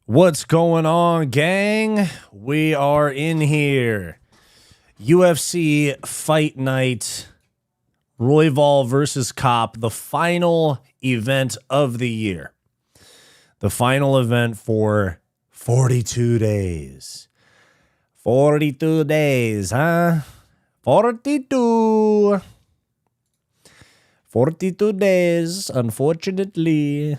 What's going on, gang? We are in here. UFC Fight Night, Royval versus Kape, the final event of the year. The final event for 42 days. 42 days, huh? 42. 42 days, unfortunately.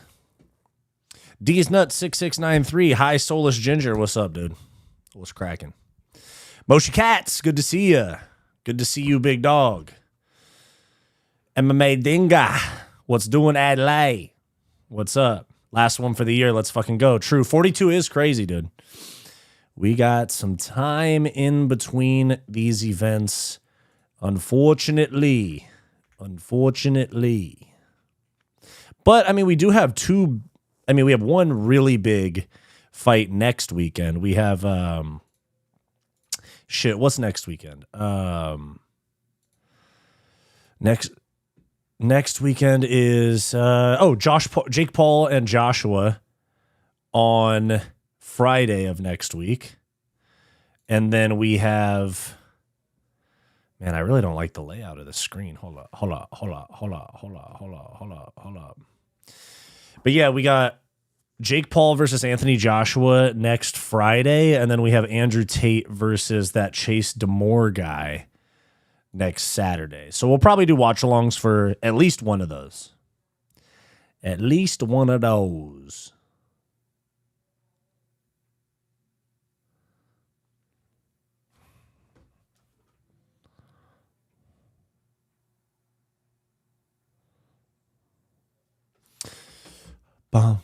D's Nuts 6693. Hi, Soulless Ginger. What's up, dude? What's cracking? Moshi Cats, good to see you. Good to see you, big dog. MMA Dinga. What's doing, Adlai? What's up? Last one for the year. Let's fucking go. True. 42 is crazy, dude. We got some time in between these events. Unfortunately. But, I mean, we do have two... we have one really big fight next weekend. We have, what's next weekend? Next weekend is, Jake Paul and Joshua on Friday of next week. And then we have, man, I really don't like the layout of the screen. Hold up. But yeah, we got Jake Paul versus Anthony Joshua next Friday, and then we have Andrew Tate versus that Chase Demore guy next Saturday. So we'll probably do watch-alongs for at least one of those. At least one of those. Bum.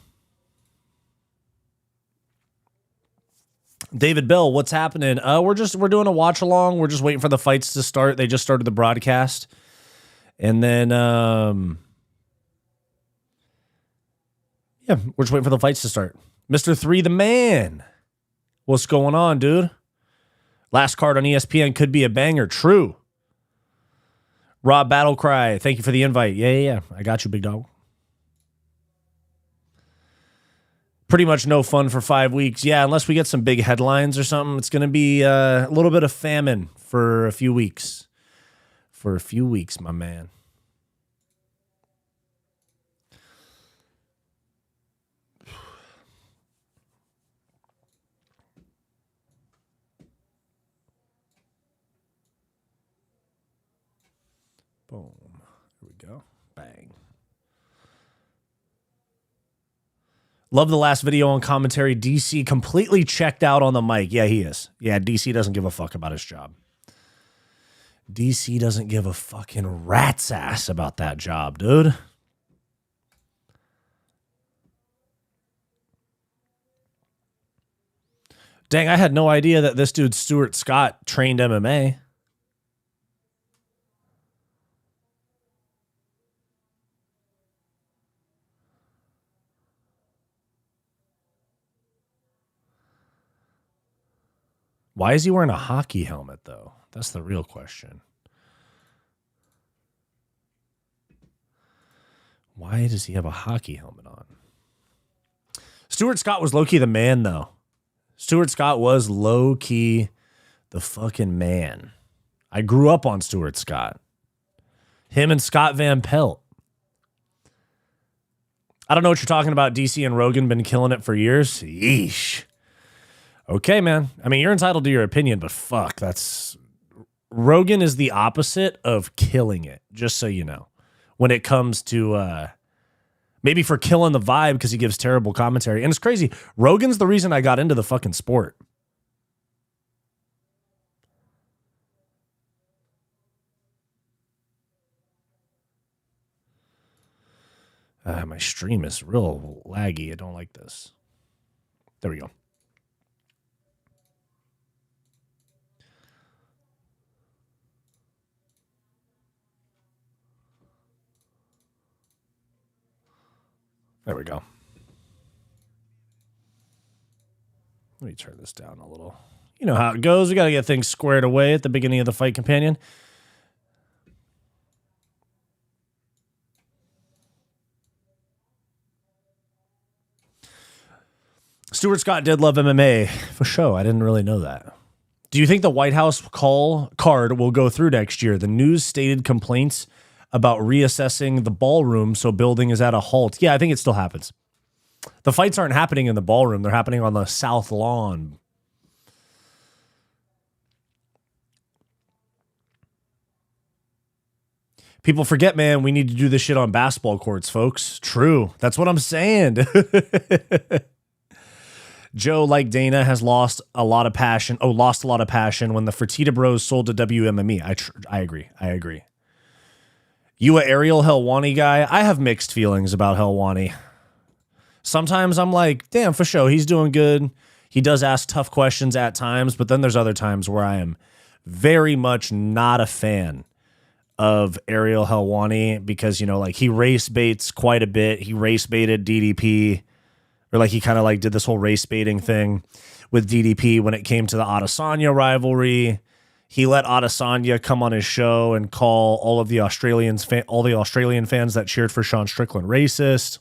David Bell, what's happening? We're doing a watch along. We're just waiting for the fights to start. They just started the broadcast. And then we're just waiting for the fights to start. Mr. 3 the man. What's going on, dude? Last card on ESPN could be a banger. True. Rob Battlecry, thank you for the invite. Yeah. I got you, big dog. Pretty much no fun for 5 weeks. Yeah, unless we get some big headlines or something, it's going to be a little bit of famine for a few weeks. For a few weeks, my man. Boom. Here we go. Bang. Love the last video on commentary. DC completely checked out on the mic. Yeah, he is. Yeah, DC doesn't give a fuck about his job. DC doesn't give a fucking rat's ass about that job, dude. Dang, I had no idea that this dude, Stuart Scott, trained MMA. Why is he wearing a hockey helmet, though? That's the real question. Why does he have a hockey helmet on? Stuart Scott was low-key the man, though. Stuart Scott was low-key the fucking man. I grew up on Stuart Scott. Him and Scott Van Pelt. I don't know what you're talking about. DC and Rogan been killing it for years. Yeesh. Okay, man. I mean, you're entitled to your opinion, but fuck, that's... Rogan is the opposite of killing it, just so you know. When it comes to... maybe for killing the vibe because he gives terrible commentary. And it's crazy. Rogan's the reason I got into the fucking sport. My stream is real laggy. I don't like this. There we go. There we go. Let me turn this down a little. You know how it goes. We got to get things squared away at the beginning of the Fight Companion. Stuart Scott did love MMA for sure. I didn't really know that. Do you think the White House card will go through next year? The news stated complaints about reassessing the ballroom, so building is at a halt. Yeah, I think it still happens. The fights aren't happening in the ballroom. They're happening on the South Lawn. People forget, man, we need to do this shit on basketball courts, folks. True. That's what I'm saying. Joe, like Dana, has lost a lot of passion. Oh, lost a lot of passion when the Fertitta Bros sold to WMME. I agree. You a Ariel Helwani guy? I have mixed feelings about Helwani. Sometimes I'm like, damn, for sure, he's doing good. He does ask tough questions at times, but then there's other times where I am very much not a fan of Ariel Helwani because, you know, like he race baits quite a bit. He race baited DDP. Or like he kind of like did this whole race baiting thing with DDP when it came to the Adesanya rivalry. He let Adesanya come on his show and call all the Australian fans that cheered for Sean Strickland racist.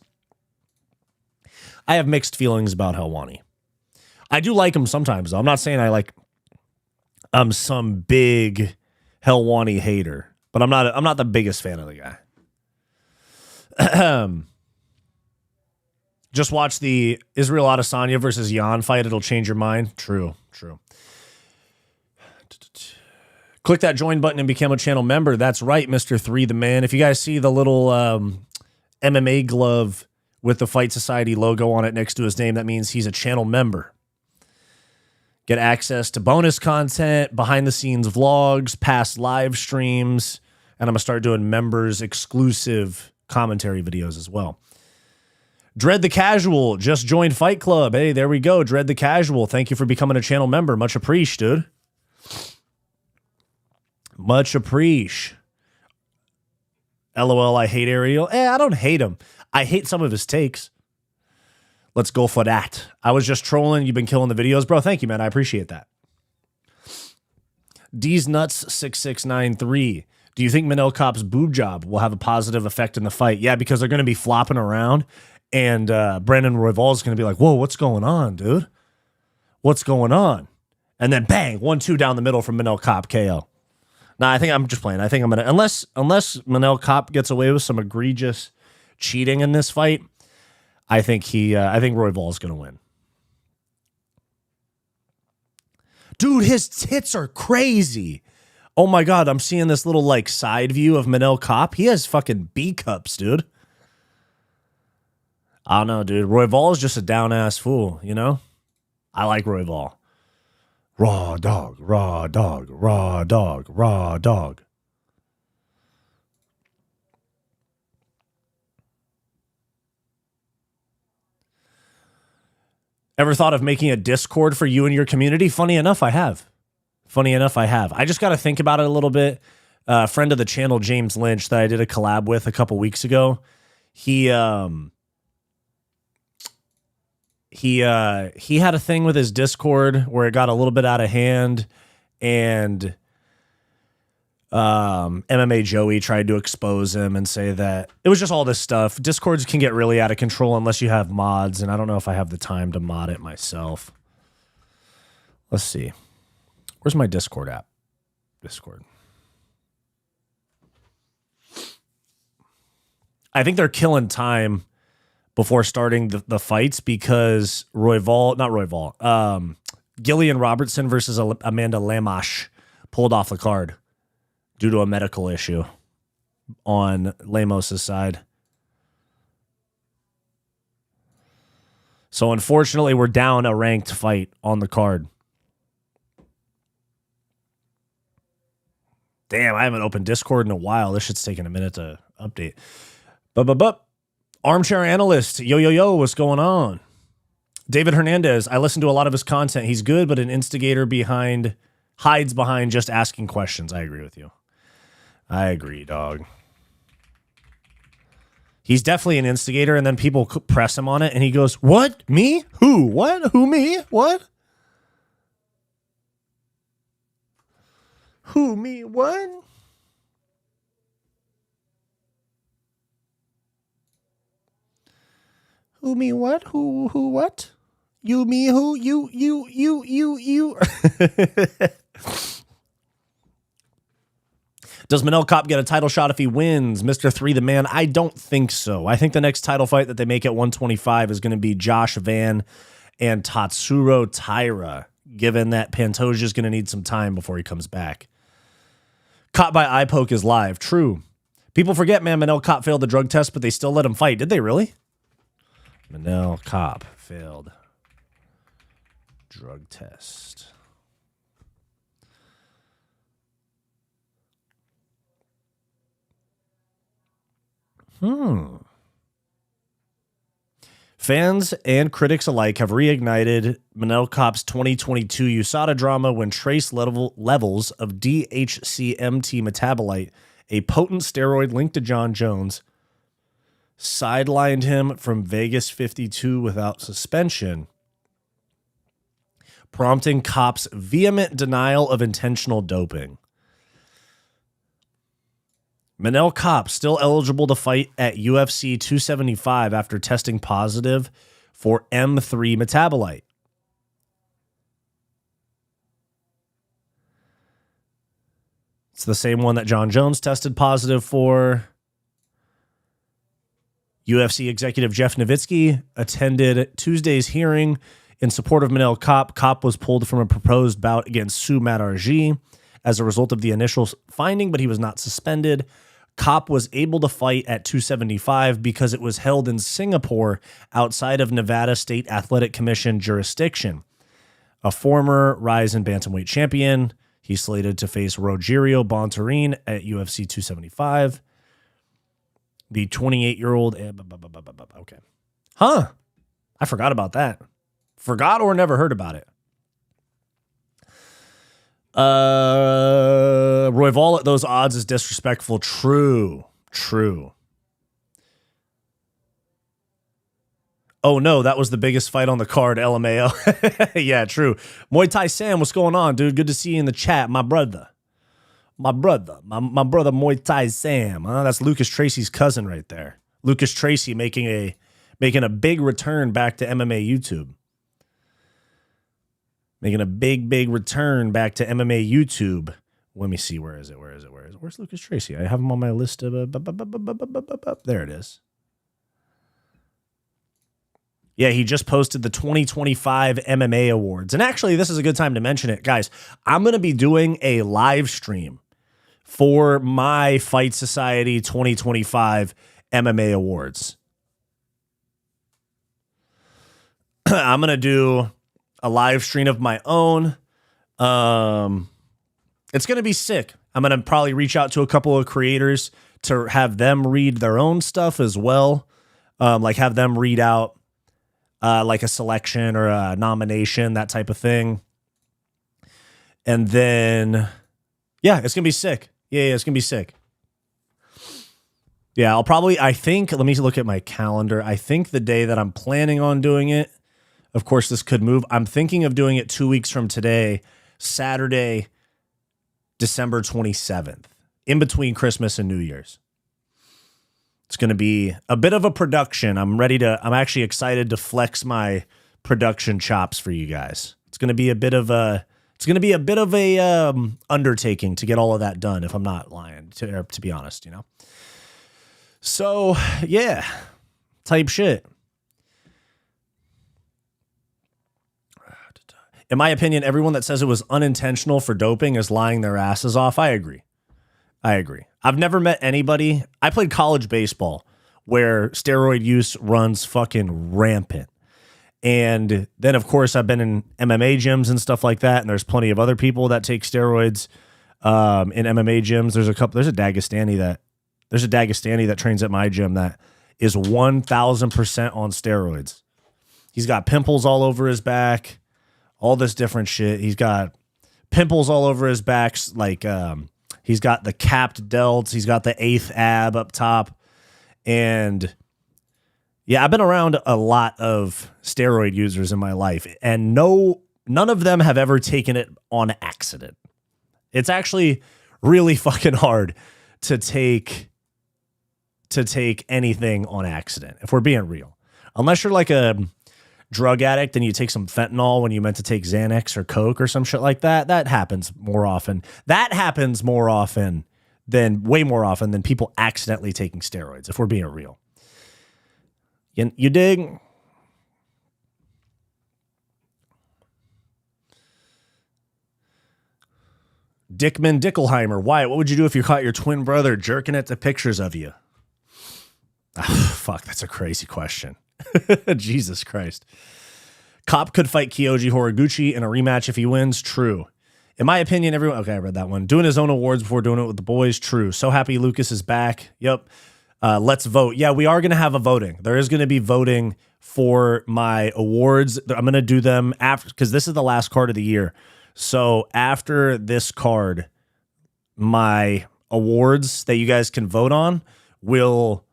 I have mixed feelings about Helwani. I do like him sometimes, though. I'm not saying I'm some big Helwani hater, but I'm not the biggest fan of the guy. Just watch the Israel Adesanya versus Jan fight. It'll change your mind. True. Click that join button and become a channel member. That's right, Mr. 3 the Man. If you guys see the little MMA glove with the Fight Society logo on it next to his name, that means he's a channel member. Get access to bonus content, behind-the-scenes vlogs, past live streams, and I'm going to start doing members exclusive commentary videos as well. Dread the Casual just joined Fight Club. Hey, there we go. Dread the Casual. Thank you for becoming a channel member. Much appreciated, dude. Much appreciate. LOL, I hate Ariel. I don't hate him. I hate some of his takes. Let's go for that. I was just trolling. You've been killing the videos, bro. Thank you, man. I appreciate that. D's Nuts 6693. Do you think Manel Kape's boob job will have a positive effect in the fight? Yeah, because they're going to be flopping around. And Brandon Royval is going to be like, whoa, what's going on, dude? What's going on? And then bang, 1-2 down the middle from Manel Kape KO. Nah, I think I'm just playing. I think I'm going to, unless Manel Kape gets away with some egregious cheating in this fight, I think Royval is going to win. Dude, his tits are crazy. Oh my God, I'm seeing this little like side view of Manel Kape. He has fucking B cups, dude. I don't know, dude. Royval is just a down-ass fool, you know? I like Royval. Raw dog, raw dog, raw dog, raw dog. Ever thought of making a Discord for you and your community? Funny enough, I have. I just got to think about it a little bit. A friend of the channel, James Lynch, that I did a collab with a couple weeks ago, he had a thing with his Discord where it got a little bit out of hand, and MMA Joey tried to expose him and say that it was just all this stuff. Discords can get really out of control unless you have mods, and I don't know if I have the time to mod it myself. Let's see. Where's my Discord app? Discord. I think they're killing time before starting the fights because Gillian Robertson versus Amanda Lamash pulled off the card due to a medical issue on Lamos' side. So unfortunately, we're down a ranked fight on the card. Damn, I haven't opened Discord in a while. This shit's taking a minute to update. But Armchair Analyst, yo, what's going on? David Hernandez, I listen to a lot of his content. He's good, but an instigator hides behind just asking questions. I agree with you. I agree, dog. He's definitely an instigator, and then people press him on it, and he goes, what? Me? Who? What? Who, me? What? Who, me? What? Who, me, what? Who, what? You, me, who? You. Does Manel Kape get a title shot if he wins? Mr. 3 the man? I don't think so. I think the next title fight that they make at 125 is going to be Josh Van and Tatsuro Taira, given that Pantoja is going to need some time before he comes back. Caught by eye poke is live. True. People forget, man, Manel Kape failed the drug test, but they still let him fight. Did they really? Manel Kape failed drug test. Fans and critics alike have reignited Manel Kape's 2022 USADA drama when trace levels of DHCMT metabolite, a potent steroid linked to John Jones, sidelined him from Vegas 52 without suspension, prompting Kape's vehement denial of intentional doping. Manel Kape still eligible to fight at UFC 275 after testing positive for M3 metabolite. It's the same one that John Jones tested positive for. UFC executive Jeff Nowitzki attended Tuesday's hearing in support of Manel Kape. Kape was pulled from a proposed bout against Sue Matarji as a result of the initial finding, but he was not suspended. Kape was able to fight at 275 because it was held in Singapore outside of Nevada State Athletic Commission jurisdiction. A former Rise and Bantamweight champion, he's slated to face Rogerio Bontorin at UFC 275. The 28-year-old... Okay. Huh. I forgot about that. Forgot or never heard about it. Royval at those odds is disrespectful. True. Oh, no, that was the biggest fight on the card, LMAO. Yeah, true. Muay Thai Sam, what's going on, dude? Good to see you in the chat, my brother. My brother Muay Thai Sam. Huh? That's Lucas Tracy's cousin right there. Lucas Tracy making a big return back to MMA YouTube. Making a big return back to MMA YouTube. Let me see. Where is it? Where's Lucas Tracy? I have him on my list of... there it is. Yeah, he just posted the 2025 MMA Awards. And actually, this is a good time to mention it. Guys, I'm going to be doing a live stream for my Fight Society 2025 MMA Awards. I'm going to do a live stream of my own. It's going to be sick. I'm going to probably reach out to a couple of creators to have them read their own stuff as well. Like have them read out like a selection or a nomination, that type of thing. And then, yeah, it's going to be sick. Yeah, it's going to be sick. Yeah, I think, let me look at my calendar. I think the day that I'm planning on doing it, of course, this could move. I'm thinking of doing it 2 weeks from today, Saturday, December 27th. in between Christmas and New Year's. It's going to be a bit of a production. I'm actually excited to flex my production chops for you guys. It's going to be a bit of a undertaking to get all of that done, if I'm not lying, to be honest, you know? So, yeah, type shit. In my opinion, everyone that says it was unintentional for doping is lying their asses off. I agree. I've never met anybody. I played college baseball where steroid use runs fucking rampant. And then, of course, I've been in MMA gyms and stuff like that. And there's plenty of other people that take steroids in MMA gyms. There's a Dagestani that trains at my gym that is 1,000% on steroids. He's got pimples all over his back, all this different shit. He's got pimples all over his back. Like, he's got the capped delts. He's got the 8th ab up top. And yeah, I've been around a lot of steroid users in my life, and none of them have ever taken it on accident. It's actually really fucking hard to take anything on accident, if we're being real. Unless you're like a drug addict and you take some fentanyl when you meant to take Xanax or Coke or some shit like that. That happens more often. Way more often than people accidentally taking steroids, if we're being real. You dig? Dickman Dickelheimer. Wyatt, what would you do if you caught your twin brother jerking at the pictures of you? Oh, fuck, that's a crazy question. Jesus Christ. Kape could fight Kyoji Horiguchi in a rematch if he wins. True. In my opinion, everyone... Okay, I read that one. Doing his own awards before doing it with the boys. True. So happy Lucas is back. Yep. Let's vote. Yeah, we are going to have a voting. There is going to be voting for my awards. I'm going to do them after, because this is the last card of the year. So after this card, my awards that you guys can vote on will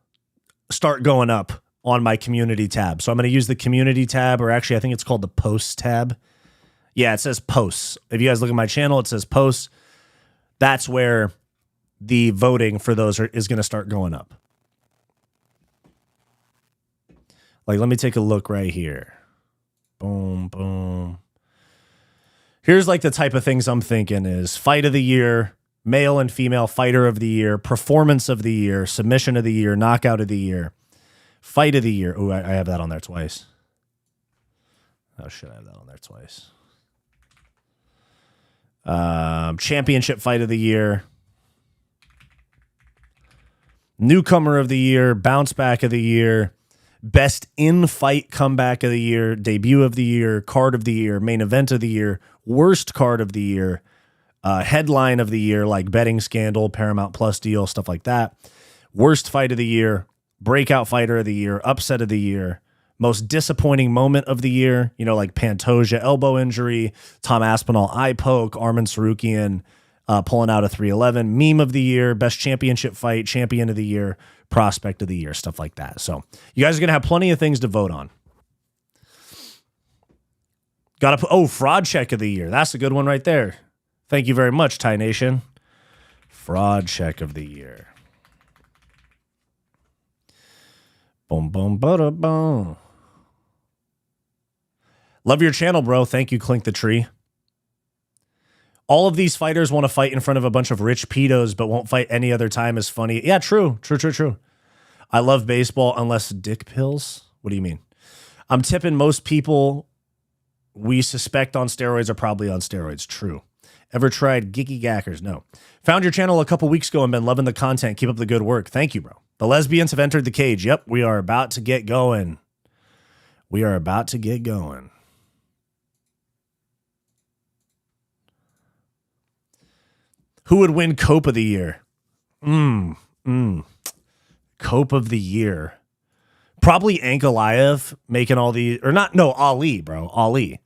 start going up on my community tab. So I'm going to use the community tab, or actually I think it's called the posts tab. Yeah, it says posts. If you guys look at my channel, it says posts. That's where the voting for those is going to start going up. Like, let me take a look right here. Boom, boom. Here's like the type of things I'm thinking is fight of the year, male and female fighter of the year, performance of the year, submission of the year, knockout of the year, fight of the year. Oh, I have that on there twice. Oh, shit, I have that on there twice. Championship fight of the year, newcomer of the year, bounce back of the year, best in-fight comeback of the year, debut of the year, card of the year, main event of the year, worst card of the year, headline of the year, like betting scandal, Paramount Plus deal, stuff like that, worst fight of the year, breakout fighter of the year, upset of the year, most disappointing moment of the year, you know, like Pantoja elbow injury, Tom Aspinall eye poke, Arman Sarukian pulling out a 311, meme of the year, best championship fight, champion of the year, prospect of the year, stuff like that. So you guys are going to have plenty of things to vote on. Got to put, fraud check of the year. That's a good one right there. Thank you very much, Thai Nation. Fraud check of the year. Boom, boom, bada, boom. Love your channel, bro. Thank you, Clink the Tree. All of these fighters want to fight in front of a bunch of rich pedos, but won't fight any other time is funny. Yeah, true. I love baseball unless dick pills. What do you mean? I'm tipping most people we suspect on steroids are probably on steroids. True. Ever tried Geeky Gackers? No. Found your channel a couple weeks ago and been loving the content. Keep up the good work. Thank you, bro. The lesbians have entered the cage. Yep, we are about to get going. Who would win Cope of the Year? Cope of the Year. Probably Ankalaev making all the... Or not... No, Ali, bro. Ali.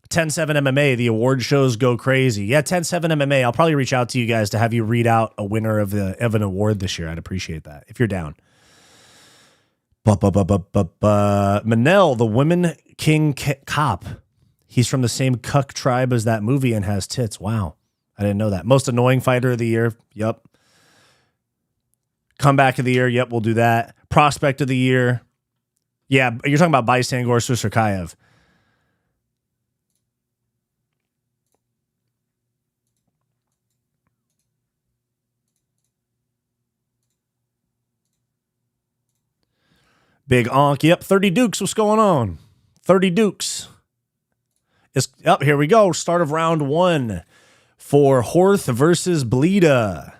10-7 MMA. The award shows go crazy. Yeah, 10-7 MMA. I'll probably reach out to you guys to have you read out a winner of an award this year. I'd appreciate that, if you're down. Manel, the Women King Cop. He's from the same cuck tribe as that movie and has tits. Wow. I didn't know that. Most annoying fighter of the year. Yep. Comeback of the year. Yep, we'll do that. Prospect of the year. Yeah, you're talking about Bysangor Susarkayev. Big Onk. Yep, 30 Dukes. What's going on? 30 Dukes. Here we go. Start of round 1 for Horth versus Blida.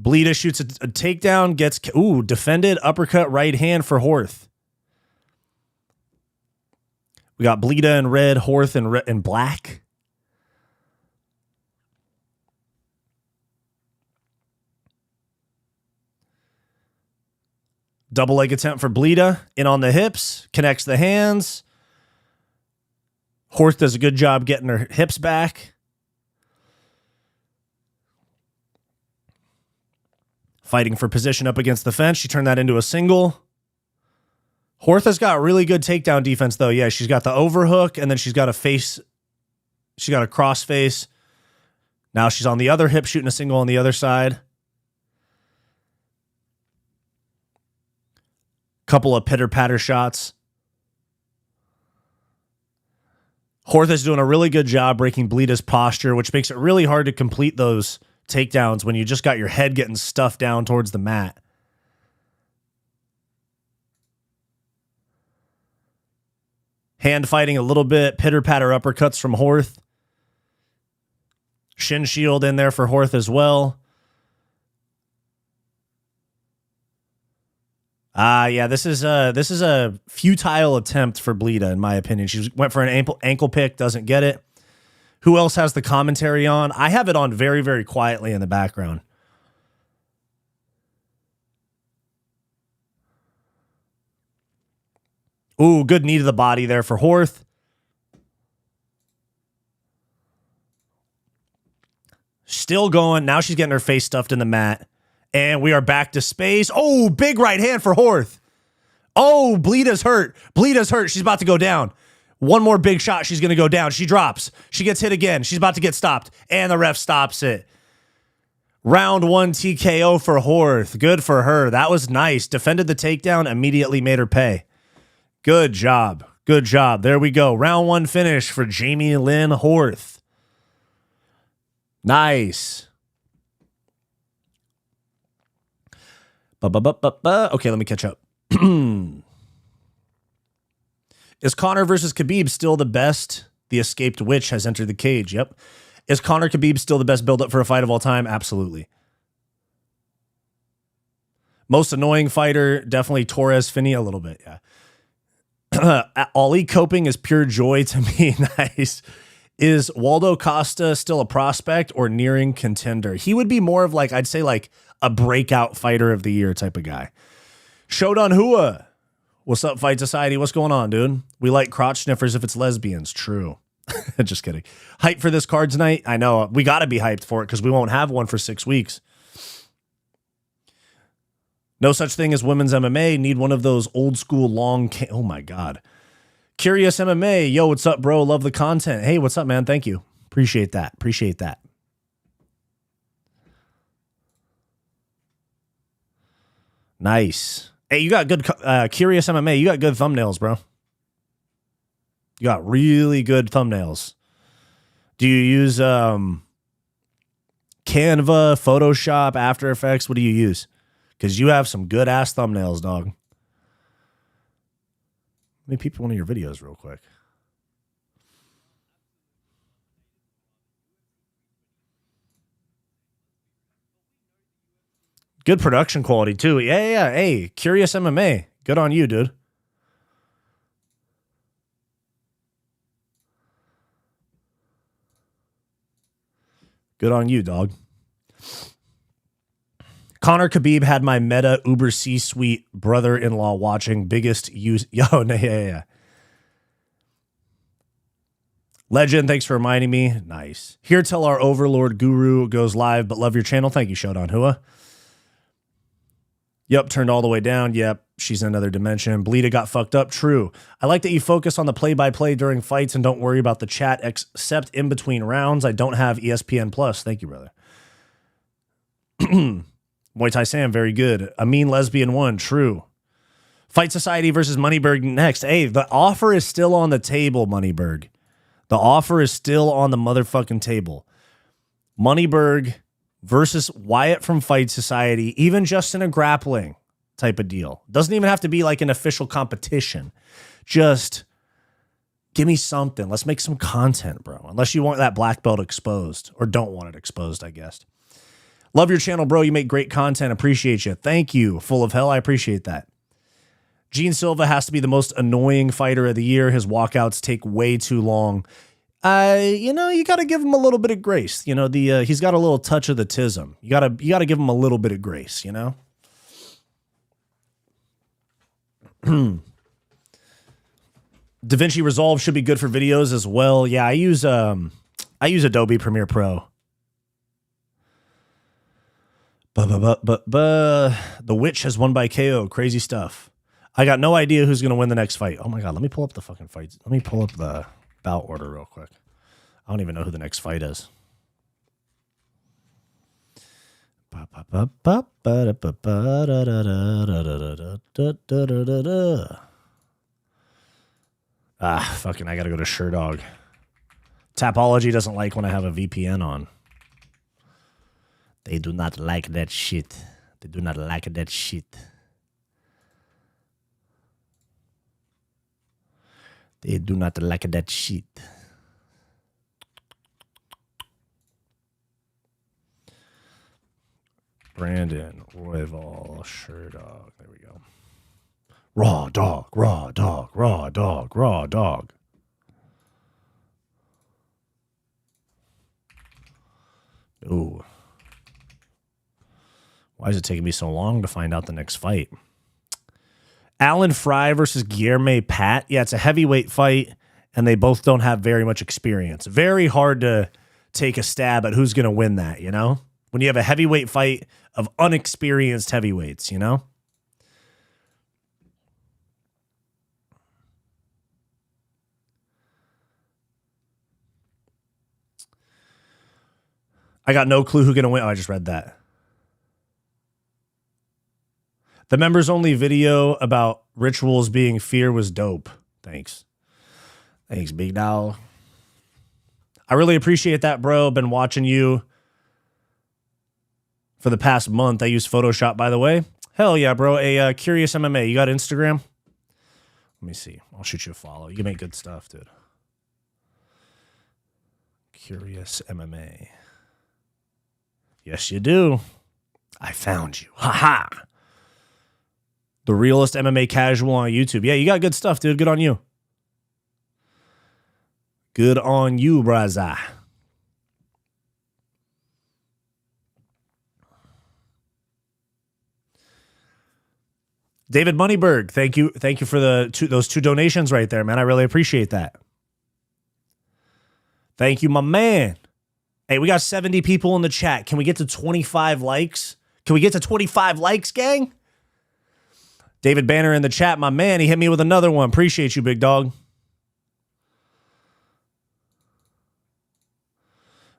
Blida shoots a takedown, gets defended uppercut right hand for Horth. We got Blida in red, Horth in black. Double leg attempt for Blida. In on the hips, connects the hands. Horth does a good job getting her hips back. Fighting for position up against the fence. She turned that into a single. Horth has got really good takedown defense, though. Yeah, she's got the overhook, and then she's got a face. She's got a cross face. Now she's on the other hip, shooting a single on the other side. Couple of pitter-patter shots. Horth is doing a really good job breaking Blida's posture, which makes it really hard to complete those takedowns when you just got your head getting stuffed down towards the mat. Hand fighting a little bit. Pitter-patter uppercuts from Horth. Shin shield in there for Horth as well. Yeah, this is a futile attempt for Blida, in my opinion. She went for an ankle pick, doesn't get it. Who else has the commentary on? I have it on very, very quietly in the background. Ooh, good knee to the body there for Horth. Still going. Now she's getting her face stuffed in the mat. And we are back to space. Oh, big right hand for Horth. Oh, Blida's hurt. Blida's hurt. She's about to go down. One more big shot. She's going to go down. She drops. She gets hit again. She's about to get stopped. And the ref stops it. Round 1 TKO for Horth. Good for her. That was nice. Defended the takedown. Immediately made her pay. Good job. Good job. There we go. Round 1 finish for Jamie Lynn Horth. Nice. Okay, let me catch up. Is Conor versus Khabib still the best? The escaped witch has entered the cage. Yep. Is Conor Khabib still the best build-up for a fight of all time? Absolutely. Most annoying fighter, definitely Torres Finney a little bit, yeah. Ali coping is pure joy to me. Nice. Is Waldo Costa still a prospect or nearing contender? He would be more of like, I'd say like a breakout fighter of the year type of guy. Shodan Hua. What's up, Fight Society? What's going on, dude? We like crotch sniffers if it's lesbians. True. Just kidding. Hype for this card tonight? I know. We got to be hyped for it because we won't have one for 6 weeks. No such thing as women's MMA. Need one of those old school long... Oh, my God. Curious MMA. Yo, what's up, bro? Love the content. Hey, what's up, man? Thank you. Appreciate that. Appreciate that. Nice. Hey, you got good... Curious MMA. You got good thumbnails, bro. You got really good thumbnails. Do you use Canva, Photoshop, After Effects? What do you use? Because you have some good-ass thumbnails, dog. Let me peep one of your videos real quick. Good production quality, too. Yeah. Hey, Curious MMA. Good on you, dude. Good on you, dog. Conor Khabib had my meta Uber C-suite brother-in-law watching. Biggest use. Yo, no, yeah. Legend, thanks for reminding me. Nice. Here till our overlord guru goes live, but love your channel. Thank you, Shodan Hua. Yep, turned all the way down. Yep, she's in another dimension. Bleeda got fucked up. True. I like that you focus on the play-by-play during fights and don't worry about the chat except in between rounds. I don't have ESPN Plus. Thank you, brother. Muay Thai Sam, very good. A mean lesbian one. True. Fight Society versus Moneyberg next. Hey, the offer is still on the table, Moneyberg. The offer is still on the motherfucking table. Moneyberg versus Wyatt from Fight Society, even just in a grappling type of deal. Doesn't even have to be like an official competition. Just give me something. Let's make some content, bro. Unless you want that black belt exposed or don't want it exposed, I guess. Love your channel, bro. You make great content. Appreciate you. Thank you. Full of hell. I appreciate that. Gene Silva has to be the most annoying fighter of the year. His walkouts take way too long. You got to give him a little bit of grace. He's got a little touch of the tism. You got to give him a little bit of grace, Da Vinci Resolve should be good for videos as well. Yeah, I use Adobe Premiere Pro. The Witch has won by KO. Crazy stuff. I got no idea who's going to win the next fight. Oh my God, let me pull up the fucking fights. Let me pull up the bout order real quick. I don't even know who the next fight is. Fucking, I got to go to Sherdog. Tapology doesn't like when I have a VPN on. They do not like that shit. They do not like that shit. They do not like that shit. Brandon, Royval, Sherdog. There we go. Raw dog, raw dog, raw dog, raw dog. Ooh. Why is it taking me so long to find out the next fight? Alan Fry versus Guilherme Pat. Yeah, it's a heavyweight fight, and they both don't have very much experience. Very hard to take a stab at who's going to win that, When you have a heavyweight fight of unexperienced heavyweights, I got no clue who's going to win. Oh, I just read that. The members only video about rituals being fear was dope. Thanks. Thanks, big dog. I really appreciate that, bro. Been watching you for the past month. I use Photoshop, by the way. Hell yeah, bro. A Curious MMA. You got Instagram? Let me see. I'll shoot you a follow. You make good stuff, dude. Curious MMA. Yes, you do. I found you. Ha-ha. The realest MMA casual on YouTube. Yeah, you got good stuff, dude. Good on you. Good on you, braza. David Moneyberg, thank you for those two donations right there, man. I really appreciate that. Thank you, my man. Hey, we got 70 people in the chat. Can we get to 25 likes? Can we get to 25 likes, gang? David Banner in the chat, my man. He hit me with another one. Appreciate you, big dog.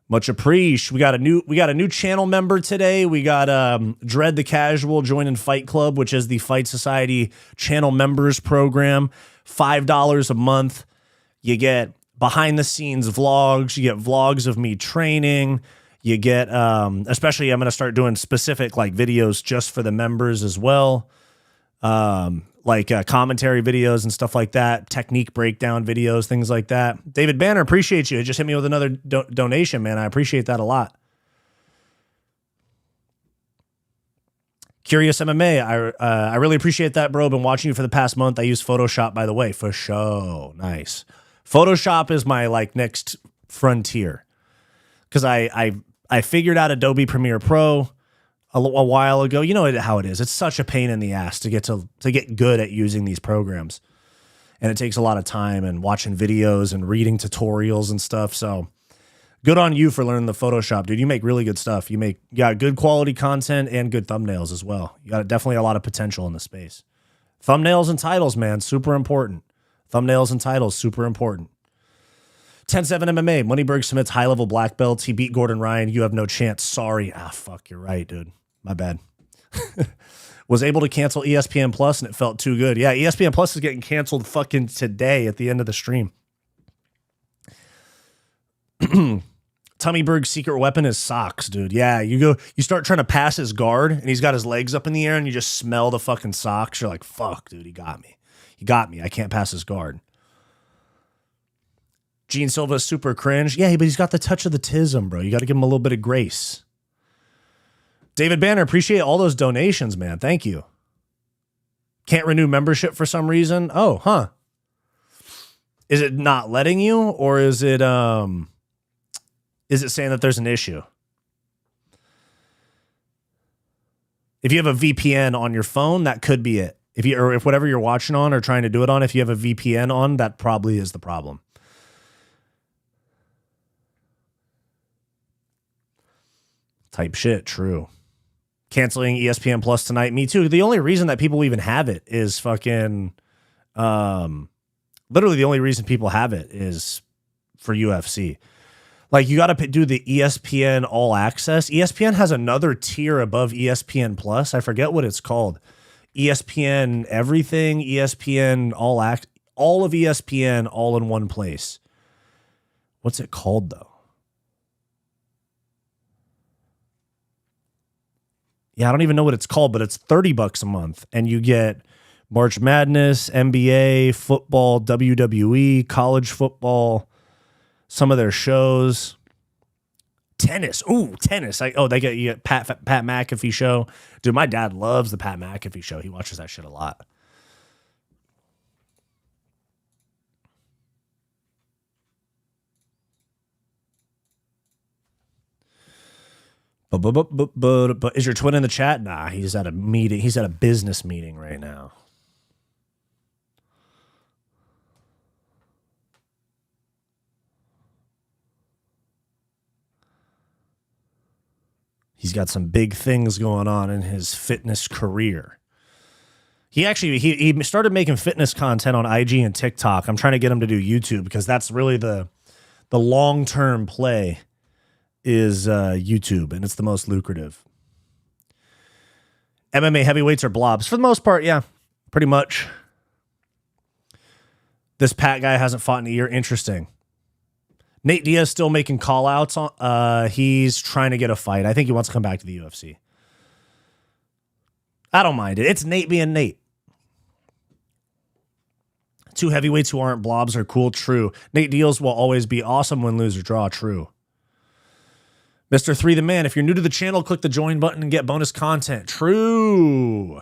Much appreciate. We got a new channel member today. We got Dread the Casual joining Fight Club, which is the Fight Society channel members program. $5 a month. You get behind the scenes vlogs. You get vlogs of me training. You get especially I'm going to start doing specific like videos just for the members as well. Commentary videos and stuff like that, technique breakdown videos, things like that. David Banner, appreciate you. It just hit me with another donation, man. I appreciate that a lot. Curious MMA, I really appreciate that, bro. Been watching you for the past month. I use Photoshop, by the way, for show. Nice. Photoshop is my next frontier because I figured out Adobe Premiere Pro a while ago. You know how it is. It's such a pain in the ass to get good at using these programs. And it takes a lot of time and watching videos and reading tutorials and stuff. So Good on you for learning the Photoshop, dude. You make really good stuff. You got good quality content and good thumbnails as well. You got definitely a lot of potential in the space. Thumbnails and titles, man, super important. Thumbnails and titles, super important. 10-7 MMA. Moneyberg submits high-level black belts. He beat Gordon Ryan. You have no chance. Sorry. Fuck, you're right, dude. My bad. Was able to cancel ESPN Plus, and it felt too good. Yeah, ESPN Plus is getting canceled fucking today at the end of the stream. Tummyberg's secret weapon is socks, dude. Yeah, you start trying to pass his guard, and he's got his legs up in the air, and you just smell the fucking socks. You're like, fuck, dude, he got me. He got me. I can't pass his guard. Gene Silva's super cringe. Yeah, but he's got the touch of the tism, bro. You got to give him a little bit of grace. David Banner, appreciate all those donations, man. Thank you. Can't renew membership for some reason. Oh, huh. Is it not letting you, or is it saying that there's an issue? If you have a VPN on your phone, that could be it. If whatever you're watching on or trying to do it on, if you have a VPN on, that probably is the problem. Type shit, true. Canceling ESPN Plus tonight, me too. The only reason that people even have it is fucking, literally the only reason people have it is for UFC. Like, you got to do the ESPN All Access. ESPN has another tier above ESPN Plus. I forget what it's called. ESPN Everything, ESPN All of ESPN all in one place. What's it called though? Yeah, I don't even know what it's called, but it's $30 a month, and you get March Madness, NBA, football, WWE, college football, some of their shows, tennis. Ooh, tennis. You get Pat McAfee show. Dude, my dad loves the Pat McAfee show. He watches that shit a lot. But is your twin in the chat? Nah, he's at a meeting. He's at a business meeting right now. He's got some big things going on in his fitness career. He started making fitness content on IG and TikTok. I'm trying to get him to do YouTube because that's really the long-term play is YouTube, and it's the most lucrative. MMA heavyweights are blobs. For the most part, yeah, pretty much. This Pat guy hasn't fought in a year. Interesting. Nate Diaz still making call-outs. He's trying to get a fight. I think he wants to come back to the UFC. I don't mind it. It's Nate being Nate. Two heavyweights who aren't blobs are cool. True. Nate Diaz will always be awesome, win, lose, or draw. True. Mr. 3 the Man, if you're new to the channel, click the join button and get bonus content. True.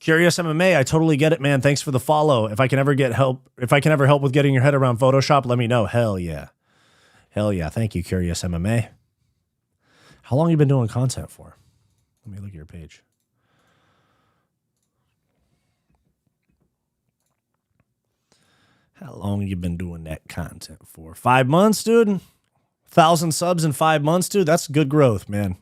Curious MMA, I totally get it, man. Thanks for the follow. If I can ever help with getting your head around Photoshop, let me know. Hell yeah. Hell yeah. Thank you, Curious MMA. How long have you been doing content for? Let me look at your page. How long have you been doing that content for? 5 months, dude? 1,000 subs in 5 months, dude? That's good growth, man.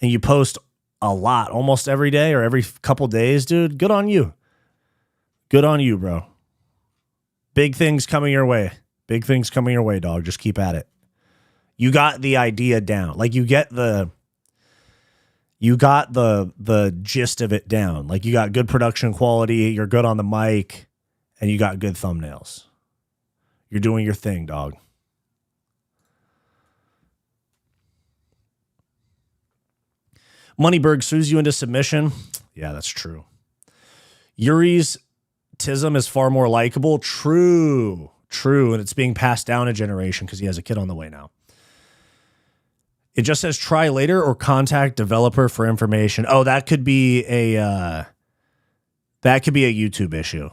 And you post a lot, almost every day or every couple days, dude. Good on you. Good on you, bro. Big things coming your way. Big things coming your way, dog. Just keep at it. You got the idea down. Like, you got the gist of it down. Like, you got good production quality, you're good on the mic, and you got good thumbnails. You're doing your thing, dog. Moneyberg sues you into submission. Yeah, that's true. Yuri's tism is far more likable. True. True. And it's being passed down a generation because he has a kid on the way now. It just says try later or contact developer for information. Oh, that could be a YouTube issue.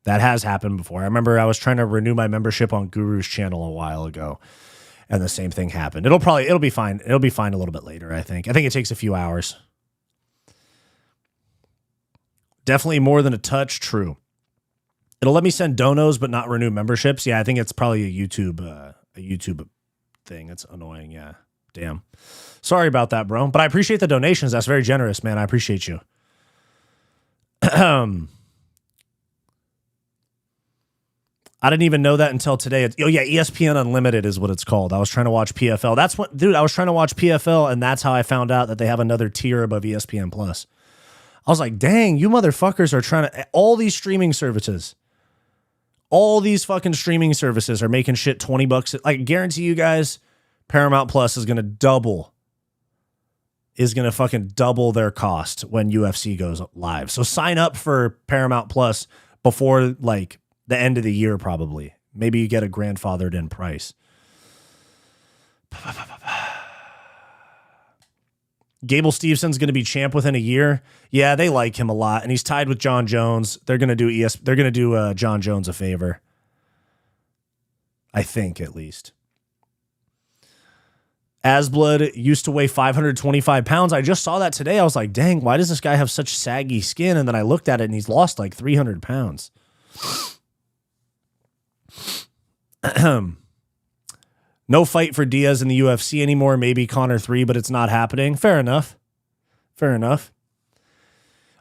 That has happened before. I remember I was trying to renew my membership on Guru's channel a while ago. and the same thing happened. It'll be fine. It'll be fine a little bit later, I think. I think it takes a few hours. Definitely more than a touch. True. It'll let me send donos, but not renew memberships. Yeah, I think it's probably a YouTube thing. It's annoying. Yeah. Damn. Sorry about that, bro. But I appreciate the donations. That's very generous, man. I appreciate you. I didn't even know that until today. Oh yeah, ESPN Unlimited is what it's called. I was trying to watch PFL. I was trying to watch PFL, and that's how I found out that they have another tier above ESPN Plus. I was like, dang, you motherfuckers are trying to, all these streaming services, all these fucking streaming services are making shit $20. I guarantee you guys, Paramount Plus is going to fucking double their cost when UFC goes live. So sign up for Paramount Plus before like the end of the year, probably. Maybe you get a grandfathered in price. Gable Stevenson's going to be champ within a year. Yeah, they like him a lot, and he's tied with John Jones. They're going to do John Jones a favor. I think, at least. Asblood used to weigh 525 pounds. I just saw that today. I was like, dang, why does this guy have such saggy skin? And then I looked at it, and he's lost like 300 pounds. No fight for Diaz in the UFC anymore. Maybe Conor 3, but it's not happening. Fair enough. Fair enough.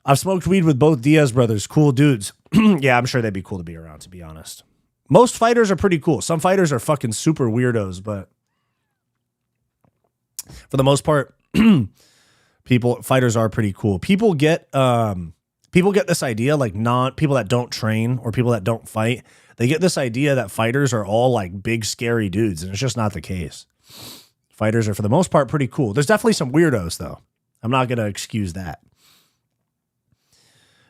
I've smoked weed with both Diaz brothers. Cool dudes. Yeah, I'm sure they'd be cool to be around, to be honest. Most fighters are pretty cool. Some fighters are fucking super weirdos, but for the most part, fighters are pretty cool. People get this idea, like people that don't train or people that don't fight, they get this idea that fighters are all like big, scary dudes, and it's just not the case. Fighters are, for the most part, pretty cool. There's definitely some weirdos, though. I'm not going to excuse that.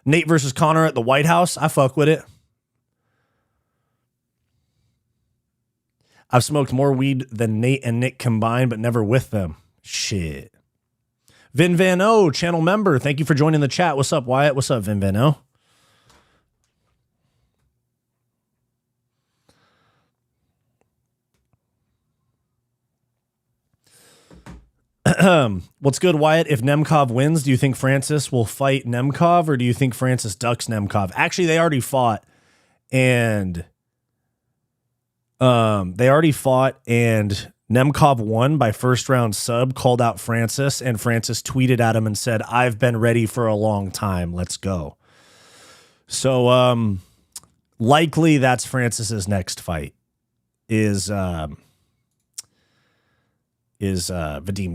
Nate versus Conor at the White House. I fuck with it. I've smoked more weed than Nate and Nick combined, but never with them. Shit. Vin Van O, channel member. Thank you for joining the chat. What's up, Wyatt? What's up, Vin Van O? What's good, Wyatt? If Nemkov wins, do you think Francis will fight Nemkov, or do you think Francis ducks Nemkov? Actually, they already fought, and Nemkov won by first round sub, called out Francis, and Francis tweeted at him and said, "I've been ready for a long time. Let's go." So, likely that's Francis's next fight is Vadim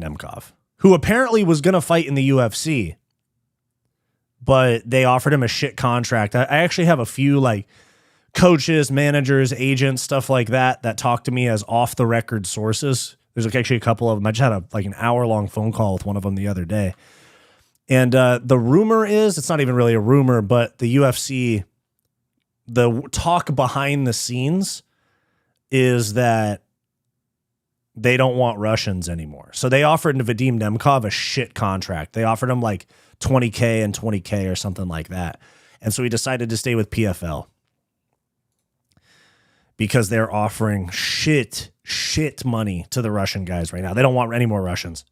Nemkov, who apparently was going to fight in the UFC, but they offered him a shit contract. I actually have a few like coaches, managers, agents, stuff like that talk to me as off the record sources. There's like actually a couple of them. I just had an hour-long phone call with one of them the other day. And the rumor is, it's not even really a rumor, but the UFC, the talk behind the scenes is that they don't want Russians anymore. So they offered Vadim Nemkov a shit contract. They offered him like $20K and $20K or something like that. And so he decided to stay with PFL because they're offering shit money to the Russian guys right now. They don't want any more Russians.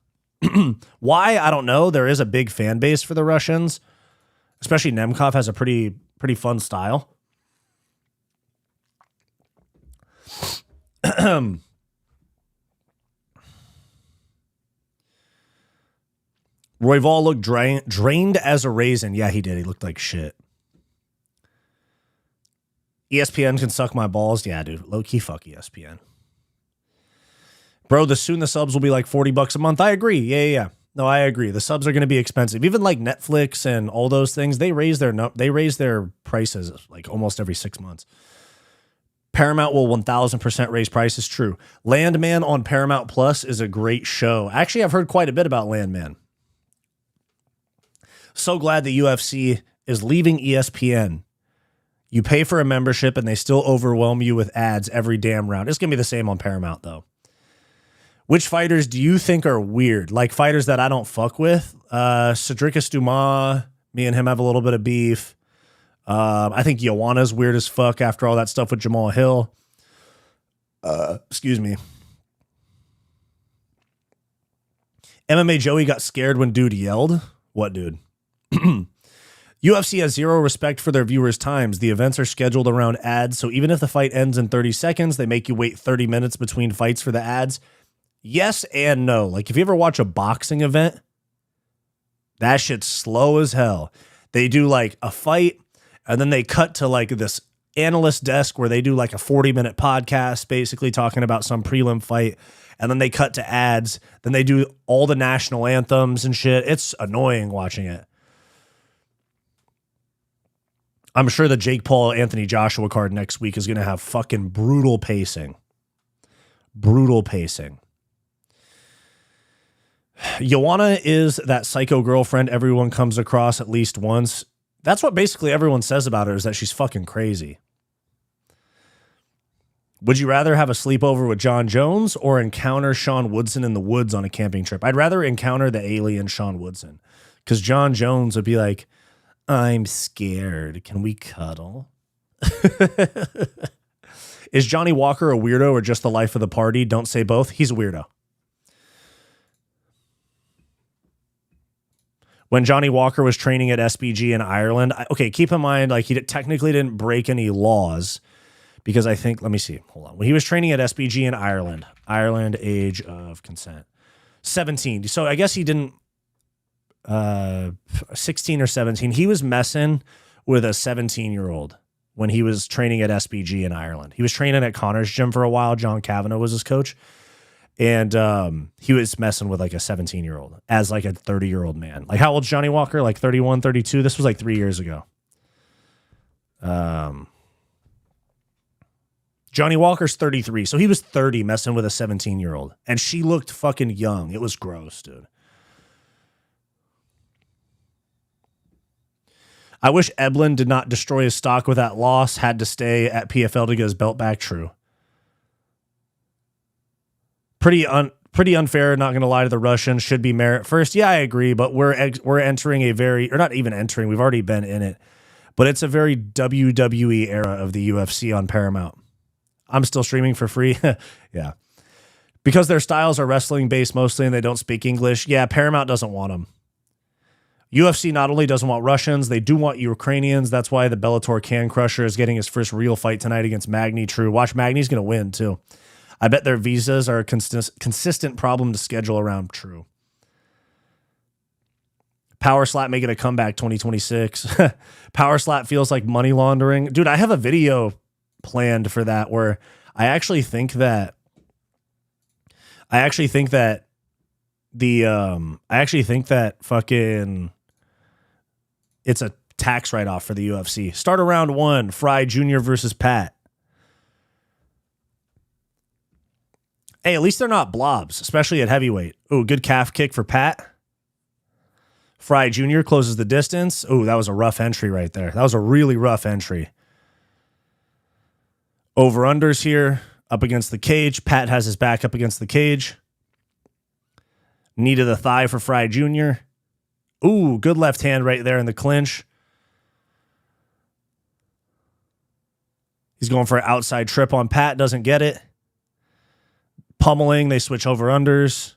Why? I don't know. There is a big fan base for the Russians, especially Nemkov has a pretty fun style. Royval looked drained as a raisin. Yeah, he did. He looked like shit. ESPN can suck my balls. Yeah, dude. Low-key fuck ESPN. Bro, soon the subs will be like $40 a month. I agree. Yeah. No, I agree. The subs are going to be expensive. Even like Netflix and all those things, they raise their prices like almost every 6 months. Paramount will 1,000% raise prices. True. Landman on Paramount Plus is a great show. Actually, I've heard quite a bit about Landman. So glad the UFC is leaving ESPN. You pay for a membership and they still overwhelm you with ads every damn round. It's going to be the same on Paramount, though. Which fighters do you think are weird? Like fighters that I don't fuck with? Cedricus Dumas, me and him have a little bit of beef. I think Joanna's weird as fuck after all that stuff with Jamal Hill. Excuse me. MMA Joey got scared when dude yelled. What dude? UFC has zero respect for their viewers' times. The events are scheduled around ads, so even if the fight ends in 30 seconds, they make you wait 30 minutes between fights for the ads. Yes and no. Like, if you ever watch a boxing event, that shit's slow as hell. They do, like, a fight, and then they cut to, like, this analyst desk where they do, like, a 40-minute podcast, basically talking about some prelim fight, and then they cut to ads. Then they do all the national anthems and shit. It's annoying watching it. I'm sure the Jake Paul, Anthony Joshua card next week is going to have fucking brutal pacing. Brutal pacing. Joanna is that psycho girlfriend everyone comes across at least once. That's what basically everyone says about her, is that she's fucking crazy. Would you rather have a sleepover with John Jones or encounter Sean Woodson in the woods on a camping trip? I'd rather encounter the alien Sean Woodson, because John Jones would be like, I'm scared. Can we cuddle? Is Johnny Walker a weirdo or just the life of the party? Don't say both. He's a weirdo. When Johnny Walker was training at SBG in Ireland, okay, keep in mind, like, he technically didn't break any laws, because I think, let me see, hold on. When he was training at SBG in Ireland, age of consent, 17. So I guess he didn't, 16 or 17. He was messing with a 17-year-old when he was training at SBG in Ireland. He was training at Connor's gym for a while. John Kavanagh was his coach. And he was messing with like a 17-year-old as like a 30-year-old man. Like, how old's Johnny Walker? Like 31, 32? This was like 3 years ago. Johnny Walker's 33. So he was 30 messing with a 17-year-old. And she looked fucking young. It was gross, dude. I wish Eblin did not destroy his stock with that loss. Had to stay at PFL to get his belt back. True. Pretty unfair, not going to lie to the Russians. Should be merit first. Yeah, I agree, but we're entering a very, or not even entering, we've already been in it, but it's a very WWE era of the UFC on Paramount. I'm still streaming for free. Yeah. Because their styles are wrestling based mostly and they don't speak English. Yeah, Paramount doesn't want them. UFC not only doesn't want Russians, they do want Ukrainians. That's why the Bellator Can Crusher is getting his first real fight tonight against Magny. True. Watch, Magny's going to win too. I bet their visas are a consistent problem to schedule around. True. Power Slap making a comeback 2026. Power Slap feels like money laundering. Dude, I have a video planned for that where I actually think that fucking it's a tax write-off for the UFC. Start around 1, Fry Jr. versus Pat. Hey, at least they're not blobs, especially at heavyweight. Ooh, good calf kick for Pat. Fry Jr. closes the distance. Ooh, that was a rough entry right there. That was a really rough entry. Over-unders here, up against the cage. Pat has his back up against the cage. Knee to the thigh for Fry Jr. Ooh, good left hand right there in the clinch. He's going for an outside trip on Pat. Doesn't get it. Pummeling. They switch over-unders.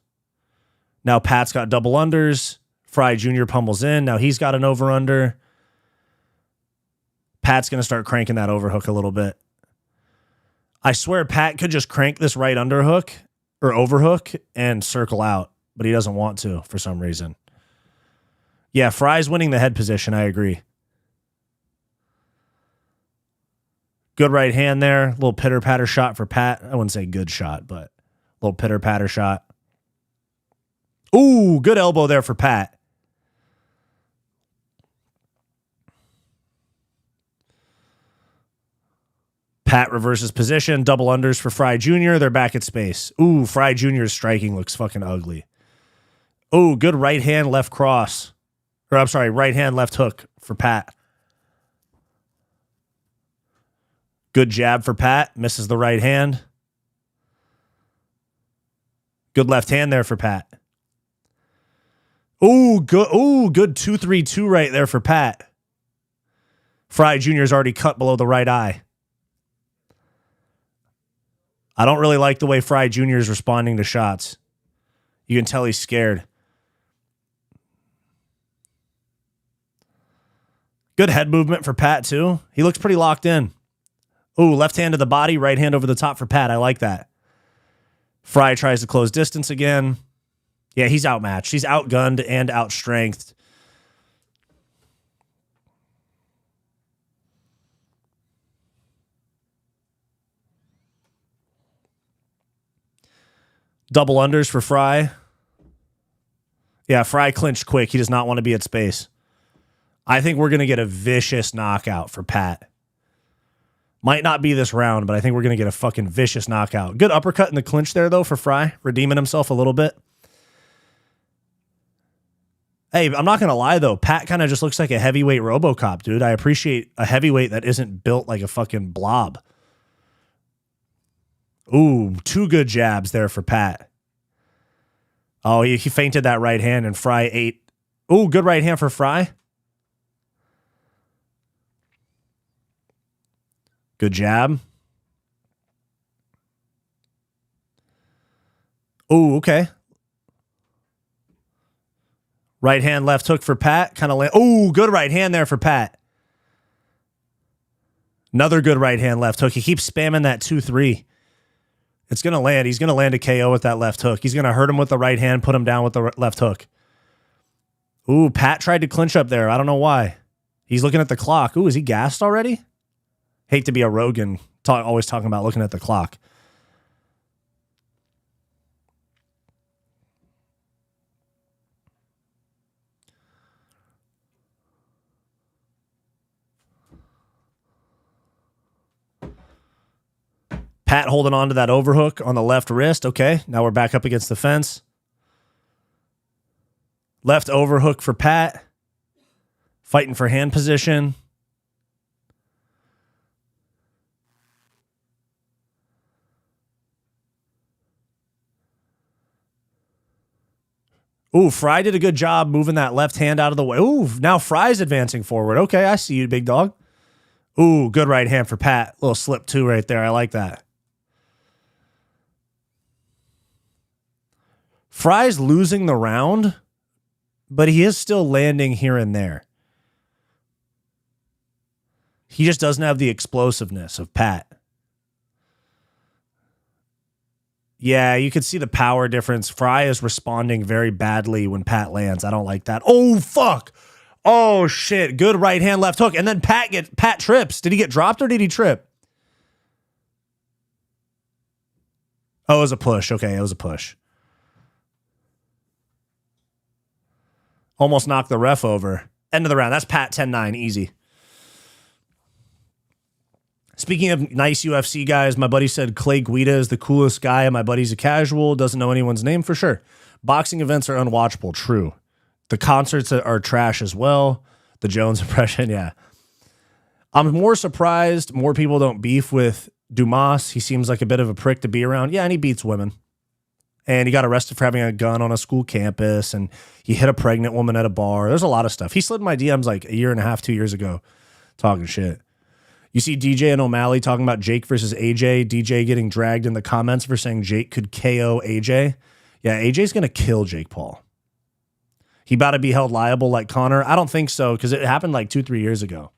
Now Pat's got double unders. Fry Jr. pummels in. Now he's got an over-under. Pat's going to start cranking that overhook a little bit. I swear Pat could just crank this right underhook or overhook and circle out, but he doesn't want to for some reason. Yeah, Fry's winning the head position. I agree. Good right hand there. A little pitter-patter shot for Pat. I wouldn't say good shot, but a little pitter-patter shot. Ooh, good elbow there for Pat. Pat reverses position. Double unders for Fry Jr. They're back at space. Ooh, Fry Jr.'s striking looks fucking ugly. Ooh, good right hand, left cross. Or I'm sorry, right hand, left hook for Pat. Good jab for Pat. Misses the right hand. Good left hand there for Pat. Ooh, good 2-3-2 right there for Pat. Fry Jr.'s already cut below the right eye. I don't really like the way Fry Jr. is responding to shots. You can tell he's scared. Good head movement for Pat, too. He looks pretty locked in. Ooh, left hand to the body, right hand over the top for Pat. I like that. Fry tries to close distance again. Yeah, he's outmatched. He's outgunned and outstrengthed. Double unders for Fry. Yeah, Fry clinched quick. He does not want to be at space. I think we're going to get a vicious knockout for Pat. Might not be this round, but I think we're going to get a fucking vicious knockout. Good uppercut in the clinch there, though, for Fry. Redeeming himself a little bit. Hey, I'm not going to lie, though. Pat kind of just looks like a heavyweight RoboCop, dude. I appreciate a heavyweight that isn't built like a fucking blob. Ooh, 2 good jabs there for Pat. Oh, he feinted that right hand, and Fry ate. Ooh, good right hand for Fry. Good jab. Ooh, okay. Right hand, left hook for Pat. Kind of ooh, good right hand there for Pat. Another good right hand, left hook. He keeps spamming that 2-3. It's going to land. He's going to land a KO with that left hook. He's going to hurt him with the right hand, put him down with the left hook. Ooh, Pat tried to clinch up there. I don't know why. He's looking at the clock. Ooh, is he gassed already? Hate to be a Rogan, always talking about looking at the clock. Pat holding on to that overhook on the left wrist. Okay, now we're back up against the fence. Left overhook for Pat. Fighting for hand position. Ooh, Fry did a good job moving that left hand out of the way. Ooh, now Fry's advancing forward. Okay, I see you, big dog. Ooh, good right hand for Pat. Little slip two right there. I like that. Fry's losing the round, but he is still landing here and there. He just doesn't have the explosiveness of Pat. Yeah, you can see the power difference. Fry is responding very badly when Pat lands. I don't like that. Oh, fuck. Oh, shit. Good right hand, left hook. And then Pat trips. Did he get dropped or did he trip? Oh, it was a push. Okay, it was a push. Almost knocked the ref over. End of the round. That's Pat 10-9. Easy. Speaking of nice UFC guys, my buddy said Clay Guida is the coolest guy, and my buddy's a casual, doesn't know anyone's name for sure. Boxing events are unwatchable, true. The concerts are trash as well. The Jones impression, yeah. I'm more surprised more people don't beef with Dumas. He seems like a bit of a prick to be around. Yeah, and he beats women. And he got arrested for having a gun on a school campus, and he hit a pregnant woman at a bar. There's a lot of stuff. He slid my DMs like a year and a half, 2 years ago, talking shit. You see DJ and O'Malley talking about Jake versus AJ. DJ getting dragged in the comments for saying Jake could KO AJ. Yeah, AJ's going to kill Jake Paul. He about to be held liable like Connor? I don't think so, because it happened like 2-3 years ago.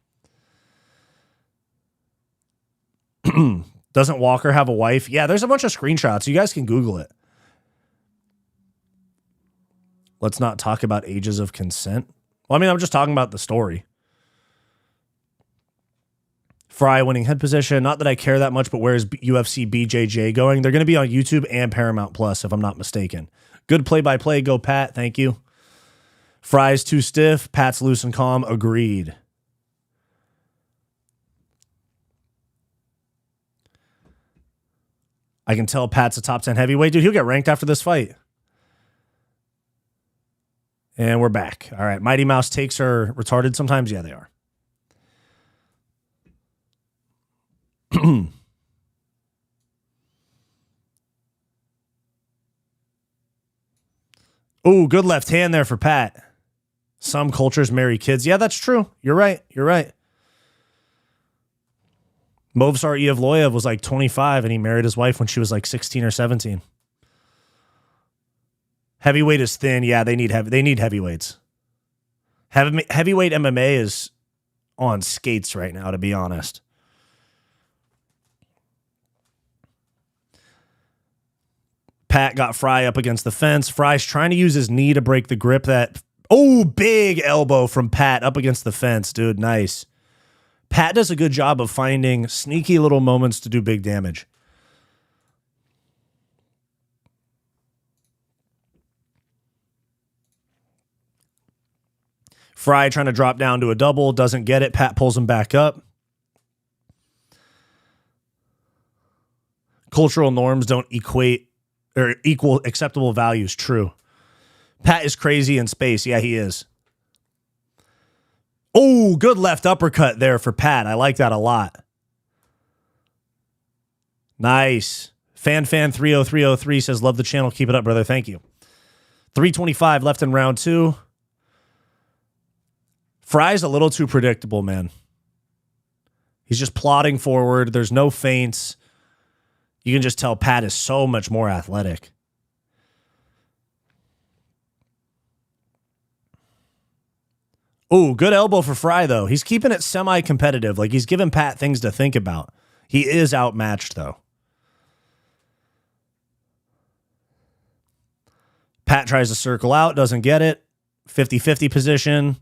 Doesn't Walker have a wife? Yeah, there's a bunch of screenshots. You guys can Google it. Let's not talk about ages of consent. Well, I mean, I'm just talking about the story. Fry winning head position. Not that I care that much, but where is UFC BJJ going? They're going to be on YouTube and Paramount Plus, if I'm not mistaken. Good play-by-play. Go, Pat. Thank you. Fry's too stiff. Pat's loose and calm. Agreed. I can tell Pat's a top 10 heavyweight. Dude, he'll get ranked after this fight. And we're back. All right. Mighty Mouse takes are retarded sometimes. Yeah, they are. Oh, good left hand there for Pat. Some cultures marry kids. Yeah, that's true. You're right. You're right. Movsar Evloev was like 25 and he married his wife when she was like 16 or 17. Heavyweight is thin. Yeah, they need heavyweights. Heavyweight MMA is on skates right now, to be honest. Pat got Fry up against the fence. Fry's trying to use his knee to break the grip that... Oh, big elbow from Pat up against the fence, dude. Nice. Pat does a good job of finding sneaky little moments to do big damage. Fry trying to drop down to a double, doesn't get it. Pat pulls him back up. Cultural norms don't equate or equal acceptable values. True. Pat is crazy in space. Yeah, he is. Oh, good left uppercut there for Pat. I like that a lot. Nice. Fan30303 says, love the channel. Keep it up, brother. Thank you. 3:25 left in round 2. Fry's a little too predictable, man. He's just plodding forward. There's no feints. You can just tell Pat is so much more athletic. Oh, good elbow for Fry, though. He's keeping it semi-competitive. Like, he's giving Pat things to think about. He is outmatched, though. Pat tries to circle out, doesn't get it. 50-50 position.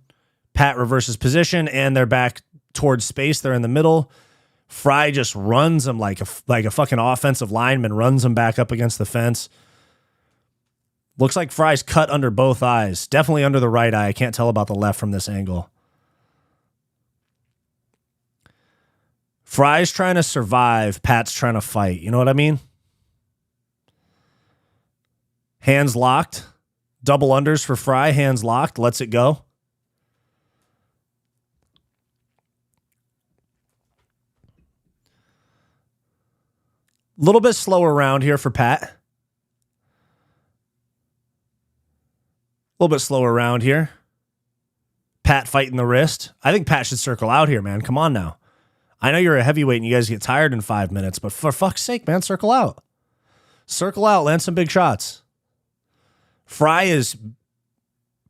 Pat reverses position, and they're back towards space. They're in the middle. Fry just runs him like a fucking offensive lineman, runs him back up against the fence. Looks like Fry's cut under both eyes. Definitely under the right eye. I can't tell about the left from this angle. Fry's trying to survive. Pat's trying to fight. You know what I mean? Hands locked. Double unders for Fry. Hands locked. Lets it go. A little bit slower round here for Pat. A little bit slower round here. Pat fighting the wrist. I think Pat should circle out here, man. Come on now. I know you're a heavyweight and you guys get tired in 5 minutes, but for fuck's sake, man, circle out. Circle out. Land some big shots. Fry is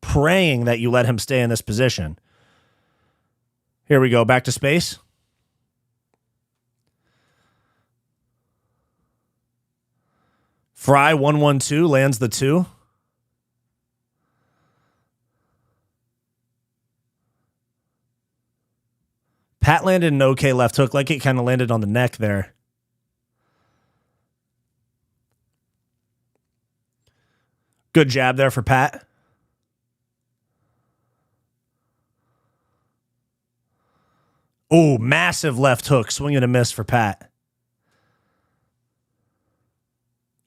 praying that you let him stay in this position. Here we go. Back to space. Fry 1-1-2 lands the 2. Pat landed an okay left hook, like it kind of landed on the neck there. Good jab there for Pat. Oh, massive left hook, swing and a miss for Pat.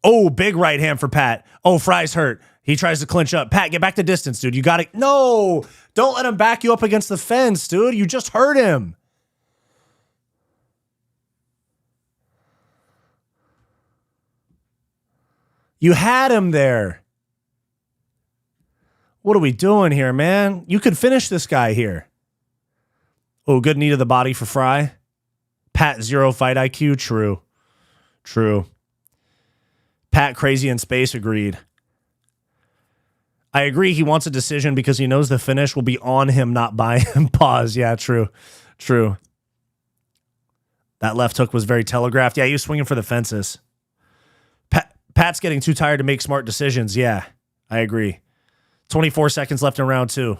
Oh, big right hand for Pat. Oh, Fry's hurt. He tries to clinch up. Pat, get back to distance, dude. You got to... No! Don't let him back you up against the fence, dude. You just hurt him. You had him there. What are we doing here, man? You could finish this guy here. Oh, good knee to the body for Fry. Pat, 0 fight IQ. True. True. Pat, crazy in space. Agreed. I agree. He wants a decision because he knows the finish will be on him, not by him. Pause. Yeah, true. True. That left hook was very telegraphed. Yeah, he was swinging for the fences. Pat's getting too tired to make smart decisions. Yeah, I agree. 24 seconds left in round 2.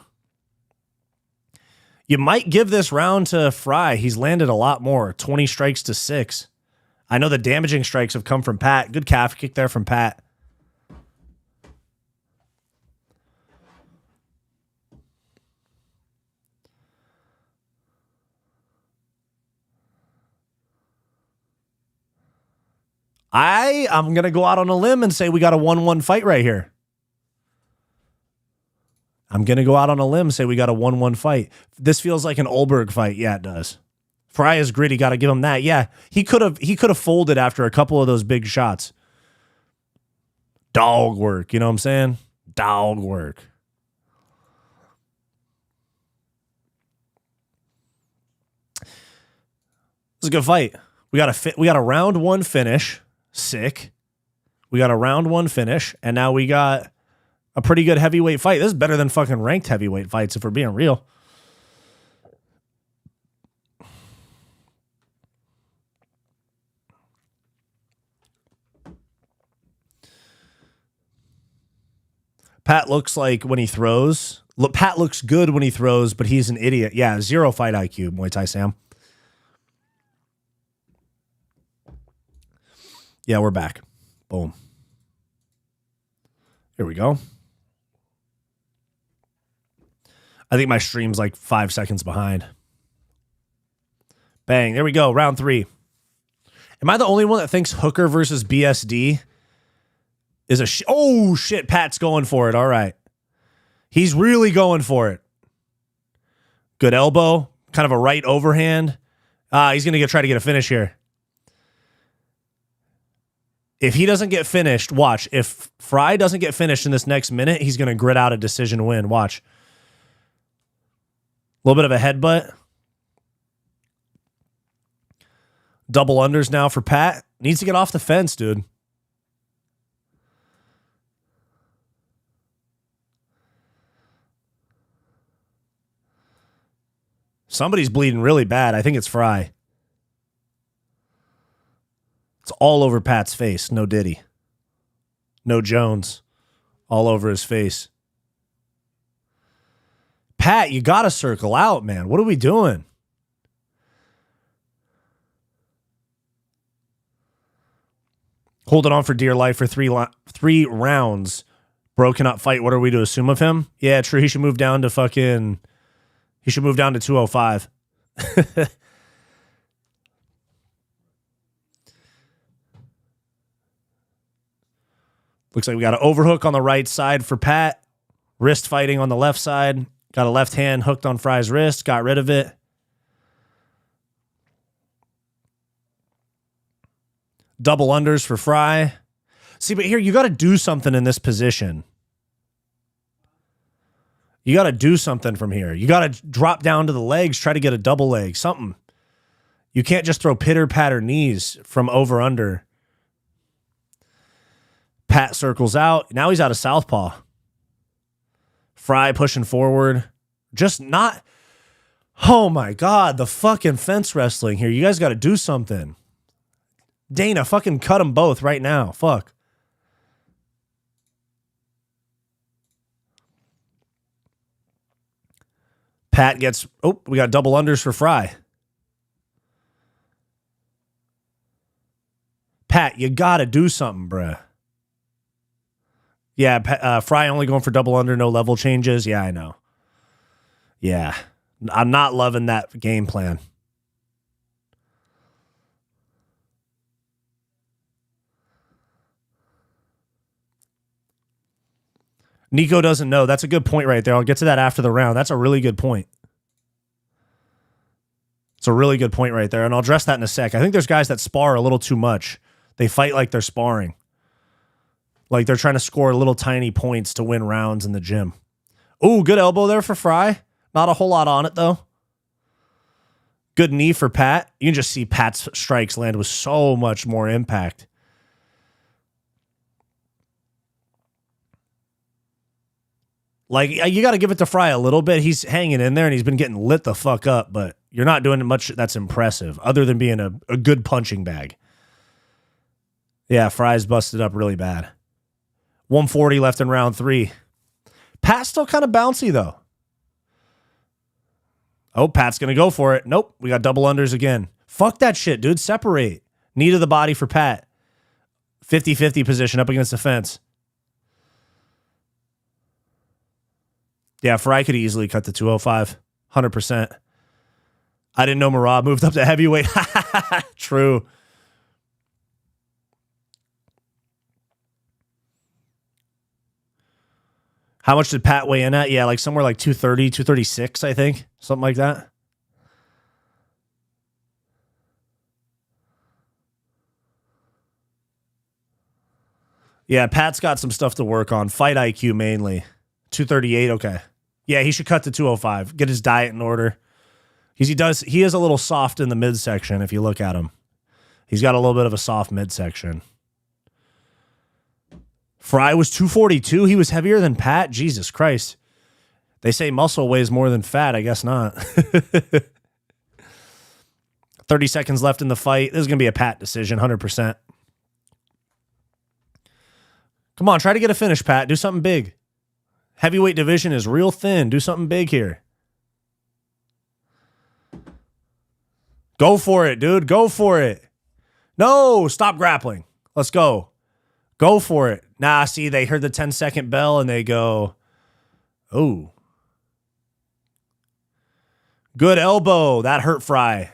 You might give this round to Fry. He's landed a lot more. 20 strikes to 6. I know the damaging strikes have come from Pat. Good calf kick there from Pat. I'm going to go out on a limb and say we got a 1-1 fight right here. I'm going to go out on a limb and say we got a 1-1 fight. This feels like an Olberg fight. Yeah, it does. Fry is gritty. Got to give him that. Yeah, he could have folded after a couple of those big shots. Dog work. You know what I'm saying? Dog work. This is a good fight. We got a round 1 finish. Sick. We got a round 1 finish, and now we got a pretty good heavyweight fight. This is better than fucking ranked heavyweight fights, if we're being real. Pat looks like when he throws. Look, Pat looks good when he throws, but he's an idiot. Yeah, 0 fight IQ, Muay Thai Sam. Yeah, we're back. Boom. Here we go. I think my stream's like 5 seconds behind. Bang. There we go. Round 3. Am I the only one that thinks Hooker versus BSD is a oh, shit. Pat's going for it. All right. He's really going for it. Good elbow. Kind of a right overhand. He's going to try to get a finish here. If he doesn't get finished, watch. If Fry doesn't get finished in this next minute, he's going to grit out a decision win. Watch. A little bit of a headbutt. Double unders now for Pat. Needs to get off the fence, dude. Somebody's bleeding really bad. I think it's Fry. It's all over Pat's face. No Diddy. No Jones. All over his face. Pat, you got to circle out, man. What are we doing? Holding on for dear life for three rounds. Broken up fight. What are we to assume of him? Yeah, true. He should move down to fucking... He should move down to 205. Looks like we got an overhook on the right side for Pat. Wrist fighting on the left side. Got a left hand hooked on Fry's wrist. Got rid of it. Double unders for Fry. See, but here, you got to do something in this position. You got to do something from here. You got to drop down to the legs, try to get a double leg, something. You can't just throw pitter-patter knees from over-under. Pat circles out. Now he's out of southpaw. Fry pushing forward. Just not... Oh, my God. The fucking fence wrestling here. You guys got to do something. Dana, fucking cut them both right now. Fuck. Pat gets... Oh, we got double unders for Fry. Pat, you got to do something, bruh. Yeah, Fry only going for double under, no level changes. Yeah, I know. Yeah. I'm not loving that game plan. Nico doesn't know. That's a good point right there. I'll get to that after the round. That's a really good point. It's a really good point right there, and I'll address that in a sec. I think there's guys that spar a little too much. They fight like they're sparring. Like they're trying to score little tiny points to win rounds in the gym. Ooh, good elbow there for Fry. Not a whole lot on it, though. Good knee for Pat. You can just see Pat's strikes land with so much more impact. Like, you got to give it to Fry a little bit. He's hanging in there, and he's been getting lit the fuck up, but you're not doing much that's impressive, other than being a good punching bag. Yeah, Fry's busted up really bad. 140 left in round 3. Pat's still kind of bouncy, though. Oh, Pat's going to go for it. Nope, we got double unders again. Fuck that shit, dude. Separate. Knee to the body for Pat. 50-50 position up against the fence. Yeah, Fry could easily cut to 205. 100%. I didn't know Marab moved up to heavyweight. True. How much did Pat weigh in at? Yeah, like somewhere like 230, 236, I think. Something like that. Yeah, Pat's got some stuff to work on. Fight IQ mainly. 238, okay. Yeah, he should cut to 205. Get his diet in order. He is a little soft in the midsection if you look at him. He's got a little bit of a soft midsection. Fry was 242. He was heavier than Pat. Jesus Christ. They say muscle weighs more than fat. I guess not. 30 seconds left in the fight. This is going to be a Pat decision, 100%. Come on, try to get a finish, Pat. Do something big. Heavyweight division is real thin. Do something big here. Go for it, dude. Go for it. No, stop grappling. Let's go. Go for it. Nah, see, they heard the 10-second bell and they go, oh. Good elbow. That hurt Fry.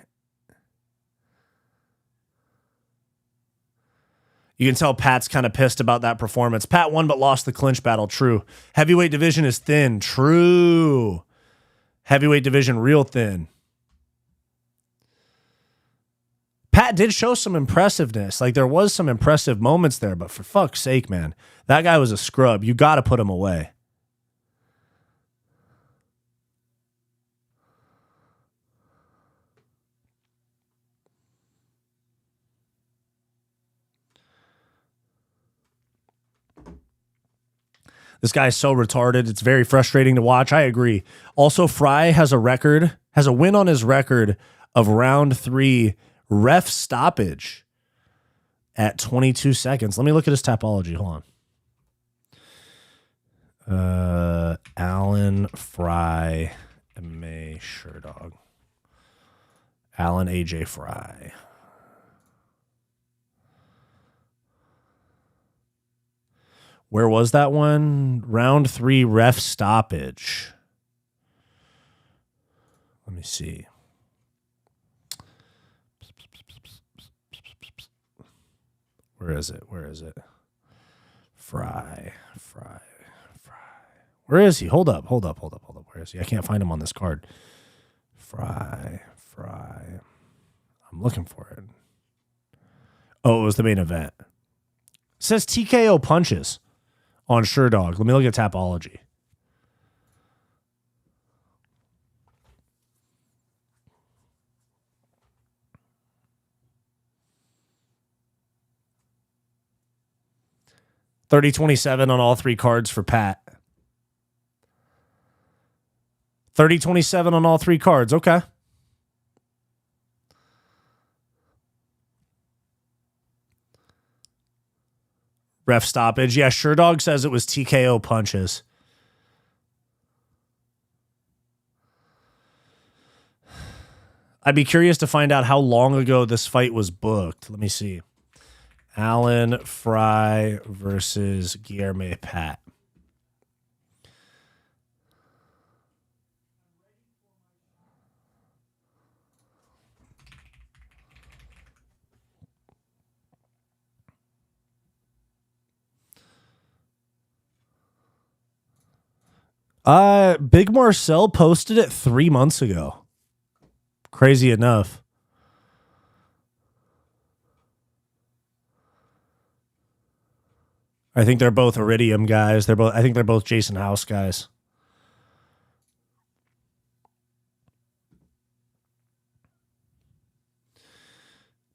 You can tell Pat's kind of pissed about that performance. Pat won but lost the clinch battle. True. Heavyweight division is thin. True. Heavyweight division real thin. Pat did show some impressiveness. Like, there was some impressive moments there, but for fuck's sake, man. That guy was a scrub. You got to put him away. This guy's so retarded. It's very frustrating to watch. I agree. Also, Fry has a win on his record of round 3 ref stoppage at 22 seconds. Let me look at his topology. Hold on. Alan Fry, MMA Sherdog. Alan AJ Fry. Where was that one? Round 3 ref stoppage. Let me see. Where is it? Fry. Where is he? Hold up. Where is he? I can't find him on this card. Fry. I'm looking for it. Oh, it was the main event. It says TKO punches on Sherdog. Let me look at Tapology. $30.27 on all 3 cards for Pat. $30.27 on all 3 cards. Okay. Ref stoppage. Yeah, Sherdog says it was TKO punches. I'd be curious to find out how long ago this fight was booked. Let me see. Alan Fry versus Guilherme Pat. Big Marcel posted it 3 months ago. Crazy enough. I think they're both Iridium guys. I think they're both Jason House guys.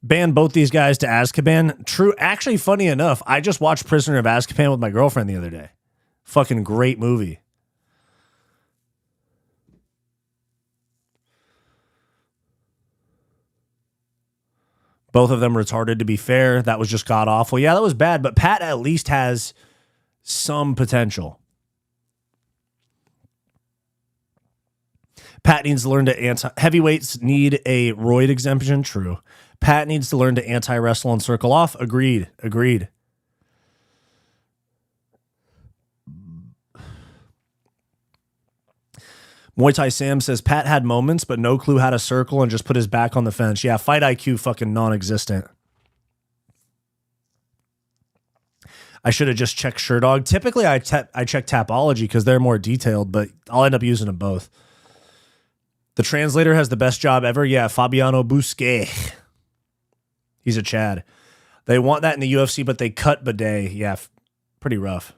Ban both these guys to Azkaban. True. Actually, funny enough, I just watched Prisoner of Azkaban with my girlfriend the other day. Fucking great movie. Both of them retarded, to be fair. That was just god awful. Yeah, that was bad, but Pat at least has some potential. Pat needs to learn to heavyweights need a roid exemption. True. Pat needs to learn to anti-wrestle and circle off. Agreed. Muay Thai Sam says Pat had moments, but no clue how to circle and just put his back on the fence. Yeah, fight IQ fucking non-existent. I should have just checked Sherdog. Typically, I check Tapology because they're more detailed, but I'll end up using them both. The translator has the best job ever. Yeah, Fabiano Busquet. He's a Chad. They want that in the UFC, but they cut Bidet. Yeah, pretty rough.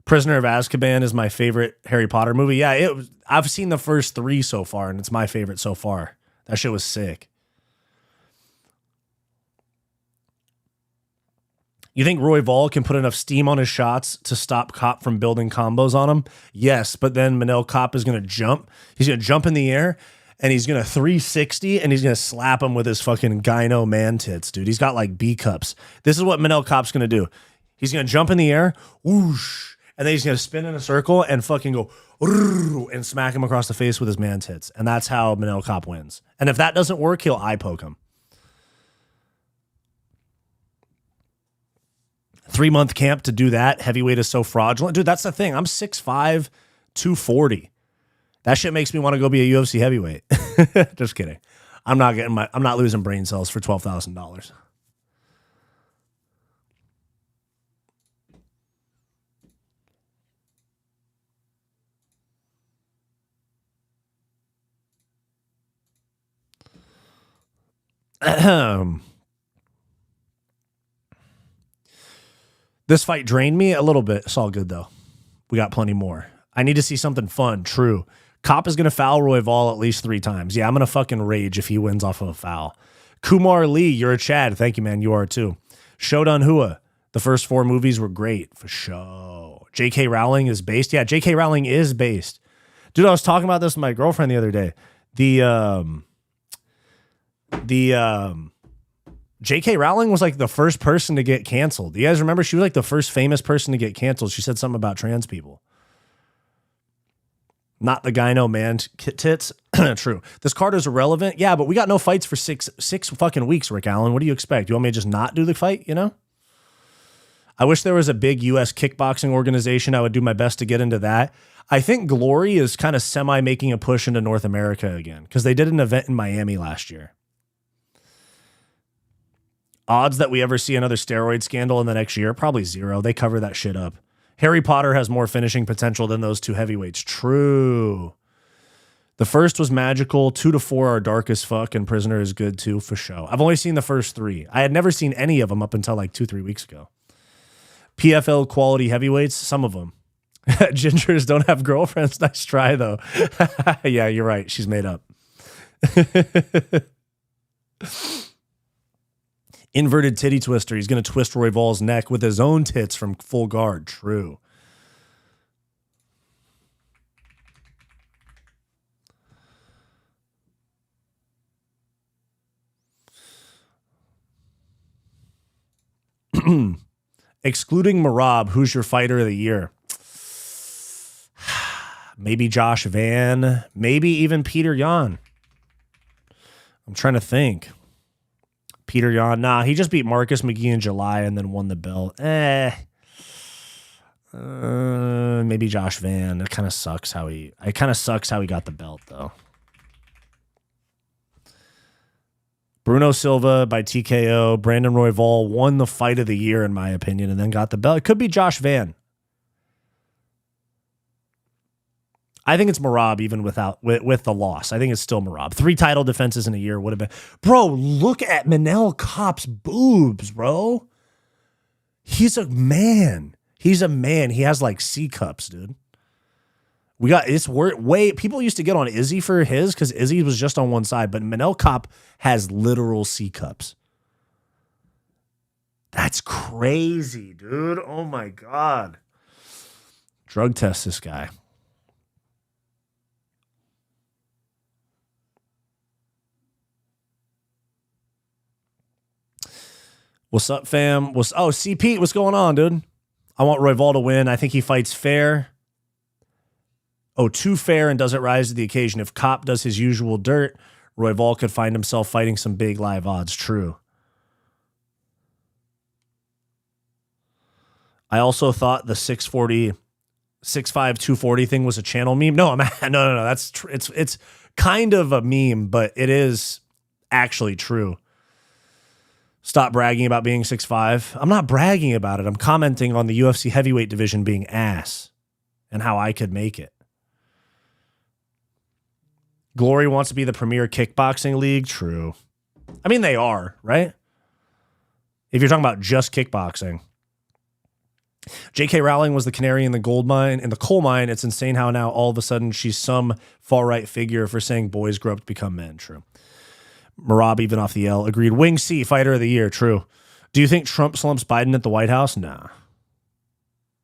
Prisoner of Azkaban is my favorite Harry Potter movie. Yeah, I've seen the first 3 so far, and it's my favorite so far. That shit was sick. You think Royval can put enough steam on his shots to stop Kape from building combos on him? Yes, but then Manel Kape is going to jump. He's going to jump in the air, and he's going to 360, and he's going to slap him with his fucking gyno man tits, dude. He's got like B cups. This is what Manel Kape's going to do. He's going to jump in the air, whoosh, And then he's going to spin in a circle and fucking go and smack him across the face with his man tits. And that's how Manel Kape wins. And if that doesn't work, he'll eye poke him. 3-month camp to do that. Heavyweight is so fraudulent. Dude, that's the thing. I'm 6'5", 240. That shit makes me want to go be a UFC heavyweight. Just kidding. I'm not losing brain cells for $12,000. This fight drained me a little bit. It's all good though. We got plenty more. I need to see something fun. True. Kape is going to foul Royval at least 3 times. Yeah, I'm going to fucking rage if he wins off of a foul. Kumar Lee, you're a Chad. Thank you, man. You are too. Shodan Hua. The first 4 movies were great for sure. J.K. Rowling is based. Yeah, J.K. Rowling is based. Dude, I was talking about this with my girlfriend the other day. J.K. Rowling was like the first person to get canceled. Do you guys remember? She was like the first famous person to get canceled. She said something about trans people. Not the gyno man tits. True. This card is irrelevant. Yeah, but we got no fights for six fucking weeks, Rick Allen. What do you expect? You want me to just not do the fight, you know? I wish there was a big U.S. kickboxing organization. I would do my best to get into that. I think Glory is kind of semi-making a push into North America again because they did an event in Miami last year. Odds that we ever see another steroid scandal in the next year? Probably 0. They cover that shit up. Harry Potter has more finishing potential than those 2 heavyweights. True. The first was magical. 2 to 4 are dark as fuck, and Prisoner is good too, for sure. I've only seen the first 3. I had never seen any of them up until like 2-3 weeks ago. PFL quality heavyweights, some of them. Gingers don't have girlfriends. Nice try, though. Yeah, you're right. She's made up. Inverted titty twister. He's going to twist Royval's neck with his own tits from full guard. True. Excluding Marab, who's your fighter of the year? Maybe Josh Van. Maybe even Peter Yan. I'm trying to think. Peter Yan. Nah, he just beat Marcus McGee in July and then won the belt. Maybe Josh Van. It kind of sucks how he got the belt though. Bruno Silva by TKO. Brandon Royval won the fight of the year, in my opinion, and then got the belt. It could be Josh Van. I think it's Marab even with the loss. I think it's still Marab. 3 title defenses in a year would have been. Bro, look at Manel Kape's boobs, bro. He's a man. He's a man. He has like C cups, dude. People used to get on Izzy for his because Izzy was just on one side, but Manel Kape has literal C cups. That's crazy, dude. Oh my God. Drug test this guy. What's up, fam? CP, what's going on, dude? I want Royval to win. I think he fights fair. Too fair and doesn't rise to the occasion. If Kape does his usual dirt, Royval could find himself fighting some big live odds. True. I also thought the 6'5", 240 thing was a channel meme. No, no. That's it's kind of a meme, but it is actually true. Stop bragging about being 6'5". I'm not bragging about it. I'm commenting on the UFC heavyweight division being ass and how I could make it. Glory wants to be the premier kickboxing league. True. I mean, they are, right? If you're talking about just kickboxing. J.K. Rowling was the canary in the coal mine. It's insane how now all of a sudden she's some far-right figure for saying boys grow up to become men. True. Marab even off the L. Agreed. Wing C, fighter of the year. True. Do you think Trump slumps Biden at the White House? Nah.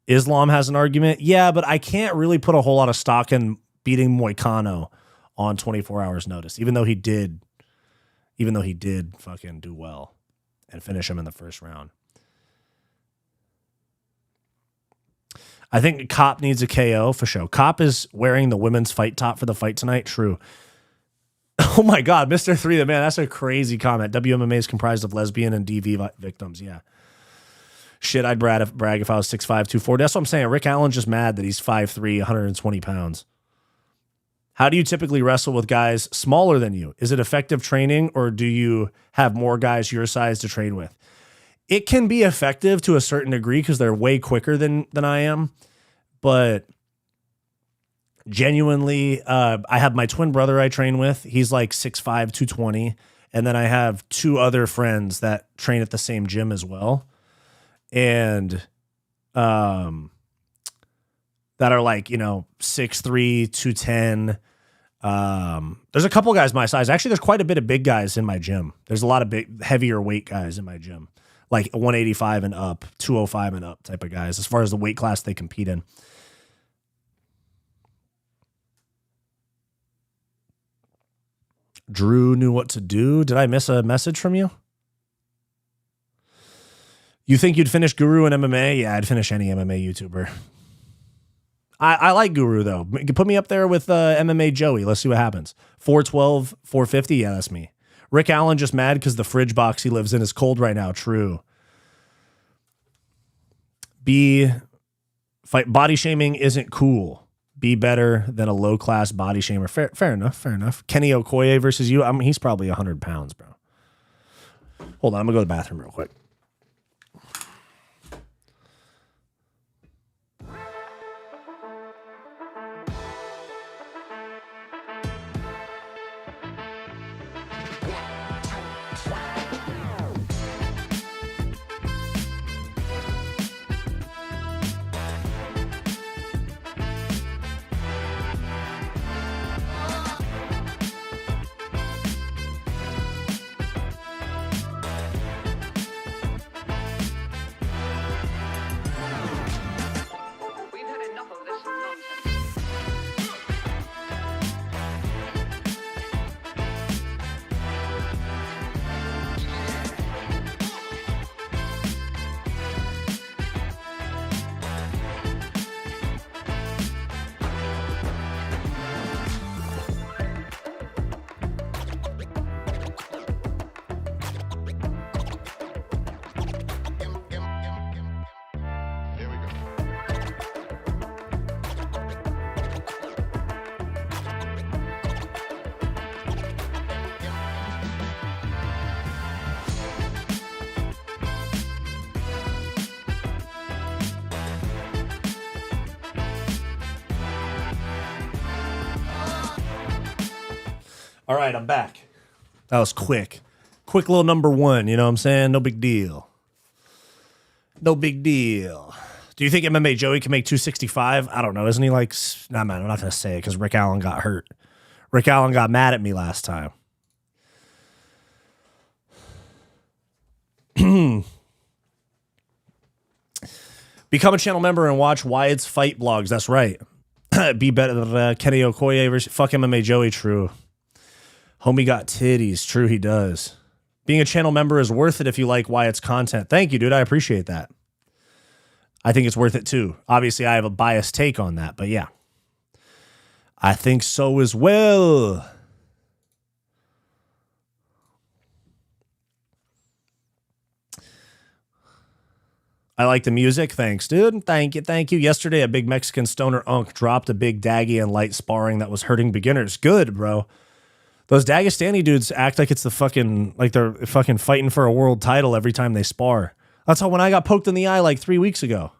Islam has an argument. Yeah, but I can't really put a whole lot of stock in beating Moicano on 24 hours notice, even though he did fucking do well and finish him in the first round. I think Kape needs a KO for sure. Kape is wearing the women's fight top for the fight tonight. True. Oh my God, Mr. 3, the man. That's a crazy comment. WMMA is comprised of lesbian and DV victims. Yeah. Shit, I'd brag if I was 6'5", 240. That's what I'm saying. Rick Allen's just mad that he's 5'3", 120 pounds. How do you typically wrestle with guys smaller than you? Is it effective training, or do you have more guys your size to train with? It can be effective to a certain degree because they're way quicker than I am. But genuinely, I have my twin brother I train with. He's like 6'5", 220. And then I have 2 other friends that train at the same gym as well. And that are like, 6'3", 210. There's a couple guys my size. Actually, there's quite a bit of big guys in my gym. There's a lot of big, heavier weight guys in my gym, like 185 and up, 205 and up type of guys, as far as the weight class they compete in. Drew knew what to do. Did I miss a message from you? You think you'd finish Guru in MMA? Yeah, I'd finish any MMA YouTuber. I like Guru, though. Put me up there with MMA Joey. Let's see what happens. 412, 450. Yeah, that's me. Rick Allen just mad because the fridge box he lives in is cold right now. True. Body shaming isn't cool. Be better than a low-class body shamer. Fair enough. Kenny Okoye versus you. I mean, he's probably 100 pounds, bro. Hold on. I'm going to go to the bathroom real quick. All right, I'm back. That was quick. Quick little number 1, you know what I'm saying? No big deal. No big deal. Do you think MMA Joey can make 265? I don't know. Isn't he like... Nah, man, I'm not going to say it because Rick Allen got hurt. Rick Allen got mad at me last time. Become a channel member and watch Wyatt's fight blogs. That's right. Be better than Kenny Okoye versus... Fuck MMA Joey, true. Homie got titties. True, he does. Being a channel member is worth it if you like Wyatt's content. Thank you, dude. I appreciate that. I think it's worth it, too. Obviously, I have a biased take on that, but yeah. I think so as well. I like the music. Thanks, dude. Thank you. Yesterday, a big Mexican stoner unk dropped a big daggy and light sparring that was hurting beginners. Good, bro. Those Dagestani dudes act like it's like they're fucking fighting for a world title every time they spar. That's how when I got poked in the eye like 3 weeks ago.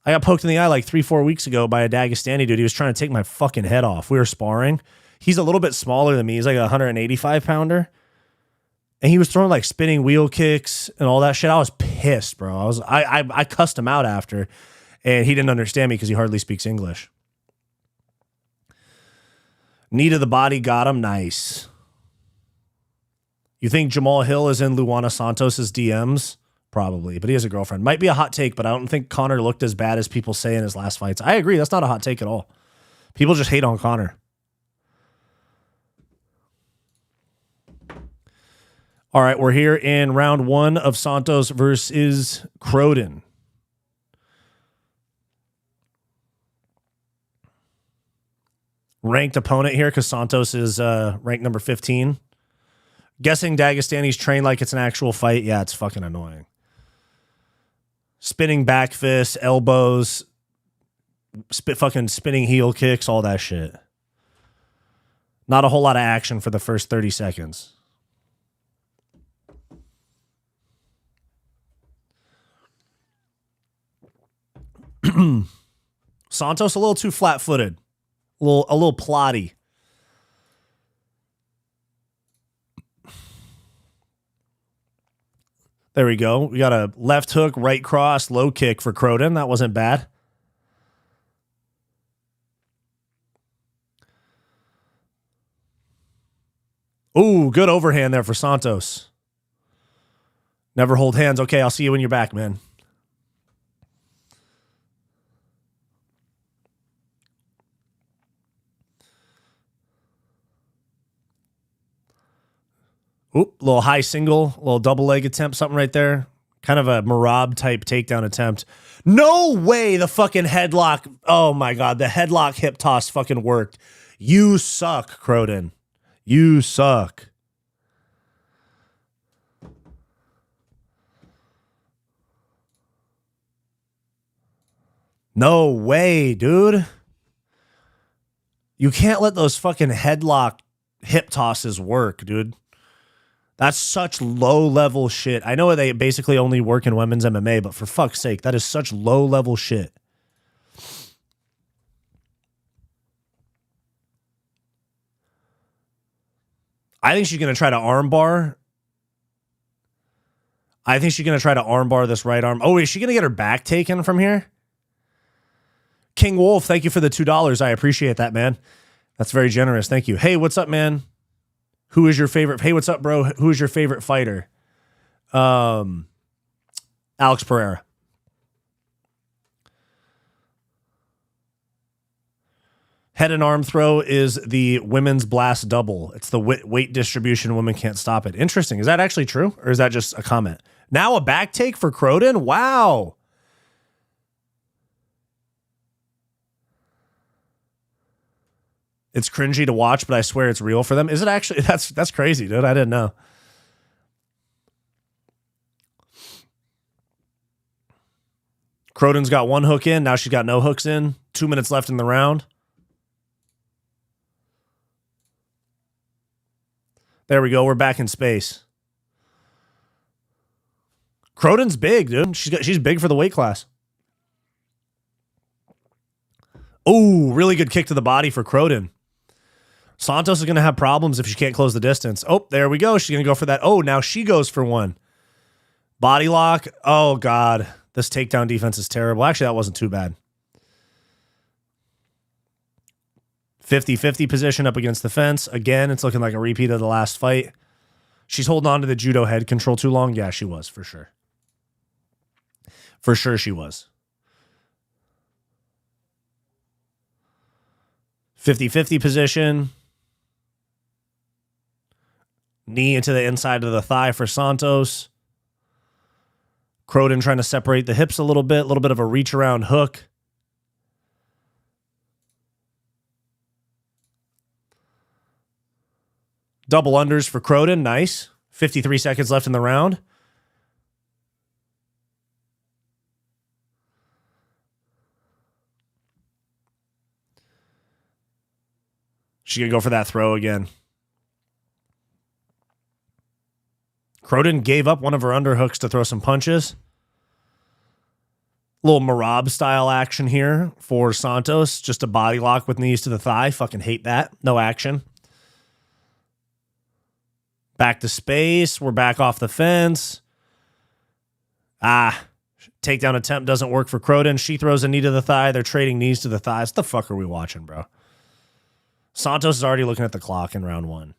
I got poked in the eye like 3-4 weeks ago by a Dagestani dude. He was trying to take my fucking head off. We were sparring. He's a little bit smaller than me. He's like a 185 pounder. And he was throwing like spinning wheel kicks and all that shit. I was pissed, bro. I cussed him out after, and he didn't understand me because he hardly speaks English. Knee to the body got him. Nice. You think Jamal Hill is in Luana Santos's DMs? Probably, but he has a girlfriend. Might be a hot take, but I don't think Conor looked as bad as people say in his last fights. I agree. That's not a hot take at all. People just hate on Conor. All right, we're here in round 1 of Santos versus Croden. ranked opponent here because Santos is ranked number 15. Guessing Dagestani's trained like it's an actual fight. Yeah, it's fucking annoying. Spinning back fists, elbows, fucking spinning heel kicks, all that shit. Not a whole lot of action for the first 30 seconds. Santos a little too flat-footed. A little plotty. There we go. We got a left hook, right cross, low kick for Croden. That wasn't bad. Ooh, good overhand there for Santos. Never hold hands. Okay, I'll see you when you're back, man. Oop, little high single, little double leg attempt, something right there. Kind of a Marab type takedown attempt. No way the fucking headlock. Oh my God, the headlock hip toss fucking worked. You suck, Croden. You suck. No way, dude. You can't let those fucking headlock hip tosses work, dude. That's such low-level shit. I know they basically only work in women's MMA, but for fuck's sake, that is such low-level shit. I think she's going to try to armbar. I think she's going to try to armbar this right arm. Oh, is she going to get her back taken from here? King Wolf, thank you for the $2. I appreciate that, man. That's very generous. Thank you. Hey, what's up, man? Who is your favorite? Hey, what's up, bro? Who is your favorite fighter? Alex Pereira. Head and arm throw is the women's blast double. It's the weight distribution. Women can't stop it. Interesting. Is that actually true? Or is that just a comment? Now a back take for Croden? Wow. It's cringy to watch, but I swear it's real for them. Is it actually? That's crazy, dude. I didn't know. Croden's got one hook in. Now she's got no hooks in. 2 minutes left in the round. There we go. We're back in space. Croden's big, dude. She's big for the weight class. Oh, really good kick to the body for Croden. Santos is going to have problems if she can't close the distance. Oh, there we go. She's going to go for that. Oh, now she goes for one. Body lock. Oh, God. This takedown defense is terrible. Actually, that wasn't too bad. 50-50 position up against the fence. Again, it's looking like a repeat of the last fight. She's holding on to the judo head control too long. Yeah, she was, for sure. For sure she was. 50-50 position. Knee into the inside of the thigh for Santos. Croden trying to separate the hips a little bit of a reach around hook. Double unders for Croden, nice. 53 seconds left in the round. She's going to go for that throw again. Croden gave up one of her underhooks to throw some punches. Little Marab style action here for Santos. Just a body lock with knees to the thigh. Fucking hate that. No action. Back to space. We're back off the fence. Takedown attempt doesn't work for Croden. She throws a knee to the thigh. They're trading knees to the thighs. What the fuck are we watching, bro? Santos is already looking at the clock in round one.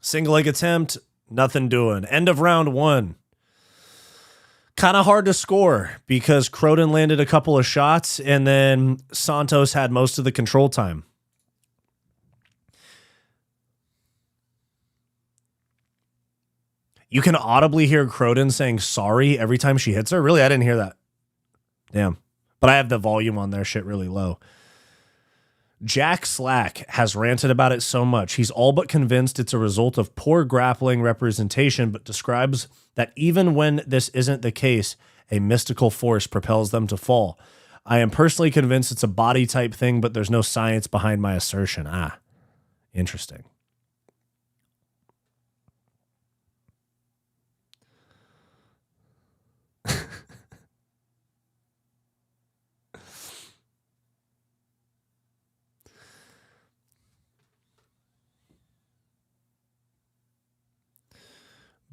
Single leg attempt, nothing doing. End of round one. Kind of hard to score because Croden landed a couple of shots and then Santos had most of the control time. You can audibly hear Croden saying sorry every time she hits her. Really? I didn't hear that. Damn. But I have the volume on their shit really low. Jack Slack has ranted about it so much. He's all but convinced it's a result of poor grappling representation, but describes that even when this isn't the case, a mystical force propels them to fall. I am personally convinced it's a body type thing, but there's no science behind my assertion. Interesting.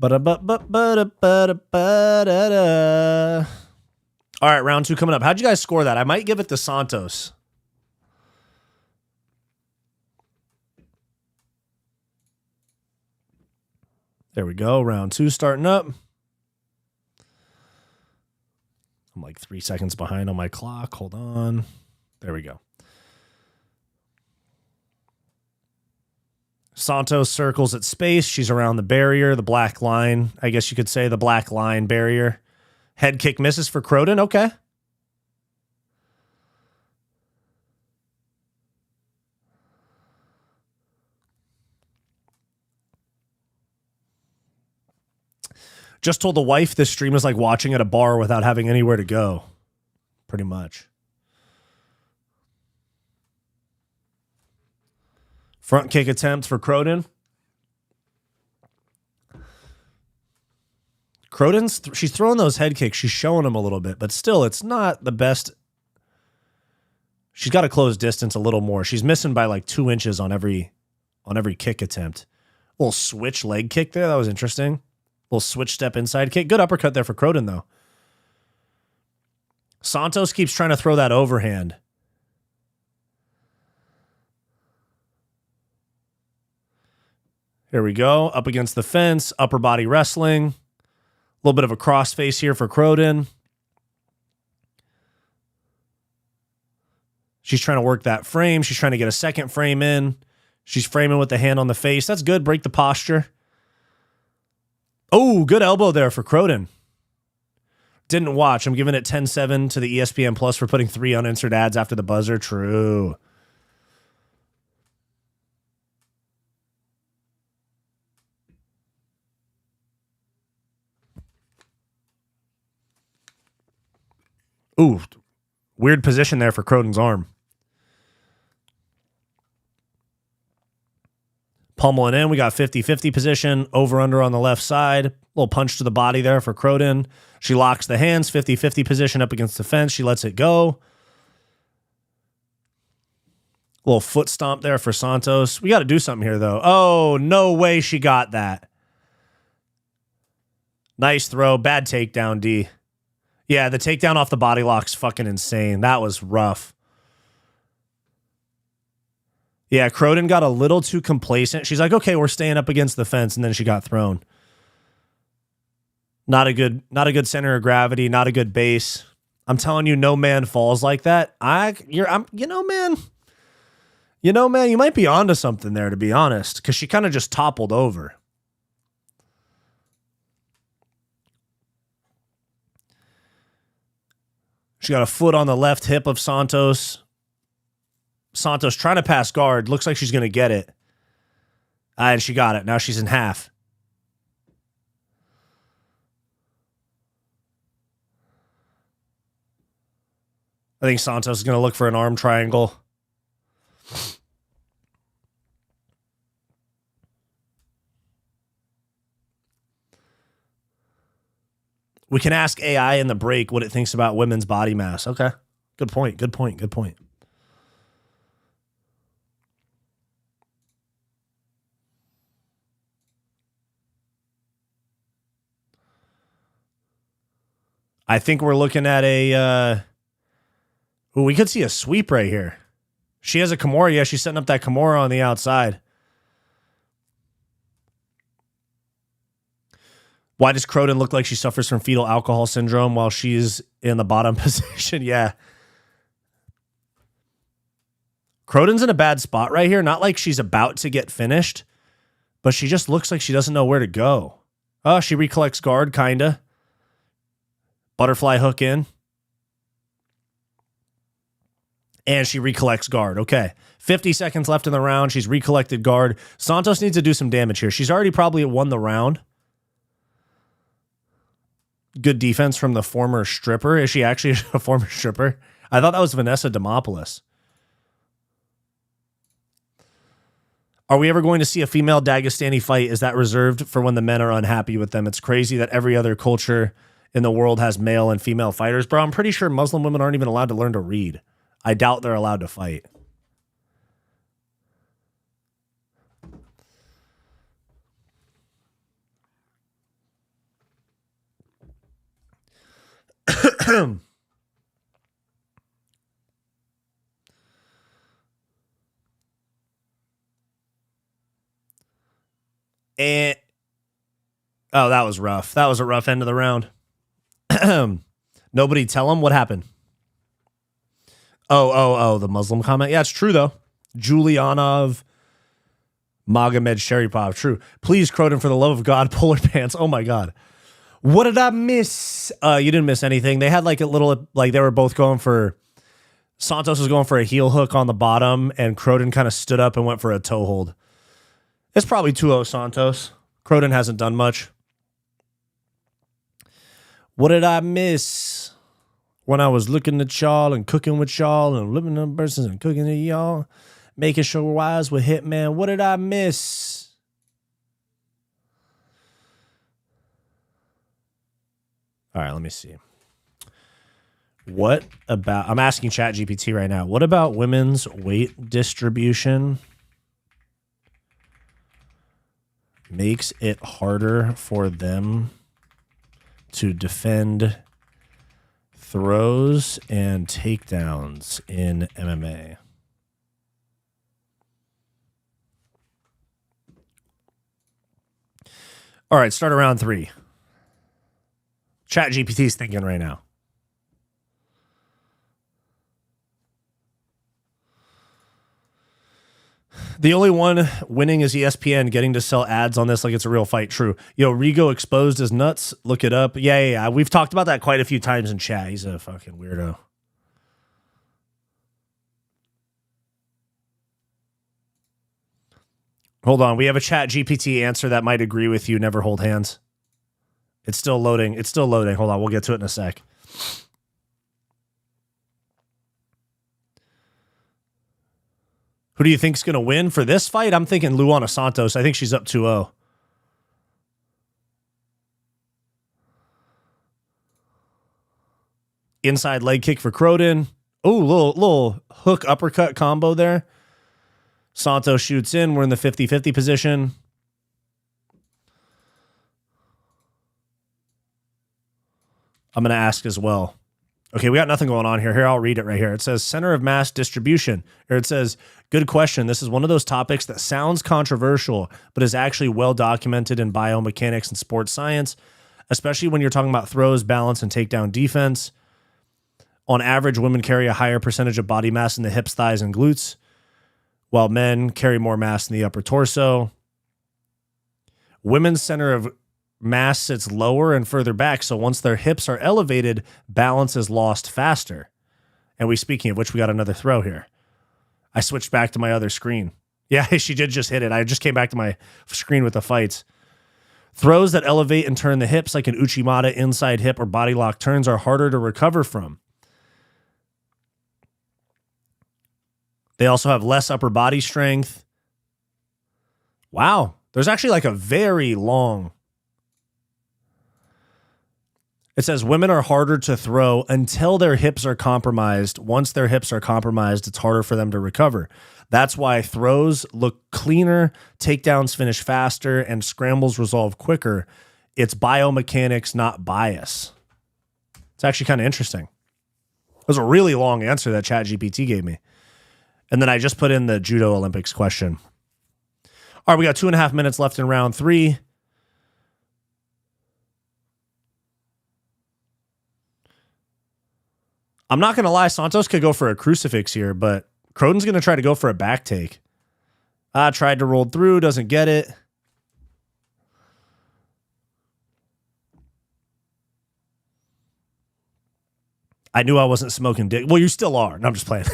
All right, round 2 coming up. How'd you guys score that? I might give it to Santos. There we go. Round 2 starting up. I'm like 3 seconds behind on my clock. Hold on. There we go. Santos circles at space. She's around the barrier, the black line. I guess you could say the black line barrier. Head kick misses for Croden. Okay. Just told the wife this stream is like watching at a bar without having anywhere to go. Pretty much. Front kick attempt for Croden. She's throwing those head kicks. She's showing them a little bit, but still, it's not the best. She's got to close distance a little more. She's missing by like 2 inches on every kick attempt. A little switch leg kick there. That was interesting. A little switch step inside kick. Good uppercut there for Croden, though. Santos keeps trying to throw that overhand. Here we go. Up against the fence. Upper body wrestling. A little bit of a crossface here for Croden. She's trying to work that frame. She's trying to get a second frame in. She's framing with the hand on the face. That's good. Break the posture. Oh, good elbow there for Croden. Didn't watch. I'm giving it 10-7 to the ESPN Plus for putting 3 unanswered ads after the buzzer. True. Ooh, weird position there for Croden's arm. Pummeling in. We got 50-50 position. Over-under on the left side. Little punch to the body there for Croden. She locks the hands. 50-50 position up against the fence. She lets it go. Little foot stomp there for Santos. We got to do something here, though. Oh, no way she got that. Nice throw. Bad takedown, D. Yeah, the takedown off the body lock's fucking insane. That was rough. Yeah, Croden got a little too complacent. She's like, okay, we're staying up against the fence, and then she got thrown. Not a good center of gravity, not a good base. I'm telling you, no man falls like that. You might be onto something there, to be honest, because she kind of just toppled over. She got a foot on the left hip of Santos. Santos trying to pass guard. Looks like she's going to get it. And she got it. Now she's in half. I think Santos is going to look for an arm triangle. We can ask AI in the break what it thinks about women's body mass. Okay. Good point. Good point. Good point. I think we're looking at we could see a sweep right here. She has a Kimura. Yeah, she's setting up that Kimura on the outside. Why does Croden look like she suffers from fetal alcohol syndrome while she's in the bottom position? Yeah. Croden's in a bad spot right here. Not like she's about to get finished, but she just looks like she doesn't know where to go. Oh, she recollects guard, kinda. Butterfly hook in. And she recollects guard. Okay. 50 seconds left in the round. She's recollected guard. Santos needs to do some damage here. She's already probably won the round. Good defense from the former stripper. Is she actually a former stripper? I thought that was Vanessa Demopoulos. Are we ever going to see a female Dagestani fight? Is that reserved for when the men are unhappy with them? It's crazy that every other culture in the world has male and female fighters. Bro, I'm pretty sure Muslim women aren't even allowed to learn to read. I doubt they're allowed to fight. And oh, that was rough. That was a rough end of the round. Nobody tell him what happened. Oh, the Muslim comment. Yeah, it's true though. Julianov, Magomed Sharipov. True. Please, Croton, for the love of God, polar pants. Oh my God. What did I miss? You didn't miss anything. They had like a little, like they were both going for, Santos was going for a heel hook on the bottom and Croton kind of stood up and went for a toe hold. It's probably 2-0 Santos. Croton hasn't done much. What did I miss? When I was looking at y'all and cooking with y'all and living in persons and cooking at y'all, making sure we're wise with Hitman. What did I miss? All right, let me see. What about, I'm asking ChatGPT right now, what about women's weight distribution makes it harder for them to defend throws and takedowns in MMA? All right, start around 3. ChatGPT's thinking right now. The only one winning is ESPN getting to sell ads on this like it's a real fight. True. Yo, Rigo exposed his nuts. Look it up. Yeah. We've talked about that quite a few times in chat. He's a fucking weirdo. Hold on. We have a ChatGPT answer that might agree with you. Never hold hands. It's still loading. Hold on. We'll get to it in a sec. Who do you think's going to win for this fight? I'm thinking Luana Santos. I think she's up 2-0. Inside leg kick for Croton. Oh, little hook uppercut combo there. Santos shoots in. We're in the 50-50 position. I'm going to ask as well. Okay, we got nothing going on here. Here, I'll read it right here. It says center of mass distribution. Or it says, good question. This is one of those topics that sounds controversial, but is actually well documented in biomechanics and sports science, especially when you're talking about throws, balance, and takedown defense. On average, women carry a higher percentage of body mass in the hips, thighs, and glutes, while men carry more mass in the upper torso. Women's center of mass sits lower and further back, so once their hips are elevated, balance is lost faster. And speaking of which, we got another throw here. I switched back to my other screen. Yeah, she did just hit it. I just came back to my screen with the fights. Throws that elevate and turn the hips, like an Uchimata inside hip or body lock turns, are harder to recover from. They also have less upper body strength. Wow. There's actually like a very long... It says women are harder to throw until their hips are compromised. Once their hips are compromised, it's harder for them to recover. That's why throws look cleaner, takedowns finish faster, and scrambles resolve quicker. It's biomechanics, not bias. It's actually kind of interesting. It was a really long answer that ChatGPT gave me. And then I just put in the Judo Olympics question. All right, we got 2.5 minutes left in round 3. I'm not going to lie, Santos could go for a crucifix here, but Croton's going to try to go for a back take. Tried to roll through, doesn't get it. I knew I wasn't smoking dick. Well, you still are. No, I'm just playing.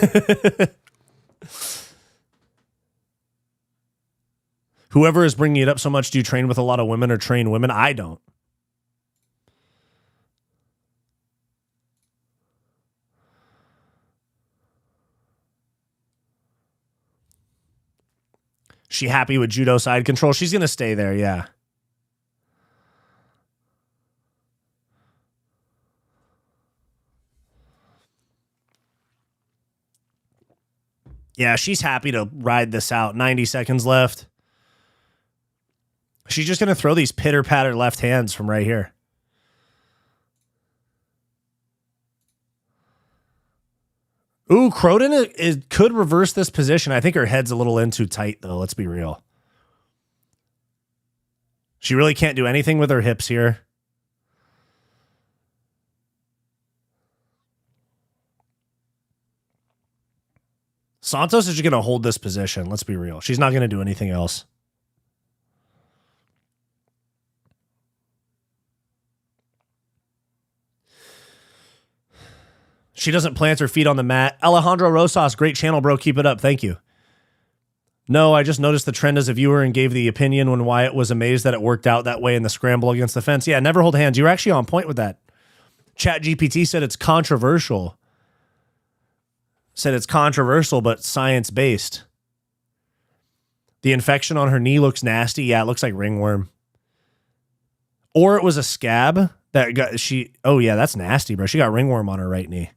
Whoever is bringing it up so much, do you train with a lot of women or train women? I don't. She happy with judo side control? She's going to stay there, yeah. Yeah, she's happy to ride this out. 90 seconds left. She's just going to throw these pitter-patter left hands from right here. Ooh, Croden could reverse this position. I think her head's a little in too tight, though. Let's be real. She really can't do anything with her hips here. Santos is just going to hold this position. Let's be real. She's not going to do anything else. She doesn't plant her feet on the mat. Alejandro Rosas, great channel, bro. Keep it up. Thank you. No, I just noticed the trend as a viewer and gave the opinion when Wyatt was amazed that it worked out that way in the scramble against the fence. Yeah, never hold hands. You were actually on point with that. ChatGPT said it's controversial. Said it's controversial, but science-based. The infection on her knee looks nasty. Yeah, it looks like ringworm. Or it was a scab that got oh yeah, that's nasty, bro. She got ringworm on her right knee.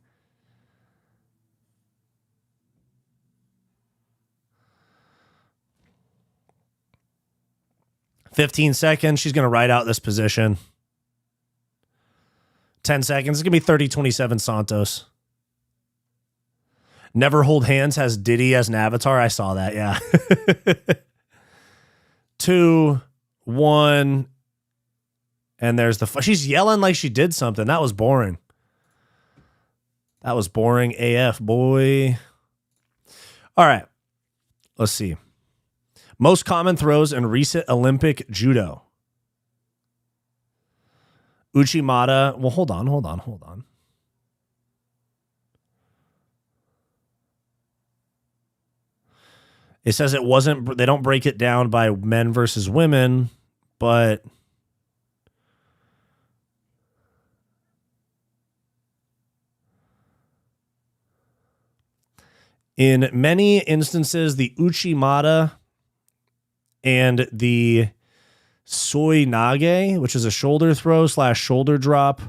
"15 seconds. She's going to ride out this position. 10 seconds. It's going to be 30-27 Santos. Never hold hands has Diddy as an avatar. I saw that, yeah. 2, 1, and there's the... She's yelling like she did something. That was boring. That was boring AF, boy. All right. Let's see. Most common throws in recent Olympic judo. Uchimata. Well, hold on. It says it wasn't, they don't break it down by men versus women, but in many instances, the Uchimata and the Soinage, which is a shoulder throw / shoulder drop,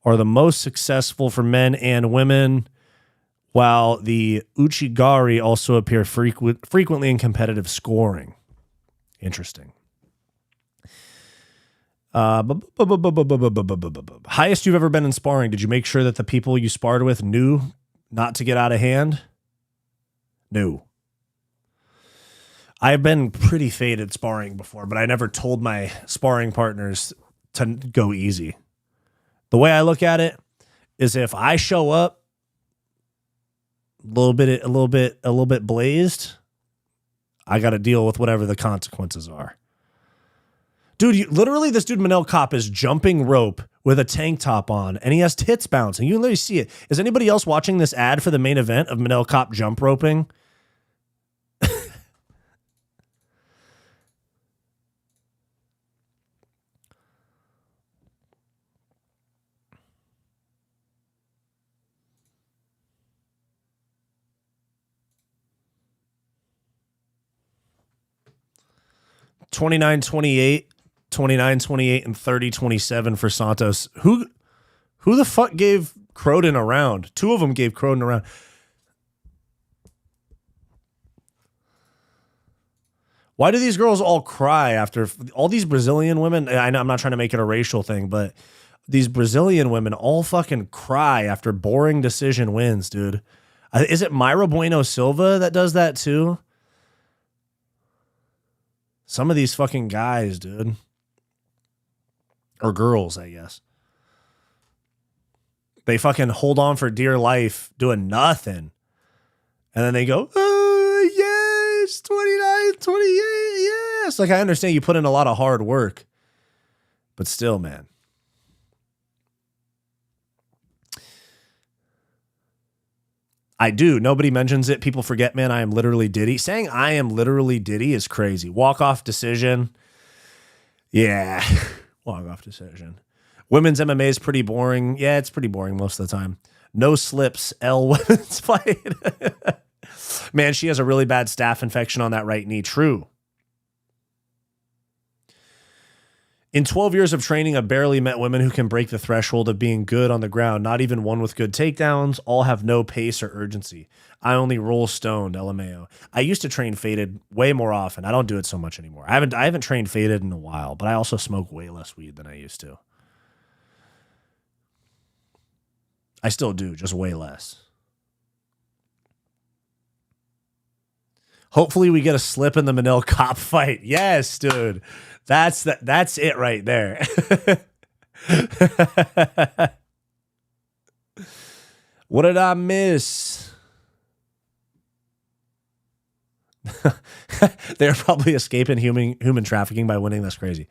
are the most successful for men and women, while the Uchigari also appear frequently in competitive scoring. Interesting. Highest you've ever been in sparring. Did you make sure that the people you sparred with knew not to get out of hand? No. I've been pretty faded sparring before, but I never told my sparring partners to go easy. The way I look at it is if I show up a little bit blazed, I got to deal with whatever the consequences are. Dude, literally this dude Manel Kape is jumping rope with a tank top on, and he has tits bouncing. You can literally see it. Is anybody else watching this ad for the main event of Manel Kape jump roping? 29-28, 29-28, and 30-27 for Santos. Who the fuck gave Croden a round? Two of them gave Croden a round. Why do these girls all cry after all these Brazilian women? I know I'm not trying to make it a racial thing, but these Brazilian women all fucking cry after boring decision wins, dude. Is it Mayra Bueno Silva that does that too? Some of these fucking guys, dude. Or girls, I guess. They fucking hold on for dear life doing nothing. And then they go, oh, yes, 29, 28, yes. Like, I understand you put in a lot of hard work. But still, man. I do. Nobody mentions it. People forget, man, I am literally Diddy. Saying I am literally Diddy is crazy. Walk-off decision. Yeah. Walk-off decision. Women's MMA is pretty boring. Yeah, it's pretty boring most of the time. No slips, L women's fight. Man, she has a really bad staph infection on that right knee. True. In 12 years of training, I've barely met women who can break the threshold of being good on the ground. Not even one with good takedowns. All have no pace or urgency. I only roll stoned, LMAO. I used to train faded way more often. I don't do it so much anymore. I haven't trained faded in a while, but I also smoke way less weed than I used to. I still do, just way less. Hopefully we get a slip in the Manil Kape fight. Yes, dude. That's it right there. What did I miss? They're probably escaping human trafficking by winning. That's crazy.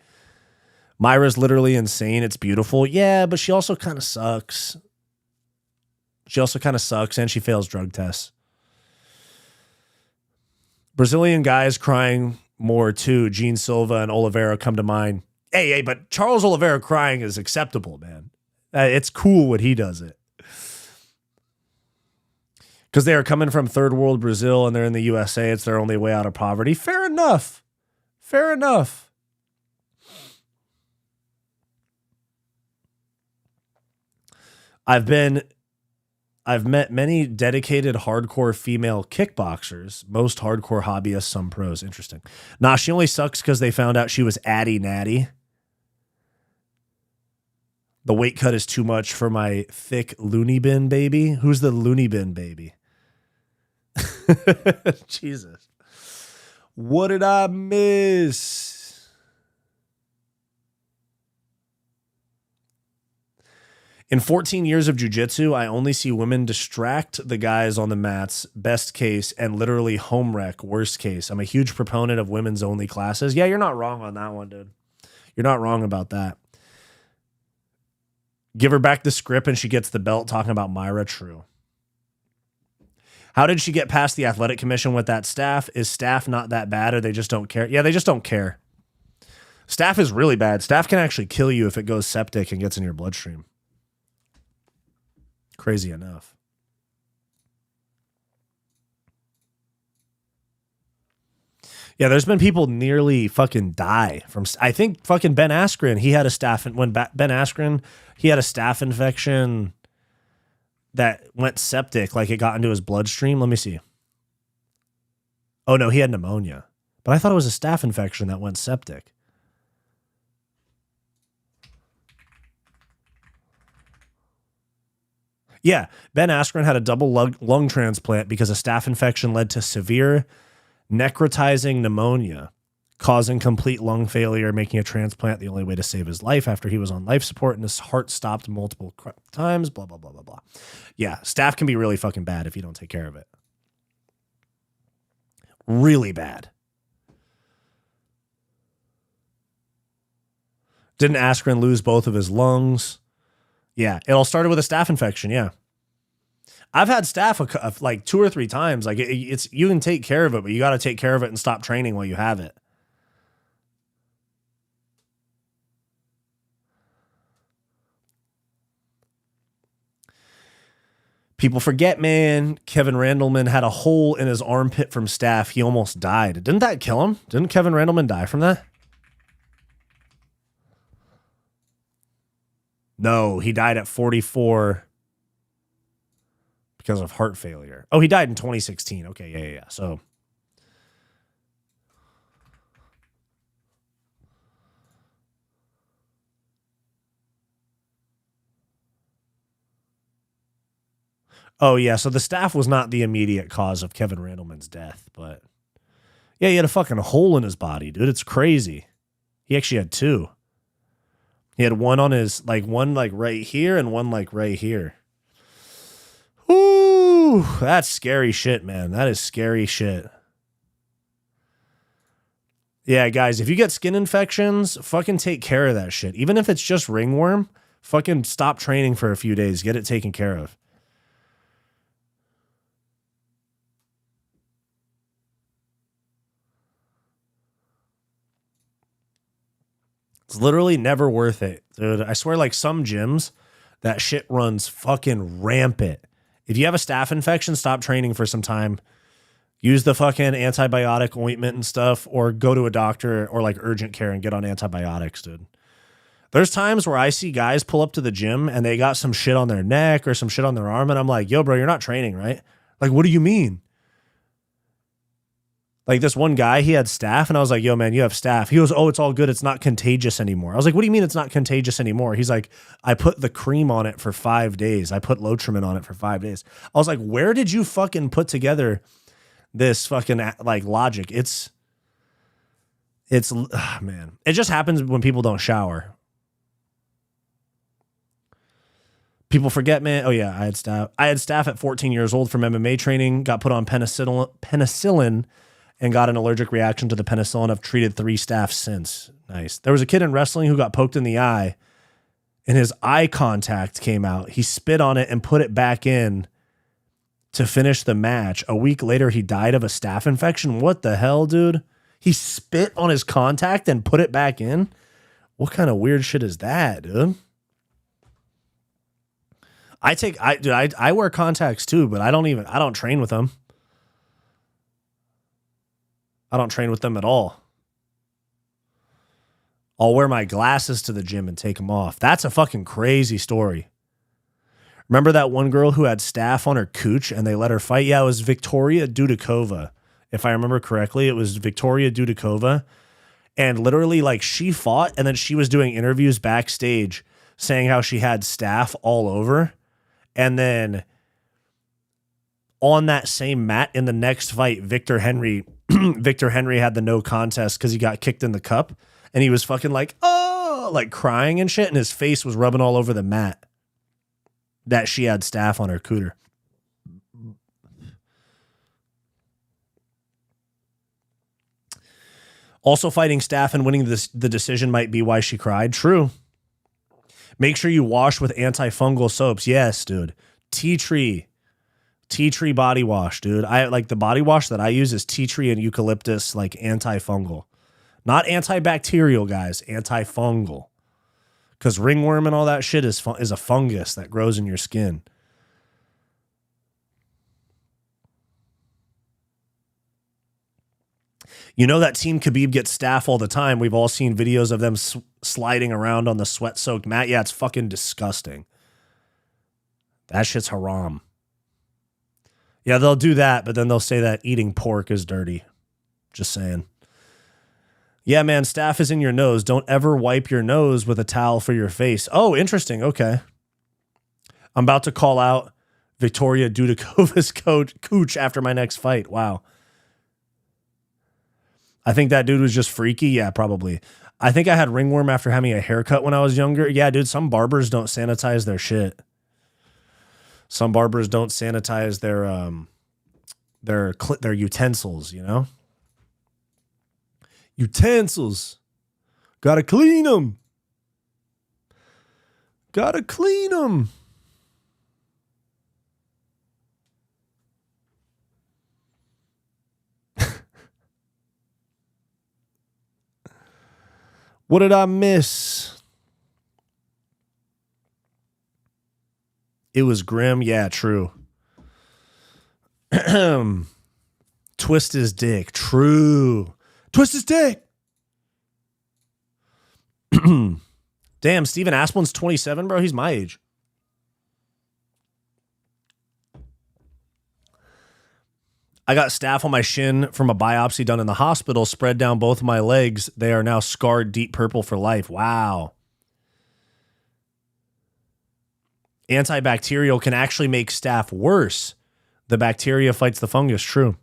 Myra's literally insane. It's beautiful. Yeah, but she also kind of sucks. And she fails drug tests. Brazilian guys crying more too. Gene Silva and Oliveira come to mind. Hey, but Charles Oliveira crying is acceptable, man. It's cool when he does it. Because they are coming from third world Brazil and they're in the USA. It's their only way out of poverty. Fair enough. Fair enough. I've met many dedicated hardcore female kickboxers, most hardcore hobbyists, some pros. Interesting. Nah, she only sucks because they found out she was Addy Natty. The weight cut is too much for my thick loony bin baby. Who's the loony bin baby? Jesus. What did I miss? In 14 years of jiu-jitsu, I only see women distract the guys on the mats, best case, and literally home wreck, worst case. I'm a huge proponent of women's only classes. Yeah, you're not wrong on that one, dude. You're not wrong about that. Give her back the script and she gets the belt. Talking about Myra, true. How did she get past the athletic commission with that staff? Is staff not that bad or they just don't care? Yeah, they just don't care. Staff is really bad. Staff can actually kill you if it goes septic and gets in your bloodstream. Crazy enough. Yeah, there's been people nearly fucking die from. I think fucking Ben Askren, he had a staph. When Ben Askren, he had a staph infection that went septic, like it got into his bloodstream. Let me see. Oh no, he had pneumonia, but I thought it was a staph infection that went septic. Yeah, Ben Askren had a double lung transplant because a staph infection led to severe necrotizing pneumonia, causing complete lung failure, making a transplant the only way to save his life after he was on life support and his heart stopped multiple times, blah, blah, blah, blah, blah. Yeah, staph can be really fucking bad if you don't take care of it. Really bad. Didn't Askren lose both of his lungs? Yeah, it all started with a staph infection, yeah. I've had staph like 2 or 3 times. Like it's you can take care of it, but you got to take care of it and stop training while you have it. People forget, man, Kevin Randleman had a hole in his armpit from staph. He almost died. Didn't that kill him? Didn't Kevin Randleman die from that? No, he died at 44 because of heart failure. Oh, he died in 2016. Okay, yeah. So, oh yeah, so the staph was not the immediate cause of Kevin Randleman's death, but yeah, he had a fucking hole in his body, dude. It's crazy. He actually had 2. He had one on his, one right here and one right here. Ooh, that's scary shit, man. That is scary shit. Yeah, guys, if you get skin infections, fucking take care of that shit. Even if it's just ringworm, fucking stop training for a few days. Get it taken care of. It's literally never worth it, dude. I swear, like some gyms, that shit runs fucking rampant. If you have a staph infection, stop training for some time. Use the fucking antibiotic ointment and stuff, or go to a doctor or like urgent care and get on antibiotics, dude. There's times where I see guys pull up to the gym and they got some shit on their neck or some shit on their arm, and I'm like, yo, bro, you're not training, right? Like, what do you mean? Like this one guy, he had staph, and I was like, yo, man, you have staph. He goes, oh, it's all good. It's not contagious anymore. I was like, what do you mean it's not contagious anymore? He's like, I put the cream on it for 5 days. I put Lotrimin on it for 5 days. I was like, where did you fucking put together this fucking like logic? It's man, it just happens when people don't shower. People forget, man. Oh yeah, I had staph at 14 years old from MMA training, got put on penicillin and got an allergic reaction to the penicillin. I've treated 3 staph since. Nice. There was a kid in wrestling who got poked in the eye and his eye contact came out. He spit on it and put it back in to finish the match. A week later, he died of a staph infection. What the hell, dude? He spit on his contact and put it back in? What kind of weird shit is that, dude? I wear contacts too, but I don't train with them. I don't train with them at all. I'll wear my glasses to the gym and take them off. That's a fucking crazy story. Remember that one girl who had staph on her cooch and they let her fight? Yeah, it was Victoria Dudikova. If I remember correctly, it was Victoria Dudikova. And literally, like, she fought and then she was doing interviews backstage saying how she had staph all over. And then on that same mat in the next fight, Victor Henry had the no contest because he got kicked in the cup. And he was fucking like, oh, like crying and shit. And his face was rubbing all over the mat that she had staph on her cooter. Also, fighting staph and winning the decision might be why she cried. True. Make sure you wash with antifungal soaps. Yes, dude. Tea tree body wash, dude. I like the body wash that I use is tea tree and eucalyptus, like antifungal. Not antibacterial, guys. Antifungal. Because ringworm and all that shit is a fungus that grows in your skin. You know that Team Khabib gets staph all the time. We've all seen videos of them sliding around on the sweat-soaked mat. Yeah, it's fucking disgusting. That shit's haram. Yeah, they'll do that, but then they'll say that eating pork is dirty. Just saying. Yeah, man, staph is in your nose. Don't ever wipe your nose with a towel for your face. Oh, interesting. Okay. I'm about to call out Victoria Dudikova's cooch after my next fight. Wow. I think that dude was just freaky. Yeah, probably. I think I had ringworm after having a haircut when I was younger. Yeah, dude, some barbers don't sanitize their shit. Some barbers don't sanitize their utensils, you know? Utensils. Gotta clean them. Gotta clean them. What did I miss? It was grim. Yeah, true. Twist his dick. True. Twist his dick. Damn, Steven Asplin's 27, bro. He's my age. I got staph on my shin from a biopsy done in the hospital, spread down both of my legs. They are now scarred deep purple for life. Wow. Antibacterial can actually make staph worse. The bacteria fights the fungus. True.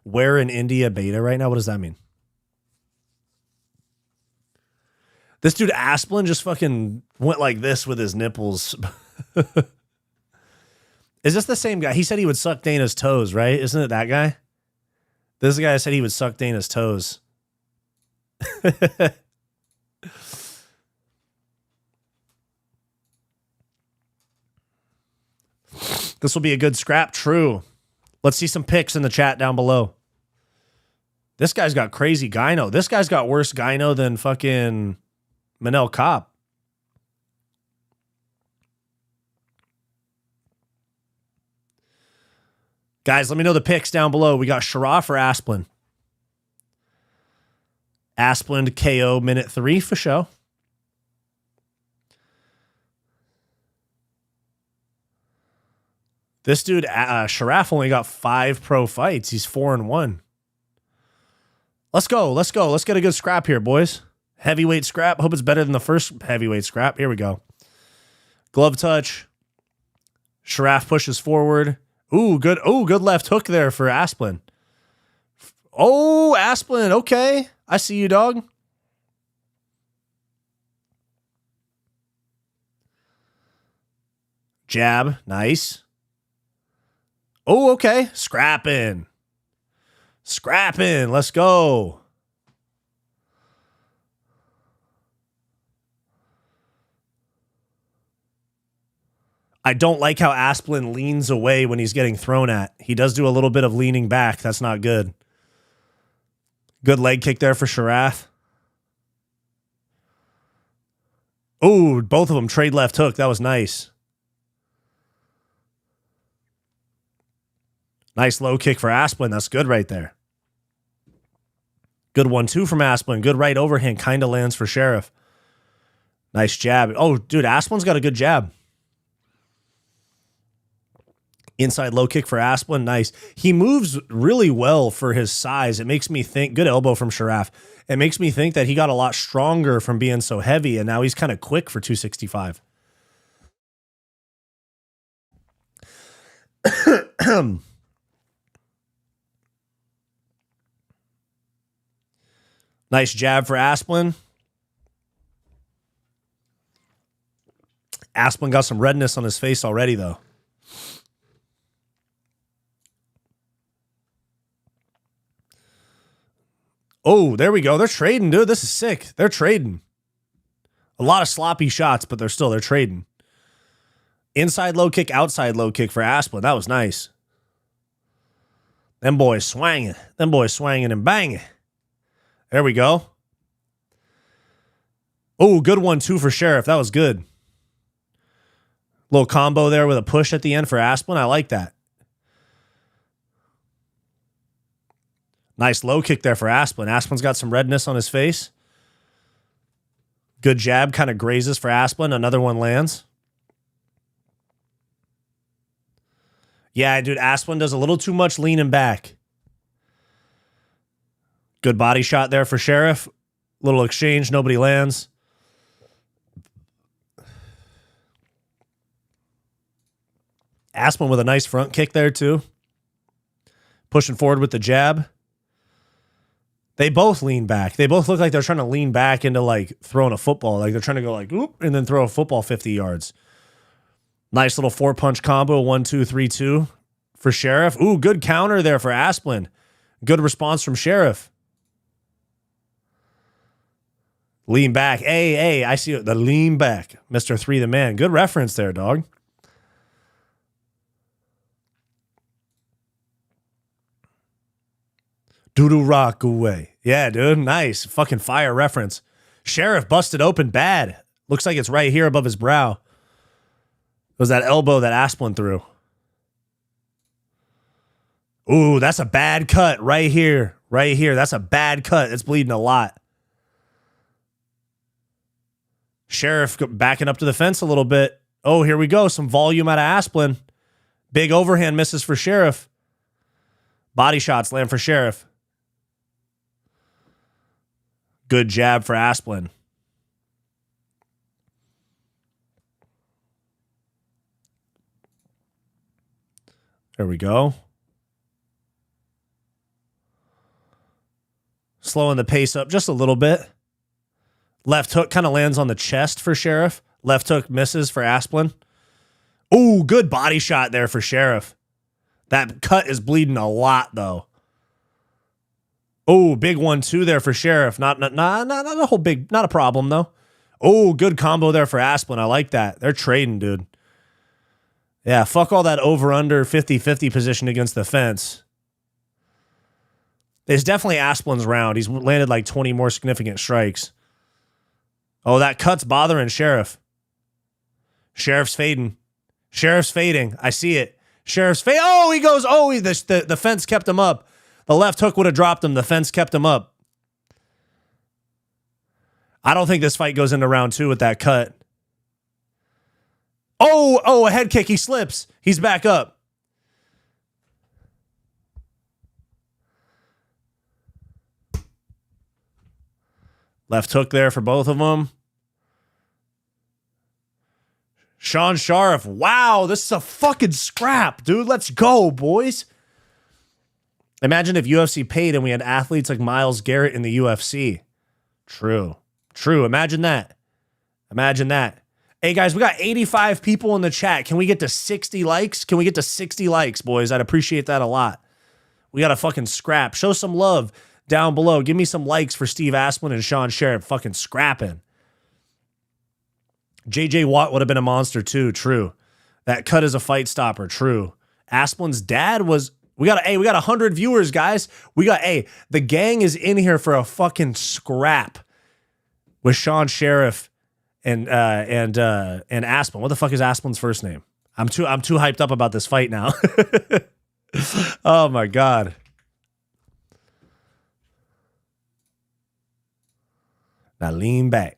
Where in India beta right now? What does that mean? This dude Asplin just fucking went like this with his nipples. Is this the same guy? He said he would suck Dana's toes, right? Isn't it that guy? This guy said he would suck Dana's toes. This will be a good scrap. True. Let's see some pics in the chat down below. This guy's got crazy gyno. This guy's got worse gyno than fucking Manel Kape. Guys, let me know the picks down below. We got Sharaf or Asplin. Asplin to KO minute 3 for show. This dude, Sharaf, only got 5 pro fights. He's 4-1. Let's go. Let's go. Let's get a good scrap here, boys. Heavyweight scrap. Hope it's better than the first heavyweight scrap. Here we go. Glove touch. Sharaf pushes forward. Ooh, good. Oh, good left hook there for Asplin. Oh, Asplin. Okay. I see you, dog. Jab. Nice. Oh, okay. Scrapping. Scrapping. Let's go. I don't like how Asplin leans away when he's getting thrown at. He does do a little bit of leaning back. That's not good. Good leg kick there for Sharaf. Oh, both of them trade left hook. That was nice. Nice low kick for Asplin. That's good right there. Good 1-2 from Asplin. Good right overhand. Kind of lands for Sheriff. Nice jab. Oh, dude, Asplin's got a good jab. Inside low kick for Asplin. Nice. He moves really well for his size. It makes me think, good elbow from Sharaf. It makes me think that he got a lot stronger from being so heavy, and now he's kind of quick for 265. Nice jab for Asplin. Asplin got some redness on his face already, though. Oh, there we go. They're trading, dude. This is sick. They're trading. A lot of sloppy shots, but they're trading. Inside low kick, outside low kick for Asplin. That was nice. Them boys swanging. Them boys swanging and banging. There we go. Oh, good 1-2 for Sheriff. That was good. Little combo there with a push at the end for Asplin. I like that. Nice low kick there for Asplin. Asplin's got some redness on his face. Good jab, kind of grazes for Asplin. Another one lands. Yeah, dude, Asplin does a little too much leaning back. Good body shot there for Sheriff. Little exchange, nobody lands. Asplin with a nice front kick there too. Pushing forward with the jab. They both lean back. They both look like they're trying to lean back into like throwing a football. Like they're trying to go like, oop, and then throw a football 50 yards. Nice little 4-punch combo, 1-2-3-2 for Sheriff. Ooh, good counter there for Asplin. Good response from Sheriff. Lean back. Hey, I see the lean back. Mr. 3 the man. Good reference there, dog. Doodoo rock away. Yeah, dude. Nice. Fucking fire reference. Sheriff busted open bad. Looks like it's right here above his brow. It was that elbow that Asplin threw. Ooh, that's a bad cut right here. Right here. That's a bad cut. It's bleeding a lot. Sheriff backing up to the fence a little bit. Oh, here we go. Some volume out of Asplin. Big overhand misses for Sheriff. Body shots land for Sheriff. Good jab for Asplin. There we go. Slowing the pace up just a little bit. Left hook kind of lands on the chest for Sheriff. Left hook misses for Asplin. Ooh, good body shot there for Sheriff. That cut is bleeding a lot, though. Oh, big 1-2 there for Sheriff. Not a whole big, not a problem, though. Oh, good combo there for Asplin. I like that. They're trading, dude. Yeah, fuck all that over-under 50-50 position against the fence. It's definitely Asplin's round. He's landed like 20 more significant strikes. Oh, that cut's bothering Sheriff. Sheriff's fading. Sheriff's fading. I see it. Sheriff's fade. Oh, he goes. Oh, the fence kept him up. The left hook would have dropped him. The fence kept him up. I don't think this fight goes into round 2 with that cut. Oh, a head kick. He slips. He's back up. Left hook there for both of them. Sean Sharif. Wow, this is a fucking scrap, dude. Let's go, boys. Imagine if UFC paid and we had athletes like Myles Garrett in the UFC. True. Imagine that. Hey, guys, we got 85 people in the chat. Can we get to 60 likes? Can we get to 60 likes, boys? I'd appreciate that a lot. We got a fucking scrap. Show some love down below. Give me some likes for Steve Asplin and Sean Sharif fucking scrapping. JJ Watt would have been a monster too. True. That cut is a fight stopper. True. Asplin's dad was... We got 100 viewers, guys. The gang is in here for a fucking scrap with Sean Sharif and Asplin. What the fuck is Asplin's first name? I'm too hyped up about this fight now. Oh my god. Now lean back.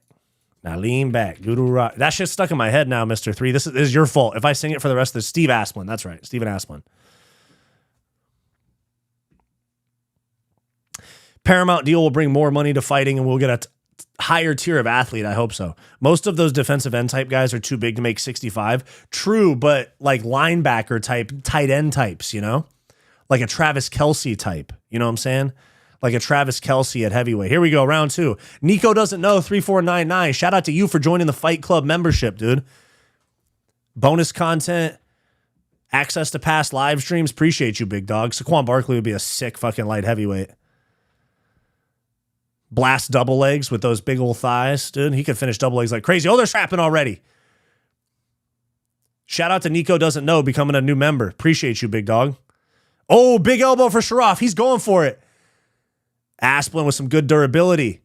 Guru Rock. That shit's stuck in my head now, Mr. 3. This is your fault. If I sing it for the rest of the Steve Asplin. That's right. Steven Asplin. Paramount deal will bring more money to fighting and we'll get a higher tier of athlete. I hope so. Most of those defensive end type guys are too big to make 65. True, but like linebacker type, tight end types, you know? Like a Travis Kelce type. You know what I'm saying? Like a Travis Kelce at heavyweight. Here we go, round 2. Nico doesn't know, 3499. Shout out to you for joining the Fight Club membership, dude. Bonus content, access to past live streams. Appreciate you, big dog. Saquon Barkley would be a sick fucking light heavyweight. Blast double legs with those big old thighs, dude. He could finish double legs like crazy. Oh, they're strapping already. Shout out to Nico doesn't know, becoming a new member. Appreciate you, big dog. Oh, big elbow for Sharaf. He's going for it. Asplin with some good durability.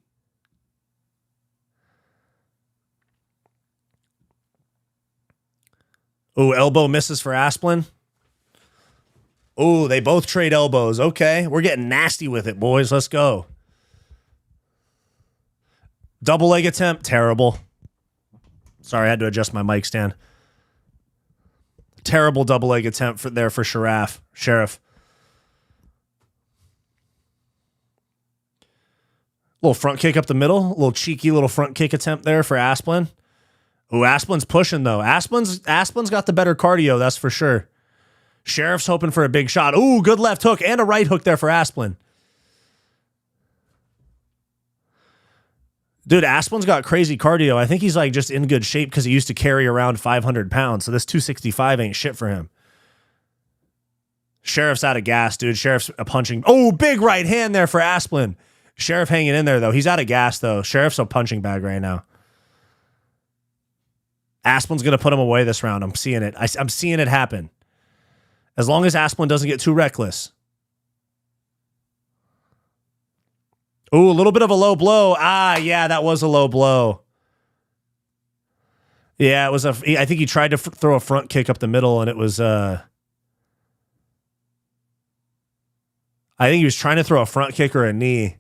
Oh, elbow misses for Asplin. Oh, they both trade elbows. Okay, we're getting nasty with it, boys. Let's go. Double leg attempt, terrible. Sorry, I had to adjust my mic stand. Terrible double leg attempt for Sheriff. Little front kick up the middle. Little cheeky little front kick attempt there for Asplin. Ooh, Asplin's pushing though. Asplin's got the better cardio, that's for sure. Sheriff's hoping for a big shot. Ooh, good left hook and a right hook there for Asplin. Dude, Asplin's got crazy cardio. I think he's like just in good shape because he used to carry around 500 pounds. So this 265 ain't shit for him. Sheriff's out of gas, dude. Sheriff's a punching. Oh, big right hand there for Asplin. Sheriff hanging in there, though. He's out of gas, though. Sheriff's a punching bag right now. Asplin's going to put him away this round. I'm seeing it. I'm seeing it happen. As long as Asplin doesn't get too reckless. Ooh, a little bit of a low blow. Ah, yeah, that was a low blow. Yeah, it was I think he tried to throw a front kick up the middle, and it was I think he was trying to throw a front kick or a knee.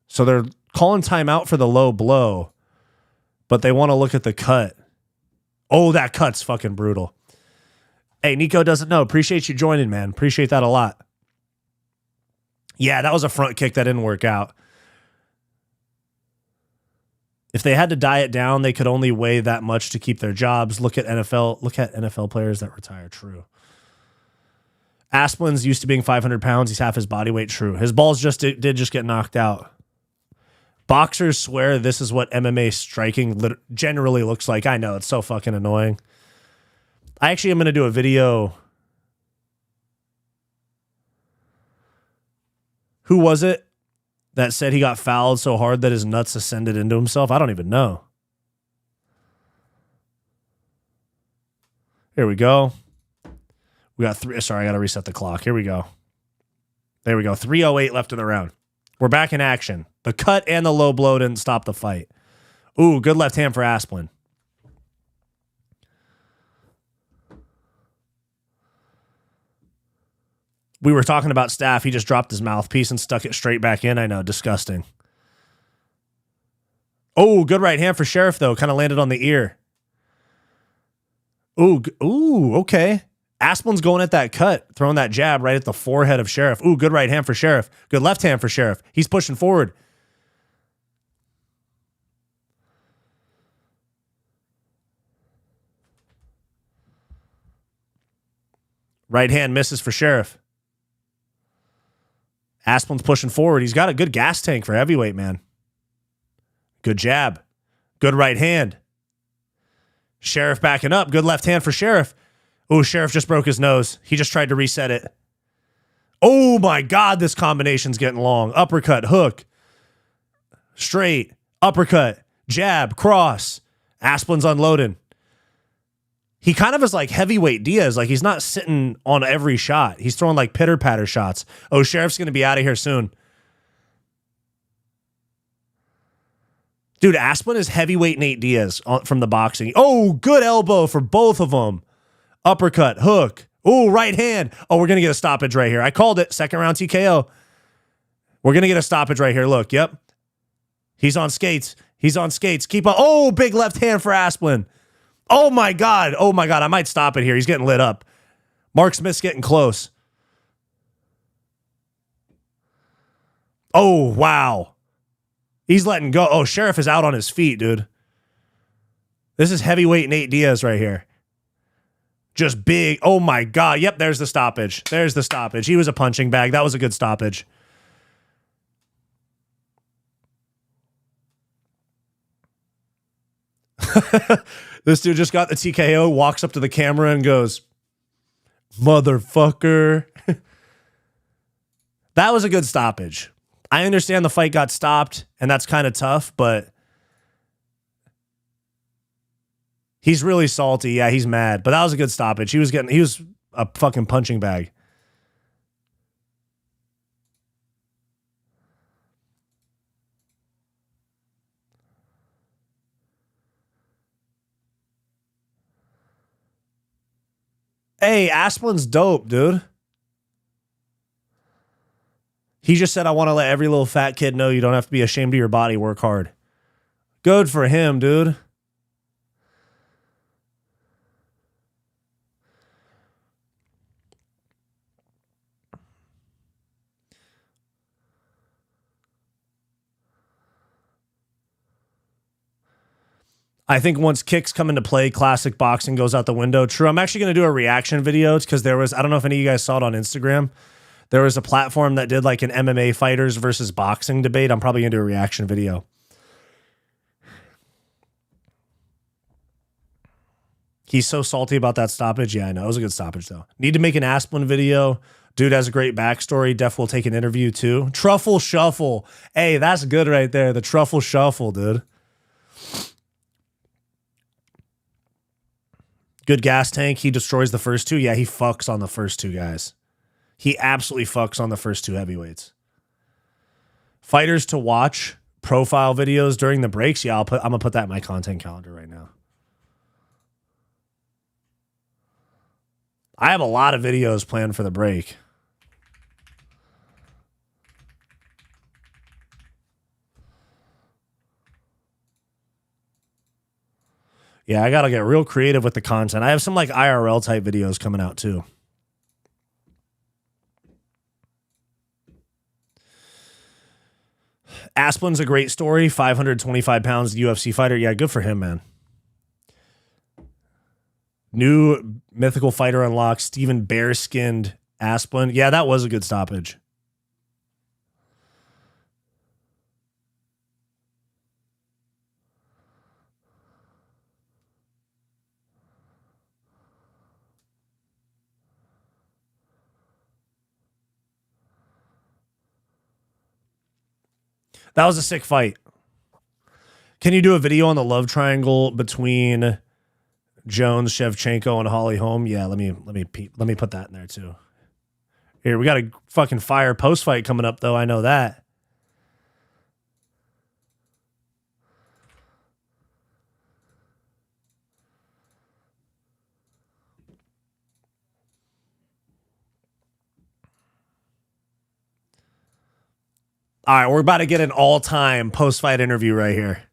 So they're calling timeout for the low blow, but they want to look at the cut. Oh, that cut's fucking brutal. Hey, Nico doesn't know. Appreciate you joining, man. Appreciate that a lot. Yeah, that was a front kick that didn't work out. If they had to diet down, they could only weigh that much to keep their jobs. Look at NFL players that retire. True. Asplin's used to being 500 pounds. He's half his body weight. True. His balls did get knocked out. Boxers swear this is what MMA striking generally looks like. I know, it's so fucking annoying. I actually am going to do a video. Who was it that said he got fouled so hard that his nuts ascended into himself? I don't even know. Here we go. We got three. Sorry, I got to reset the clock. Here we go. There we go. 3:08 left in the round. We're back in action. The cut and the low blow didn't stop the fight. Ooh, good left hand for Asplin. We were talking about Staff. He just dropped his mouthpiece and stuck it straight back in. I know, disgusting. Oh, good right hand for Sheriff, though. Kind of landed on the ear. Ooh, okay. Asplin's going at that cut, throwing that jab right at the forehead of Sheriff. Ooh, good right hand for Sheriff. Good left hand for Sheriff. He's pushing forward. Right hand misses for Sheriff. Asplin's pushing forward. He's got a good gas tank for heavyweight, man. Good jab. Good right hand. Sheriff backing up. Good left hand for Sheriff. Oh, Sheriff just broke his nose. He just tried to reset it. Oh, my God, this combination's getting long. Uppercut, hook. Straight. Uppercut. Jab. Cross. Asplin's unloading. He kind of is like heavyweight Diaz. Like, he's not sitting on every shot. He's throwing like pitter-patter shots. Oh, Sheriff's going to be out of here soon. Dude, Asplin is heavyweight Nate Diaz from the boxing. Oh, good elbow for both of them. Uppercut, hook. Oh, right hand. Oh, we're going to get a stoppage right here. I called it. Second round TKO. We're going to get a stoppage right here. Look, yep. He's on skates. He's on skates. Keep on. Oh, big left hand for Asplin. Oh, my God. Oh, my God. I might stop it here. He's getting lit up. Mark Smith's getting close. Oh, wow. He's letting go. Oh, Sheriff is out on his feet, dude. This is heavyweight Nate Diaz right here. Just big. Oh, my God. Yep, there's the stoppage. There's the stoppage. He was a punching bag. That was a good stoppage. This dude just got the TKO, walks up to the camera and goes, motherfucker. That was a good stoppage. I understand the fight got stopped, and that's kind of tough, but he's really salty. Yeah, he's mad, but that was a good stoppage. He was a fucking punching bag. Hey, Asplin's dope, dude. He just said, I want to let every little fat kid know you don't have to be ashamed of your body. Work hard. Good for him, dude. I think once kicks come into play, classic boxing goes out the window. True. I'm actually going to do a reaction video because there was, I don't know if any of you guys saw it on Instagram. There was a platform that did like an MMA fighters versus boxing debate. I'm probably going to do a reaction video. He's so salty about that stoppage. Yeah, I know. It was a good stoppage, though. Need to make an Asplin video. Dude has a great backstory. Def will take an interview, too. Truffle Shuffle. Hey, that's good right there. The Truffle Shuffle, dude. Good gas tank. He destroys the first two. Yeah, he fucks on the first two guys. He absolutely fucks on the first two heavyweights. Fighters to watch, profile videos during the breaks. Yeah, I'm going to put that in my content calendar right now. I have a lot of videos planned for the break. Yeah, I got to get real creative with the content. I have some like IRL type videos coming out too. Asplin's a great story. 525 pounds UFC fighter. Yeah, good for him, man. New mythical fighter unlocked. Steven Bear-skinned Asplin. Yeah, that was a good stoppage. That was a sick fight. Can you do a video on the love triangle between Jones, Shevchenko, and Holly Holm. Yeah, let me put that in there too. Here, we got a fucking fire post fight coming up though. I know that. All right, we're about to get an all-time post-fight interview right here.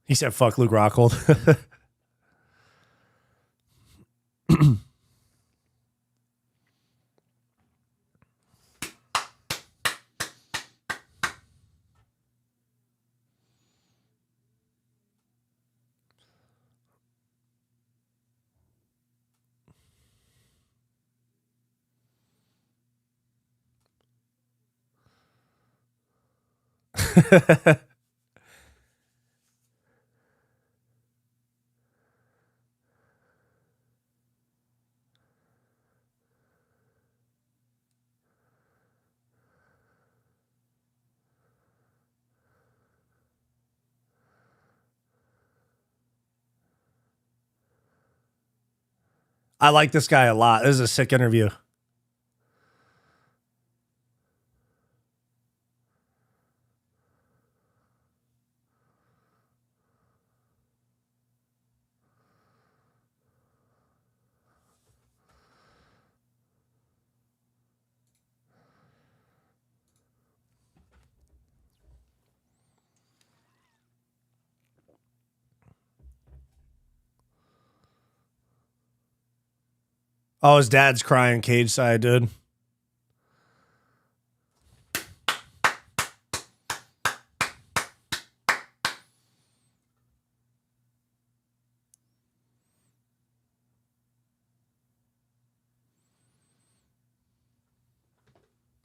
He said, fuck Luke Rockhold. I like this guy a lot. This is a sick interview. Oh, his dad's crying cage side, dude.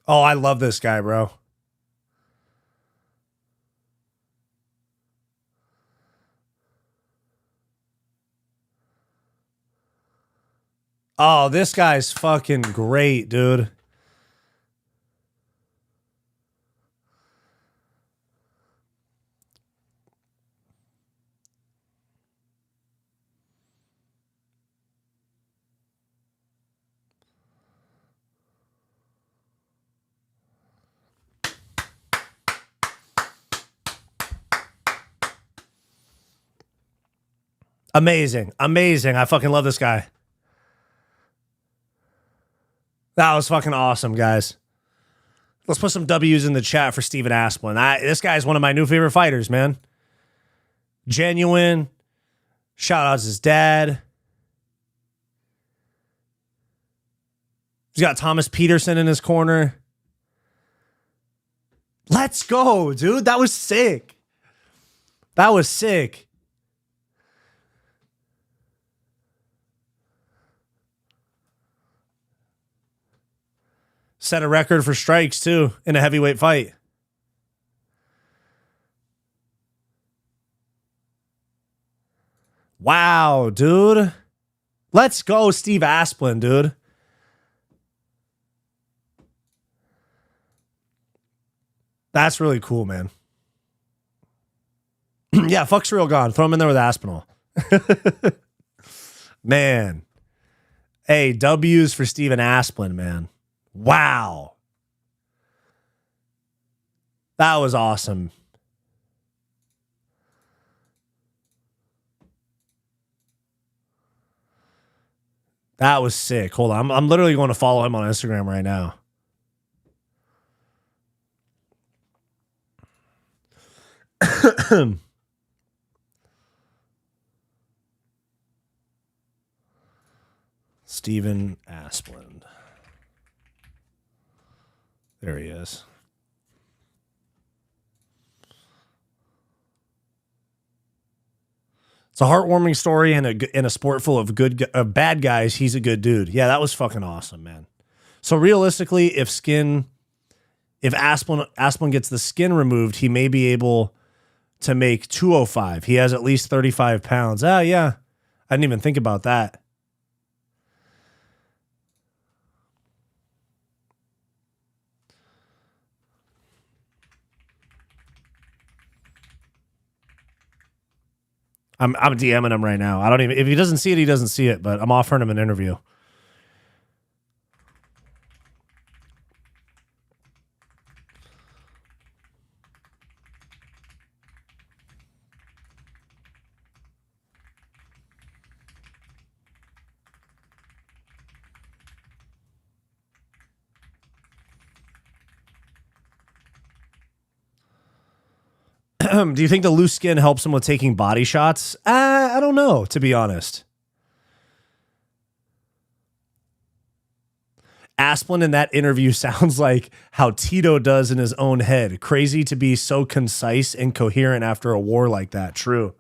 Oh, I love this guy, bro. Oh, this guy's fucking great, dude. Amazing. Amazing. I fucking love this guy. That was fucking awesome, guys. Let's put some W's in the chat for Steven Asplin. This guy's one of my new favorite fighters, man. Genuine. Shout out to his dad. He's got Thomas Peterson in his corner. Let's go, dude. That was sick. That was sick. Set a record for strikes, too, in a heavyweight fight. Wow, dude. Let's go, Steve Asplin, dude. That's really cool, man. Yeah, fuck's real gone. Throw him in there with Aspinall. Man. Hey, W's for Steven Asplin, man. Wow. That was awesome. That was sick. Hold on. I'm literally going to follow him on Instagram right now. Steven Asplin. There he is. It's a heartwarming story and in a sport full of bad guys. He's a good dude. Yeah, that was fucking awesome, man. So realistically, if Asplund gets the skin removed, he may be able to make 205. He has at least 35 pounds. Ah, yeah. I didn't even think about that. I'm DMing him right now. I don't even, if he doesn't see it, he doesn't see it, but I'm offering him an interview. Do you think the loose skin helps him with taking body shots? I don't know, to be honest. Asplund in that interview sounds like how Tito does in his own head. Crazy to be so concise and coherent after a war like that. True.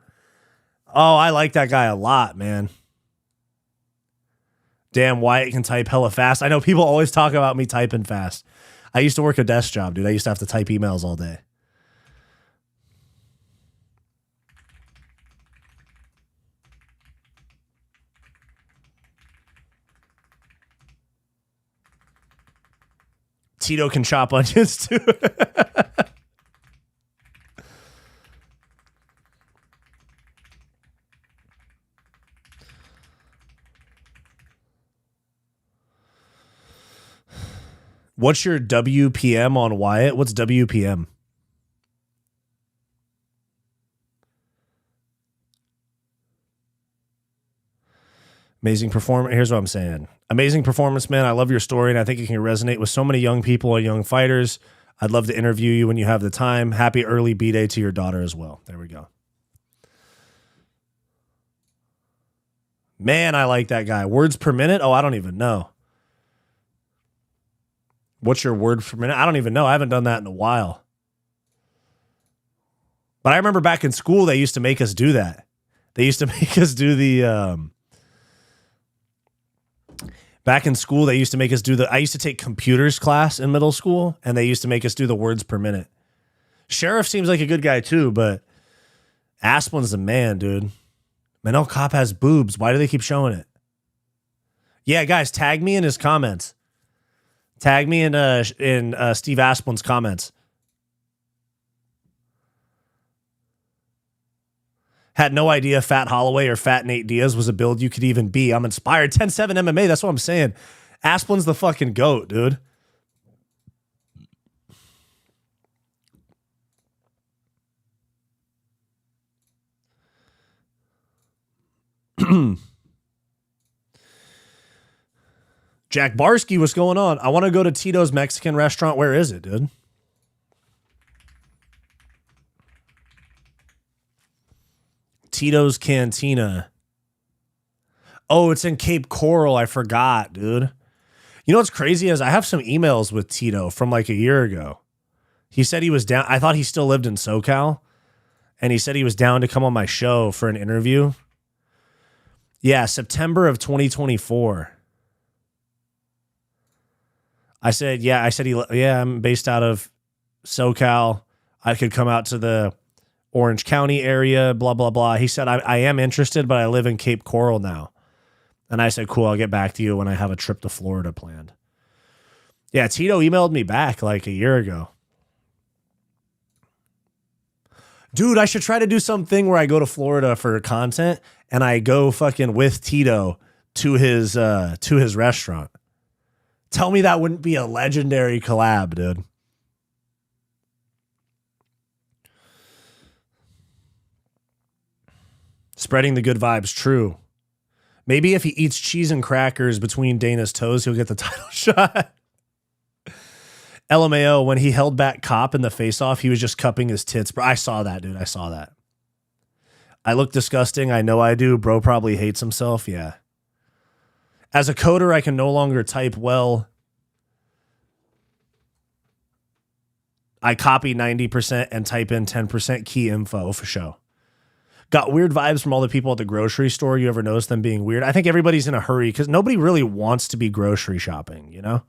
Oh, I like that guy a lot, man. Damn, Wyatt can type hella fast. I know people always talk about me typing fast. I used to work a desk job, dude. I used to have to type emails all day. Tito can chop onions too. What's your WPM on Wyatt? What's WPM? Amazing performance. Here's what I'm saying. Amazing performance, man. I love your story, and I think it can resonate with so many young people and young fighters. I'd love to interview you when you have the time. Happy early B-Day to your daughter as well. There we go. Man, I like that guy. Words per minute? Oh, I don't even know. What's your word per minute? I don't even know. I haven't done that in a while. But I remember back in school, they used to make us do that. They used to make us do the... Back in school, they used to make us do I used to take computers class in middle school, and they used to make us do the words per minute. Sheriff seems like a good guy too, but Asplund's the man, dude. Manel Kape has boobs. Why do they keep showing it? Yeah, guys, tag me in his comments. Tag me in Steve Asplund's comments. Had no idea Fat Holloway or Fat Nate Diaz was a build you could even be. I'm inspired. 10-7 MMA. That's what I'm saying. Asplund's the fucking GOAT, dude. Jack Barsky, what's going on? I want to go to Tito's Mexican restaurant. Where is it, dude? Tito's Cantina. Oh, it's in Cape Coral. I forgot, dude. You know what's crazy is I have some emails with Tito from like a year ago. He said he was down. I thought he still lived in SoCal. And he said he was down to come on my show for an interview. Yeah, September of 2024. I said, yeah, I'm based out of SoCal. I could come out to the Orange County area, blah, blah, blah. He said, I am interested, but I live in Cape Coral now. And I said, cool, I'll get back to you when I have a trip to Florida planned. Yeah, Tito emailed me back like a year ago. Dude, I should try to do something where I go to Florida for content and I go fucking with Tito to his restaurant. Tell me that wouldn't be a legendary collab, dude. Spreading the good vibes, true. Maybe if he eats cheese and crackers between Dana's toes, he'll get the title shot. LMAO, when he held back Kape in the face-off, he was just cupping his tits. Bro, I saw that, dude. I saw that. I look disgusting. I know I do. Bro probably hates himself. Yeah. As a coder, I can no longer type well. I copy 90% and type in 10% key info for show. Got weird vibes from all the people at the grocery store. You ever notice them being weird? I think everybody's in a hurry because nobody really wants to be grocery shopping, you know?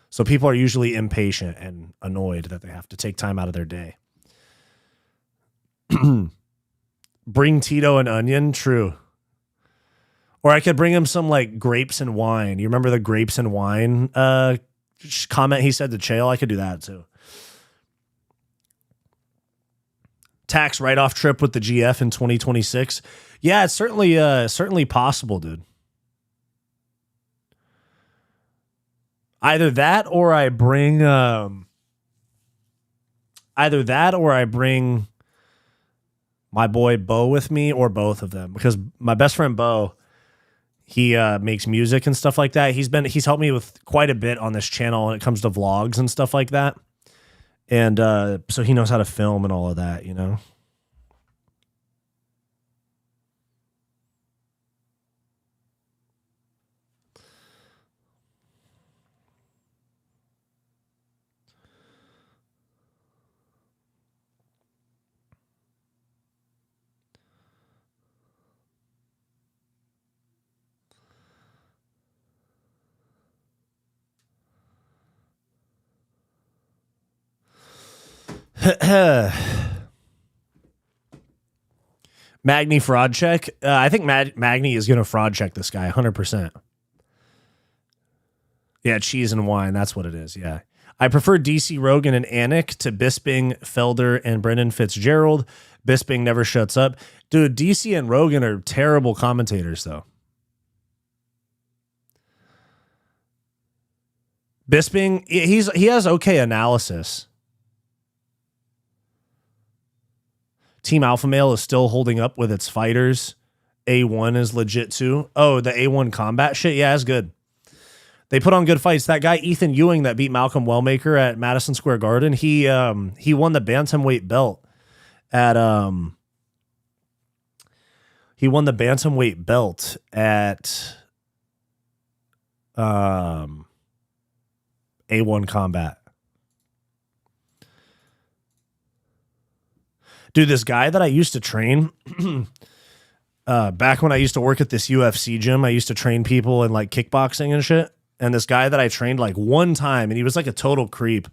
So people are usually impatient and annoyed that they have to take time out of their day. Bring Tito an onion? True. Or I could bring him some like grapes and wine. You remember the grapes and wine comment he said to Chael? I could do that too. Tax write-off trip with the GF in 2026. Yeah, it's certainly possible, dude. Either that or I bring my boy Bo with me, or both of them, because my best friend Bo, he makes music and stuff like that. He's helped me with quite a bit on this channel when it comes to vlogs and stuff like that. And so he knows how to film and all of that, you know? Magny fraud check. I think Magny is going to fraud check this guy 100%. Yeah, cheese and wine. That's what it is. Yeah. I prefer DC Rogan and Anik to Bisping, Felder, and Brendan Fitzgerald. Bisping never shuts up. Dude, DC and Rogan are terrible commentators, though. Bisping, he has okay analysis. Team Alpha Male is still holding up with its fighters. A1 is legit too. Oh, the A1 combat shit? Yeah, it's good. They put on good fights. That guy, Ethan Ewing, that beat Malcolm Wellmaker at Madison Square Garden, he won the bantamweight belt at A1 Combat. Dude, this guy that I used to train, back when I used to work at this UFC gym, I used to train people in like kickboxing and shit. And this guy that I trained like one time, and he was like a total creep,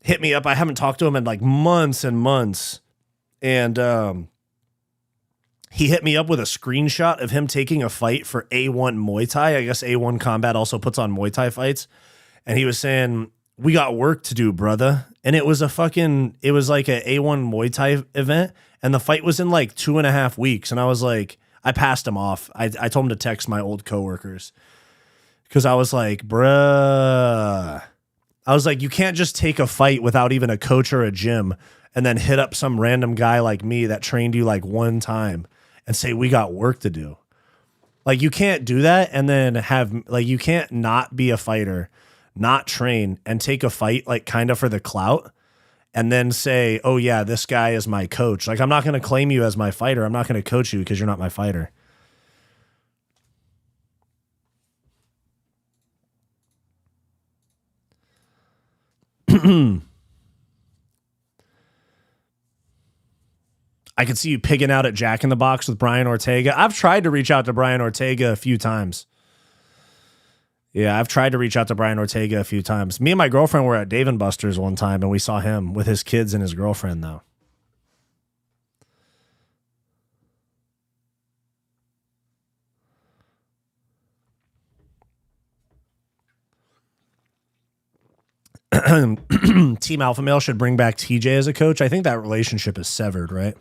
hit me up. I haven't talked to him in like months and months. And he hit me up with a screenshot of him taking a fight for A1 Muay Thai. I guess A1 Combat also puts on Muay Thai fights. And he was saying, "We got work to do, brother." And it was like a A1 Muay Thai event. And the fight was in like 2.5 weeks. And I was like, I passed him off. I told him to text my old coworkers. Because I was like, bruh. I was like, you can't just take a fight without even a coach or a gym and then hit up some random guy like me that trained you like one time and say, we got work to do. Like, you can't do that and then you can't not be a fighter, not train, and take a fight like kind of for the clout and then say, oh yeah, this guy is my coach. Like, I'm not going to claim you as my fighter. I'm not going to coach you because you're not my fighter. I could see you pigging out at Jack in the Box with Brian Ortega. I've tried to reach out to Brian Ortega a few times. Yeah, I've tried to reach out to Brian Ortega a few times. Me and my girlfriend were at Dave & Buster's one time, and we saw him with his kids and his girlfriend, though. Team Alpha Male should bring back TJ as a coach. I think that relationship is severed, right?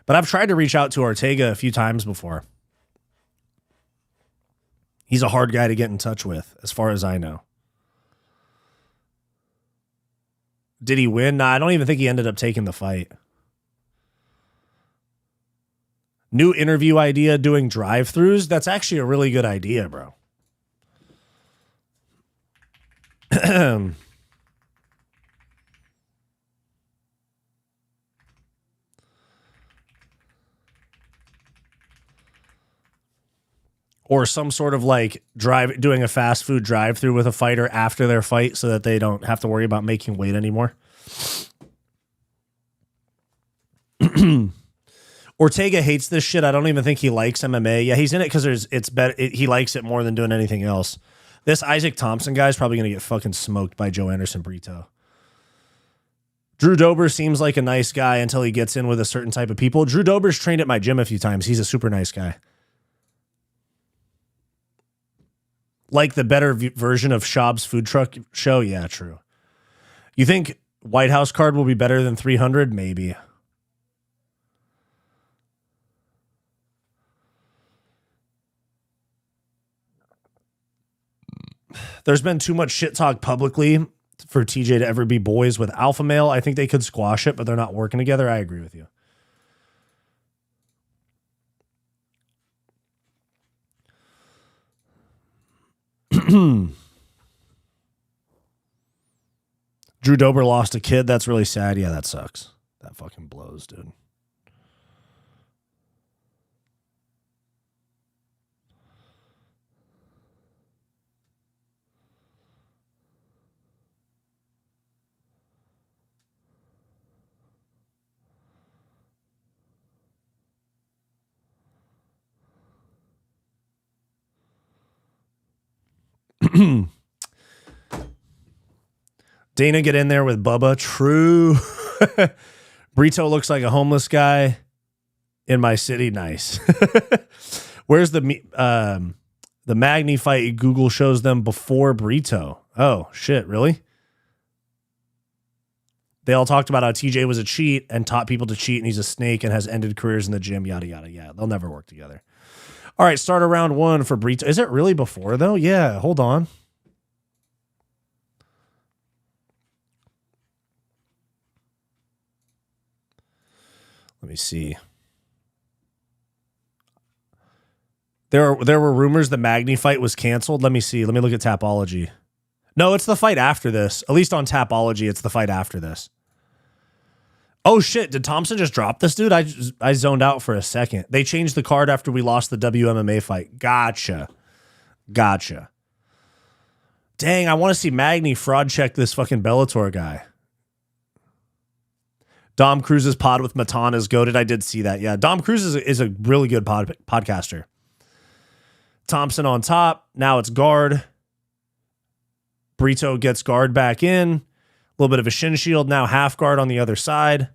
But I've tried to reach out to Ortega a few times before. He's a hard guy to get in touch with, as far as I know. Did he win? Nah, I don't even think he ended up taking the fight. New interview idea, doing drive-thrus. That's actually a really good idea, bro. Or some sort of like doing a fast food drive-through with a fighter after their fight so that they don't have to worry about making weight anymore. Ortega hates this shit. I don't even think he likes MMA. Yeah, he's in it because it's better. He likes it more than doing anything else. This Isaac Thompson guy is probably going to get fucking smoked by Joe Anderson Brito. Drew Dober seems like a nice guy until he gets in with a certain type of people. Drew Dober's trained at my gym a few times. He's a super nice guy. Like the better version of Schaub's food truck show? Yeah, true. You think White House card will be better than 300? Maybe. There's been too much shit talk publicly for TJ to ever be boys with Alpha Male. I think they could squash it, but they're not working together. I agree with you. Drew Dober lost a kid. That's really sad. Yeah, that sucks. That fucking blows, dude. Dana, get in there with Bubba. True. Brito looks like a homeless guy in my city. Nice. Where's the Magny fight? Google shows them before Brito. Oh, shit. Really? They all talked about how TJ was a cheat and taught people to cheat, and he's a snake and has ended careers in the gym, yada, yada. Yeah, they'll never work together. All right, start of round one for Brito. Is it really before, though? Yeah, hold on. Let me see. There were rumors the Magny fight was canceled. Let me see. Let me look at Tapology. No, it's the fight after this. At least on Tapology, it's the fight after this. Oh, shit. Did Thompson just drop this dude? I zoned out for a second. They changed the card after we lost the WMMA fight. Gotcha. Dang, I want to see Magny fraud check this fucking Bellator guy. Dom Cruz's pod with Matan is goated. I did see that. Yeah, Dom Cruz is a really good podcaster. Thompson on top. Now it's guard. Brito gets guard back in. A little bit of a shin shield. Now half guard on the other side.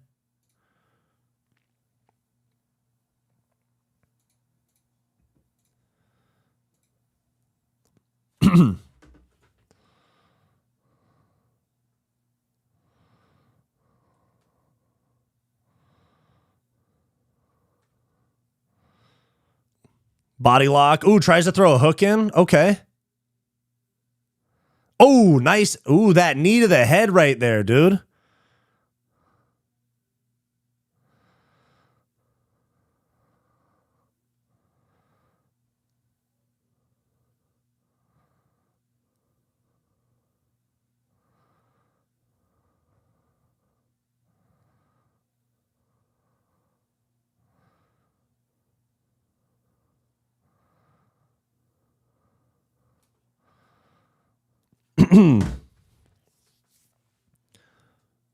Body lock. Ooh, tries to throw a hook in. Okay. Oh, nice. Ooh, that knee to the head right there, dude.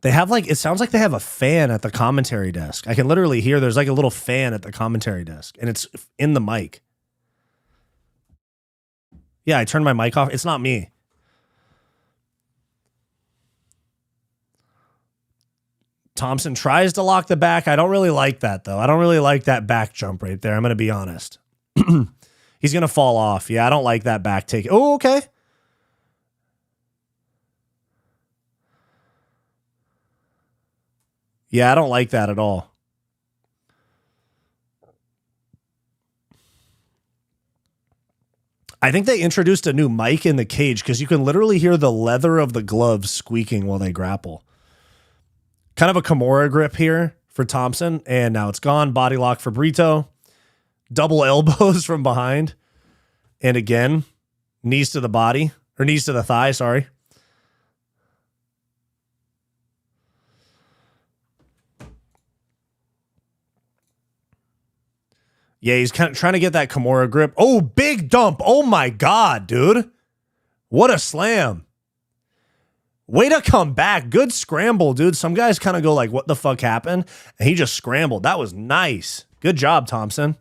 They have it sounds like they have a fan at the commentary desk. I can literally hear there's like a little fan at the commentary desk and it's in the mic. Yeah, I turned my mic off. It's not me. Thompson tries to lock the back. I don't really like that, though. I don't really like that back jump right there. I'm going to be honest. He's going to fall off. Yeah, I don't like that back take. Oh, okay. Yeah, I don't like that at all. I think they introduced a new mic in the cage because you can literally hear the leather of the gloves squeaking while they grapple. Kind of a Kimura grip here for Thompson, and now it's gone. Body lock for Brito. Double elbows from behind. And again, knees to the body, or knees to the thigh, sorry. Yeah, he's kind of trying to get that Kimura grip. Oh, big dump. Oh, my God, dude. What a slam. Way to come back. Good scramble, dude. Some guys kind of go like, what the fuck happened? And he just scrambled. That was nice. Good job, Thompson.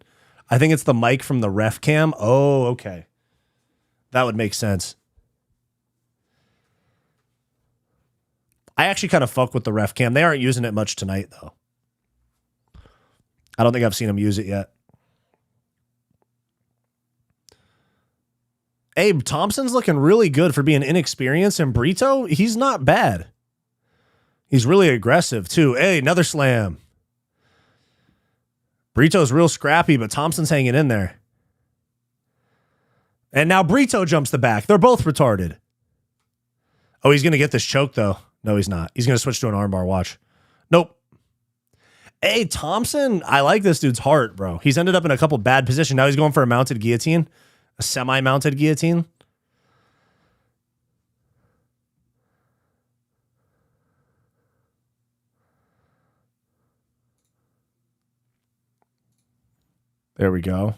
I think it's the mic from the ref cam. Oh, okay. That would make sense. I actually kind of fuck with the ref cam. They aren't using it much tonight, though. I don't think I've seen them use it yet. Abe, Thompson's looking really good for being inexperienced, and Brito, he's not bad. He's really aggressive, too. Hey, another slam. Brito's real scrappy, but Thompson's hanging in there. And now Brito jumps the back. They're both retarded. Oh, he's going to get this choke, though. No, he's not. He's going to switch to an armbar. Watch. Nope. Hey, Thompson, I like this dude's heart, bro. He's ended up in a couple bad positions. Now he's going for a mounted guillotine. A semi-mounted guillotine. There we go.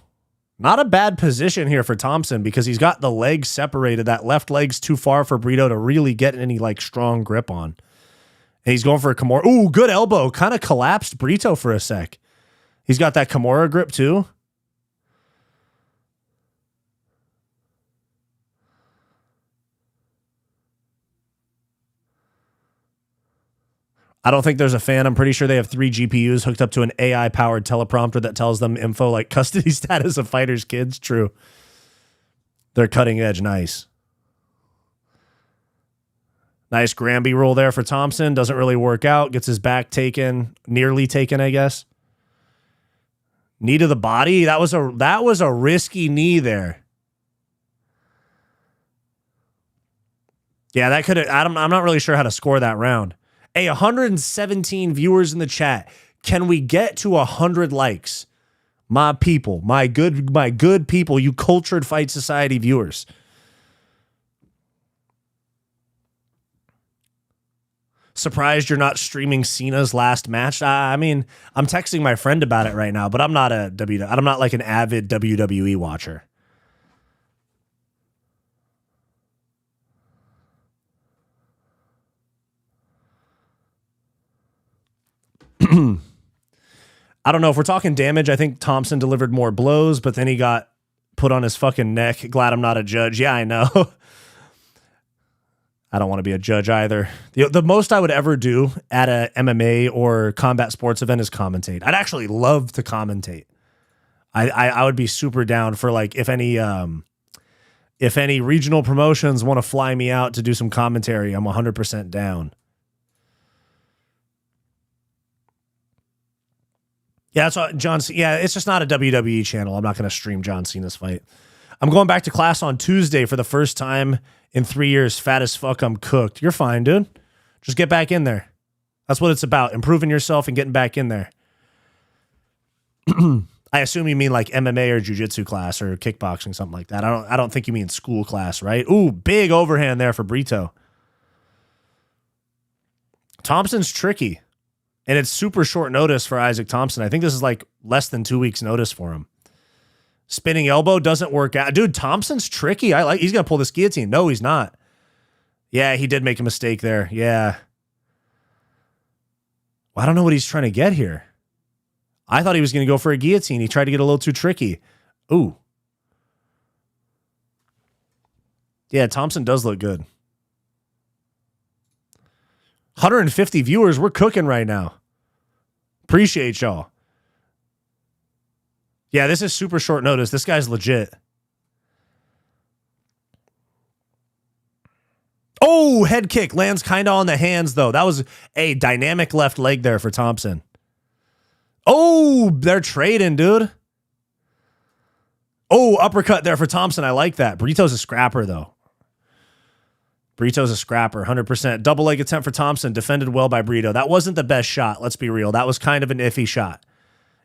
Not a bad position here for Thompson because he's got the legs separated. That left leg's too far for Brito to really get any like strong grip on. And he's going for a Kimura. Ooh, good elbow. Kind of collapsed Brito for a sec. He's got that Kimura grip too. I don't think there's a fan. I'm pretty sure they have 3 GPUs hooked up to an AI-powered teleprompter that tells them info like custody status of fighters' kids. True. They're cutting edge. Nice. Nice Granby roll there for Thompson. Doesn't really work out. Gets his back taken. Nearly taken, I guess. Knee to the body. That was a risky knee there. Yeah, that could have... I'm not really sure how to score that round. Hey, 117 viewers in the chat. Can we get to 100 likes? My people, my good people, you cultured Fight Society viewers. Surprised you're not streaming Cena's last match? I mean, I'm texting my friend about it right now, but I'm not I'm not like an avid WWE watcher. I don't know if we're talking damage. I think Thompson delivered more blows, but then he got put on his fucking neck. Glad I'm not a judge. Yeah, I know. I don't want to be a judge either. The most I would ever do at a MMA or combat sports event is commentate. I'd actually love to commentate. I would be super down for like if any regional promotions want to fly me out to do some commentary, I'm 100% down. Yeah, that's what John. Yeah, it's just not a WWE channel. I'm not going to stream John Cena's fight. I'm going back to class on Tuesday for the first time in 3 years. Fat as fuck, I'm cooked. You're fine, dude. Just get back in there. That's what it's about. Improving yourself and getting back in there. I assume you mean like MMA or jiu-jitsu class or kickboxing, something like that. I don't think you mean school class, right? Ooh, big overhand there for Brito. Thompson's tricky. And it's super short notice for Isaac Thompson. I think this is like less than 2 weeks notice for him. Spinning elbow doesn't work out. Dude, Thompson's tricky. He's going to pull this guillotine. No, he's not. Yeah, he did make a mistake there. Yeah. Well, I don't know what he's trying to get here. I thought he was going to go for a guillotine. He tried to get a little too tricky. Ooh. Yeah, Thompson does look good. 150 viewers. We're cooking right now. Appreciate y'all. Yeah, this is super short notice. This guy's legit. Oh, head kick. Lands kind of on the hands, though. That was a dynamic left leg there for Thompson. Oh, they're trading, dude. Oh, uppercut there for Thompson. I like that. Brito's a scrapper, though. Brito's a scrapper, 100%. Double leg attempt for Thompson. Defended well by Brito. That wasn't the best shot. Let's be real. That was kind of an iffy shot.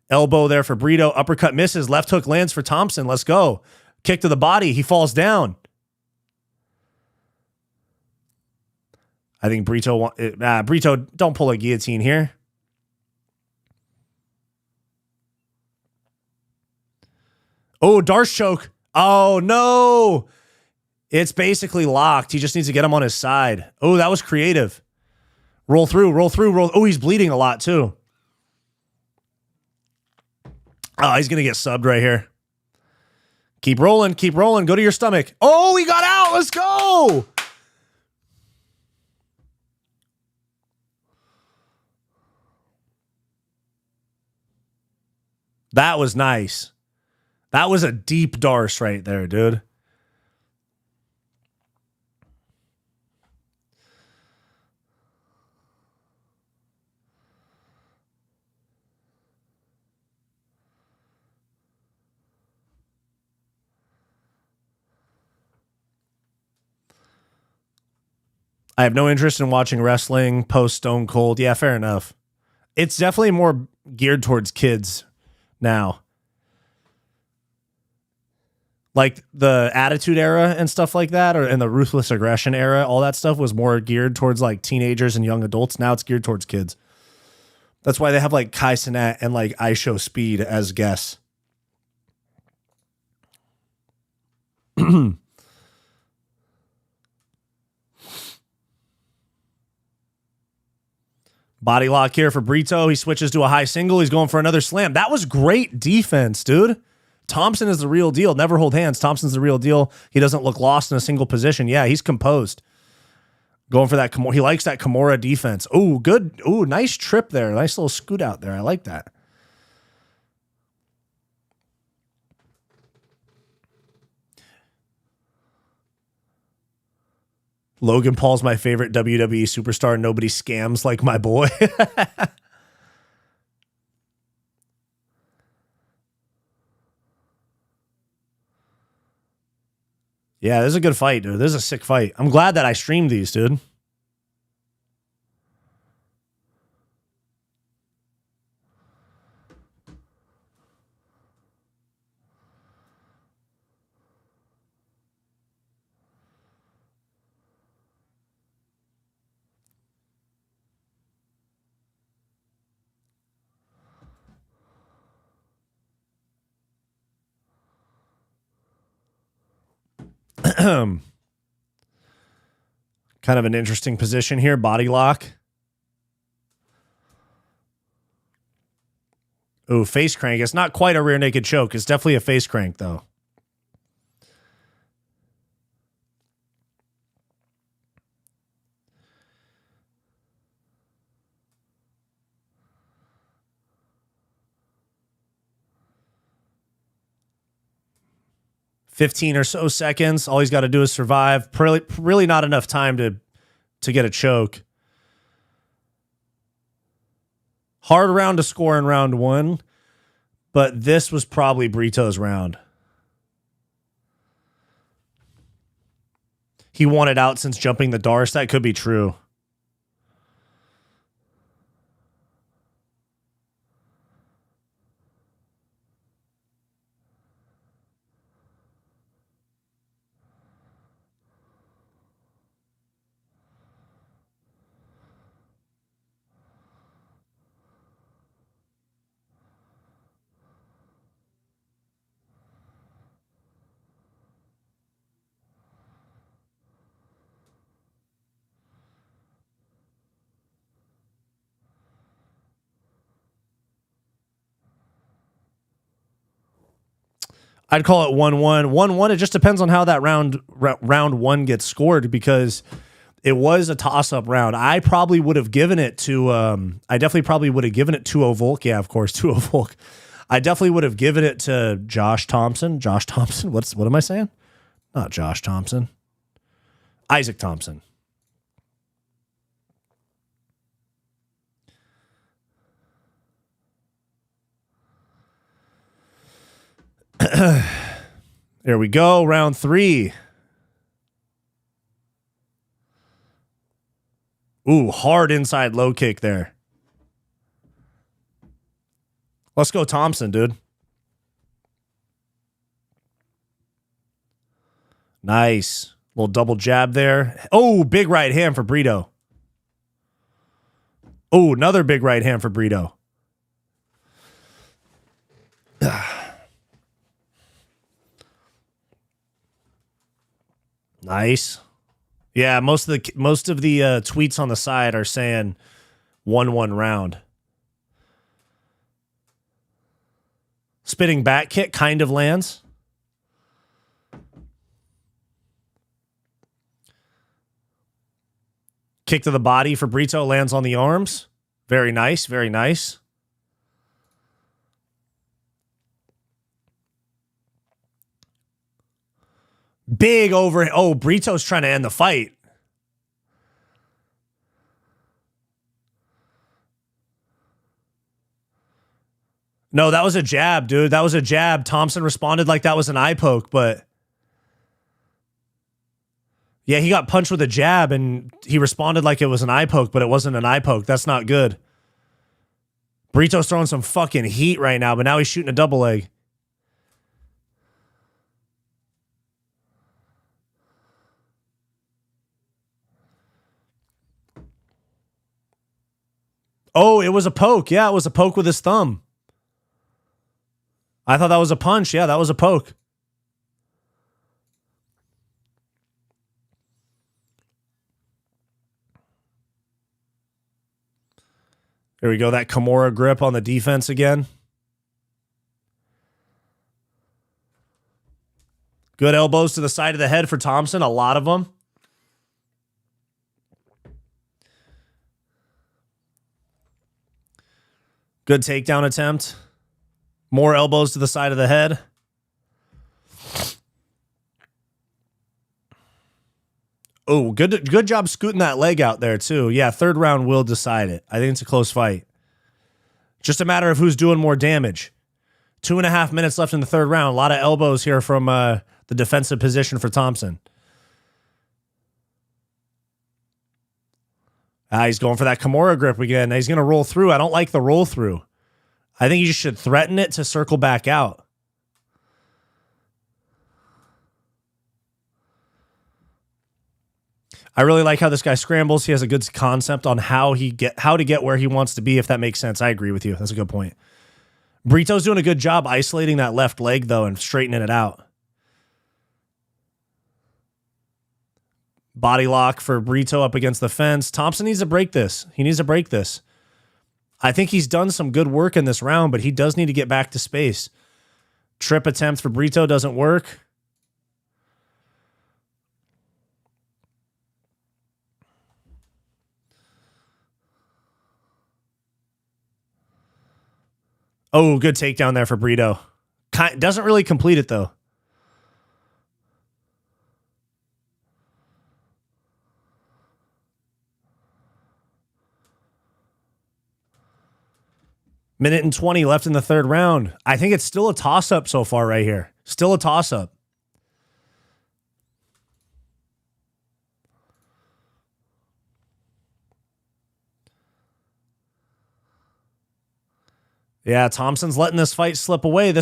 Elbow there for Brito. Uppercut misses. Left hook lands for Thompson. Let's go. Kick to the body. He falls down. I think Brito, don't pull a guillotine here. Oh, Darce choke. Oh, no. It's basically locked. He just needs to get him on his side. Oh, that was creative. Roll through, roll through, roll. Oh, he's bleeding a lot too. Oh, he's going to get subbed right here. Keep rolling. Keep rolling. Go to your stomach. Oh, he got out. Let's go. That was nice. That was a deep darce right there, dude. I have no interest in watching wrestling post Stone Cold. Yeah, fair enough. It's definitely more geared towards kids now. Like the Attitude Era and stuff like that, or in the Ruthless Aggression era, all that stuff was more geared towards like teenagers and young adults. Now it's geared towards kids. That's why they have like Kai Cenat and like iShow Speed as guests. Body lock here for Brito. He switches to a high single. He's going for another slam. That was great defense, dude. Thompson is the real deal. Never hold hands. Thompson's the real deal. He doesn't look lost in a single position. Yeah, he's composed. Going for that. He likes that Kimura defense. Oh, good. Oh, nice trip there. Nice little scoot out there. I like that. Logan Paul's my favorite WWE superstar. Nobody scams like my boy. Yeah, this is a good fight, dude. This is a sick fight. I'm glad that I streamed these, dude. Kind of an interesting position here. Body lock. Ooh, face crank. It's not quite a rear naked choke. It's definitely a face crank, though. $15 or so seconds. All he's got to do is survive. Really not enough time to get a choke. Hard round to score in round one, but this was probably Brito's round. He wanted out since jumping the Darce. That could be true. I'd call it 1-1. 1-1, it just depends on how that round one gets scored, because it was a toss-up round. I probably would have given it to I definitely probably would have given it to Volk. Yeah, of course, to Volk. I definitely would have given it to Josh Thompson. Josh Thompson. What am I saying? Not Josh Thompson. Isaac Thompson. There we go. Round 3. Ooh, hard inside low kick there. Let's go Thompson, dude. Nice. Little double jab there. Oh, big right hand for Brito. Oh, another big right hand for Brito. Nice. Yeah, most of the tweets on the side are saying 1-1 round. Spinning back kick kind of lands. Kick to the body for Brito, lands on the arms. Very nice, very nice. Big over. Oh, Brito's trying to end the fight. No, that was a jab, dude. That was a jab. Thompson responded like that was an eye poke, but yeah, he got punched with a jab and he responded like it was an eye poke, but it wasn't an eye poke. That's not good. Brito's throwing some fucking heat right now, but now he's shooting a double leg. Oh, it was a poke. Yeah, it was a poke with his thumb. I thought that was a punch. Yeah, that was a poke. Here we go. That Kimura grip on the defense again. Good elbows to the side of the head for Thompson. A lot of them. Good takedown attempt. More elbows to the side of the head. Oh, good job scooting that leg out there, too. Yeah, third round will decide it. I think it's a close fight. Just a matter of who's doing more damage. 2.5 minutes left in the third round. A lot of elbows here from the defensive position for Thompson. He's going for that Kimura grip again. He's going to roll through. I don't like the roll through. I think you should threaten it to circle back out. I really like how this guy scrambles. He has a good concept on how to get where he wants to be, if that makes sense. I agree with you. That's a good point. Brito's doing a good job isolating that left leg, though, and straightening it out. Body lock for Brito up against the fence. Thompson needs to break this. He needs to break this. I think he's done some good work in this round, but he does need to get back to space. Trip attempt for Brito doesn't work. Oh, good takedown there for Brito. Doesn't really complete it, though. Minute and 20 left in the third round. I think it's still a toss-up so far right here. Still a toss-up. Yeah, Thompson's letting this fight slip away.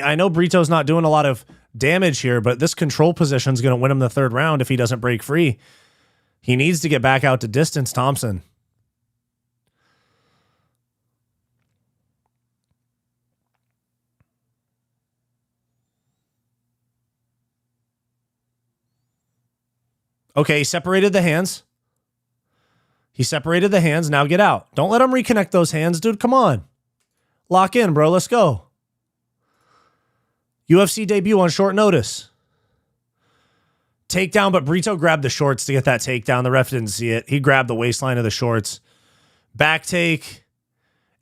I know Brito's not doing a lot of damage here, but this control position is going to win him the third round if he doesn't break free. He needs to get back out to distance Thompson. Okay, he separated the hands. He separated the hands. Now get out. Don't let him reconnect those hands, dude. Come on. Lock in, bro. Let's go. UFC debut on short notice. Takedown, but Brito grabbed the shorts to get that takedown. The ref didn't see it. He grabbed the waistline of the shorts. Back take.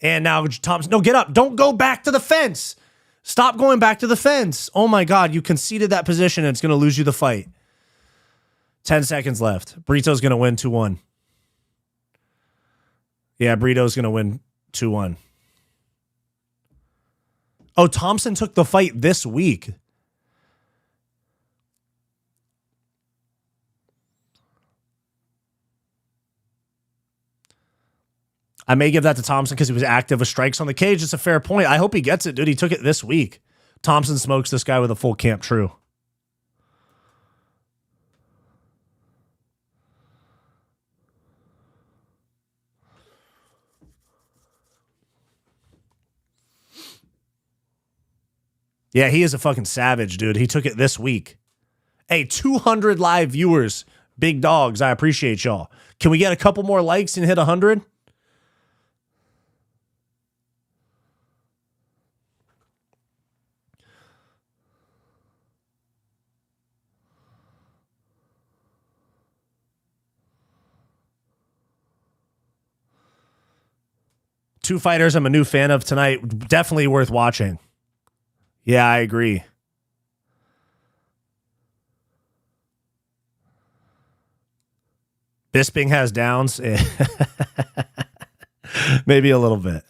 And now Thompson. No, get up. Don't go back to the fence. Stop going back to the fence. Oh, my God. You conceded that position, and it's going to lose you the fight. 10 seconds left. Brito's going to win 2-1. Yeah, Brito's going to win 2-1. Oh, Thompson took the fight this week. I may give that to Thompson because he was active with strikes on the cage. It's a fair point. I hope he gets it, dude. He took it this week. Thompson smokes this guy with a full camp true. Yeah, he is a fucking savage, dude. He took it this week. Hey, 200 live viewers. Big dogs. I appreciate y'all. Can we get a couple more likes and hit 100? 2 fighters I'm a new fan of tonight. Definitely worth watching. Yeah, I agree. Bisping has downs. Maybe a little bit.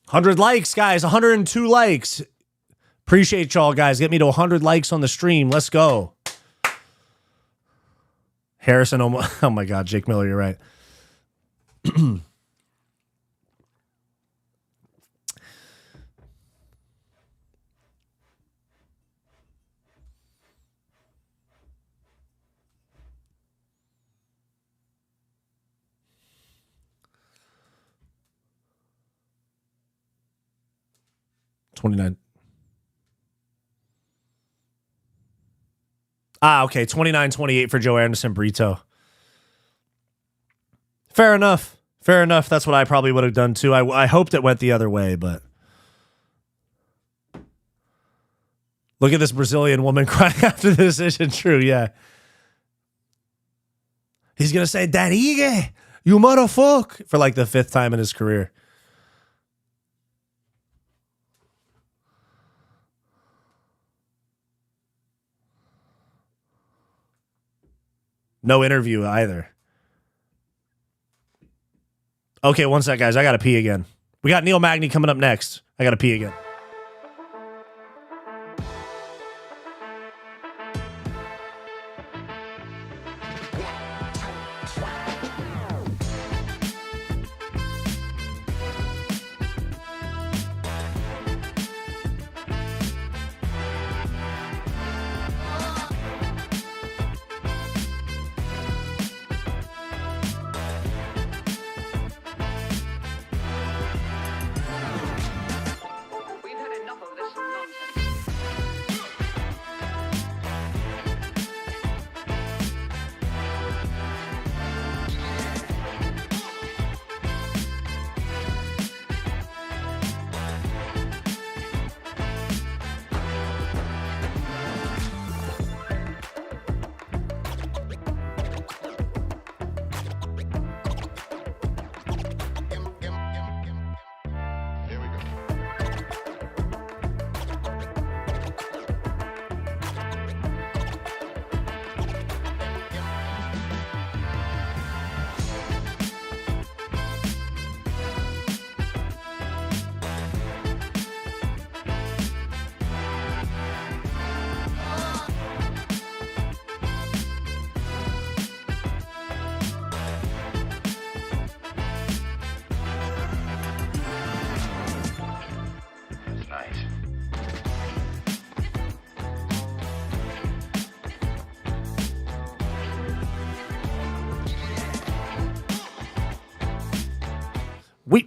$100 likes, guys. 102 likes. Appreciate y'all, guys. Get me to 100 likes on the stream. Let's go. Harrison, oh my God, Jake Miller, you're right. $29. Okay. 29-28 for Joe Anderson Brito. Fair enough. Fair enough. That's what I probably would have done too. I hoped it went the other way, but look at this Brazilian woman crying after the decision. True, yeah. He's gonna say, "Daddy, you motherfucker," for like the 5th time in his career. No interview either. Okay, one sec, guys. I gotta pee again. We got Neil Magny coming up next. I gotta pee again.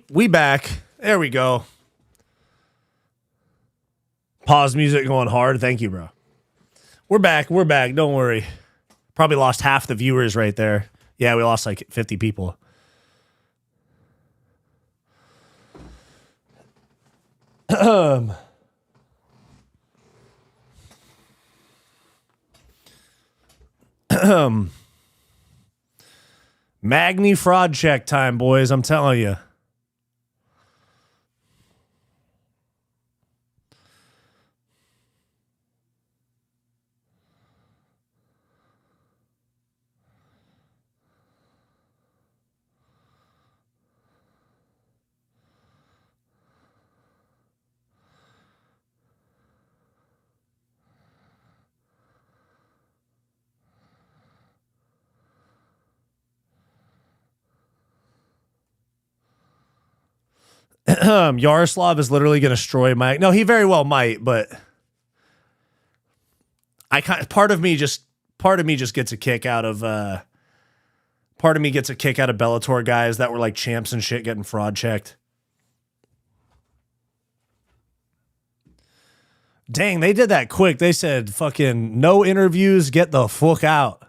We back. There we go. Pause music going hard. Thank you, bro. We're back. We're back. Don't worry. Probably lost half the viewers right there. Yeah, we lost like 50 people. Magny fraud check time, boys. I'm telling you. Yaroslav is literally going to destroy Mike. No, he very well might, but part of me just gets a kick out of Bellator guys that were like champs and shit getting fraud checked. Dang, they did that quick. They said fucking no interviews, get the fuck out.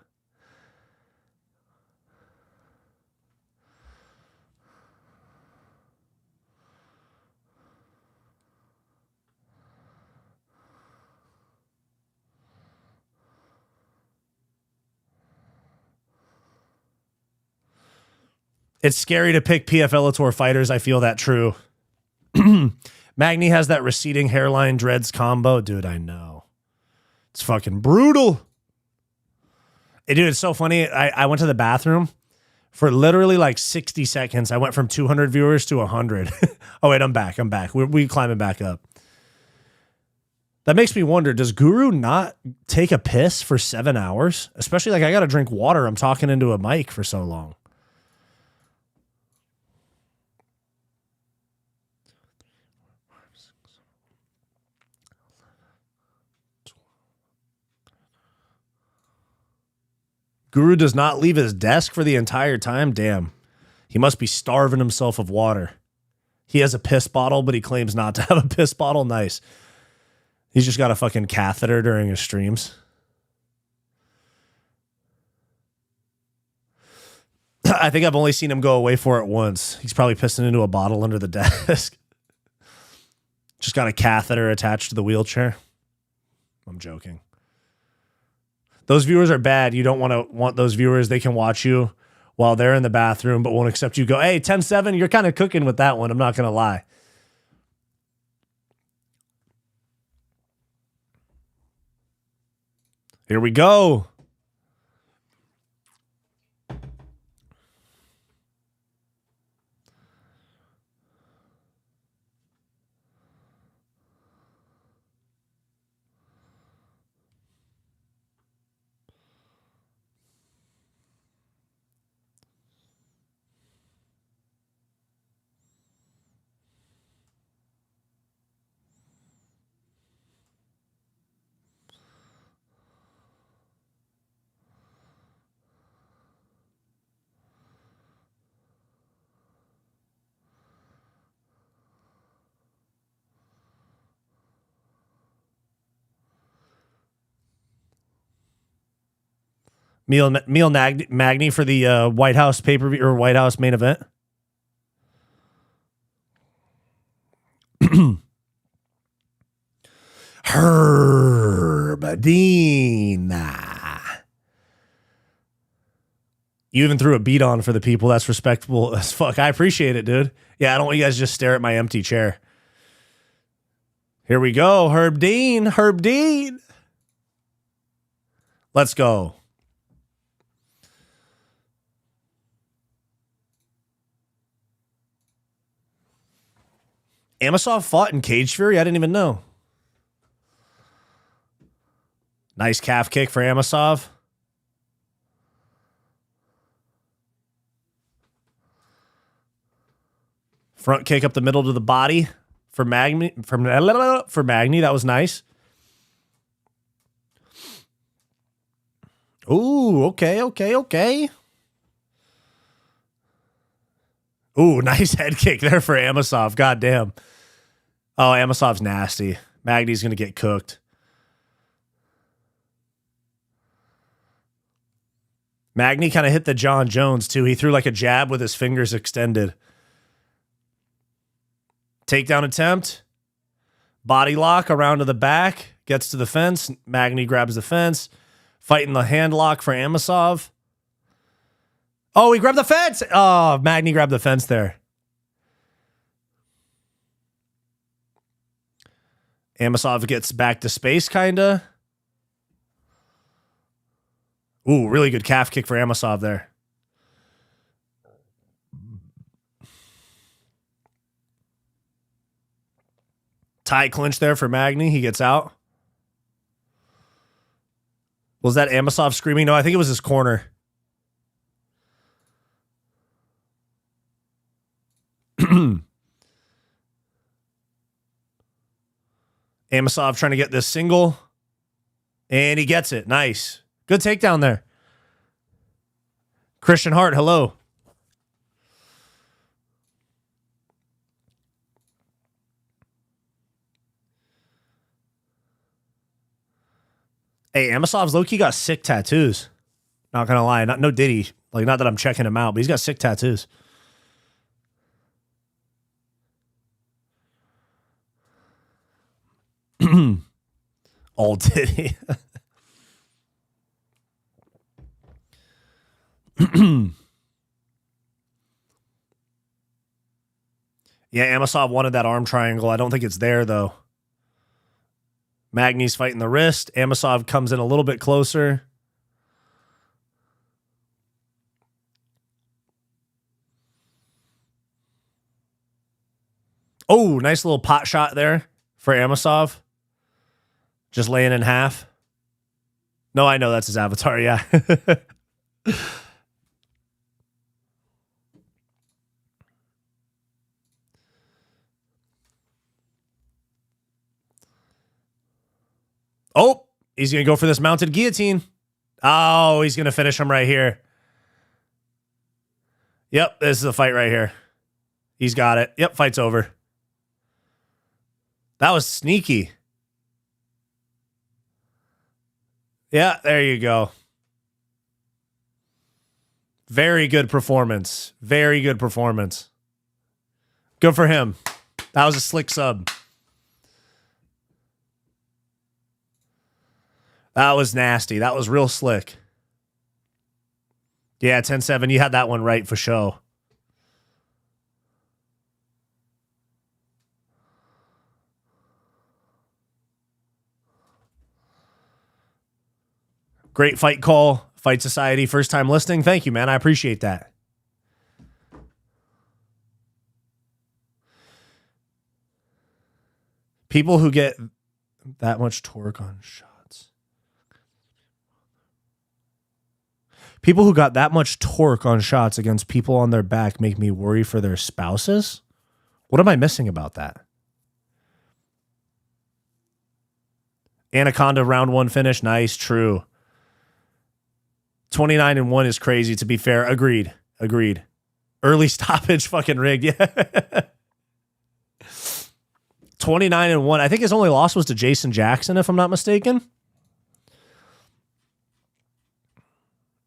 It's scary to pick PFL Tour fighters. I feel that true. Magny has that receding hairline dreads combo. Dude, I know. It's fucking brutal. Hey, dude, it's so funny. I went to the bathroom for literally like 60 seconds. I went from 200 viewers to 100. Oh, wait, I'm back. We climbing back up. That makes me wonder, does Guru not take a piss for 7 hours? Especially like I got to drink water. I'm talking into a mic for so long. Guru does not leave his desk for the entire time. Damn. He must be starving himself of water. He has a piss bottle, but he claims not to have a piss bottle. Nice. He's just got a fucking catheter during his streams. I think I've only seen him go away for it once. He's probably pissing into a bottle under the desk. Just got a catheter attached to the wheelchair. I'm joking. Those viewers are bad. You don't want those viewers. They can watch you while they're in the bathroom, but won't accept you. Go, hey, 10-7, you're kind of cooking with that one. I'm not going to lie. Here we go. Meal Magny for the White House pay-per-view or White House main event. Herbadina. You even threw a beat on for the people. That's respectable as fuck. I appreciate it, dude. Yeah, I don't want you guys to just stare at my empty chair. Here we go. Herb Dean. Let's go. Amosov fought in Cage Fury? I didn't even know. Nice calf kick for Amosov. Front kick up the middle to the body for Magny. That was nice. Ooh, okay. Ooh, nice head kick there for Amosov. God damn. Oh, Amosov's nasty. Magny's going to get cooked. Magny kind of hit the John Jones, too. He threw like a jab with his fingers extended. Takedown attempt. Body lock around to the back. Gets to the fence. Magny grabs the fence. Fighting the hand lock for Amosov. Oh, he grabbed the fence. Oh, Magny grabbed the fence there. Amosov gets back to space, kind of. Ooh, really good calf kick for Amosov there. Tie clinch there for Magny. He gets out. Was that Amosov screaming? No, I think it was his corner. Amosov trying to get this single. And he gets it. Nice. Good takedown there. Christian Hart, hello. Hey, Amosov's low-key got sick tattoos. Not gonna lie. No Diddy. Like, not that I'm checking him out, but he's got sick tattoos. All Diddy. Yeah, Amosov wanted that arm triangle. I don't think it's there, though. Magny's fighting the wrist. Amosov comes in a little bit closer. Oh, nice little pot shot there for Amosov. Just laying in half. No, I know that's his avatar, yeah. Oh, he's going to go for this mounted guillotine. Oh, he's going to finish him right here. Yep, this is the fight right here. He's got it. Yep, fight's over. That was sneaky. Yeah, there you go. Very good performance. Very good performance. Good for him. That was a slick sub. That was nasty. That was real slick. Yeah, 10-7. You had that one right for sure. Great fight call. Fight Society, first time listening. Thank you, man. I appreciate that. People who get that much torque on shots. People who got that much torque on shots against people on their back make me worry for their spouses. What am I missing about that? Anaconda round 1 finish. Nice. True. 29-1 is crazy, to be fair. Agreed. Agreed. Early stoppage fucking rigged. Yeah. 29-1. I think his only loss was to Jason Jackson, if I'm not mistaken.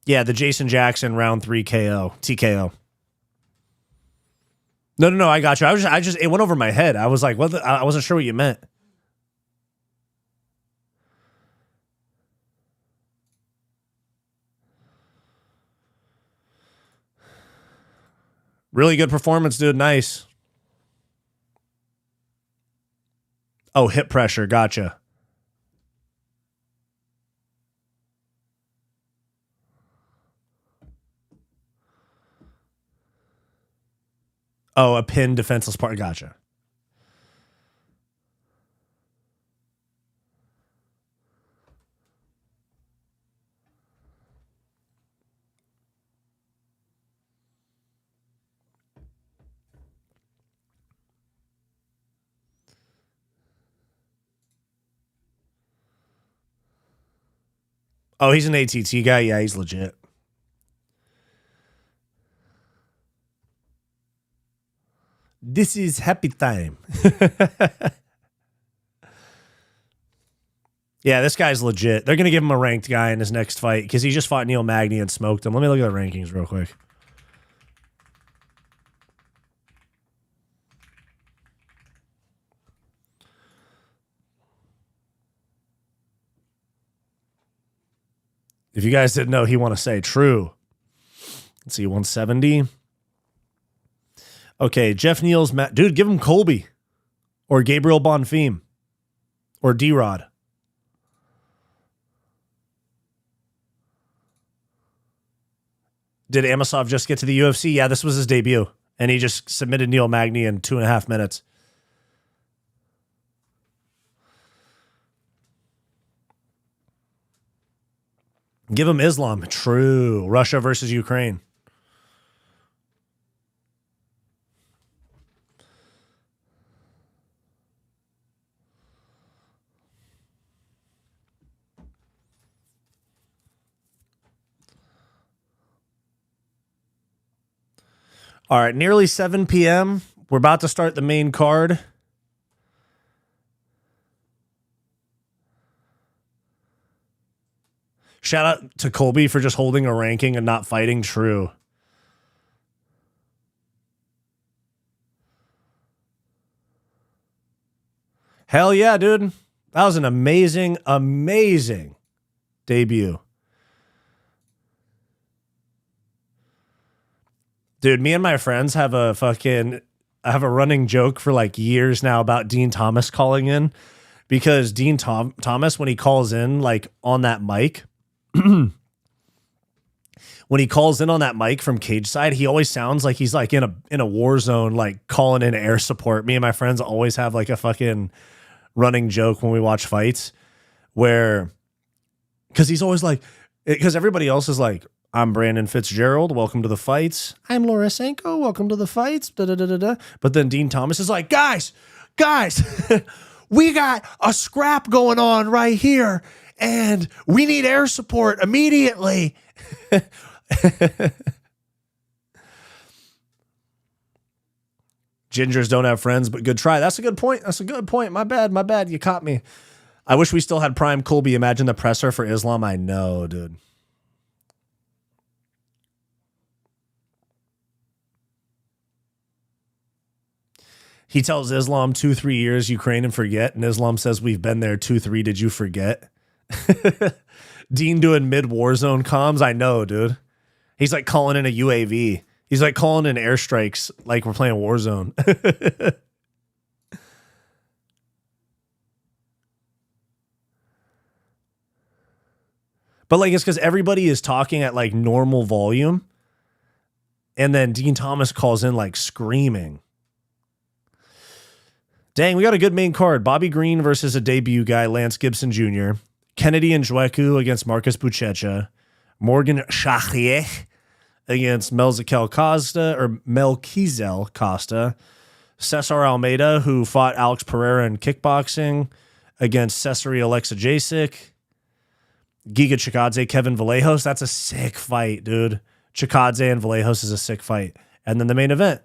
Yeah, the Jason Jackson round 3 KO. TKO. No. I got you. I just it went over my head. I was like, what? I wasn't sure what you meant. Really good performance, dude. Nice. Oh, hip pressure. Gotcha. Oh, a pin defenseless part. Gotcha. Oh, he's an ATT guy. Yeah, he's legit. This is happy time. Yeah, this guy's legit. They're going to give him a ranked guy in his next fight because he just fought Neil Magny and smoked him. Let me look at the rankings real quick. If you guys didn't know, he want to say true. Let's see, 170. Okay, Jeff Neal's dude, give him Colby or Gabriel Bonfim or D-Rod. Did Amosov just get to the UFC? Yeah, this was his debut, and he just submitted Neil Magny in 2.5 minutes. Give him Islam. True. Russia versus Ukraine. All right, nearly 7 p.m. We're about to start the main card. Shout out to Colby for just holding a ranking and not fighting. True. Hell yeah, dude. That was an amazing, amazing debut. Dude, me and my friends have a fucking I have a running joke for like years now about Dean Thomas calling in, because Dean Thomas, when he calls in like on that mic, when he calls in on that mic from cage side, he always sounds like he's like in a war zone, like calling in air support. Me and my friends always have like a fucking running joke when we watch fights where, because he's always like, because everybody else is like, I'm Brandon Fitzgerald, welcome to the fights. I'm Laura Senko, welcome to the fights. Da, da, da, da, da. But then Dean Thomas is like, guys, we got a scrap going on right here, and we need air support immediately. Gingers don't have friends, but good try. That's a good point. That's a good point. My bad. You caught me. I wish we still had Prime Colby. Imagine the presser for Islam. I know, dude. He tells Islam 2-3 years, Ukraine and forget. And Islam says, we've been there 2-3. Did you forget? Dean doing mid-war zone comms. I know, dude. He's like calling in a UAV. He's like calling in airstrikes like we're playing Warzone. But like, it's because everybody is talking at like normal volume. And then Dean Thomas calls in like screaming. Dang, we got a good main card. Bobby Green versus a debut guy, Lance Gibson Jr. Kennedy Njoku against Marcus Buchecha. Morgan Charrier against Melchizel Costa. Cesar Almeida, who fought Alex Pereira in kickboxing, against Cesare Alexa Jacek. Giga Chikadze, Kevin Vallejos. That's a sick fight, dude. Chikadze and Vallejos is a sick fight. And then the main event.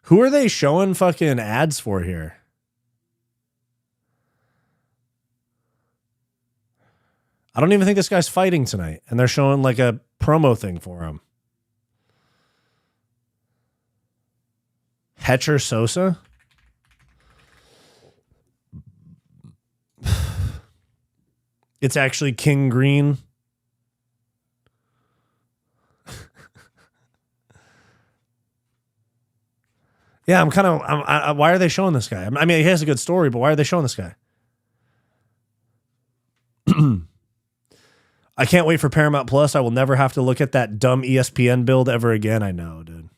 Who are they showing fucking ads for here? I don't even think this guy's fighting tonight. And they're showing like a promo thing for him. Hetcher Sosa? It's actually King Green. Yeah, I'm kind of. Why are they showing this guy? I mean, he has a good story, but why are they showing this guy? I can't wait for Paramount Plus. I will never have to look at that dumb ESPN build ever again. I know, dude.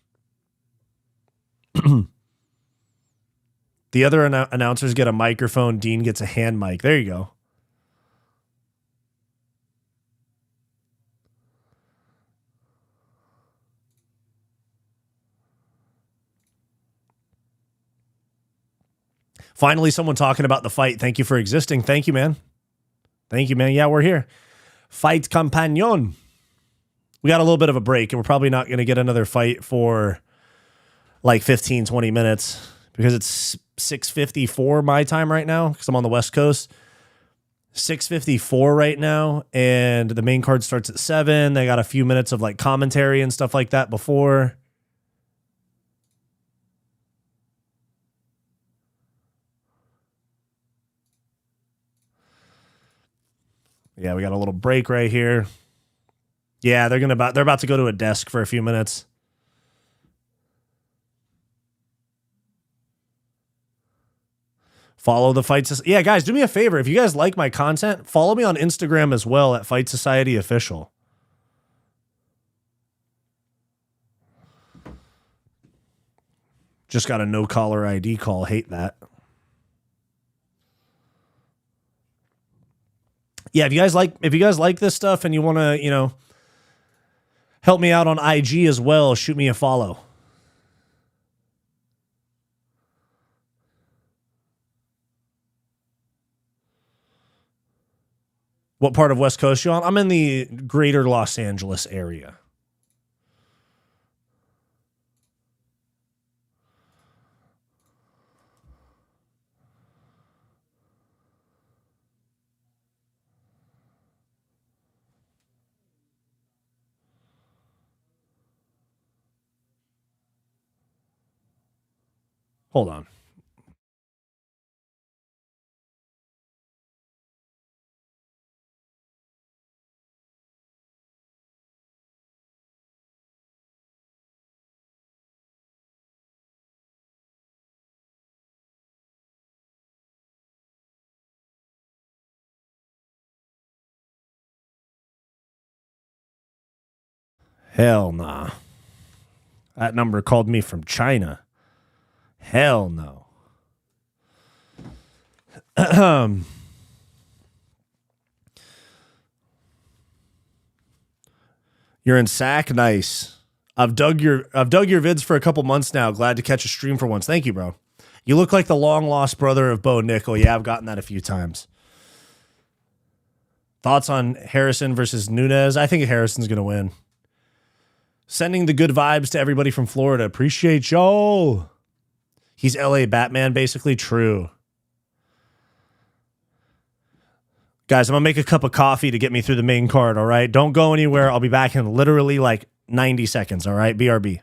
The other announcers get a microphone. Dean gets a hand mic. There you go. Finally, someone talking about the fight. Thank you for existing. Thank you, man. Thank you, man. Yeah, we're here. Fight Compagnon. We got a little bit of a break, and we're probably not going to get another fight for like 15, 20 minutes because it's 6:54 my time right now because I'm on the West Coast. 6:54 right now, and the main card starts at 7. They got a few minutes of like commentary and stuff like that before. Yeah, we got a little break right here. Yeah, they're about to go to a desk for a few minutes. Follow the Fight. Yeah, guys, do me a favor. If you guys like my content, follow me on Instagram as well at Fight Society Official. Just got a no caller ID call. Hate that. Yeah, if you guys like this stuff and you want to, help me out on IG as well, shoot me a follow. What part of West Coast you on? I'm in the greater Los Angeles area. Hold on. Hell nah. That number called me from China. Hell no. You're in Sac? Nice. I've dug your vids for a couple months now. Glad to catch a stream for once. Thank you, bro. You look like the long lost brother of Bo Nickel. Yeah, I've gotten that a few times. Thoughts on Harrison versus Nunes? I think Harrison's going to win. Sending the good vibes to everybody from Florida. Appreciate y'all. He's LA Batman, basically. True. Guys, I'm going to make a cup of coffee to get me through the main card, all right? Don't go anywhere. I'll be back in literally like 90 seconds, all right? BRB.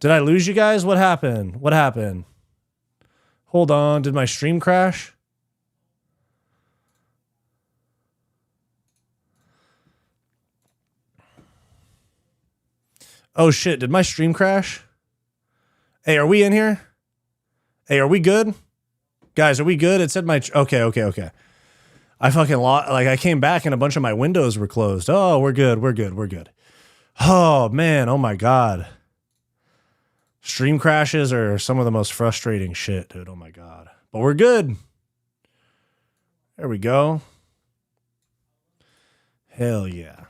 Did I lose you guys? What happened? What happened? Hold on. Did my stream crash? Oh shit, did my stream crash? Hey, are we in here? Hey, are we good? Guys, are we good? It said my... Okay. I fucking lost... Like, I came back and a bunch of my windows were closed. Oh, we're good. Oh, man. Oh, my God. Stream crashes are some of the most frustrating shit, dude. Oh, my God. But we're good. There we go. Hell yeah.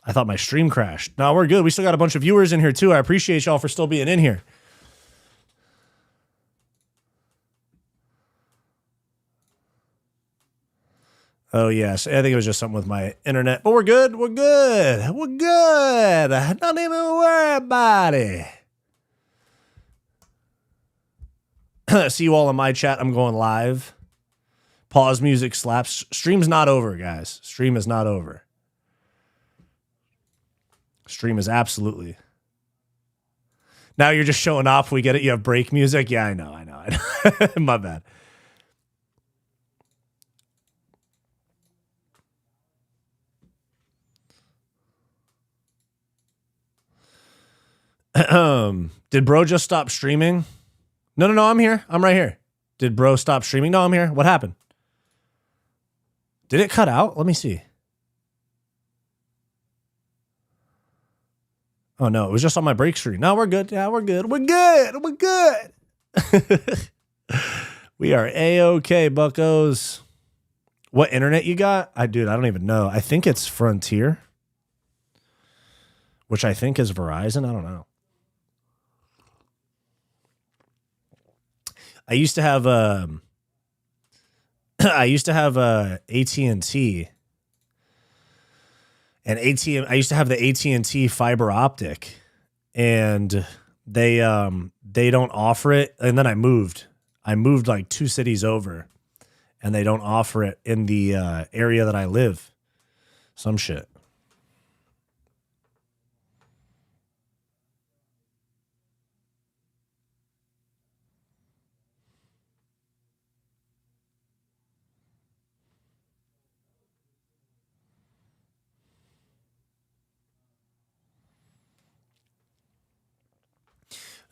I thought my stream crashed. No, we're good. We still got a bunch of viewers in here, too. I appreciate y'all for still being in here. Oh, yes. I think it was just something with my internet. But we're good. We're good. Don't even worry about it. See you all in my chat. I'm going live. Pause music slaps. Stream's not over, guys. Stream is not over. Stream is absolutely. Now you're just showing off. We get it. You have break music. Yeah, I know. My bad. Did bro just stop streaming? No. I'm here. I'm right here. Did bro stop streaming? No, I'm here. What happened? Did it cut out? Let me see. Oh, no. It was just on my break screen. No, we're good. Yeah, we're good. We are A-okay, buckos. What internet you got? Dude, I don't even know. I think it's Frontier, which I think is Verizon. I don't know. I used to have AT&T. And I used to have the AT&T fiber optic, and they don't offer it. And then I moved like 2 cities over, and they don't offer it in the area that I live. Some shit.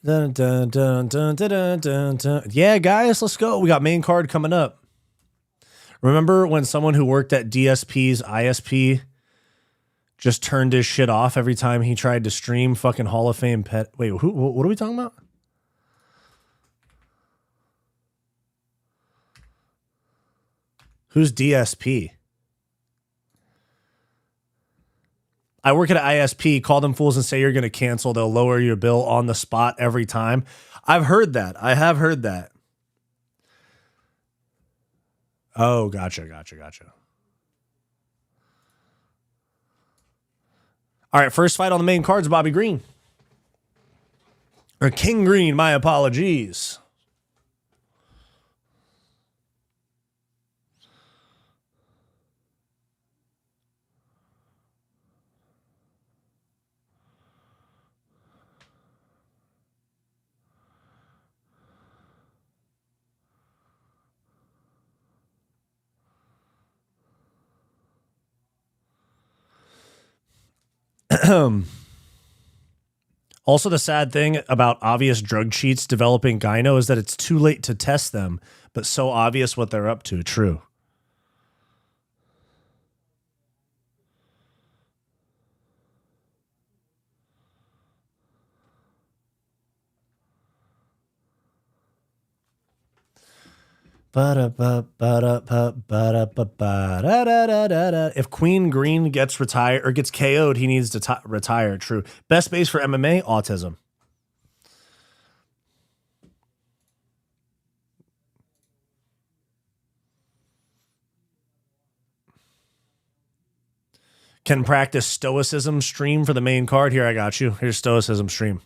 Dun, dun, dun, dun, dun, dun, dun, dun. Yeah, guys, let's go. We got main card coming up. Remember when someone who worked at DSP's ISP just turned his shit off every time he tried to stream fucking Hall of Fame pet? Wait, what are we talking about? Who's DSP? I work at an ISP. Call them fools and say you're going to cancel. They'll lower your bill on the spot every time. I've heard that. I have heard that. Oh, gotcha. All right, first fight on the main card is Bobby Green. Or King Green, my apologies. Also, the sad thing about obvious drug cheats developing gyno is that it's too late to test them, but so obvious what they're up to. True. If Queen Green gets retired or gets KO'd, he needs to retire. True. Best base for MMA, autism. Can practice stoicism stream for the main card. Here, I got you. Here's stoicism stream.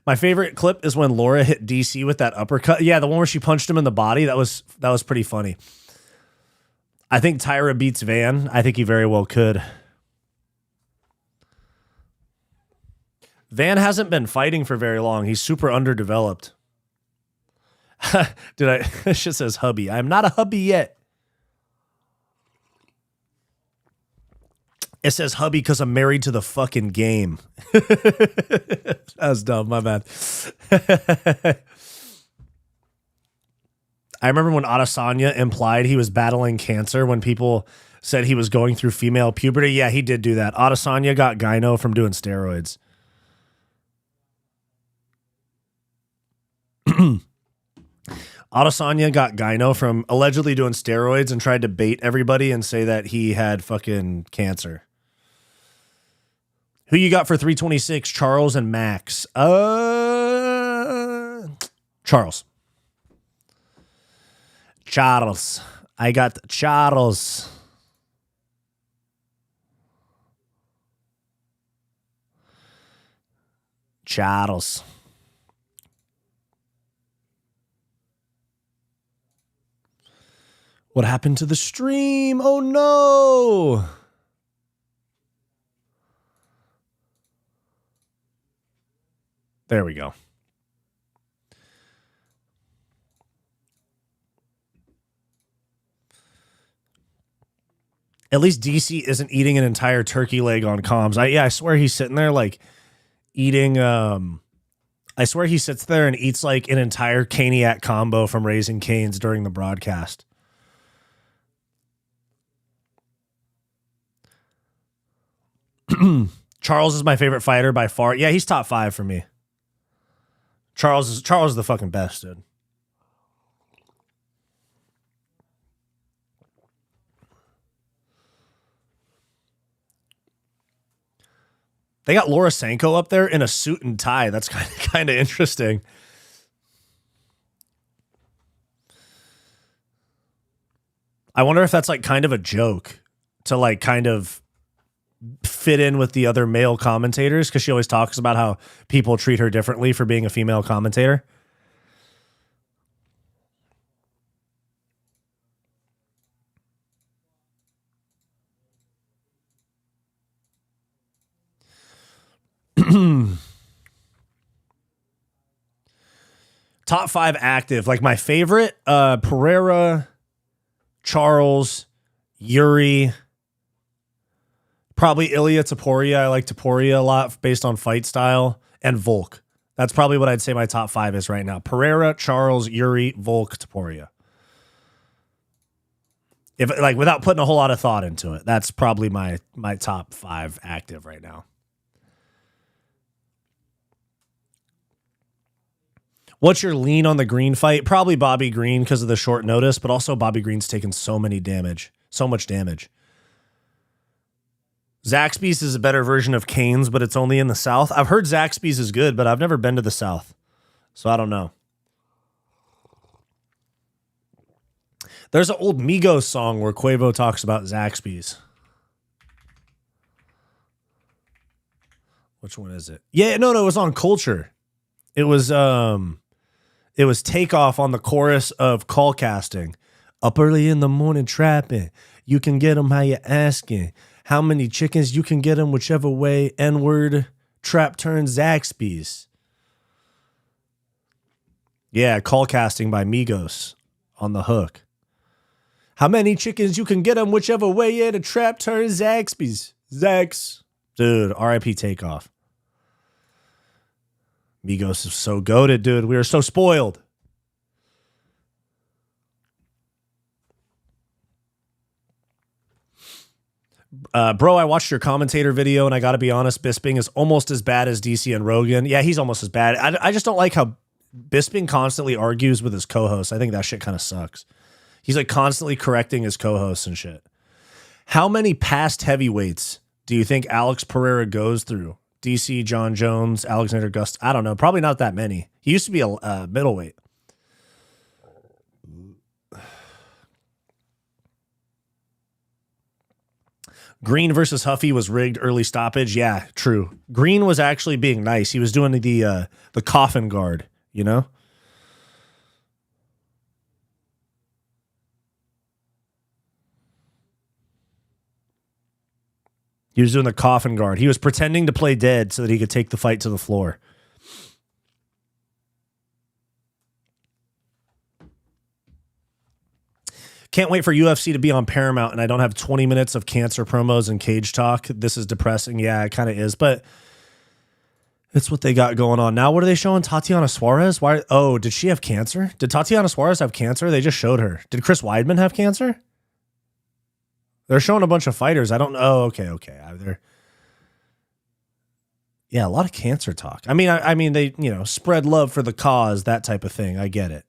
My favorite clip is when Laura hit DC with that uppercut. Yeah, the one where she punched him in the body. That was pretty funny. I think Tyra beats Van. I think he very well could. Van hasn't been fighting for very long. He's super underdeveloped. Dude, it just says hubby. I'm not a hubby yet. It says hubby because I'm married to the fucking game. That was dumb. My bad. I remember when Adesanya implied he was battling cancer when people said he was going through female puberty. Yeah, he did do that. Adesanya got gyno from doing steroids. Adesanya got gyno from allegedly doing steroids and tried to bait everybody and say that he had fucking cancer. Who you got for 326? Charles and Max. Charles. Charles. I got Charles. Charles. What happened to the stream? Oh no. There we go. At least DC isn't eating an entire turkey leg on comms. I swear he's sitting there like eating. I swear he sits there and eats like an entire Caniac combo from Raising Cane's during the broadcast. Charles is my favorite fighter by far. Yeah, he's top 5 for me. Charles is the fucking best, dude. They got Laura Sanko up there in a suit and tie. That's kind of interesting. I wonder if that's like kind of a joke to like kind of fit in with the other male commentators, because she always talks about how people treat her differently for being a female commentator. Top 5 active. Like my favorite, Pereira, Charles, Yuri, probably Ilya Topuria. I like Topuria a lot based on fight style, and Volk. That's probably what I'd say my top 5 is right now. Pereira, Charles, Yuri, Volk, Topuria. If like without putting a whole lot of thought into it, that's probably my top 5 active right now. What's your lean on the Green fight? Probably Bobby Green because of the short notice, but also Bobby Green's taken so much damage. Zaxby's is a better version of Cane's, but it's only in the South. I've heard Zaxby's is good, but I've never been to the South, so I don't know. There's an old Migos song where Quavo talks about Zaxby's. Which one is it? Yeah, no, it was on Culture. It was Takeoff on the chorus of Call Casting. Up early in the morning trapping. You can get them how you asking. How many chickens? You can get them whichever way. N-word trap turns Zaxby's. Yeah, Call Casting by Migos on the hook. How many chickens? You can get them whichever way. Yeah, the trap turns Zaxby's. Zax. Dude, R.I.P. Takeoff. Migos is so goated, dude. We are so spoiled. Bro, I watched your commentator video, and I got to be honest, Bisping is almost as bad as DC and Rogan. Yeah, he's almost as bad. I just don't like how Bisping constantly argues with his co-hosts. I think that shit kind of sucks. He's like constantly correcting his co-hosts and shit. How many past heavyweights do you think Alex Pereira goes through? DC, John Jones, Alexander Gust. I don't know. Probably not that many. He used to be a middleweight. Green versus Huffy was rigged early stoppage. Yeah, true. Green was actually being nice. He was doing the coffin guard, you know? He was doing the coffin guard. He was pretending to play dead so that he could take the fight to the floor. Can't wait for UFC to be on Paramount, and I don't have 20 minutes of cancer promos and cage talk. This is depressing. Yeah, it kind of is, but it's what they got going on now. What are they showing? Tatiana Suarez? Why? Oh, did she have cancer? Did Tatiana Suarez have cancer? They just showed her. Did Chris Weidman have cancer? They're showing a bunch of fighters. I don't know. Oh, okay. Yeah, a lot of cancer talk. I mean, they, spread love for the cause, that type of thing. I get it.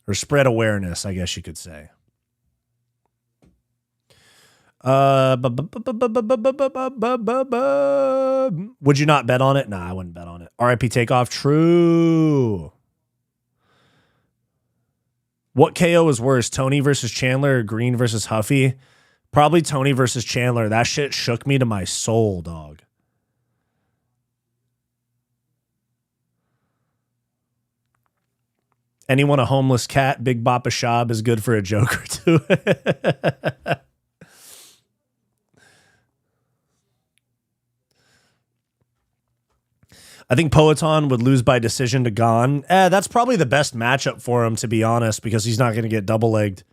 Or spread awareness, I guess you could say. Would you not bet on it? Nah, I wouldn't bet on it. RIP Takeoff. True. What KO is worse, Tony versus Chandler or Green versus Huffy? Probably Tony versus Chandler. That shit shook me to my soul, dog. Anyone a homeless cat? Big Boppa Shab is good for a joke or two. I think Poeton would lose by decision to Gon. That's probably the best matchup for him, to be honest, because he's not going to get double-legged.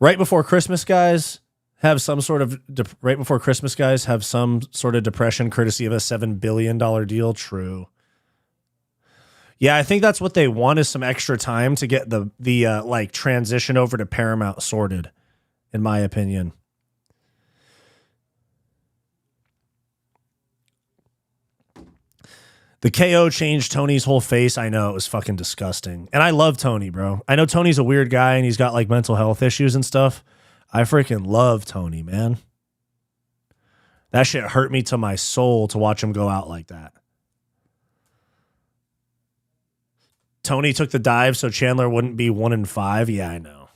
Right before Christmas, guys, have some sort of depression courtesy of a $7 billion deal. True. Yeah, I think that's what they want, is some extra time to get the transition over to Paramount sorted, in my opinion. The KO changed Tony's whole face. I know, it was fucking disgusting. And I love Tony, bro. I know Tony's a weird guy and he's got like mental health issues and stuff. I freaking love Tony, man. That shit hurt me to my soul to watch him go out like that. Tony took the dive so Chandler wouldn't be 1-5. Yeah, I know.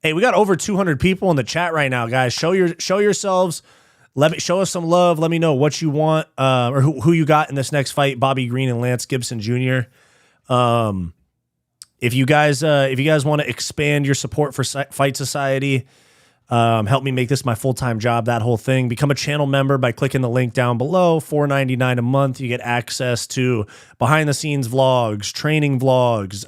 Hey, we got over 200 people in the chat right now, guys. Show yourselves. Show us some love. Let me know what you want, or who you got in this next fight. Bobby Green and Lance Gibson Jr. If you guys want to expand your support for Fight Society, help me make this my full-time job, that whole thing. Become a channel member by clicking the link down below. $4.99 a month. You get access to behind-the-scenes vlogs, training vlogs,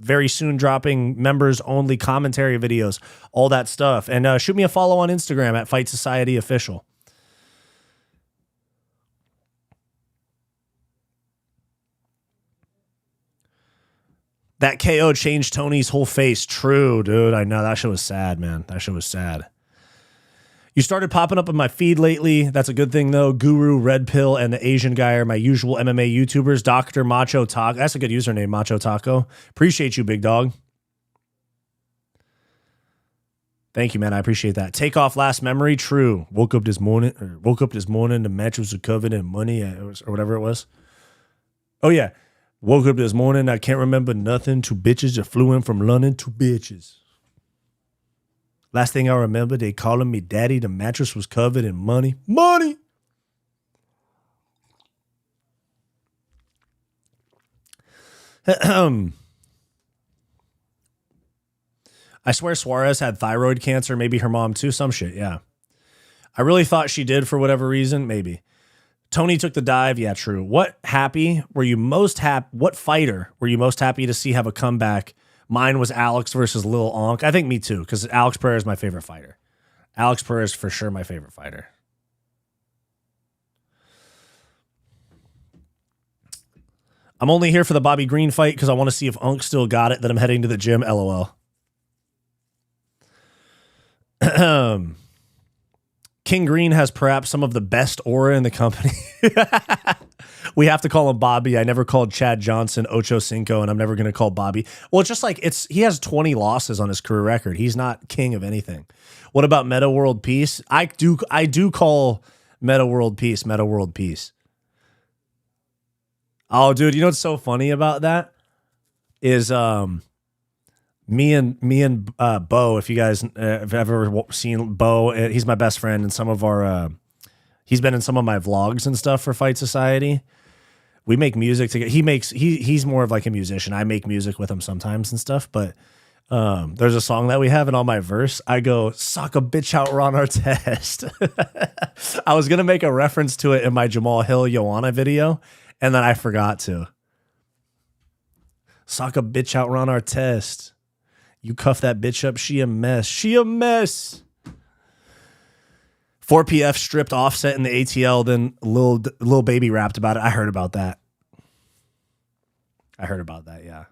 very soon dropping members-only commentary videos, all that stuff. And shoot me a follow on Instagram at Fight Society Official. That KO changed Tony's whole face. True, dude. I know. That shit was sad, man. That shit was sad. You started popping up in my feed lately. That's a good thing, though. Guru, Red Pill, and the Asian guy are my usual MMA YouTubers. Dr. Macho Taco. That's a good username, Macho Taco. Appreciate you, big dog. Thank you, man. I appreciate that. Take off last memory. True. Woke up this morning. The mattress was covered in money, or whatever it was. Oh, yeah. Woke up this morning, I can't remember nothing. 2 bitches that flew in from London. 2 bitches. Last thing I remember, they calling me daddy. The mattress was covered in money. Money! I swear Suarez had thyroid cancer. Maybe her mom too. Some shit, yeah. I really thought she did for whatever reason. Maybe. Tony took the dive. Yeah, true. What fighter were you most happy to see have a comeback? Mine was Alex versus Lil Onk. I think me too, because Alex Pereira is my favorite fighter. Alex Pereira is for sure my favorite fighter. I'm only here for the Bobby Green fight because I want to see if Onk still got it. Then I'm heading to the gym. LOL. King Green has perhaps some of the best aura in the company. We have to call him Bobby. I never called Chad Johnson Ocho Cinco, and I'm never going to call Bobby. Well, it's just like he has 20 losses on his career record. He's not king of anything. What about Meta World Peace? I do call Meta World Peace Meta World Peace. Oh, dude, you know what's so funny about that is me and Bo, if you guys have ever seen Bo, he's my best friend, and some of our he's been in some of my vlogs and stuff for Fight Society. We make music together. He's more of like a musician. I make music with him sometimes and stuff, but there's a song that we have, and on my verse I go, "Suck a bitch out, Ron Artest." I was gonna make a reference to it in my Jamal Hill Joanna video, and then I forgot to. Sock a bitch out, Ron Artest. You cuff that bitch up, she a mess. She a mess. 4PF stripped Offset in the ATL, then Lil Baby rapped about it. I heard about that. Yeah.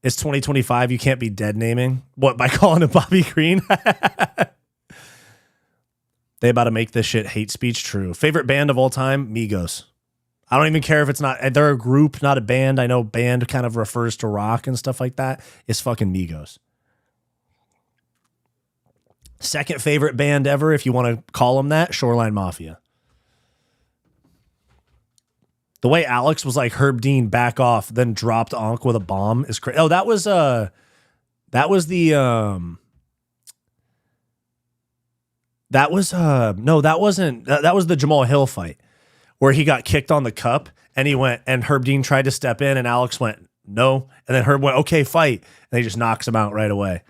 It's 2025. You can't be dead naming. What, by calling it Bobby Green? They about to make this shit hate speech true. Favorite band of all time? Migos. I don't even care if it's not, they're a group, not a band. I know band kind of refers to rock and stuff like that. It's fucking Migos. Second favorite band ever, if you want to call them that, Shoreline Mafia. The way Alex was like, Herb Dean, back off, then dropped Ankh with a bomb is crazy. Oh, that was the Jamal Hill fight where he got kicked on the cup and he went, and Herb Dean tried to step in and Alex went, no. And then Herb went, okay, fight. And he just knocks him out right away.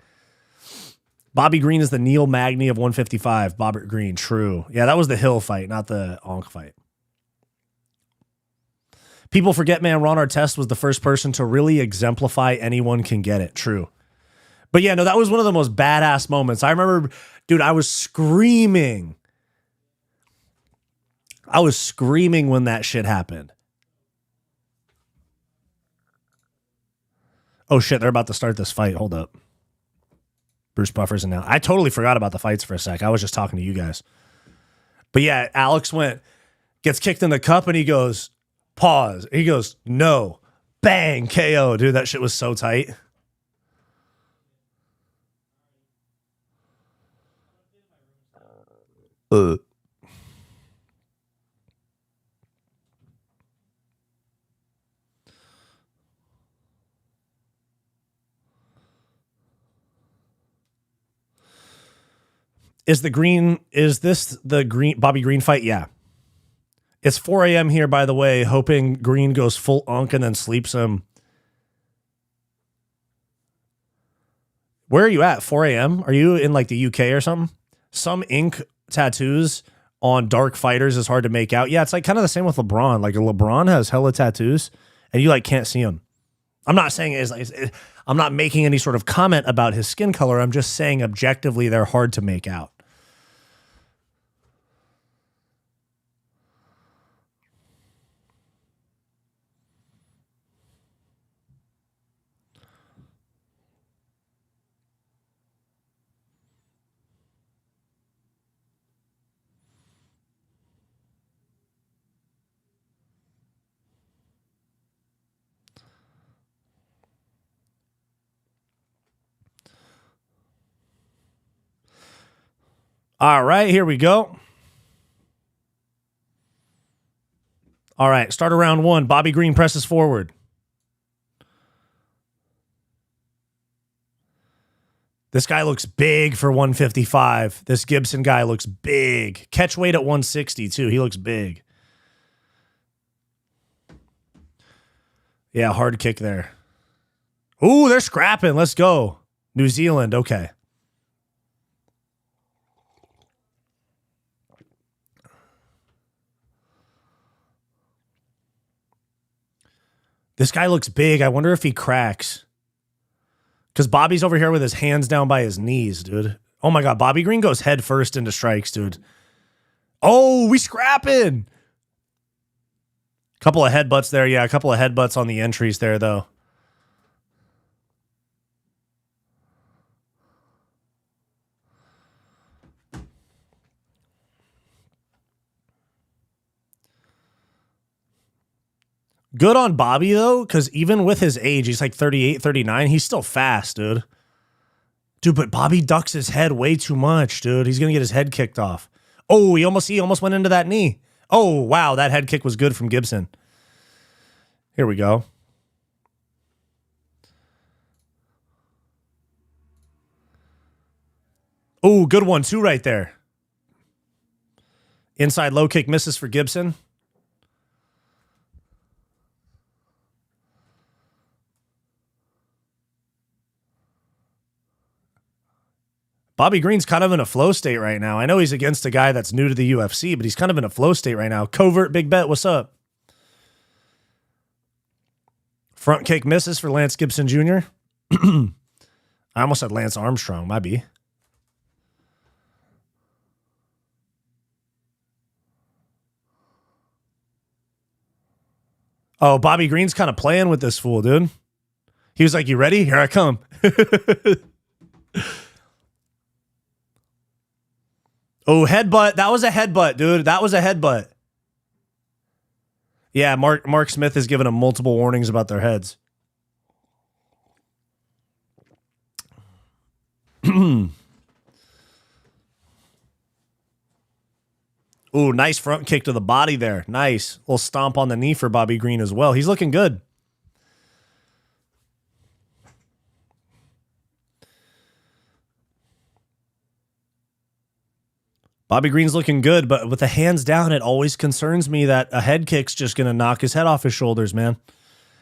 Bobby Green is the Neil Magny of 155. Bobby Green, true. Yeah, that was the Hill fight, not the Ankh fight. People forget, man, Ron Artest was the first person to really exemplify anyone can get it. True. But yeah, no, that was one of the most badass moments. I remember, dude, I was screaming. When that shit happened. Oh shit, they're about to start this fight. Hold up. Bruce Buffer's in now. I totally forgot about the fights for a sec. I was just talking to you guys. But yeah, Alex gets kicked in the cup and he goes, pause. He goes, no. Bang, KO. Dude, that shit was so tight. Is this the Bobby Green fight? Yeah. It's 4 a.m. here, by the way, hoping Green goes full unk and then sleeps him. Where are you at? 4 a.m.? Are you in like the UK or something? Some ink tattoos on dark fighters is hard to make out. Yeah, it's like kind of the same with LeBron. Like LeBron has hella tattoos and you like can't see them. I'm not saying I'm not making any sort of comment about his skin color. I'm just saying objectively they're hard to make out. All right, here we go. All right, start of round one. Bobby Green presses forward. This guy looks big for 155. This Gibson guy looks big. Catch weight at 160, too. He looks big. Yeah, hard kick there. Ooh, they're scrapping. Let's go. New Zealand, okay. This guy looks big. I wonder if he cracks. Because Bobby's over here with his hands down by his knees, dude. Oh my God, Bobby Green goes head first into strikes, dude. Oh, we scrapping. Couple of headbutts there. Yeah, a couple of headbutts on the entries there, though. Good on Bobby, though, because even with his age, he's like 38, 39, he's still fast, dude. Dude, but Bobby ducks his head way too much, dude. He's going to get his head kicked off. Oh, he almost went into that knee. Oh, wow, that head kick was good from Gibson. Here we go. Oh, good one, too, right there. Inside low kick misses for Gibson. Bobby Green's kind of in a flow state right now. I know he's against a guy that's new to the UFC, but he's kind of in a flow state right now. Covert Big Bet, what's up? Front kick misses for Lance Gibson Jr. I almost said Lance Armstrong, might be. Oh, Bobby Green's kind of playing with this fool, dude. He was like, you ready? Here I come. Oh, headbutt. That was a headbutt, dude. That was a headbutt. Yeah, Mark Smith has given them multiple warnings about their heads. Ooh, nice front kick to the body there. Nice. Little stomp on the knee for Bobby Green as well. He's looking good. Bobby Green's looking good, but with the hands down, it always concerns me that a head kick's just going to knock his head off his shoulders, man.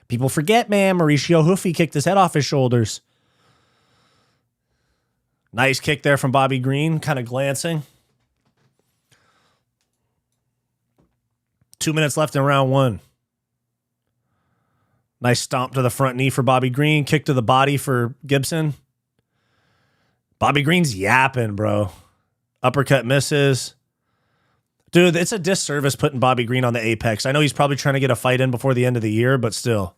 People forget, man, Mauricio Hoofy kicked his head off his shoulders. Nice kick there from Bobby Green, kind of glancing. 2 minutes left in round one. Nice stomp to the front knee for Bobby Green. Kick to the body for Gibson. Bobby Green's yapping, bro. Uppercut misses. Dude, it's a disservice putting Bobby Green on the apex. I know he's probably trying to get a fight in before the end of the year, but still.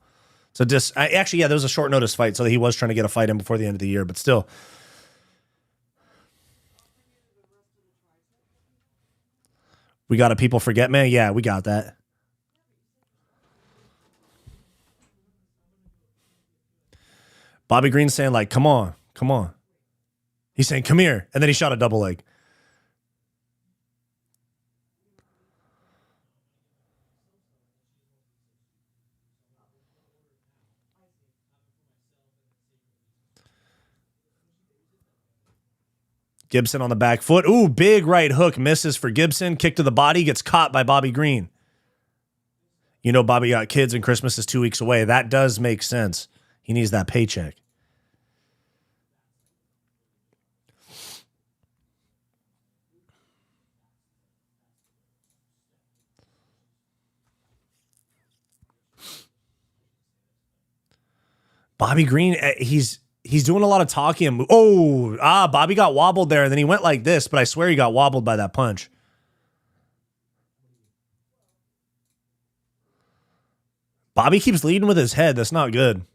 It's a actually, yeah, there was a short notice fight, so he was trying to get a fight in before the end of the year, but still. We got a people forget, man? Yeah, we got that. Bobby Green's saying, like, come on, come on. He's saying, come here. And then he shot a double leg. Gibson on the back foot. Ooh, big right hook misses for Gibson. Kick to the body, gets caught by Bobby Green. You know Bobby got kids and Christmas is 2 weeks away. That does make sense. He needs that paycheck. Bobby Green, he's doing a lot of talking. Bobby got wobbled there, and then he went like this, but I swear he got wobbled by that punch. Bobby keeps leading with his head. That's not good.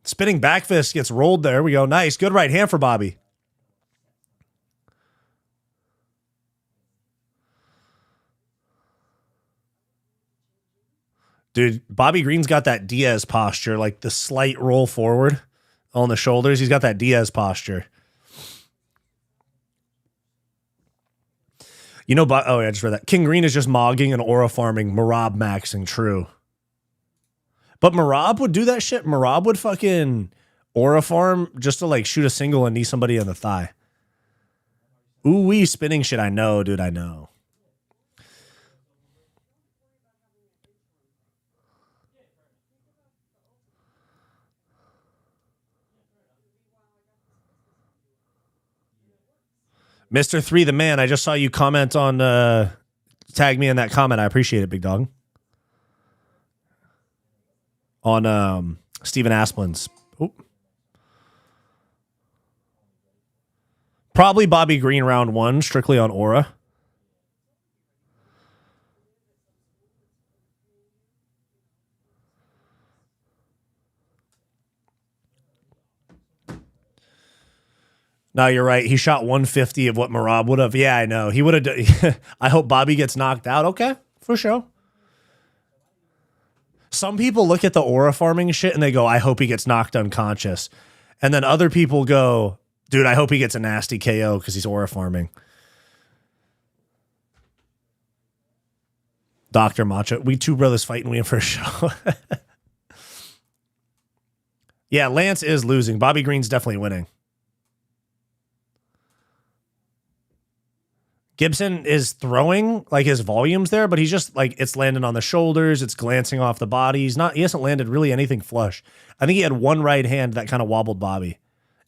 Spinning back fist gets rolled there. We go. Nice. Good right hand for Bobby. Dude, Bobby Green's got that Diaz posture, like the slight roll forward on the shoulders. He's got that Diaz posture. You know, I just read that. King Green is just mogging and aura farming, Marab maxing, true. But Marab would do that shit. Marab would fucking aura farm just to like shoot a single and knee somebody in the thigh. Ooh-wee spinning shit. I know, dude, I know. Mr. 3 the man, I just saw you comment on, tag me in that comment. I appreciate it, big dog. On Stephen Asplin's. Oop. Probably Bobby Green round one, strictly on aura. No, you're right. He shot 150 of what Marab would have. Yeah, I know. He would have. I hope Bobby gets knocked out. Okay, for sure. Some people look at the aura farming shit and they go, I hope he gets knocked unconscious. And then other people go, dude, I hope he gets a nasty KO because he's aura farming. Dr. Macho. We two brothers fighting win for a show. Yeah, Lance is losing. Bobby Green's definitely winning. Gibson is throwing like his volume's there, but he's just like it's landing on the shoulders, it's glancing off the body. He hasn't landed really anything flush. I think he had one right hand that kind of wobbled Bobby.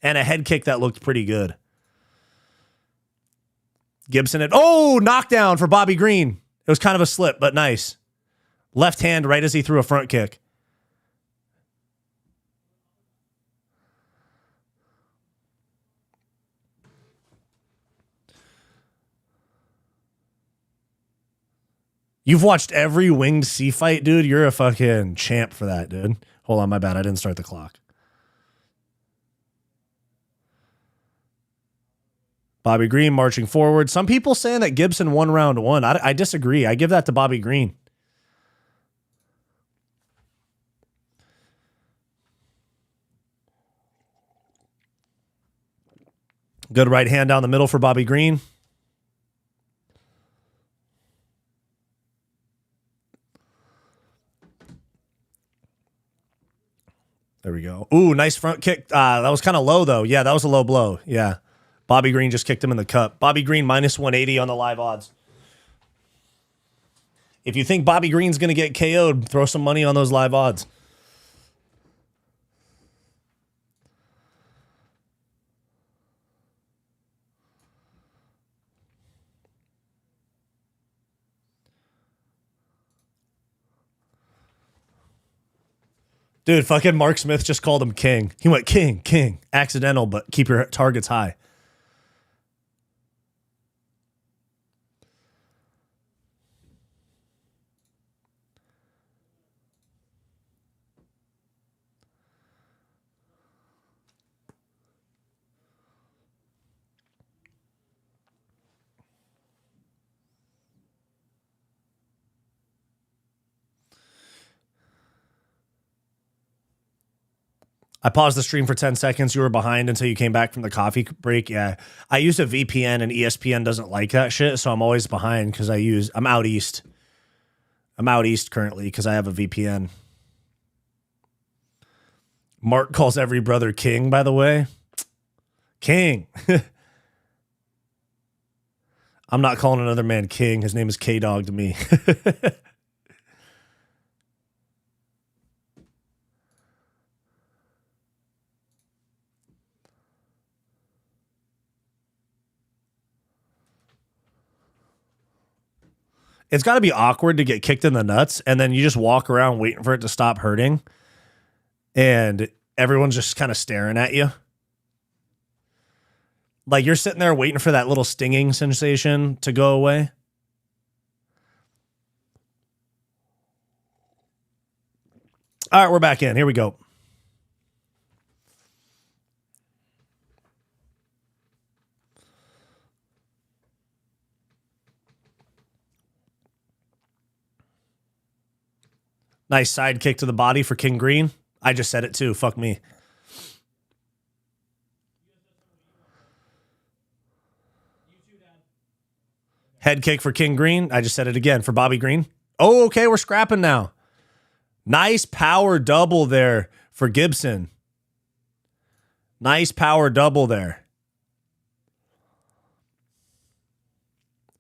And a head kick that looked pretty good. Gibson knockdown for Bobby Green. It was kind of a slip, but nice. Left hand right as he threw a front kick. You've watched every winged sea fight, dude. You're a fucking champ for that, dude. Hold on, my bad. I didn't start the clock. Bobby Green marching forward. Some people saying that Gibson won round one. I disagree. I give that to Bobby Green. Good right hand down the middle for Bobby Green. There we go. Ooh, nice front kick. That was kind of low, though. Yeah, that was a low blow. Yeah. Bobby Green just kicked him in the cup. Bobby Green minus 180 on the live odds. If you think Bobby Green's going to get KO'd, throw some money on those live odds. Dude, fucking Mark Smith just called him king. He went king, king. Accidental, but keep your targets high. I paused the stream for 10 seconds. You were behind until you came back from the coffee break. Yeah. I use a VPN and ESPN doesn't like that shit. So I'm always behind because I'm out east. I'm out east currently because I have a VPN. Mark calls every brother king, by the way. King. I'm not calling another man king. His name is K-Dog to me. It's got to be awkward to get kicked in the nuts and then you just walk around waiting for it to stop hurting and everyone's just kind of staring at you. Like you're sitting there waiting for that little stinging sensation to go away. All right, we're back in. Here we go. Nice side kick to the body for King Green. I just said it too. Fuck me. Head kick for King Green. I just said it again for Bobby Green. Oh, okay. We're scrapping now. Nice power double there for Gibson. Nice power double there.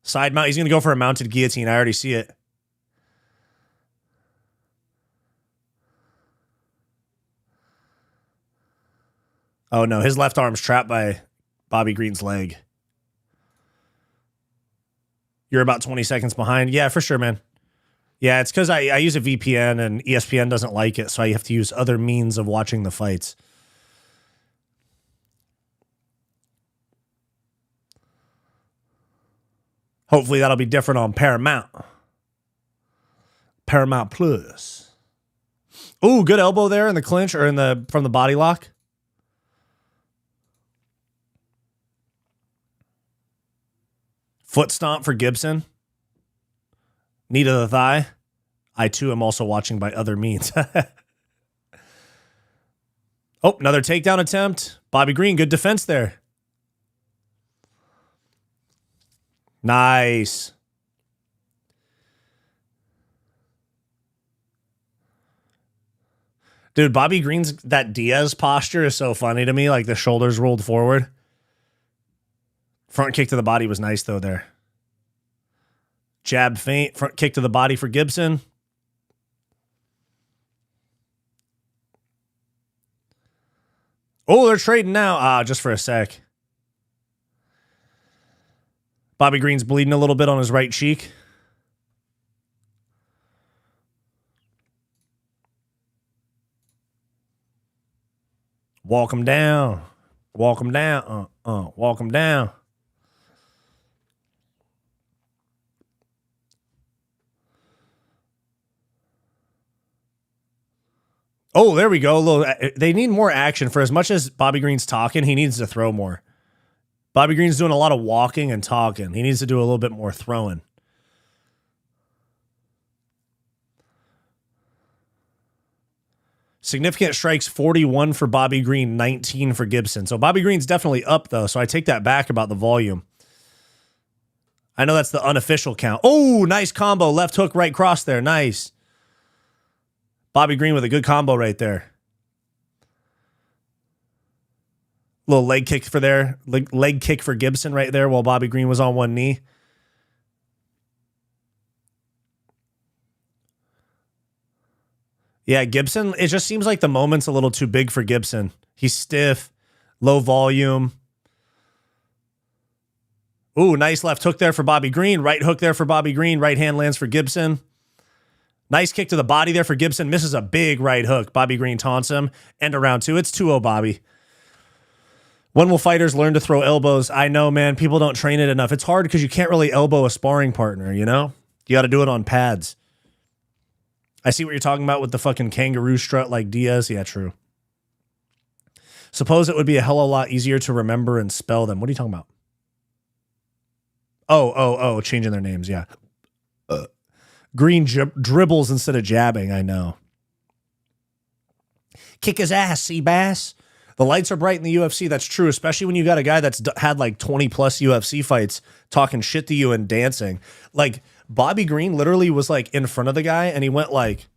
Side mount. He's going to go for a mounted guillotine. I already see it. Oh, no. His left arm's trapped by Bobby Green's leg. You're about 20 seconds behind. Yeah, for sure, man. Yeah, it's because I use a VPN and ESPN doesn't like it, so I have to use other means of watching the fights. Hopefully that'll be different on Paramount. Paramount Plus. Ooh, good elbow there in the clinch or from the body lock. Foot stomp for Gibson. Knee to the thigh. I, too, am also watching by other means. Oh, another takedown attempt. Bobby Green, good defense there. Nice. Dude, Bobby Green's, that Diaz posture is so funny to me. Like the shoulders rolled forward. Front kick to the body was nice, though, there. Jab feint, front kick to the body for Gibson. Oh, they're trading now. Just for a sec. Bobby Green's bleeding a little bit on his right cheek. Walk him down. Walk him down. Walk him down. Oh, there we go. They need more action. For as much as Bobby Green's talking, he needs to throw more. Bobby Green's doing a lot of walking and talking. He needs to do a little bit more throwing. Significant strikes, 41 for Bobby Green, 19 for Gibson. So Bobby Green's definitely up, though, so I take that back about the volume. I know that's the unofficial count. Oh, nice combo. Left hook, right cross there. Nice. Bobby Green with a good combo right there. Little leg kick for there. Leg kick for Gibson right there while Bobby Green was on one knee. Yeah, Gibson, it just seems like the moment's a little too big for Gibson. He's stiff, low volume. Ooh, nice left hook there for Bobby Green. Right hook there for Bobby Green. Right hand lands for Gibson. Nice kick to the body there for Gibson. Misses a big right hook. Bobby Green taunts him. End of round 2. It's 2-0, Bobby. When will fighters learn to throw elbows? I know, man. People don't train it enough. It's hard because you can't really elbow a sparring partner, you know? You got to do it on pads. I see what you're talking about with the fucking kangaroo strut like Diaz. Yeah, true. Suppose it would be a hell of a lot easier to remember and spell them. What are you talking about? Oh, changing their names, yeah. Green dribbles instead of jabbing, I know. Kick his ass, Seabass. The lights are bright in the UFC. That's true, especially when you got a guy that's had like 20 plus UFC fights talking shit to you and dancing. Like Bobby Green literally was like in front of the guy and he went like,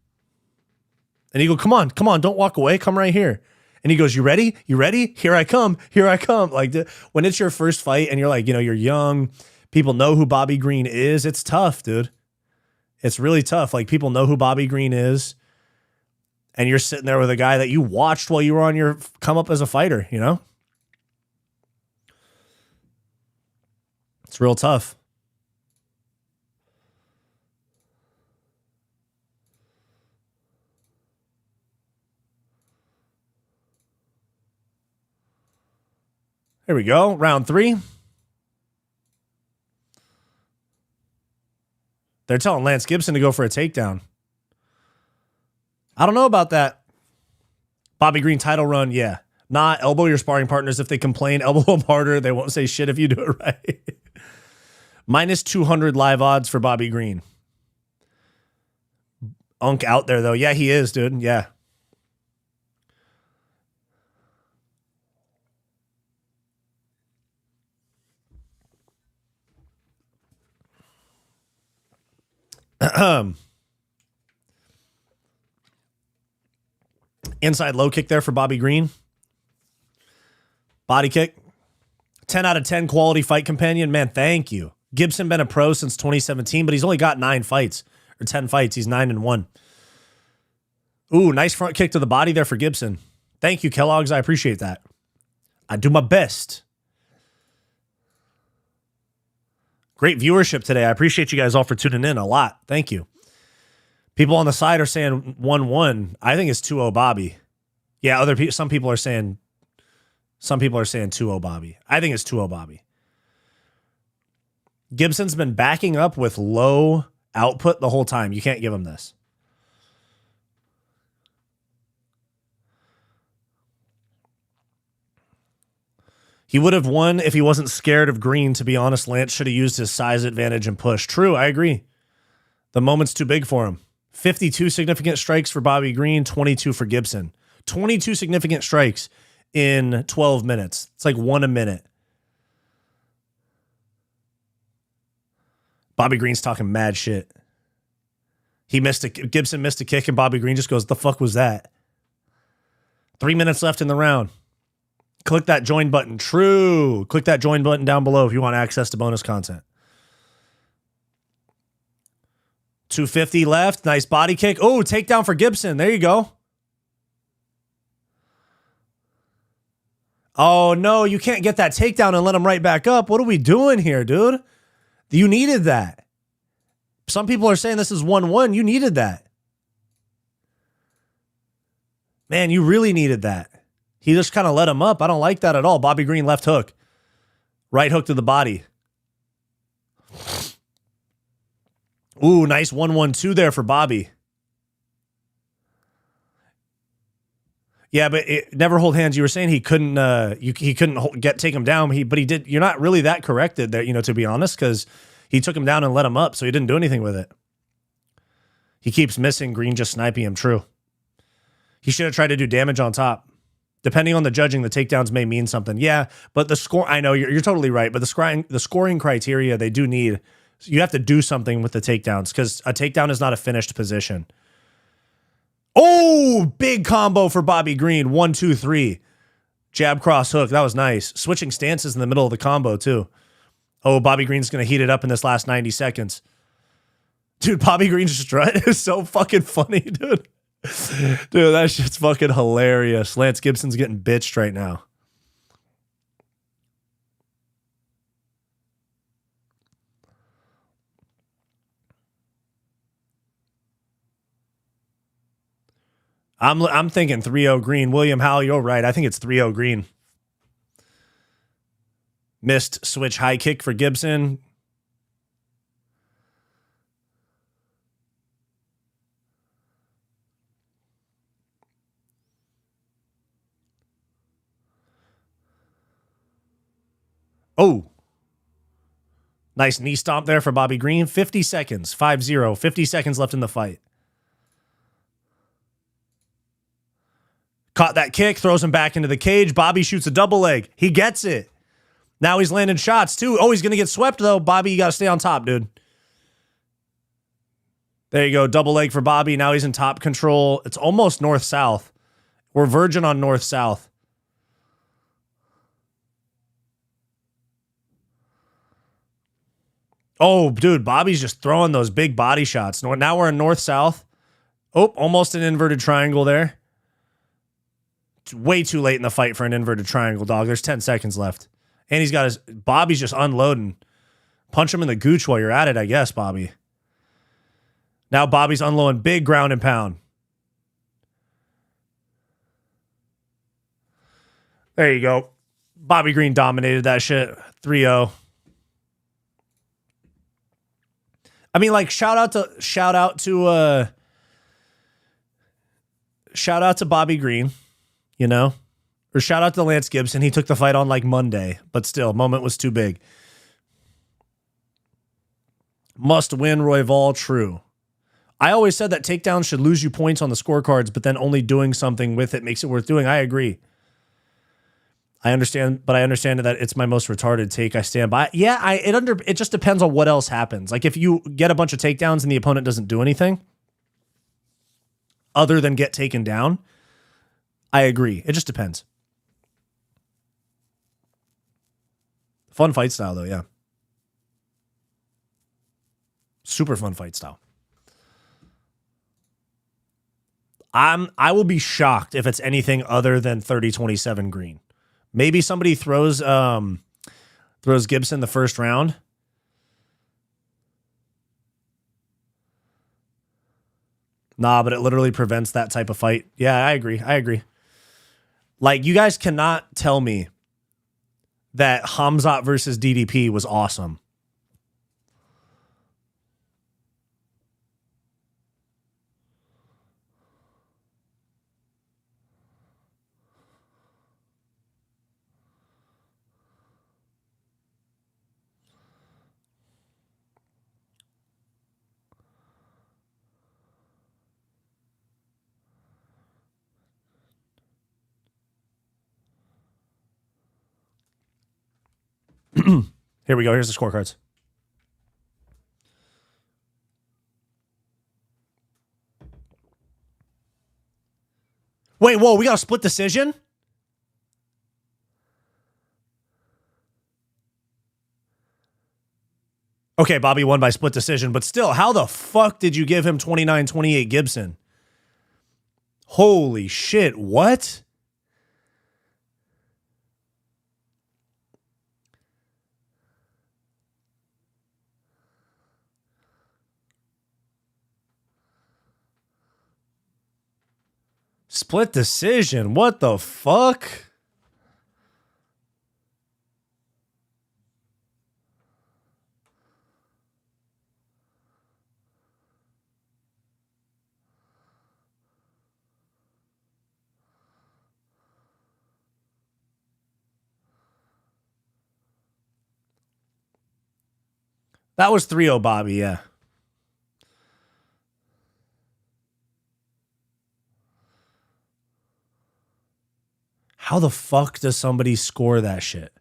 and he go, come on, don't walk away. Come right here. And he goes, you ready? You ready? Here I come. Like when it's your first fight and you're like, you know, you're young, people know who Bobby Green is. It's tough, dude. It's really tough. Like people know who Bobby Green is. And you're sitting there with a guy that you watched while you were on your come up as a fighter, you know? It's real tough. Here we go. Round 3. They're telling Lance Gibson to go for a takedown. I don't know about that. Bobby Green title run, yeah. Not elbow your sparring partners. If they complain, elbow them harder. They won't say shit if you do it right. Minus 200 live odds for Bobby Green. Unk out there, though. Yeah, he is, dude. Yeah. Inside low kick there for Bobby Green. Body kick. 10 out of 10 quality fight companion. Man, thank you. Gibson been a pro since 2017, but he's only got 9 fights or 10 fights. He's 9-1. Ooh, nice front kick to the body there for Gibson. Thank you, Kellogg's. I appreciate that. I do my best. Great viewership today. I appreciate you guys all for tuning in a lot. Thank you. People on the side are saying 1-1. I think it's 2-0 Bobby. Yeah, some people are saying 2-0 Bobby. I think it's 2-0 Bobby. Gibson's been backing up with low output the whole time. You can't give him this. He would have won if he wasn't scared of Green, to be honest. Lance should have used his size advantage and push. True, I agree. The moment's too big for him. 52 significant strikes for Bobby Green, 22 for Gibson. 22 significant strikes in 12 minutes. It's like 1 a minute. Bobby Green's talking mad shit. Gibson missed a kick and Bobby Green just goes, the fuck was that? 3 minutes left in the round. Click that join button. True. Click that join button down below if you want access to bonus content. 250 left. Nice body kick. Oh, takedown for Gibson. There you go. Oh, no, you can't get that takedown and let him right back up. What are we doing here, dude? You needed that. Some people are saying this is 1-1. You needed that. Man, you really needed that. He just kind of let him up. I don't like that at all. Bobby Green left hook. Right hook to the body. Ooh, nice 1-1-2 there for Bobby. Yeah, but never hold hands. You were saying he couldn't he couldn't take him down. But he did. You're not really that corrected there, to be honest, because he took him down and let him up, so he didn't do anything with it. He keeps missing. Green just sniping him. True. He should have tried to do damage on top. Depending on the judging, the takedowns may mean something. Yeah, but the score, I know you're totally right, but the scoring criteria, they do need, you have to do something with the takedowns because a takedown is not a finished position. Oh, big combo for Bobby Green. 1, 2, 3. Jab, cross, hook. That was nice. Switching stances in the middle of the combo, too. Oh, Bobby Green's going to heat it up in this last 90 seconds. Dude, Bobby Green's strut is so fucking funny, dude. Dude, that shit's fucking hilarious. Lance Gibson's getting bitched right now. I'm thinking 3-0 Green. William Howell, you're right. I think it's 3-0 Green. Missed switch high kick for Gibson. Oh. Nice knee stomp there for Bobby Green. 50 seconds. 5-0. 50 seconds left in the fight. Caught that kick, throws him back into the cage. Bobby shoots a double leg. He gets it. Now he's landing shots, too. Oh, he's going to get swept, though. Bobby, you got to stay on top, dude. There you go. Double leg for Bobby. Now he's in top control. It's almost north-south. We're virgin on north-south. Oh, dude, Bobby's just throwing those big body shots. Now we're in north-south. Oh, almost an inverted triangle there. It's way too late in the fight for an inverted triangle, dog. There's 10 seconds left. And he's got Bobby's just unloading. Punch him in the gooch while you're at it, I guess, Bobby. Now Bobby's unloading big ground and pound. There you go. Bobby Green dominated that shit. 3-0. I mean, like, shout out to Bobby Green, or shout out to Lance Gibson. He took the fight on like Monday, but still, moment was too big. Must win Royval, true. I always said that takedowns should lose you points on the scorecards, but then only doing something with it makes it worth doing. I agree. I understand that it's my most retarded take. I stand by. Yeah, it just depends on what else happens. Like if you get a bunch of takedowns and the opponent doesn't do anything other than get taken down, I agree. It just depends. Fun fight style though, yeah. Super fun fight style. I will be shocked if it's anything other than 30-27 Green. Maybe somebody throws Gibson the first round. Nah, but it literally prevents that type of fight. Yeah, I agree. Like, you guys cannot tell me that Hamzat versus DDP was awesome. Here we go. Here's the scorecards. Wait, whoa, we got a split decision? Okay, Bobby won by split decision, but still, how the fuck did you give him 29-28 Gibson? Holy shit, what? Split decision. What the fuck? That was 3-0 Bobby, yeah. How the fuck does somebody score that shit?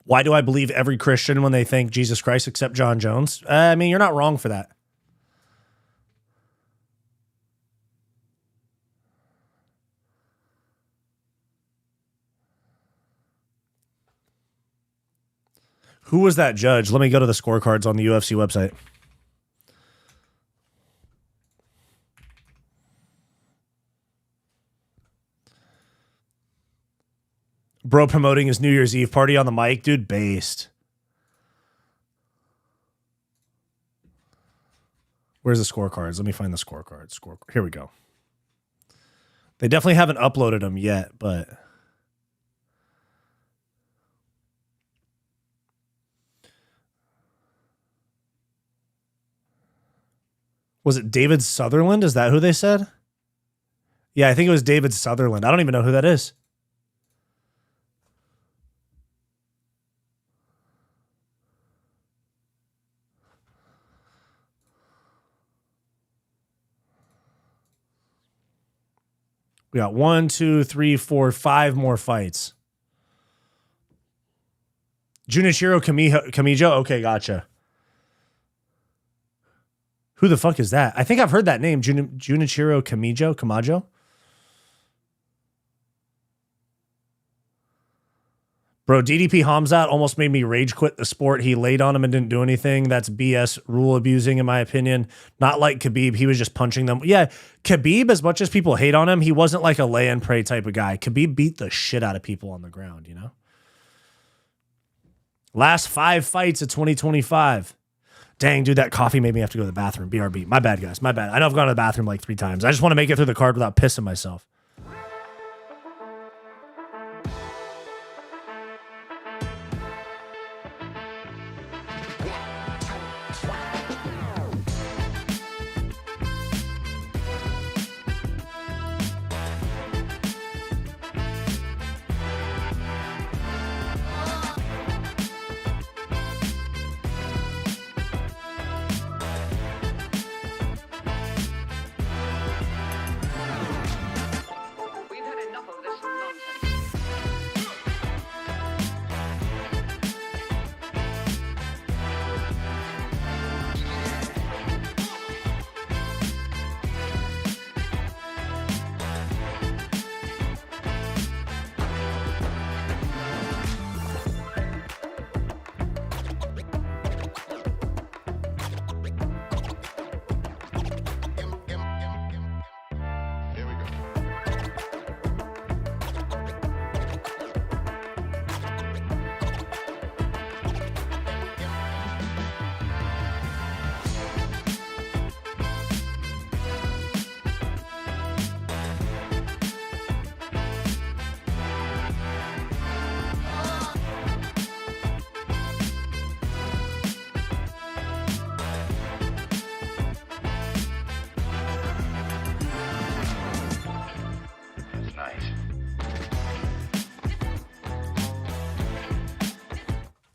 Why do I believe every Christian when they thank Jesus Christ except John Jones? I mean, you're not wrong for that. Who was that judge? Let me go to the scorecards on the UFC website. Bro promoting his New Year's Eve party on the mic. Dude, based. Where's the scorecards? Let me find the scorecards. Here we go. They definitely haven't uploaded them yet, but... Was it David Sutherland? Is that who they said? Yeah, I think it was David Sutherland. I don't even know who that is. We got 1, 2, 3, 4, 5 more fights. Junichiro Kamijo? Okay, gotcha. Who the fuck is that? I think I've heard that name. Junichiro Kamajo? Bro, DDP Hamzat almost made me rage quit the sport. He laid on him and didn't do anything. That's BS rule abusing, in my opinion. Not like Khabib. He was just punching them. Yeah, Khabib, as much as people hate on him, he wasn't like a lay and pray type of guy. Khabib beat the shit out of people on the ground, you know? Last 5 fights of 2025. Dang, dude, that coffee made me have to go to the bathroom. BRB. My bad, guys. My bad. I know I've gone to the bathroom like 3 times. I just want to make it through the card without pissing myself.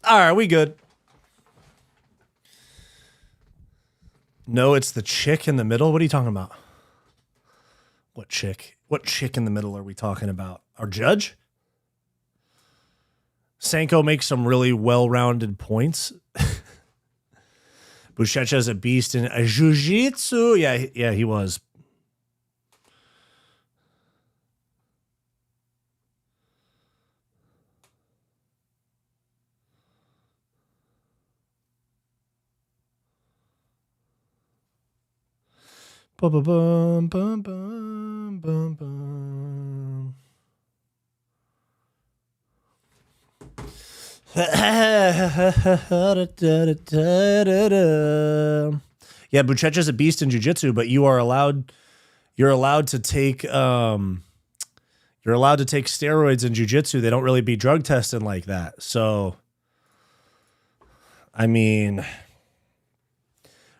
All right, we good. No, it's the chick in the middle. What are you talking about? What chick? What chick in the middle are we talking about? Our judge? Sanko makes some really well-rounded points. Buchecha's a beast in jiu-jitsu. Yeah, he was. Bum, bum, bum, bum, bum, bum. Yeah, Buchecha's a beast in jiu-jitsu, but you are allowed you're allowed to take steroids in jiu-jitsu. They don't really be drug tested like that. So, I mean,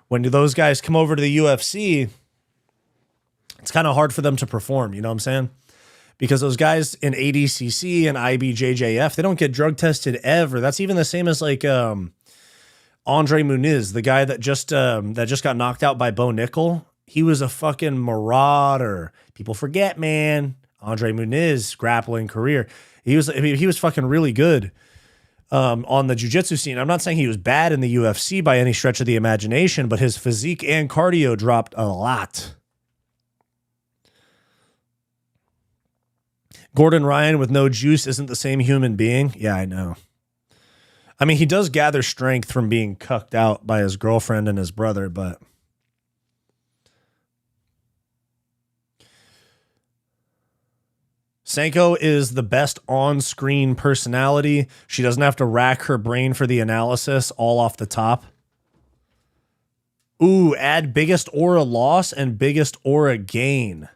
when those guys come over to the UFC, it's kind of hard for them to perform. You know what I'm saying? Because those guys in ADCC and IBJJF, they don't get drug tested ever. That's even the same as like Andre Muniz, the guy that just got knocked out by Bo Nickel. He was a fucking marauder. People forget, man. Andre Muniz, grappling career. He was fucking really good on the jiu-jitsu scene. I'm not saying he was bad in the UFC by any stretch of the imagination, but his physique and cardio dropped a lot. Gordon Ryan with no juice isn't the same human being. Yeah, I know. I mean, he does gather strength from being cucked out by his girlfriend and his brother, but Sanko is the best on-screen personality. She doesn't have to rack her brain for the analysis, all off the top. Ooh, add biggest aura loss and biggest aura gain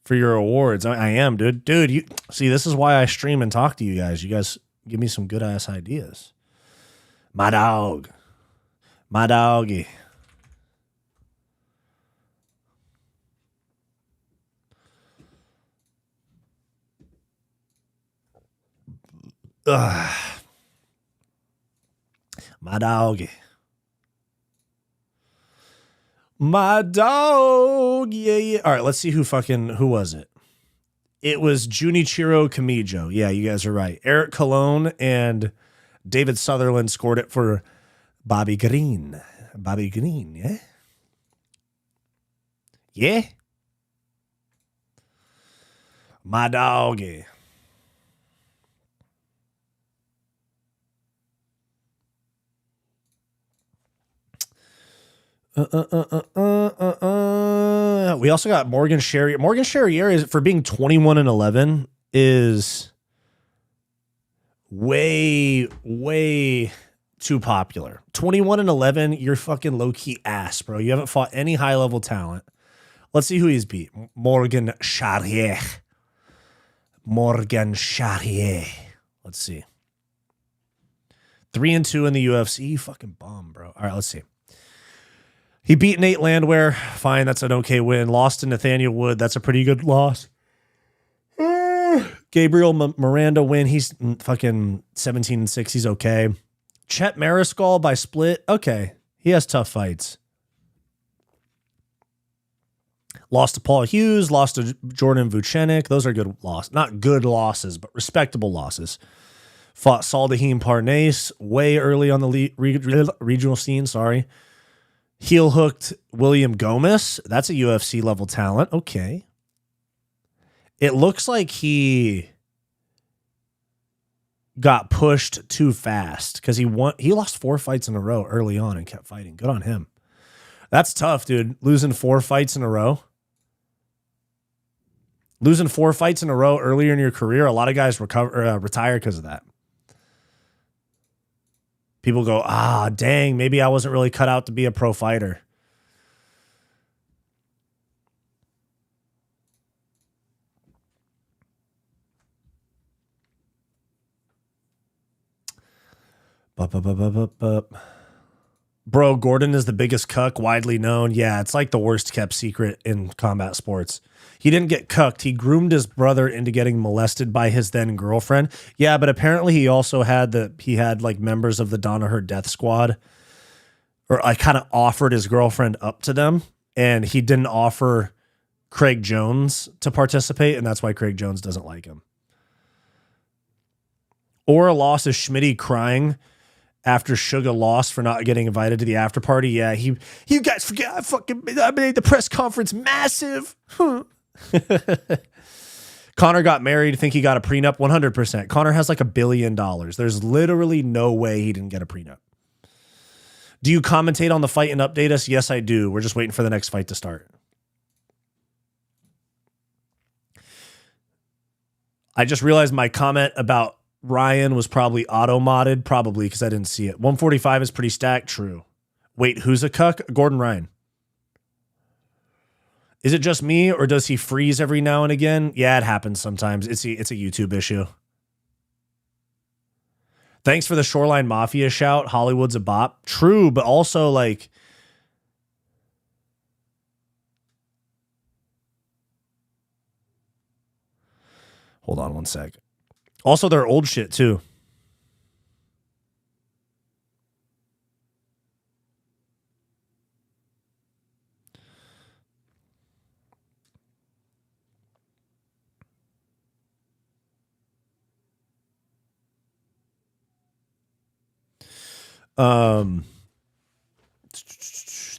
for your awards. I am, dude. Dude, you see, this is why I stream and talk to you guys. You guys give me some good-ass ideas. My dog. My doggy. My doggy. My dog. Yeah. All right, let's see who was it? It was Junichiro Kamijo. Yeah, you guys are right. Eric Colon and David Sutherland scored it for Bobby Green. Bobby Green, yeah? Yeah? My doggy. We also got Morgan Sherrier. Morgan Sherrier is, for being 21-11, is way too popular. 21-11, you're fucking low-key ass, bro. You haven't fought any high-level talent. Let's see who he's beat. Morgan Sherrier. Morgan Sherrier. Let's see. 3-2 in the UFC. You fucking bum, bro. All right, let's see. He beat Nate Landwehr. Fine, that's an okay win. Lost to Nathaniel Wood. That's a pretty good loss. Gabriel Miranda win. He's fucking 17-6. He's okay. Chet Mariscal by split. Okay. He has tough fights. Lost to Paul Hughes. Lost to Jordan Vucenic. Those are good losses. Not good losses, but respectable losses. Fought Saldahim Parnasse way early on the regional scene. Sorry. Heel hooked William Gomez. That's a UFC level talent. Okay. It looks like he got pushed too fast because he lost 4 fights in a row early on and kept fighting. Good on him. That's tough, dude. Losing 4 fights in a row. Losing 4 fights in a row earlier in your career. A lot of guys retire because of that. People go, dang, maybe I wasn't really cut out to be a pro fighter. Bro, Gordon is the biggest cuck widely known. Yeah, it's like the worst kept secret in combat sports. He didn't get cucked. He groomed his brother into getting molested by his then girlfriend. Yeah, but apparently he also had like members of the Danaher Death Squad, or I kind of offered his girlfriend up to them, and he didn't offer Craig Jones to participate, and that's why Craig Jones doesn't like him. Or a loss is Schmitty crying after Suga lost for not getting invited to the after party. Yeah, you guys forget I made the press conference massive. Connor got married. Think he got a prenup? 100%. Connor has like $1 billion. There's literally no way he didn't get a prenup. Do you commentate on the fight and update us? Yes, I do. We're just waiting for the next fight to start. I just realized my comment about Ryan was probably auto-modded. Probably because I didn't see it. 145 is pretty stacked. True. Wait, who's a cuck? Gordon Ryan. Is it just me or does he freeze every now and again? Yeah, it happens sometimes. It's a YouTube issue. Thanks for the Shoreline Mafia shout. Hollywood's a bop. True, but also like... Hold on one sec. Also, their old shit too.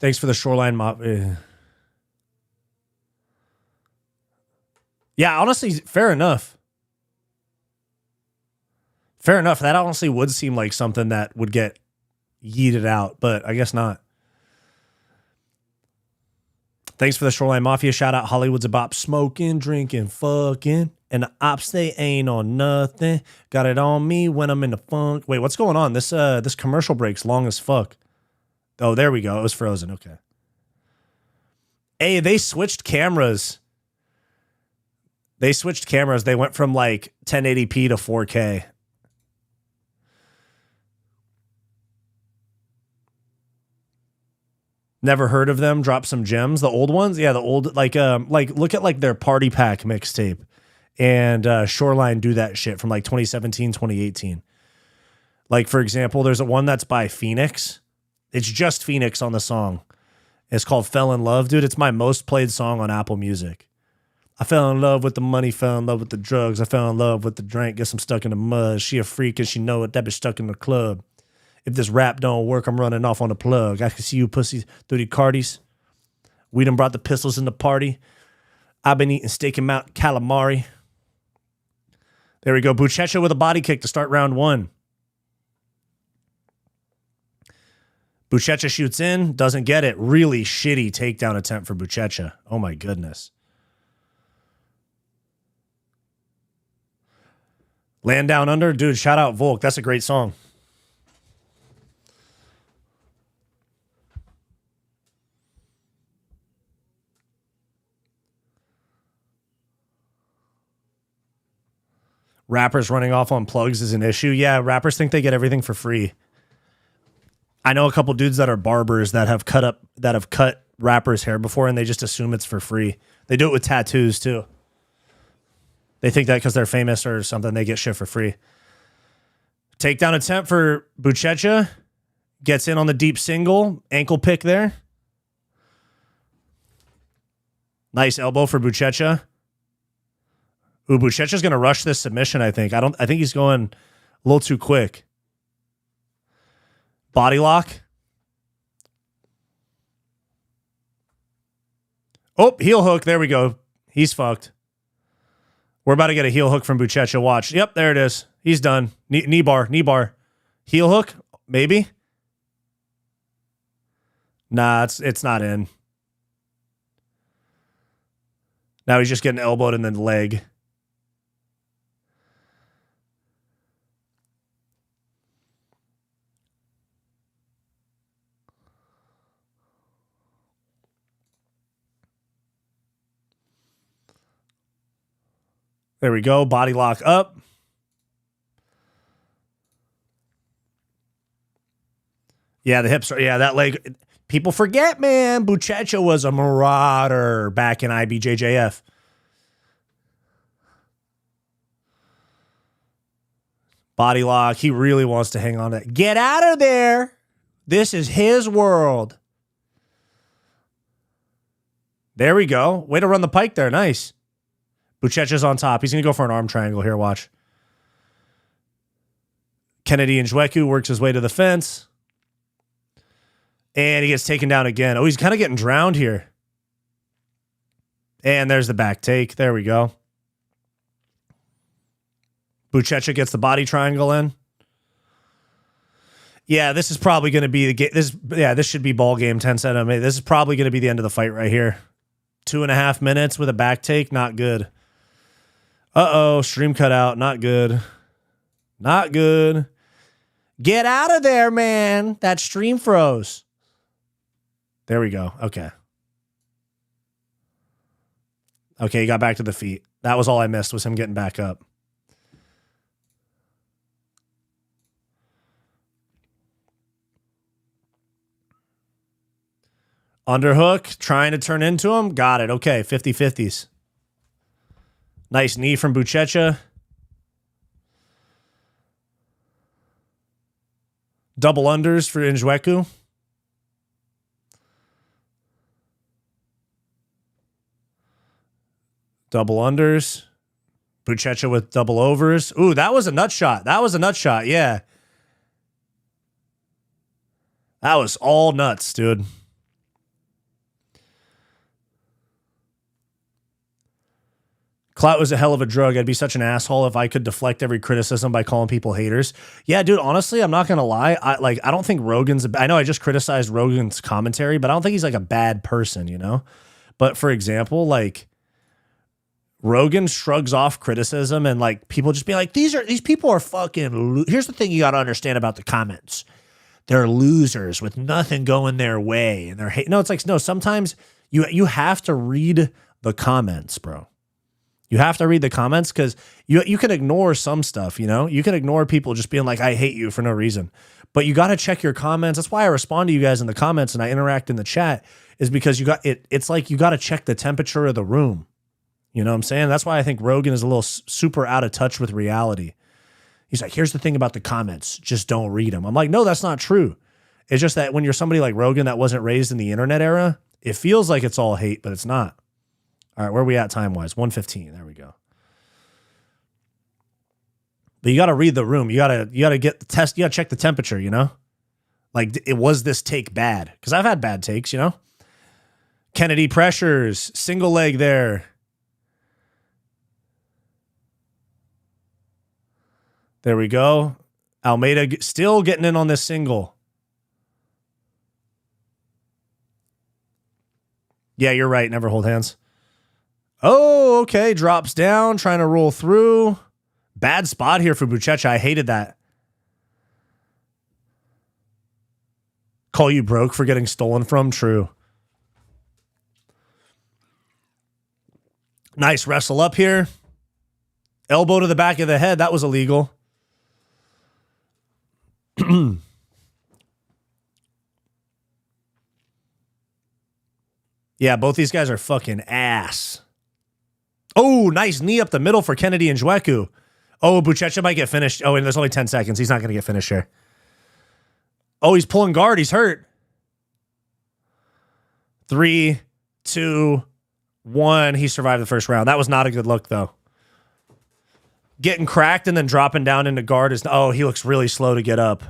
Thanks for the Shoreline Mop. Yeah, honestly, fair enough. Fair enough. That honestly would seem like something that would get yeeted out, but I guess not. Thanks for the Shoreline Mafia shout out. Hollywood's a bop. Smoking, drinking, fucking. And the ops, they ain't on nothing. Got it on me when I'm in the funk. Wait, what's going on? This commercial break's long as fuck. Oh, there we go. It was frozen. Okay. Hey, they switched cameras. They switched cameras. They went from like 1080p to 4K. Never heard of them. Drop some gems. The old ones? Yeah, the old, like look at like their Party Pack mixtape. And Shoreline do that shit from like 2017, 2018. Like, for example, there's one that's by Phoenix. It's just Phoenix on the song. It's called Fell in Love. Dude, it's my most played song on Apple Music. I fell in love with the money, fell in love with the drugs. I fell in love with the drink, guess I'm stuck in the mud. She a freak and she know it, that bitch stuck in the club. If this rap don't work, I'm running off on the plug. I can see you pussies through the cardies. We done brought the pistols in the party. I've been eating steak and Mount Calamari. There we go. Buchecha with a body kick to start round one. Buchecha shoots in, doesn't get it. Really shitty takedown attempt for Buchecha. Oh my goodness. Land Down Under. Dude, shout out Volk. That's a great song. Rappers running off on plugs is an issue. Yeah, rappers think they get everything for free. I know a couple dudes that are barbers that have cut rappers' hair before, and they just assume it's for free. They do it with tattoos too. They think that because they're famous or something, they get shit for free. Takedown attempt for Buchecha. Gets in on the deep single. Ankle pick there. Nice elbow for Buchecha. Ooh, Buchecha's going to rush this submission, I think. I think he's going a little too quick. Body lock. Oh, heel hook. There we go. He's fucked. We're about to get a heel hook from Buchecha. Watch. Yep, there it is. He's done. Knee bar. Heel hook? Maybe? Nah, it's not in. Now he's just getting elbowed in the leg. There we go. Body lock up. Yeah, the hips are, yeah, that leg. People forget, man. Buchecha was a marauder back in IBJJF. Body lock. He really wants to hang on to it. Get out of there. This is his world. There we go. Way to run the pike there. Nice. Buchecha's on top. He's going to go for an arm triangle here. Watch. Kennedy Njoku works his way to the fence. And he gets taken down again. Oh, he's kind of getting drowned here. And there's the back take. There we go. Buchecha gets the body triangle in. Yeah, this is probably going to be the game. This should be ball game 10 set. This is probably going to be the end of the fight right here. 2.5 minutes with a back take. Not good. Uh-oh, stream cut out. Not good. Not good. Get out of there, man. That stream froze. There we go. Okay. Okay, he got back to the feet. That was all I missed, was him getting back up. Underhook, trying to turn into him. Got it. Okay, 50-50s. Nice knee from Buchecha. Double unders for Njoku. Double unders. Buchecha with double overs. Ooh, that was a nut shot. That was a nut shot, yeah. That was all nuts, dude. Clout was a hell of a drug. I'd be such an asshole if I could deflect every criticism by calling people haters. Yeah, dude, honestly, I'm not going to lie. I don't think Rogan's, I know I just criticized Rogan's commentary, but I don't think he's like a bad person, you know? But for example, like Rogan shrugs off criticism and like people just be like, these people are fucking, here's the thing you got to understand about the comments. They're losers with nothing going their way. And they're no, it's like, no, sometimes you have to read the comments, bro. You have to read the comments because you can ignore some stuff, you know? You can ignore people just being like, I hate you for no reason. But you got to check your comments. That's why I respond to you guys in the comments and I interact in the chat, is because it's like you got to check the temperature of the room. You know what I'm saying? That's why I think Rogan is a little super out of touch with reality. He's like, here's the thing about the comments. Just don't read them. I'm like, no, that's not true. It's just that when you're somebody like Rogan that wasn't raised in the internet era, it feels like it's all hate, but it's not. All right, where are we at time-wise? 1:15. There we go. But you got to read the room. You got to get the test. You got to check the temperature, you know? Like, was this take bad? Because I've had bad takes, you know? Kennedy pressures. Single leg there. There we go. Almeida still getting in on this single. Yeah, you're right. Never hold hands. Oh, okay. Drops down, trying to roll through. Bad spot here for Buchecha. I hated that. Call you broke for getting stolen from? True. Nice wrestle up here. Elbow to the back of the head. That was illegal. Yeah, both these guys are fucking ass. Oh, nice knee up the middle for Kennedy and Njoku. Oh, Buchecha might get finished. Oh, and there's only 10 seconds. He's not going to get finished here. Oh, he's pulling guard. He's hurt. 3, 2, 1. He survived the first round. That was not a good look, though. Getting cracked and then dropping down into guard is... Oh, he looks really slow to get up.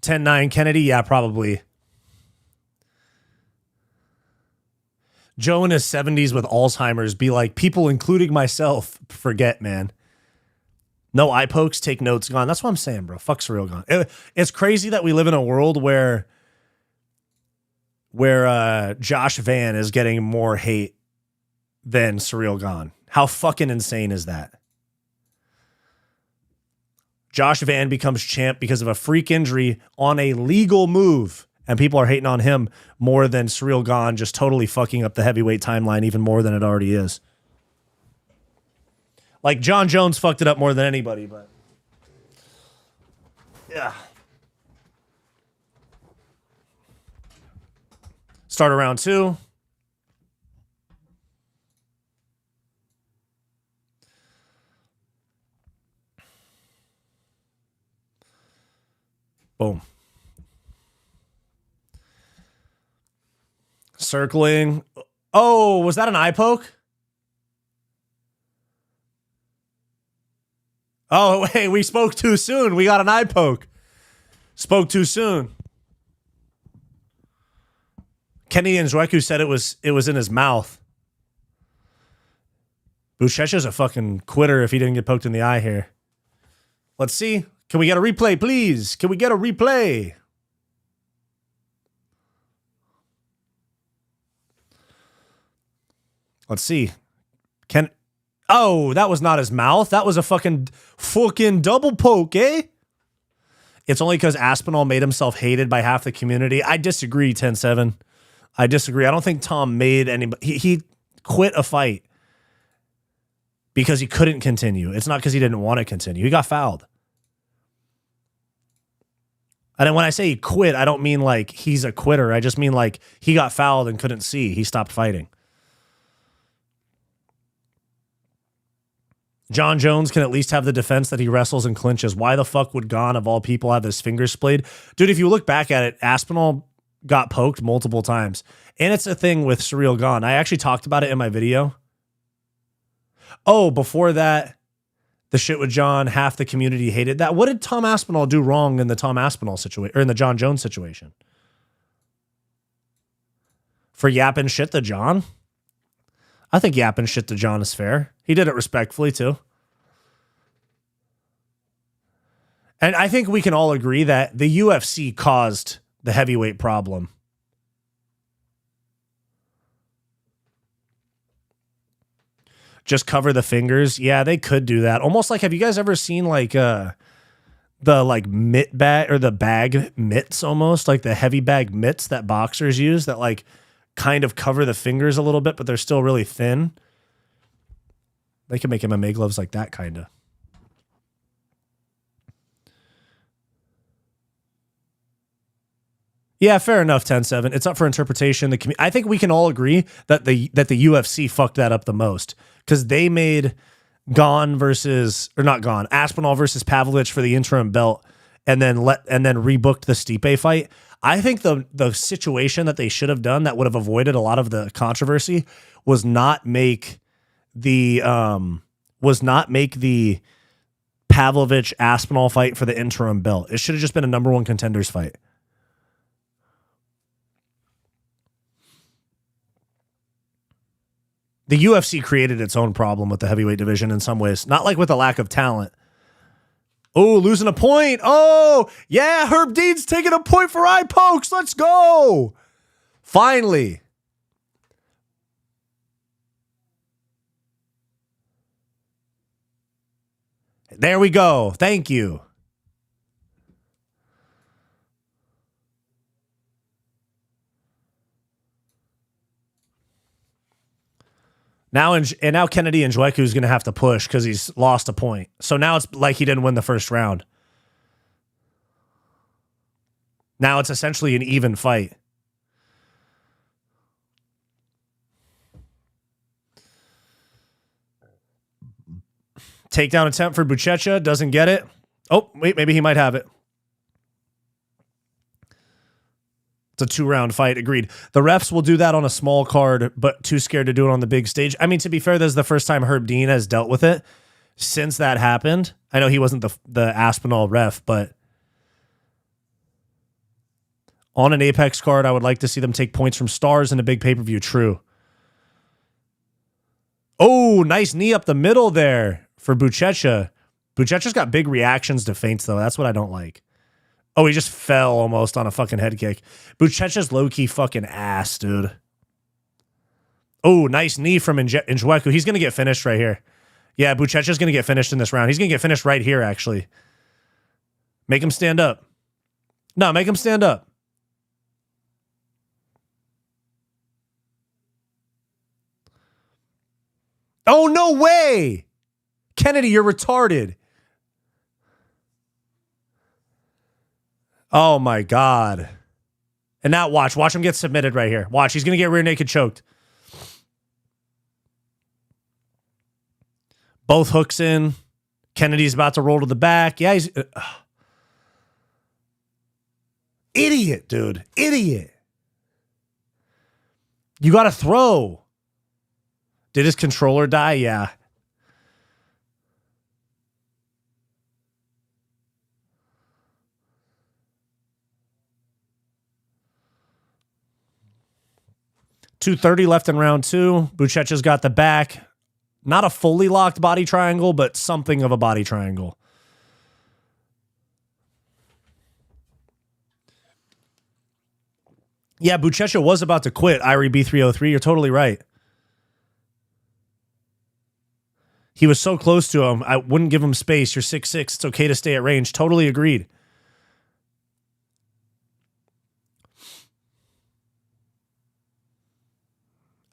$10-9 Kennedy, yeah, probably. Joe in his 70s with Alzheimer's be like, people, including myself, forget, man. No eye pokes, take notes, gone. That's what I'm saying, bro. Fuck Surreal gone. It's crazy that we live in a world where Josh Van is getting more hate than Surreal gone. How fucking insane is that? Josh Van becomes champ because of a freak injury on a legal move, and people are hating on him more than Surreal Gone just totally fucking up the heavyweight timeline even more than it already is. Like, John Jones fucked it up more than anybody, but... Yeah. Start round 2. Boom. Circling. Oh, was that an eye poke? Oh, hey, we spoke too soon. We got an eye poke. Spoke too soon. Kenny and Njoku said it was in his mouth. Buchecha's a fucking quitter if he didn't get poked in the eye here. Let's see. Can we get a replay, please? Can we get a replay? Let's see. Oh, that was not his mouth. That was a fucking double poke, eh? It's only because Aspinall made himself hated by half the community. I disagree, 10-7. I disagree. I don't think Tom made anybody. He quit a fight because he couldn't continue. It's not because he didn't want to continue. He got fouled. And when I say he quit, I don't mean like he's a quitter. I just mean like he got fouled and couldn't see. He stopped fighting. John Jones can at least have the defense that he wrestles and clinches. Why the fuck would Gon, of all people, have his fingers splayed? Dude, if you look back at it, Aspinall got poked multiple times. And it's a thing with Surreal Gon. I actually talked about it in my video. Oh, before that, the shit with John, half the community hated that. What did Tom Aspinall do wrong in the Tom Aspinall situation, or in the John Jones situation? For yapping shit to John? I think yapping shit to John is fair. He did it respectfully, too. And I think we can all agree that the UFC caused the heavyweight problem. Just cover the fingers. Yeah, they could do that. Almost like, have you guys ever seen like the like mitt bag or the bag mitts, almost like the heavy bag mitts that boxers use that like kind of cover the fingers a little bit, but they're still really thin. They can make MMA gloves like that, kind of. Yeah, fair enough, 10-7. It's up for interpretation. I think we can all agree that the UFC fucked that up the most because they made Aspinall versus Pavlovich for the interim belt and then rebooked the Stipe fight. I think the situation that they should have done that would have avoided a lot of the controversy was not make the Pavlovich Aspinall fight for the interim belt. It should have just been a number one contenders fight. The UFC created its own problem with the heavyweight division in some ways, not like with a lack of talent. Oh, losing a point. Oh, yeah, Herb Dean's taking a point for eye pokes. Let's go. Finally. There we go. Thank you. Now Kennedy Njoku is going to have to push because he's lost a point. So now it's like he didn't win the first round. Now it's essentially an even fight. Takedown attempt for Buchecha. Doesn't get it. Oh, wait, maybe he might have it. It's a 2-round fight. Agreed. The refs will do that on a small card, but too scared to do it on the big stage. I mean, to be fair, this is the first time Herb Dean has dealt with it since that happened. I know he wasn't the Aspinall ref, but on an Apex card, I would like to see them take points from stars in a big pay-per-view. True. Oh, nice knee up the middle there for Buchecha. Buchecha's got big reactions to feints, though. That's what I don't like. Oh, he just fell almost on a fucking head kick. Buchecha's low-key fucking ass, dude. Oh, nice knee from Njoku. He's going to get finished right here. Yeah, Buchecha's going to get finished in this round. He's going to get finished right here, actually. Make him stand up. No, make him stand up. Oh, no way! Kennedy, you're retarded. Oh, my God. And now watch him get submitted right here. Watch, he's going to get rear naked choked. Both hooks in. Kennedy's about to roll to the back. Yeah, he's... Idiot, dude. Idiot. You got to throw. Did his controller die? Yeah. .230 left in round 2. Buchecha's got the back. Not a fully locked body triangle, but something of a body triangle. Yeah, Buchecha was about to quit. Irie B303, you're totally right. He was so close to him. I wouldn't give him space. You're 6'6". It's okay to stay at range. Totally agreed.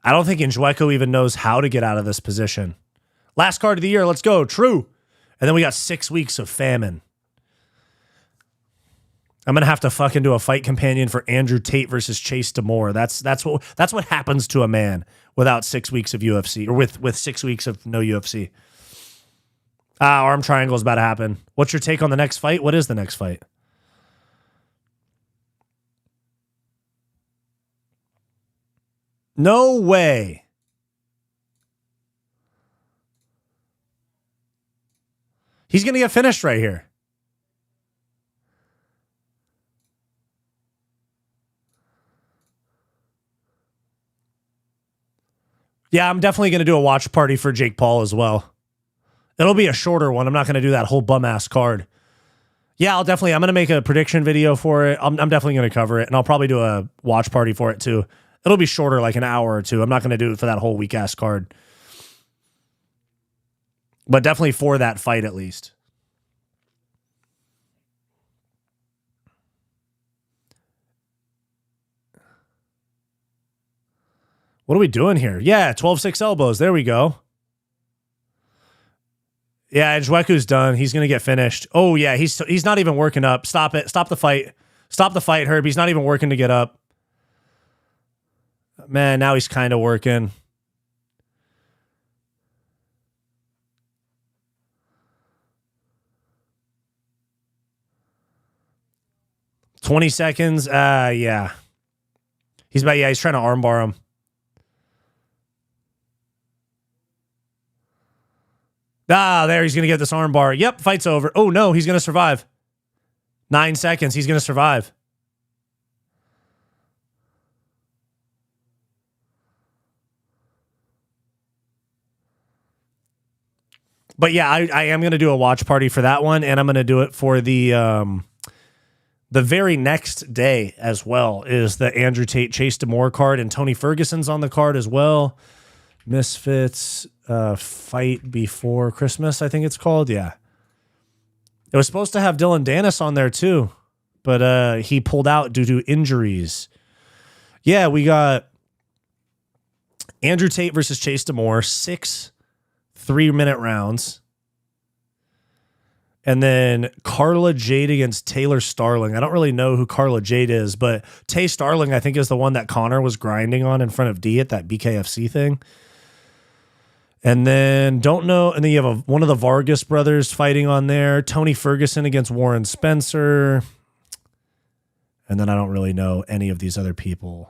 I don't think Njoku even knows how to get out of this position. Last card of the year. Let's go. True. And then we got 6 weeks of famine. I'm going to have to fucking do a fight companion for Andrew Tate versus Chase Demore. That's what happens to a man without 6 weeks of UFC, or with 6 weeks of no UFC. Arm triangle is about to happen. What's your take on the next fight? What is the next fight? No way. He's going to get finished right here. Yeah, I'm definitely going to do a watch party for Jake Paul as well. It'll be a shorter one. I'm not going to do that whole bum-ass card. Yeah, I'm going to make a prediction video for it. I'm definitely going to cover it, and I'll probably do a watch party for it too. It'll be shorter, like an hour or two. I'm not going to do it for that whole weak-ass card. But definitely for that fight at least. What are we doing here? Yeah, 12-6 elbows. There we go. Yeah, Njoku's done. He's going to get finished. Oh, yeah, he's not even working up. Stop it. Stop the fight. Stop the fight, Herb. He's not even working to get up. Man, now he's kind of working. $20 seconds. Yeah. He's trying to armbar him. There, he's going to get this arm bar. Yep, fight's over. Oh, no, he's going to survive. 9 seconds, he's going to survive. But yeah, I am going to do a watch party for that one, and I'm going to do it for the very next day as well is the Andrew Tate Chase Demore card, and Tony Ferguson's on the card as well. Misfits fight before Christmas, I think it's called. Yeah. It was supposed to have Dylan Dennis on there too, but he pulled out due to injuries. Yeah, we got Andrew Tate versus Chase Demore, 6 3-minute rounds. And then Carla Jade against Taylor Starling. I don't really know who Carla Jade is, but Tay Starling, I think, is the one that Connor was grinding on in front of D at that BKFC thing. And then don't know. And then you have one of the Vargas brothers fighting on there. Tony Ferguson against Warren Spencer. And then I don't really know any of these other people.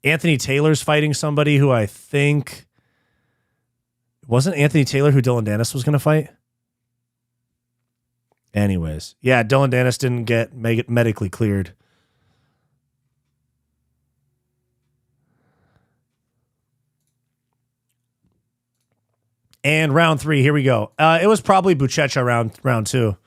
Anthony Taylor's fighting somebody who I think wasn't Anthony Taylor who Dylan Dennis was going to fight. Anyways, yeah, Dylan Dennis didn't get medically cleared. And round 3, here we go. It was probably Buchecha round 2.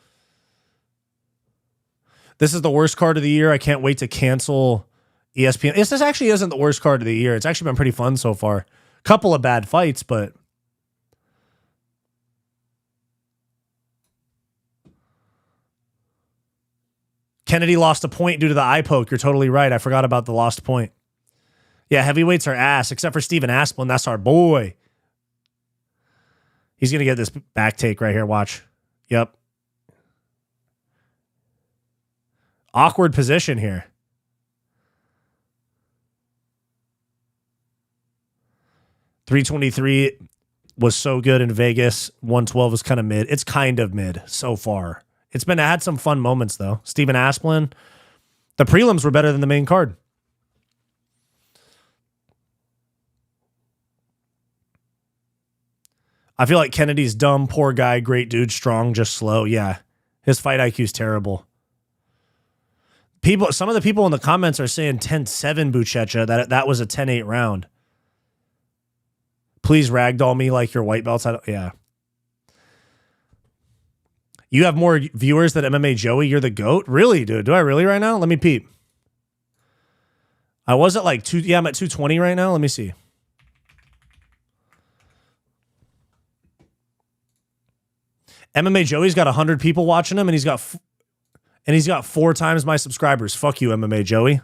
This is the worst card of the year. I can't wait to cancel ESPN. This actually isn't the worst card of the year. It's actually been pretty fun so far. Couple of bad fights, but Kennedy lost a point due to the eye poke. You're totally right. I forgot about the lost point. Yeah, heavyweights are ass, except for Steven Asplin. That's our boy. He's going to get this back take right here. Watch. Yep. Awkward position here. $323 was so good in Vegas. 112 was kind of mid. It's kind of mid so far. It's had some fun moments, though. Steven Asplin. The prelims were better than the main card. I feel like Kennedy's dumb, poor guy, great dude, strong, just slow. Yeah. His fight IQ is terrible. Some of the people in the comments are saying 10-7 Buchecha, that was a 10-8 round. Please ragdoll me like your white belts. Yeah. You have more viewers than MMA Joey. You're the GOAT? Really, dude? Do I really right now? Let me peep. I was at like I'm at 220 right now. Let me see. MMA Joey's got 100 people watching him, and he's got 4 times my subscribers. Fuck you, MMA Joey.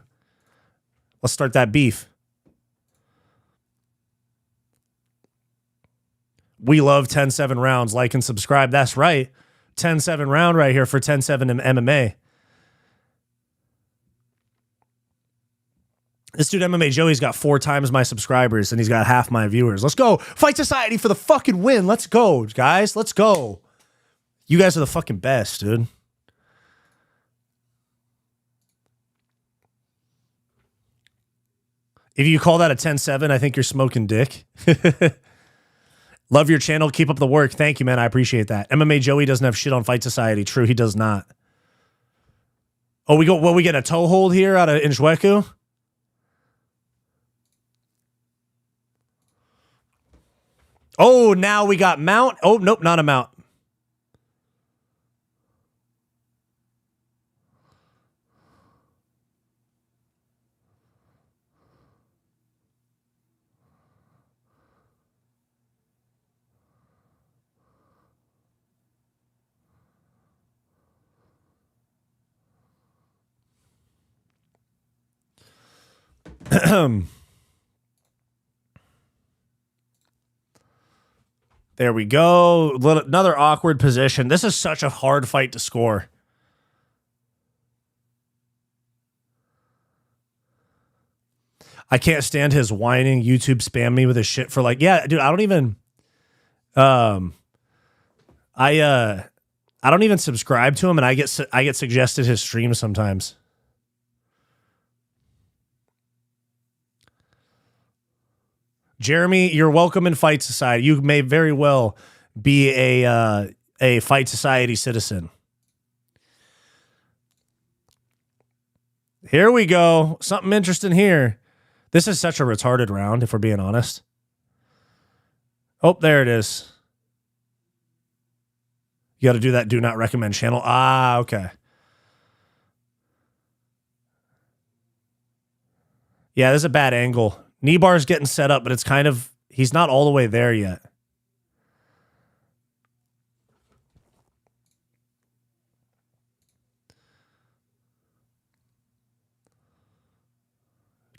Let's start that beef. We love 10-7 rounds. Like and subscribe. That's right. 10-7 round right here for 10-7 in MMA. This dude, MMA Joey's got 4 times my subscribers, and he's got half my viewers. Let's go. Fight Society for the fucking win. Let's go, guys. Let's go. You guys are the fucking best, dude. If you call that a 10-7, I think you're smoking dick. Love your channel. Keep up the work. Thank you, man. I appreciate that. MMA Joey doesn't have shit on Fight Society. True, he does not. Oh, we get a toe hold here out of Inchweku? Oh, now we got mount. Oh, nope, not a mount. There we go. Another awkward position. This is such a hard fight to score. I can't stand his whining. YouTube spam me with his shit for like, yeah, dude, I don't even I don't even subscribe to him, and I get suggested his stream sometimes. Jeremy, you're welcome in Fight Society. You may very well be a Fight Society citizen. Here we go. Something interesting here. This is such a retarded round, if we're being honest. Oh, there it is. You got to do that do not recommend channel. Ah, okay. Yeah, this is a bad angle. Knee bar's getting set up, but it's kind of, he's not all the way there yet.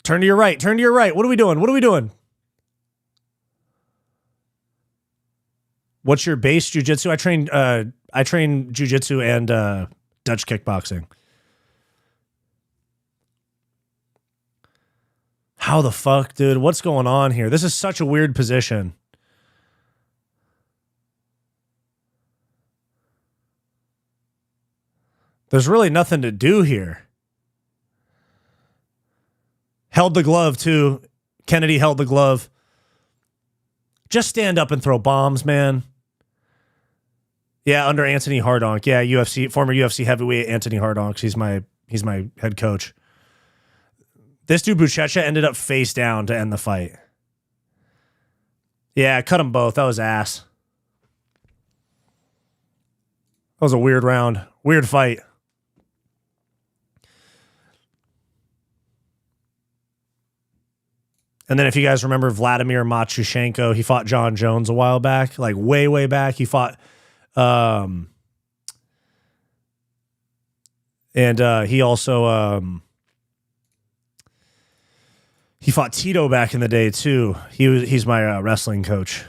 Turn to your right. Turn to your right. What are we doing? What are we doing? What's your base jiu-jitsu? I train jiu-jitsu and Dutch kickboxing. How the fuck, dude? What's going on here? This is such a weird position. There's really nothing to do here. Held the glove, too. Kennedy held the glove. Just stand up and throw bombs, man. Yeah, under Anthony Hardonk. Yeah, former UFC heavyweight Anthony Hardonk. He's my head coach. This dude, Buchecha, ended up face down to end the fight. Yeah, cut them both. That was ass. That was a weird round. Weird fight. And then if you guys remember Vladimir Matyushenko, he fought John Jones a while back. Like way, way back. He fought... he also... he fought Tito back in the day too. He's my wrestling coach.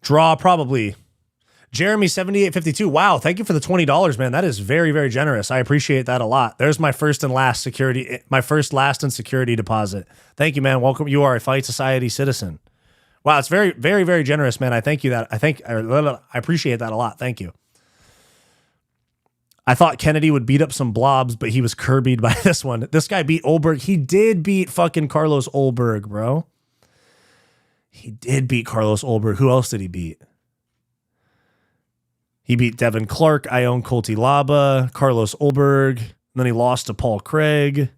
Draw probably. Jeremy 7852. Wow, thank you for the $20, man. That is very, very generous. I appreciate that a lot. There's my first and last security, my first, last, and security deposit. Thank you, man. Welcome. You are a Fight Society citizen. Wow, it's very, very, very generous, man. I thank you that. I appreciate that a lot. Thank you. I thought Kennedy would beat up some blobs, but he was Kirby'd by this one. This guy beat Olberg. He did beat fucking Carlos Olberg, bro. He did beat Carlos Olberg. Who else did he beat? He beat Devin Clark, Ion Coltilaba, Carlos Olberg. And then he lost to Paul Craig.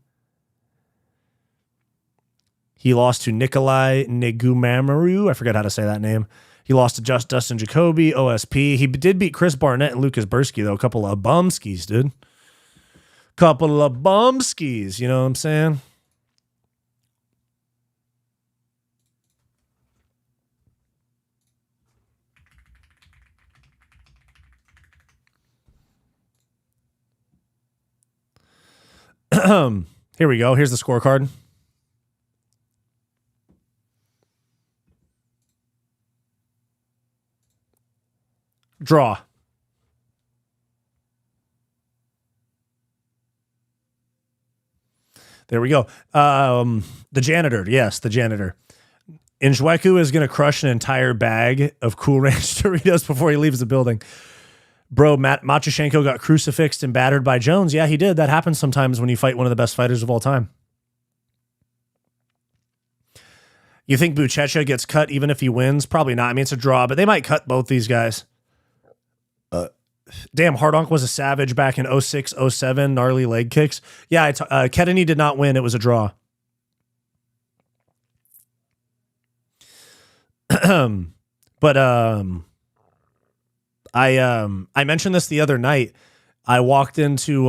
He lost to Nikolai Negumamaru. I forgot how to say that name. He lost to Dustin Jacoby, OSP. He did beat Chris Barnett and Lucas Bursky, though. A couple of bumskis, dude. Couple of bumskis, you know what I'm saying? Here we go. Here's the scorecard. Draw. There we go. The janitor. Yes, the janitor. Njweku is going to crush an entire bag of Cool Ranch Doritos before he leaves the building. Bro, Machashenko got crucifixed and battered by Jones. Yeah, he did. That happens sometimes when you fight one of the best fighters of all time. You think Buchecha gets cut even if he wins? Probably not. I mean, it's a draw, but they might cut both these guys. Damn, Hardonk was a savage back in 06, 07, gnarly leg kicks. Yeah, Kedany did not win. It was a draw. But I mentioned this the other night. I walked into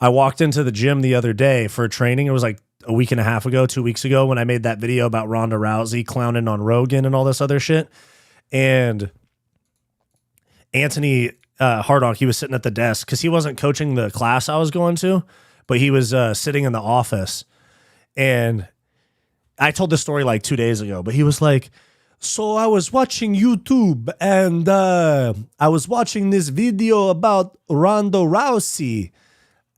the gym the other day for training. It was like a week and a half ago, 2 weeks ago, when I made that video about Ronda Rousey clowning on Rogan and all this other shit. And Anthony Hardonk, he was sitting at the desk because he wasn't coaching the class I was going to, but he was sitting in the office. And I told this story like 2 days ago, but he was like, so I was watching YouTube and I was watching this video about Ronda Rousey.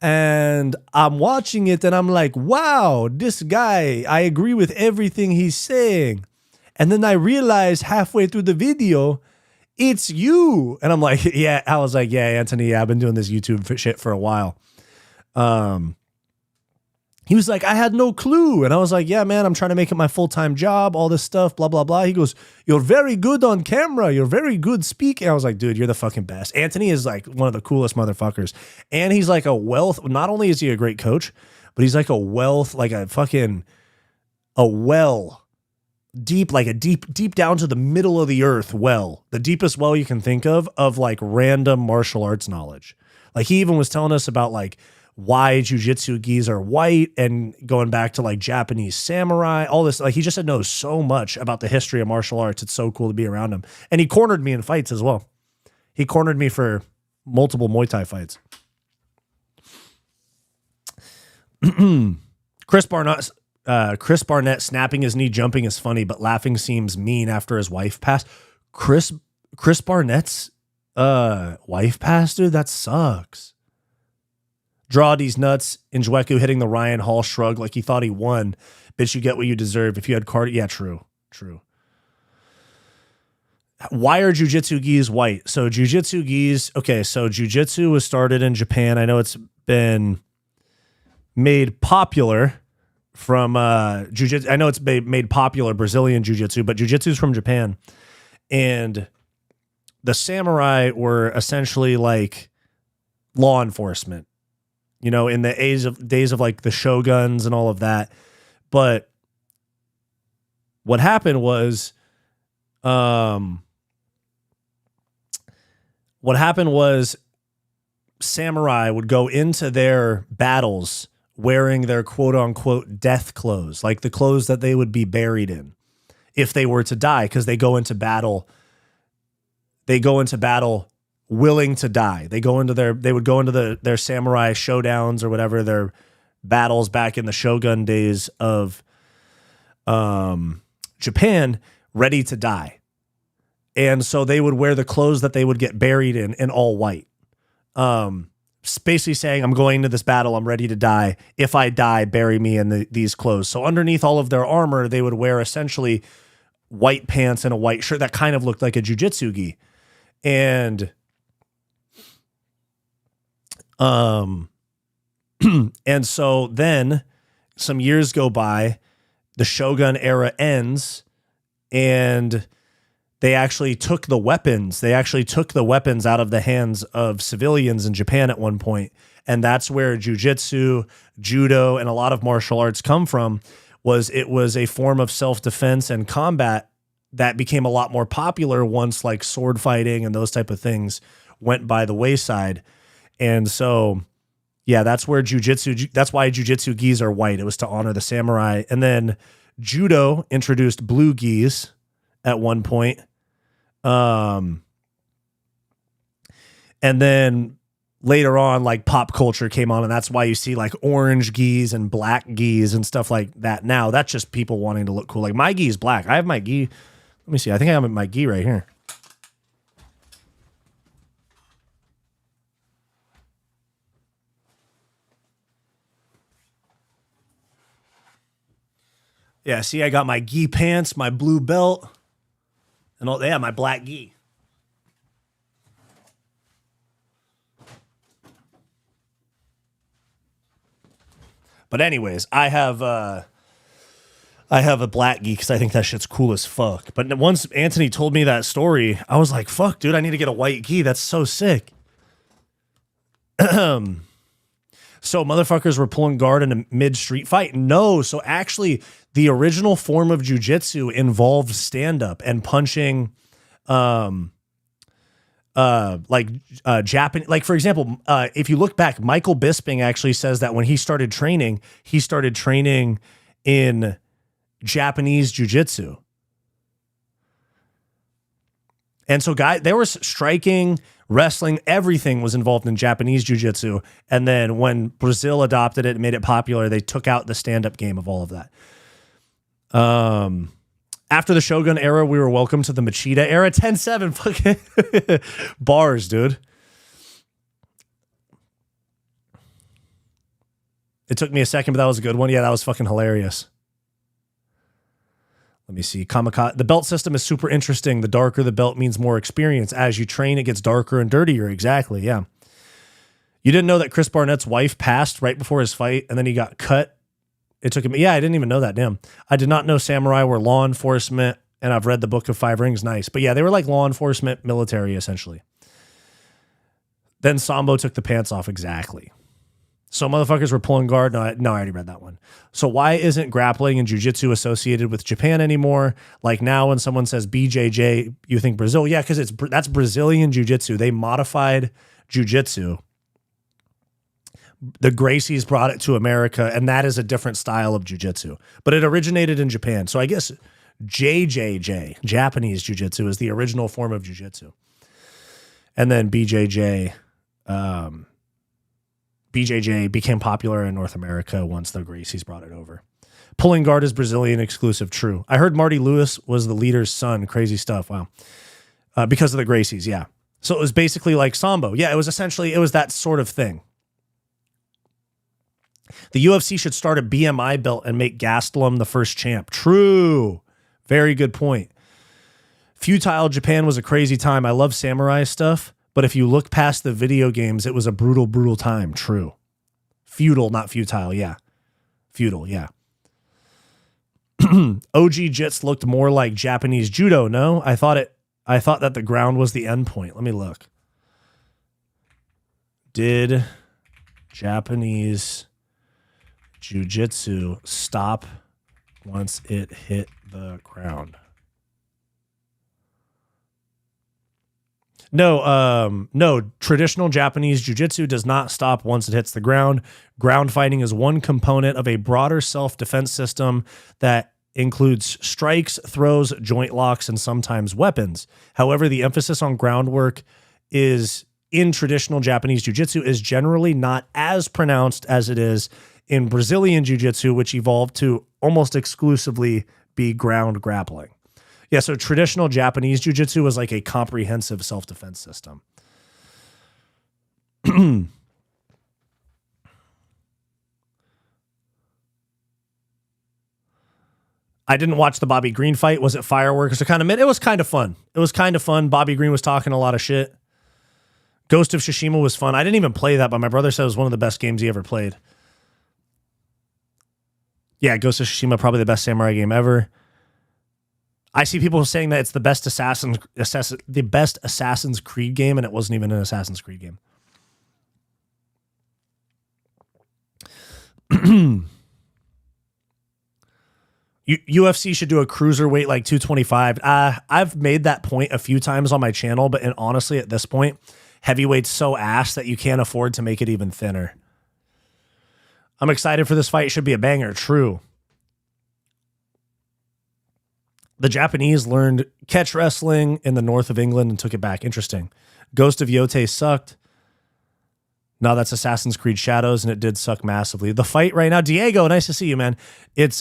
And I'm watching it and I'm like, wow, this guy, I agree with everything he's saying. And then I realized halfway through the video, it's you. And I'm like, yeah, I was like, yeah, Anthony, I've been doing this YouTube shit for a while. He was like, I had no clue. And I was like, yeah, man, I'm trying to make it my full-time job, all this stuff, blah, blah, blah. He goes, you're very good on camera. You're very good speaking. I was like, dude, you're the fucking best. Anthony is like one of the coolest motherfuckers. And he's like a wealth. Not only is he a great coach, but he's like a wealth, like a fucking, a well, deep, like a deep down to the middle of the earth well. The deepest well you can think of like random martial arts knowledge. Like he even was telling us about like, why jujitsu gis are white and going back to like Japanese samurai, all this. Like he just knows so much about the history of martial arts. It's so cool to be around him. And he cornered me in fights as well. He cornered me for multiple Muay Thai fights. Chris Barnett snapping his knee, jumping is funny, but laughing seems mean after his wife passed. Chris Barnett's wife passed, dude. That sucks. Draw these nuts. Njweku hitting the Ryan Hall shrug like he thought he won. Bitch, you get what you deserve. If you had card, yeah, true. Why are jujitsu gis white? So jujitsu gis, okay, so jujitsu was started in Japan. I know it's been made popular from jujitsu. I know it's made popular Brazilian jujitsu, but jujitsu is from Japan. And the samurai were essentially like law enforcement. You know, in the days of like the shoguns and all of that. But what happened was samurai would go into their battles wearing their quote unquote death clothes, like the clothes that they would be buried in if they were to die, because they would willing to die. They would go into their samurai showdowns or whatever, their battles back in the shogun days of Japan, ready to die. And so they would wear the clothes that they would get buried in all white. Basically saying, I'm going to this battle, I'm ready to die. If I die, bury me in these clothes. So underneath all of their armor, they would wear essentially white pants and a white shirt that kind of looked like a jujitsu gi. And and so then some years go by, the Shogun era ends, and they actually took the weapons. They actually took the weapons out of the hands of civilians in Japan at one point. And that's where jujitsu, judo, and a lot of martial arts come from. It was a form of self-defense and combat that became a lot more popular once like sword fighting and those type of things went by the wayside. And so, yeah, that's why jujitsu gis are white. It was to honor the samurai. And then judo introduced blue gis at one point. And then later on, like pop culture came on, and that's why you see like orange gis and black gis and stuff like that. Now that's just people wanting to look cool. Like my gi is black. I have my gi. Let me see. I think I have my gi right here. Yeah, see, I got my gi pants, my blue belt, and all. Yeah, my black gi. But anyways, I have a black gi because I think that shit's cool as fuck. But once Anthony told me that story, I was like, "Fuck, dude, I need to get a white gi. That's so sick." So motherfuckers were pulling guard in a mid-street fight. No, so actually the original form of jiu-jitsu involved stand-up and punching Japanese, like for example, if you look back, Michael Bisping actually says that when he started training in Japanese jiu-jitsu. And so there was striking, wrestling, everything was involved in Japanese jiu-jitsu. And then when Brazil adopted it and made it popular, they took out the stand-up game of all of that. After the Shogun era, we were welcome to the Machida era. 10-7 fucking bars, dude. It took me a second, but that was a good one. Yeah, that was fucking hilarious. Let me see. Kamikaze. The belt system is super interesting. The darker the belt means more experience. As you train, it gets darker and dirtier. Exactly. Yeah. You didn't know that Chris Barnett's wife passed right before his fight and then he got cut. It took him. Yeah, I didn't even know that. Damn. I did not know samurai were law enforcement, and I've read the Book of Five Rings. Nice. But yeah, they were like law enforcement, military, essentially. Then Sambo took the pants off. Exactly. So motherfuckers were pulling guard. No, I already read that one. So why isn't grappling and jiu-jitsu associated with Japan anymore? Like now when someone says BJJ, you think Brazil. Yeah, because that's Brazilian jiu-jitsu. They modified jiu-jitsu. The Gracies brought it to America, and that is a different style of jiu-jitsu. But it originated in Japan. So I guess JJJ, Japanese jiu-jitsu, is the original form of jiu-jitsu. And then BJJ became popular in North America once the Gracies brought it over. Pulling guard is Brazilian exclusive. True. I heard Marty Lewis was the leader's son. Crazy stuff. Wow. Because of the Gracies. Yeah. So it was basically like Sambo. Yeah. It was that sort of thing. The UFC should start a BMI belt and make Gastelum the first champ. True. Very good point. Futile Japan was a crazy time. I love samurai stuff. But if you look past the video games, it was a brutal, brutal time. True. Feudal, not futile. Yeah. Feudal. Yeah. OG Jits looked more like Japanese judo. No, I thought that the ground was the end point. Let me look. Did Japanese jiu-jitsu stop once it hit the ground? No, traditional Japanese jiu-jitsu does not stop once it hits the ground. Ground fighting is one component of a broader self-defense system that includes strikes, throws, joint locks, and sometimes weapons. However, the emphasis on groundwork is in traditional Japanese jiu-jitsu is generally not as pronounced as it is in Brazilian jiu-jitsu, which evolved to almost exclusively be ground grappling. Yeah, so traditional Japanese jiu-jitsu was like a comprehensive self-defense system. I didn't watch the Bobby Green fight. Was it fireworks? It was kind of fun. It was kind of fun. Bobby Green was talking a lot of shit. Ghost of Tsushima was fun. I didn't even play that, but my brother said it was one of the best games he ever played. Yeah, Ghost of Tsushima, probably the best samurai game ever. I see people saying that it's the best Assassin's Creed game, and it wasn't even an Assassin's Creed game. UFC should do a cruiserweight like 225. I've made that point a few times on my channel, but honestly, at this point, heavyweight's so ass that you can't afford to make it even thinner. I'm excited for this fight. It should be a banger. True. The Japanese learned catch wrestling in the north of England and took it back. Interesting. Ghost of Yote sucked. No, that's Assassin's Creed Shadows, and it did suck massively. The fight right now, Diego, nice to see you, man. It's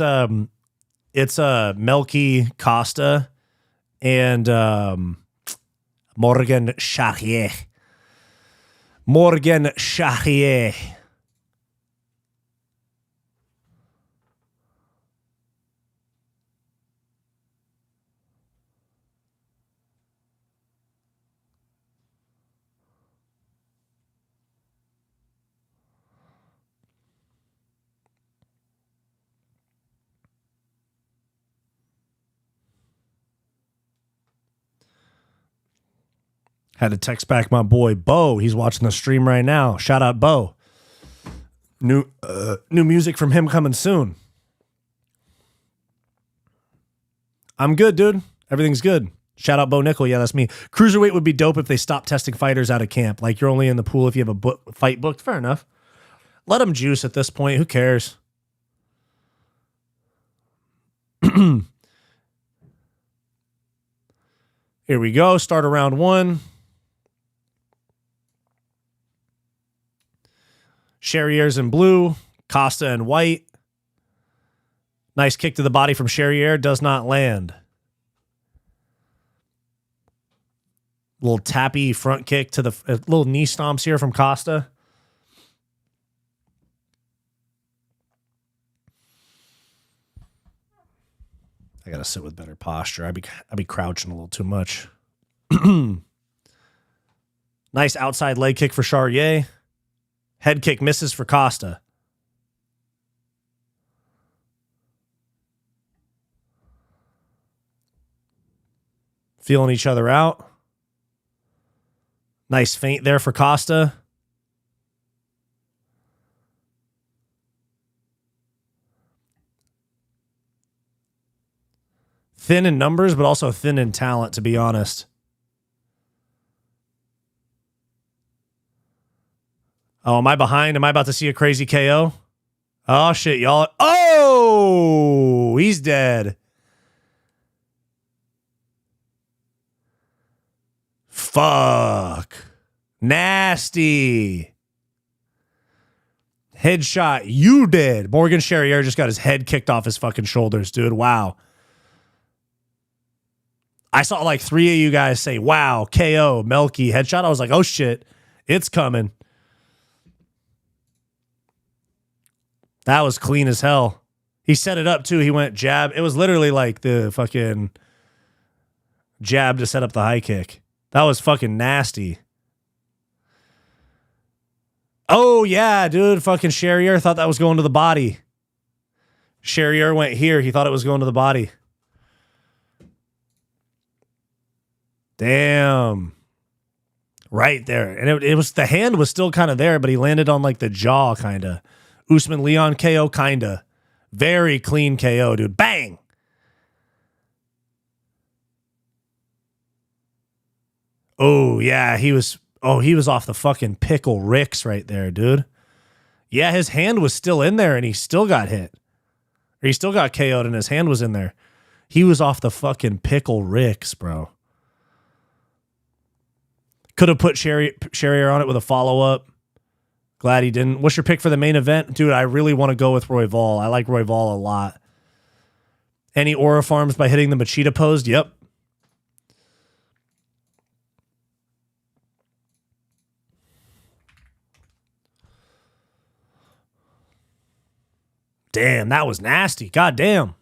Melky Costa and Morgan Charrier. Morgan Charrier. Had to text back my boy Bo. He's watching the stream right now. Shout out Bo. New music from him coming soon. I'm good, dude. Everything's good. Shout out Bo Nickel. Yeah, that's me. Cruiserweight would be dope if they stopped testing fighters out of camp. Like, you're only in the pool if you have a fight booked. Fair enough. Let them juice at this point. Who cares? Here we go. Start around 1. Charrier's in blue. Costa in white. Nice kick to the body from Charrier. Does not land. Little tappy front kick to the little knee stomps here from Costa. I gotta sit with better posture. I'd be crouching a little too much. Nice outside leg kick for Charrier. Head kick misses for Costa. Feeling each other out. Nice feint there for Costa. Thin in numbers, but also thin in talent, to be honest. Oh, am I behind? Am I about to see a crazy KO? Oh, shit, y'all. Oh, he's dead. Fuck. Nasty. Headshot. You did. Morgan Charrier just got his head kicked off his fucking shoulders, dude. Wow. I saw like 3 of you guys say, wow, KO, Melky, headshot. I was like, oh, shit, it's coming. That was clean as hell. He set it up, too. He went jab. It was literally like the fucking jab to set up the high kick. That was fucking nasty. Oh, yeah, dude. Fucking Charrier thought that was going to the body. Charrier went here. He thought it was going to the body. Damn. Right there. And it was, the hand was still kind of there, but he landed on like the jaw, kind of. Usman Leon KO, kind of. Very clean KO, dude. Bang. Oh, yeah. He was off the fucking pickle Ricks right there, dude. Yeah, his hand was still in there and he still got hit. Or he still got KO'd and his hand was in there. He was off the fucking pickle Ricks, bro. Could have put Charrier on it with a follow-up. Glad he didn't. What's your pick for the main event? Dude, I really want to go with Royval. I like Royval a lot. Any Aura Farms by hitting the Machida pose? Yep. Damn, that was nasty. God damn.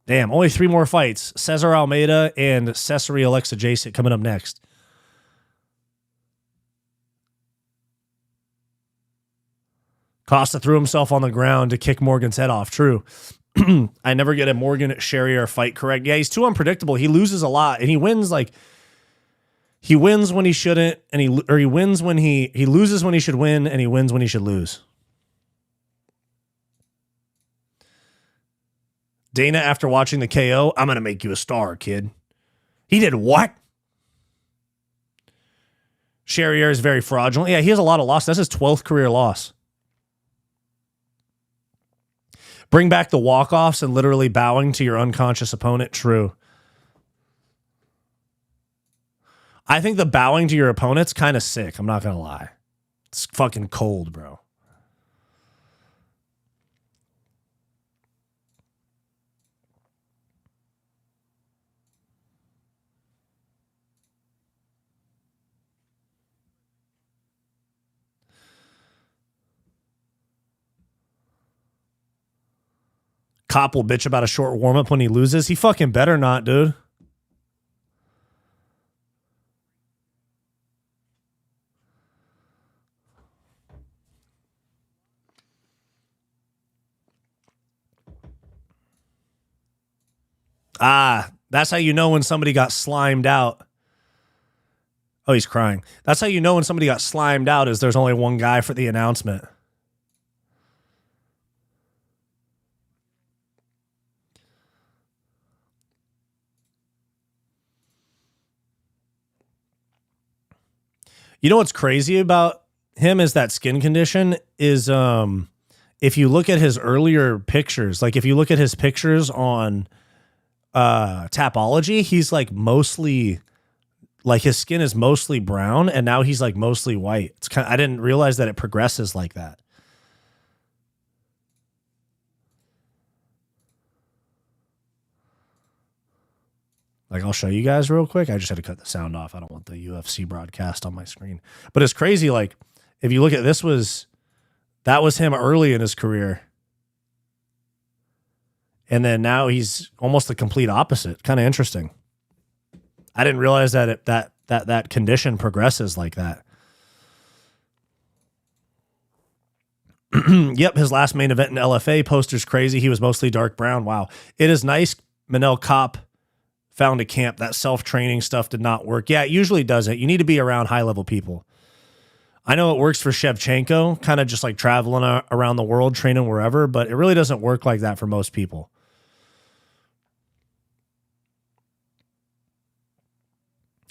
Damn, only 3 more fights. Cesar Almeida and Cesare Alexa Jacek coming up next. Costa threw himself on the ground to kick Morgan's head off. True. I never get a Morgan Charrier fight correct. Yeah, he's too unpredictable. He loses a lot, and he wins like he wins when he shouldn't, and he wins when he loses when he should win, and he wins when he should lose. Dana, after watching the KO, I'm gonna make you a star, kid. He did what? Charrier is very fraudulent. Yeah, he has a lot of loss. That's his 12th career loss. Bring back the walk-offs and literally bowing to your unconscious opponent. True. I think the bowing to your opponent's kind of sick. I'm not going to lie. It's fucking cold, bro. Kape will bitch about a short warm-up when he loses. He fucking better not, dude. Ah, that's how you know when somebody got slimed out. Oh, he's crying. That's how you know when somebody got slimed out is there's only one guy for the announcement. You know what's crazy about him is that skin condition is if you look at his earlier pictures, like if you look at his pictures on Tapology, he's like mostly like his skin is mostly brown and now he's like mostly white. It's kind of, I didn't realize that it progresses like that. Like I'll show you guys real quick. I just had to cut the sound off. I don't want the UFC broadcast on my screen. But it's crazy. Like if you look at that was him early in his career. And then now he's almost the complete opposite. Kind of interesting. I didn't realize that that condition progresses like that. Yep, his last main event in LFA poster's crazy. He was mostly dark brown. Wow. It is nice Manel Kape found a camp. That self-training stuff did not work. Yeah, it usually doesn't. You need to be around high-level people. I know it works for Shevchenko, kind of just like traveling around the world, training wherever, but it really doesn't work like that for most people.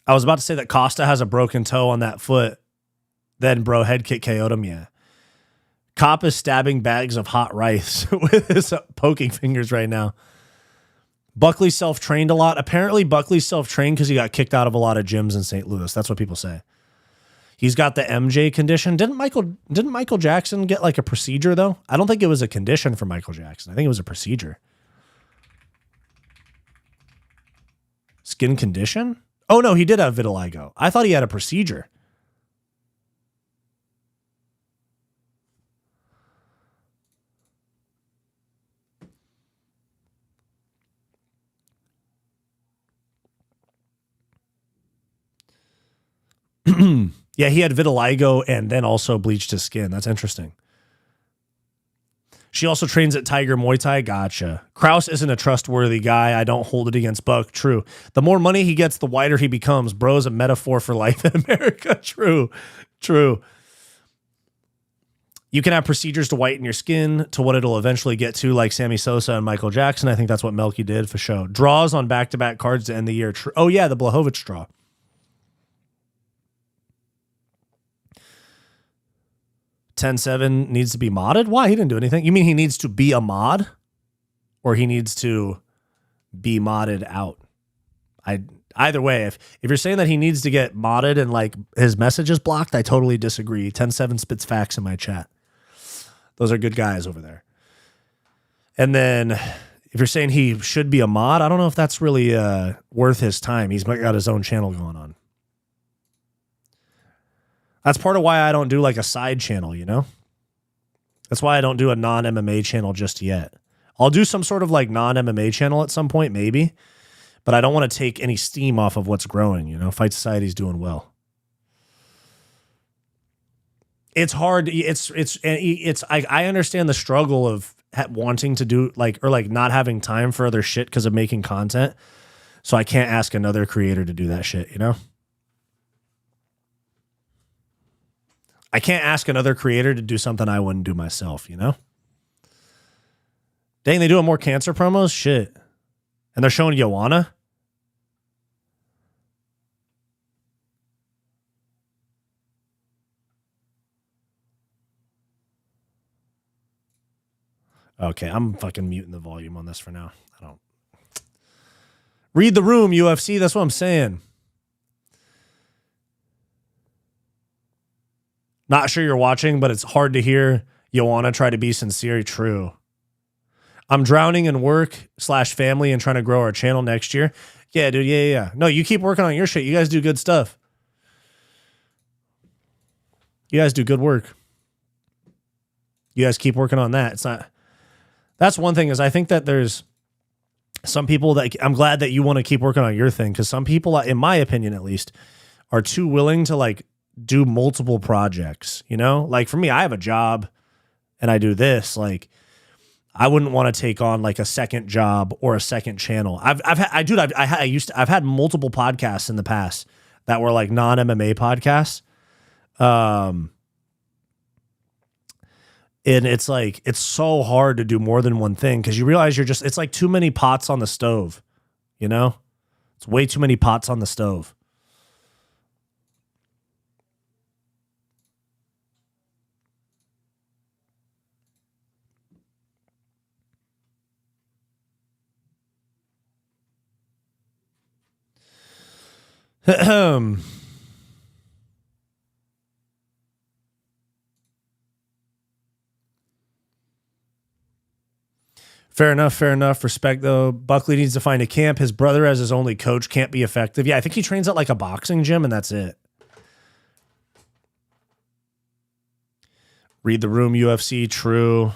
I was about to say that Costa has a broken toe on that foot. Then, bro, head kick KO'd him, yeah. Kape is stabbing bags of hot rice with his poking fingers right now. Buckley self-trained a lot. Apparently, Buckley's self-trained because he got kicked out of a lot of gyms in St. Louis. That's what people say. He's got the MJ condition. Didn't Michael Jackson get like a procedure, though? I don't think it was a condition for Michael Jackson. I think it was a procedure. Skin condition? Oh, no, he did have vitiligo. I thought he had a procedure. Yeah, he had vitiligo and then also bleached his skin. That's interesting. She also trains at Tiger Muay Thai. Gotcha. Krause isn't a trustworthy guy. I don't hold it against Buck. True. The more money he gets, the whiter he becomes. Bro's a metaphor for life in America. True. True. You can have procedures to whiten your skin to what it'll eventually get to, like Sammy Sosa and Michael Jackson. I think that's what Melky did for show. Draws on back-to-back cards to end the year. True. Oh, yeah, the Blachowicz draw. $10-7 needs to be modded? Why? He didn't do anything. You mean he needs to be a mod? Or he needs to be modded out? Either way, if you're saying that he needs to get modded and like his message is blocked, I totally disagree. 10-7 spits facts in my chat. Those are good guys over there. And then if you're saying he should be a mod, I don't know if that's really worth his time. He's got his own channel going on. That's part of why I don't do like a side channel, you know? That's why I don't do a non-MMA channel just yet. I'll do some sort of like non-MMA channel at some point, maybe. But I don't want to take any steam off of what's growing, you know? Fight Society's doing well. It's hard. I understand the struggle of wanting to do like, or like not having time for other shit because of making content. So I can't ask another creator to do that shit, you know? I can't ask another creator to do something I wouldn't do myself, you know? Dang, they doing more cancer promos? Shit. And they're showing Joanna? Okay, I'm fucking muting the volume on this for now. I don't. Read the room, UFC. That's what I'm saying. Not sure you're watching, but it's hard to hear. You want to try to be sincere. True. I'm drowning in work/family and trying to grow our channel next year. Yeah, dude. Yeah. No, you keep working on your shit. You guys do good stuff. You guys do good work. You guys keep working on that. It's not. That's one thing is I think that there's some people that I'm glad that you want to keep working on your thing because some people, in my opinion at least, are too willing to like do multiple projects. You know, like for me, I have a job and I do this. Like I wouldn't want to take on like a second job or a second channel. I've had multiple podcasts in the past that were like non-MMA podcasts. And it's like, it's so hard to do more than one thing because you realize it's like too many pots on the stove, you know? It's way too many pots on the stove. Fair enough. Respect, though. Buckley needs to find a camp. His brother, as his only coach, can't be effective. Yeah, I think he trains at like a boxing gym, and that's it. Read the room, UFC. True.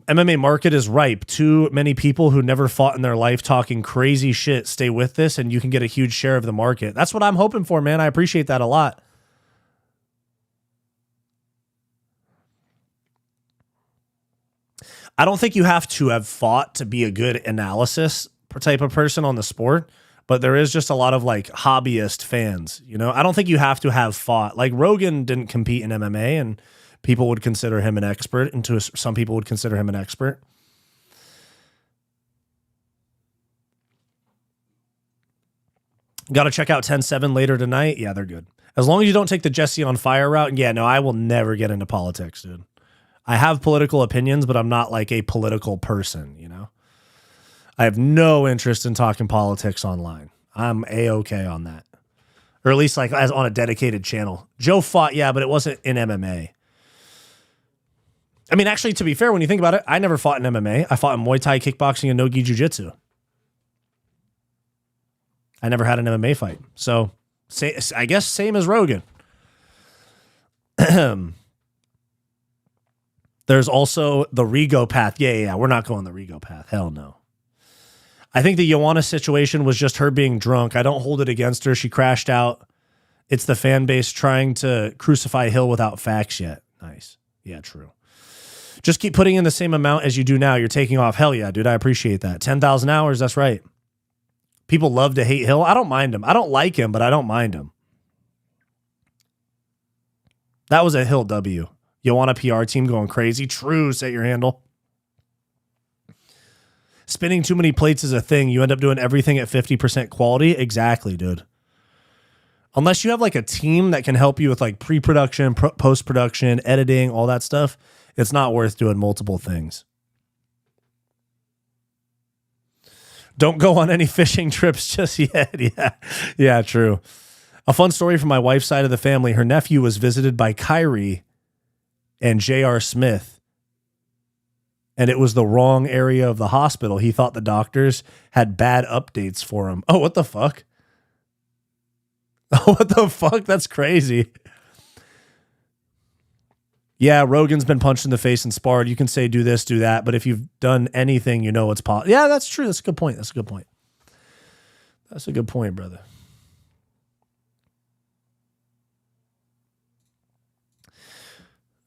MMA market is ripe. Too many people who never fought in their life talking crazy shit stay with this, and you can get a huge share of the market. That's what I'm hoping for, man. I appreciate that a lot. I don't think you have to have fought to be a good analysis type of person on the sport, but there is just a lot of like hobbyist fans, you know? I don't think you have to have fought. Like Rogan didn't compete in MMA and people would consider him an expert, and some people would consider him an expert. Got to check out 10-7 later tonight. Yeah, they're good. As long as you don't take the Jesse on Fire route. Yeah, no, I will never get into politics, dude. I have political opinions, but I'm not like a political person, you know? I have no interest in talking politics online. I'm A-okay on that. Or at least like as on a dedicated channel. Joe fought, yeah, but it wasn't in MMA. I mean, actually, to be fair, when you think about it, I never fought in MMA. I fought in Muay Thai, kickboxing, and no-gi jiu-jitsu. I never had an MMA fight. So, I guess same as Rogan. There's also the Rigo path. Yeah, we're not going the Rigo path. Hell no. I think the Joanna situation was just her being drunk. I don't hold it against her. She crashed out. It's the fan base trying to crucify Hill without facts yet. Nice. Yeah, true. Just keep putting in the same amount as you do now. You're taking off. Hell yeah, dude. I appreciate that. 10,000 hours. That's right. People love to hate Hill. I don't mind him. I don't like him, but I don't mind him. That was a Hill W. You want a PR team going crazy? True. Set your handle. Spinning too many plates is a thing. You end up doing everything at 50% quality. Exactly, dude. Unless you have like a team that can help you with like pre-production, post-production, editing, all that stuff, it's not worth doing multiple things. Don't go on any fishing trips just yet. Yeah, true. A fun story from my wife's side of the family. Her nephew was visited by Kyrie and J.R. Smith, and it was the wrong area of the hospital. He thought the doctors had bad updates for him. Oh, what the fuck? Oh, what the fuck? That's crazy. Yeah, Rogan's been punched in the face and sparred. You can say do this, do that, but if you've done anything, you know it's possible. Yeah, that's true. That's a good point. That's a good point. That's a good point, brother.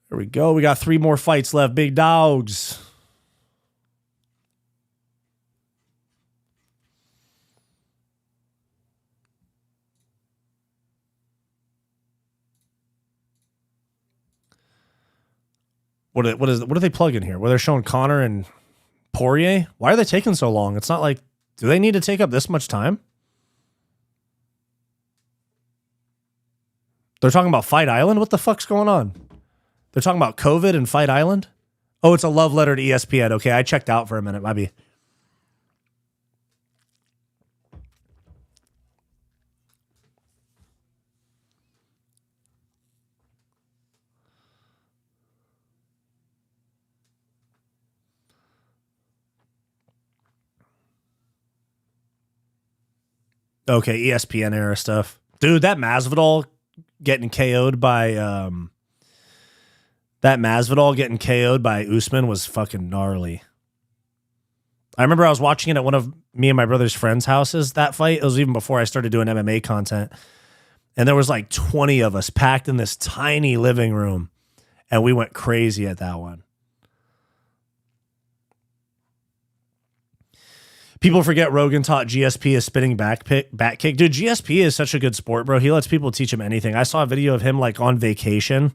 There we go. We got 3 more fights left. Big dogs. What are they plugging here? Where they're showing Connor and Poirier? Why are they taking so long? It's not like, do they need to take up this much time? They're talking about Fight Island? What the fuck's going on? They're talking about COVID and Fight Island? Oh, it's a love letter to ESPN. Okay, I checked out for a minute. Might be. Okay, ESPN era stuff. Dude, that Masvidal getting KO'd by Usman was fucking gnarly. I remember I was watching it at one of me and my brother's friends' houses, that fight. It was even before I started doing MMA content. And there was like 20 of us packed in this tiny living room. And we went crazy at that one. People forget Rogan taught GSP a spinning back kick. Dude, GSP is such a good sport, bro. He lets people teach him anything. I saw a video of him like on vacation,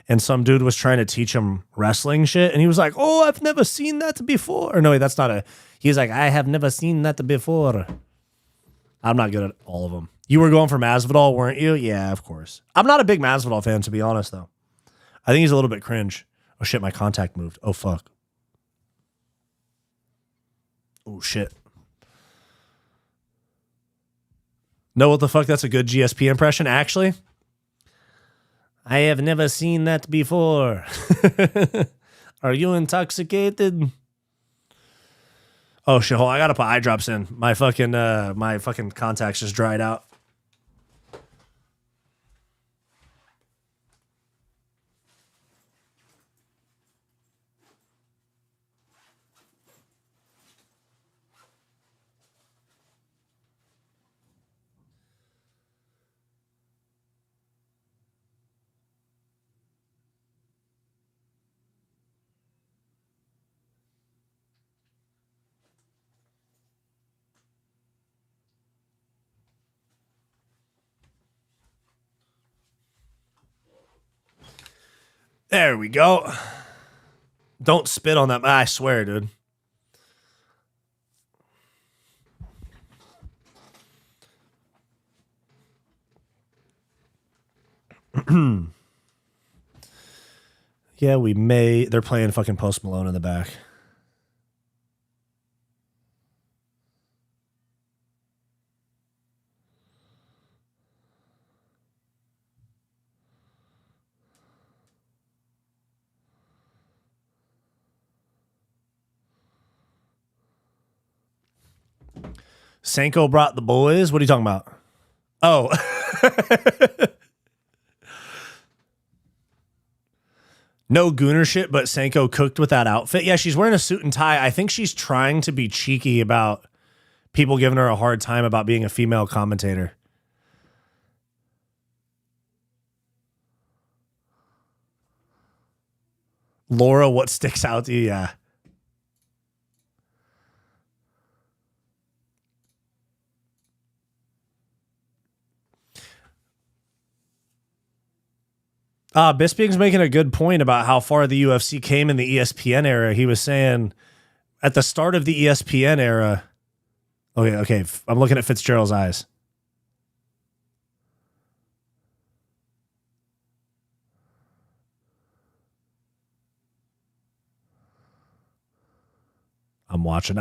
and some dude was trying to teach him wrestling shit, and he was like, "Oh, I've never seen that before." Or no, that's not a. He's like, "I have never seen that before." I'm not good at all of them. You were going for Masvidal, weren't you? Yeah, of course. I'm not a big Masvidal fan, to be honest, though. I think he's a little bit cringe. Oh shit, my contact moved. Oh fuck. Oh shit. Know what the fuck? That's a good GSP impression, actually. I have never seen that before. Are you intoxicated? Oh shit, hold on. I gotta put eye drops in. My fucking contacts just dried out. There we go. Don't spit on that. I swear, dude. Yeah, we may. They're playing fucking Post Malone in the back. Sanko brought the boys. What are you talking about? Oh. No gooner shit, but Sanko cooked with that outfit. Yeah, she's wearing a suit and tie. I think she's trying to be cheeky about people giving her a hard time about being a female commentator. Laura, what sticks out to you? Yeah. Bisping's making a good point about how far the UFC came in the ESPN era. He was saying at the start of the ESPN era. Okay. I'm looking at Fitzgerald's eyes. I'm watching.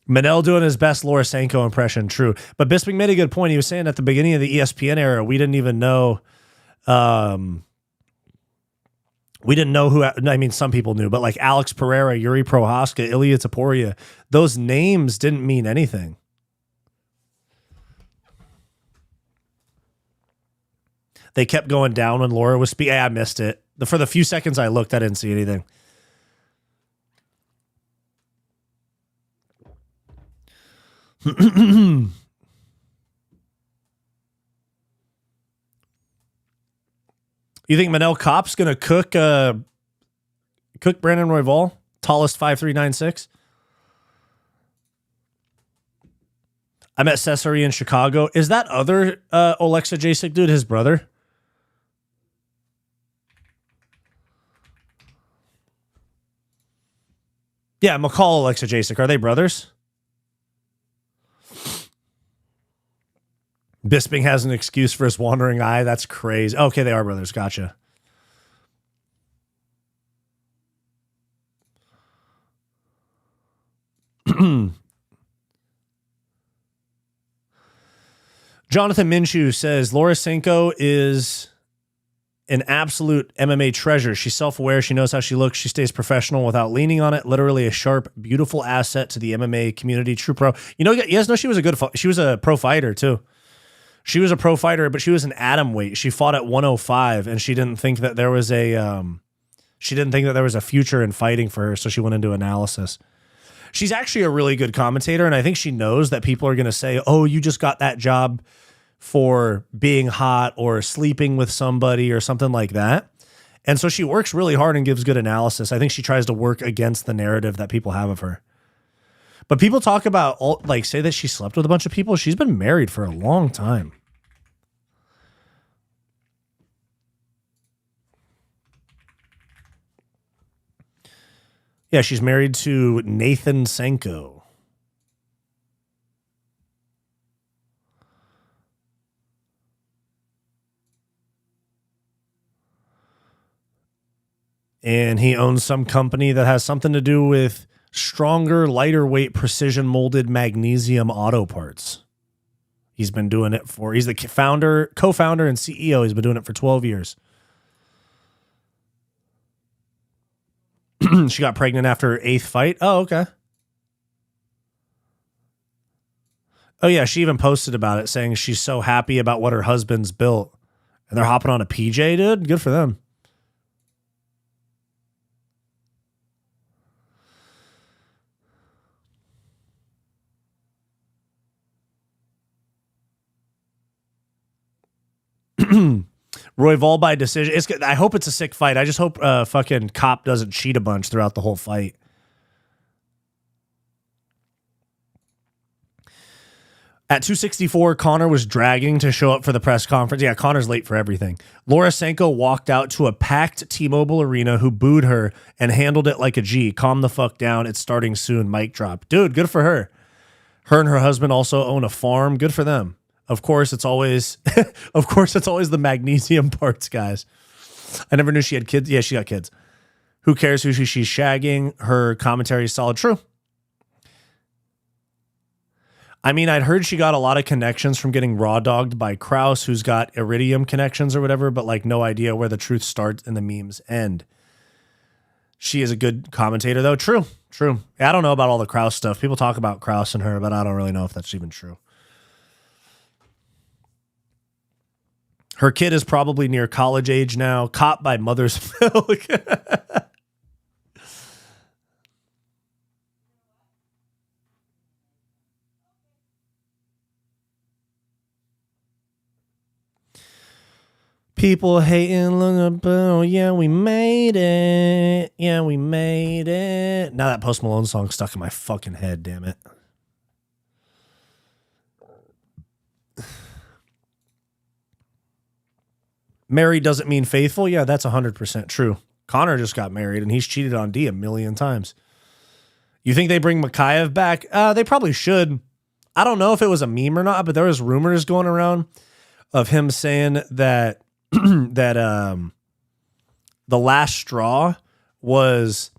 Manel doing his best Laura Sanko impression, true. But Bisping made a good point. He was saying at the beginning of the ESPN era, we didn't even know. We didn't know who. I mean, some people knew, but like Alex Pereira, Yuri Prohaska, Ilya Taporia, those names didn't mean anything. They kept going down when Laura was speaking. I missed it. For the few seconds I looked, I didn't see anything. You think Manel Kopp's gonna cook Brandon Royval, tallest 5'3", 9'6"? I met Cesare in Chicago. Is that other Olexa Jacek dude his brother? Yeah, McCall, Olexa Jacek. Are they brothers? Bisping has an excuse for his wandering eye. That's crazy. Okay, they are brothers. Gotcha. Jonathan Minshew says Laura Sanko is an absolute MMA treasure. She's self-aware. She knows how she looks. She stays professional without leaning on it. Literally a sharp, beautiful asset to the MMA community. True pro. You guys know she was a pro fighter too. She was a pro fighter, but she was an atom weight. She fought at 105, and she didn't think that there was a future in fighting for her. So she went into analysis. She's actually a really good commentator, and I think she knows that people are going to say, "Oh, you just got that job for being hot or sleeping with somebody or something like that." And so she works really hard and gives good analysis. I think she tries to work against the narrative that people have of her. But people talk about, say that she slept with a bunch of people. She's been married for a long time. Yeah, she's married to Nathan Sanko. And he owns some company that has something to do with stronger, lighter weight, precision molded magnesium auto parts. He's been doing it he's the co-founder and CEO. He's been doing it for 12 years. She got pregnant after her 8th fight. Oh, okay. Oh, yeah. She even posted about it saying she's so happy about what her husband's built. And they're hopping on a PJ, dude. Good for them. Royval by decision. I hope it's a sick fight. I just hope fucking Kape doesn't cheat a bunch throughout the whole fight. At 264, Conor was dragging to show up for the press conference. Yeah, Conor's late for everything. Laura Sanko walked out to a packed T-Mobile arena who booed her and handled it like a G. Calm the fuck down. It's starting soon. Mic drop. Dude, good for her. Her and her husband also own a farm. Good for them. Of course, it's always the magnesium parts, guys. I never knew she had kids. Yeah, she got kids. Who cares who she's shagging? Her commentary is solid. True. I mean, I'd heard she got a lot of connections from getting raw dogged by Kraus, who's got iridium connections or whatever, but like no idea where the truth starts and the memes end. She is a good commentator, though. True. I don't know about all the Kraus stuff. People talk about Kraus and her, but I don't really know if that's even true. Her kid is probably near college age now. Caught by mother's milk. People hating, look, oh yeah, we made it. Yeah, we made it. Now that Post Malone song stuck in my fucking head, damn it. Married doesn't mean faithful. Yeah, that's 100% true. Conor just got married, and he's cheated on D a million times. You think they bring Makayev back? They probably should. I don't know if it was a meme or not, but there was rumors going around of him saying that the last straw was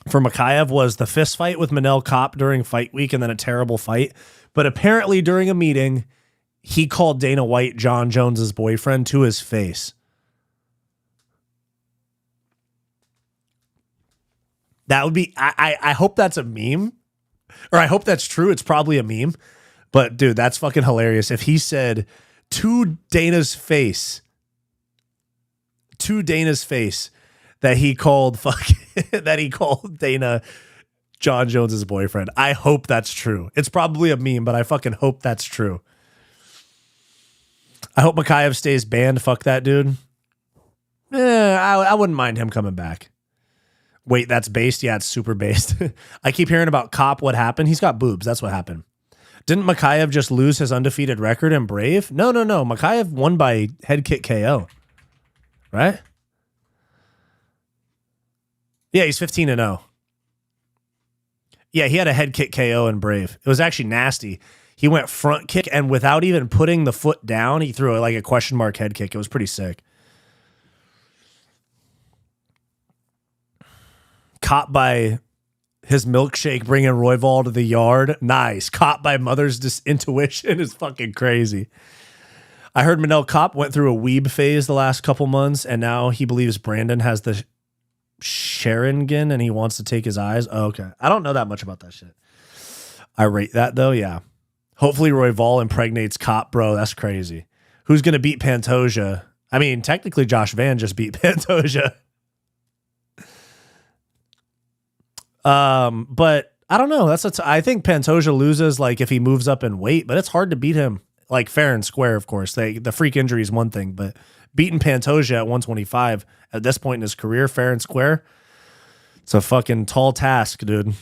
for Makayev was the fist fight with Manel Kape during fight week and then a terrible fight. But apparently during a meeting, he called Dana White John Jones's boyfriend to his face. That would be, I hope that's a meme, or I hope that's true. It's probably a meme, but dude, that's fucking hilarious. If he said to Dana's face that he called Dana John Jones's boyfriend. I hope that's true. It's probably a meme, but I fucking hope that's true. I hope Makayev stays banned. Fuck that dude. I wouldn't mind him coming back. Wait, that's based? Yeah, it's super based. I keep hearing about Kape. What happened? He's got boobs. That's what happened. Didn't Makayev just lose his undefeated record in Brave? No. Makayev won by head kick KO. Right? Yeah, he's 15-0. Yeah, he had a head kick KO in Brave. It was actually nasty. He went front kick, and without even putting the foot down, he threw like a question mark head kick. It was pretty sick. Caught by His milkshake bringing Royval to the yard. Nice. Caught by mother's intuition is fucking crazy. I heard Manel Kape went through a weeb phase the last couple months, and now he believes Brandon has the Sharingan and he wants to take his eyes. Oh, okay. I don't know that much about that shit. I rate that, though, yeah. Hopefully Royval impregnates Kape, bro. That's crazy. Who's going to beat Pantoja? I mean, technically Josh Van just beat Pantoja. But I don't know. I think Pantoja loses like if he moves up in weight, but it's hard to beat him like fair and square. Of course, the freak injury is one thing, but beating Pantoja at 125 at this point in his career, fair and square, it's a fucking tall task, dude.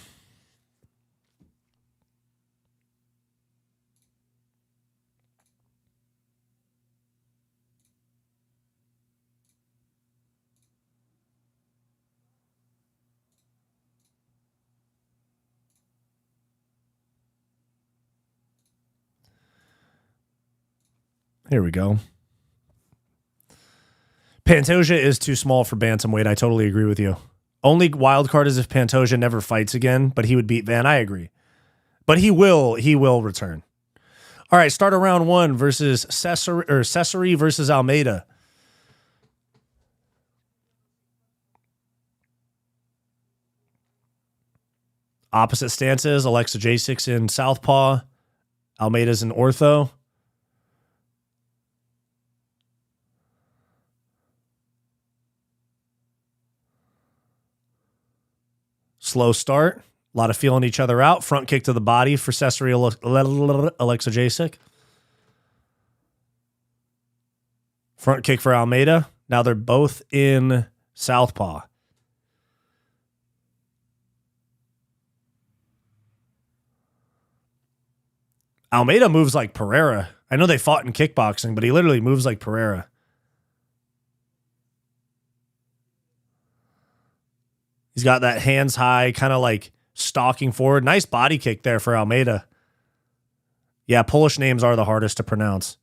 Here we go. Pantoja is too small for bantamweight. I totally agree with you. Only wild card is if Pantoja never fights again, but he would beat Van. I agree. But he will return. All right, start of round 1 versus Cesare versus Almeida. Opposite stances, Alexa J6 in southpaw, Almeida's in ortho. Slow start. A lot of feeling each other out. Front kick to the body for Cesare Alexa Jacek. Front kick for Almeida. Now they're both in southpaw. Almeida moves like Pereira. I know they fought in kickboxing, but he literally moves like Pereira. He's got that hands high, kind of like stalking forward. Nice body kick there for Almeida. Yeah, Polish names are the hardest to pronounce.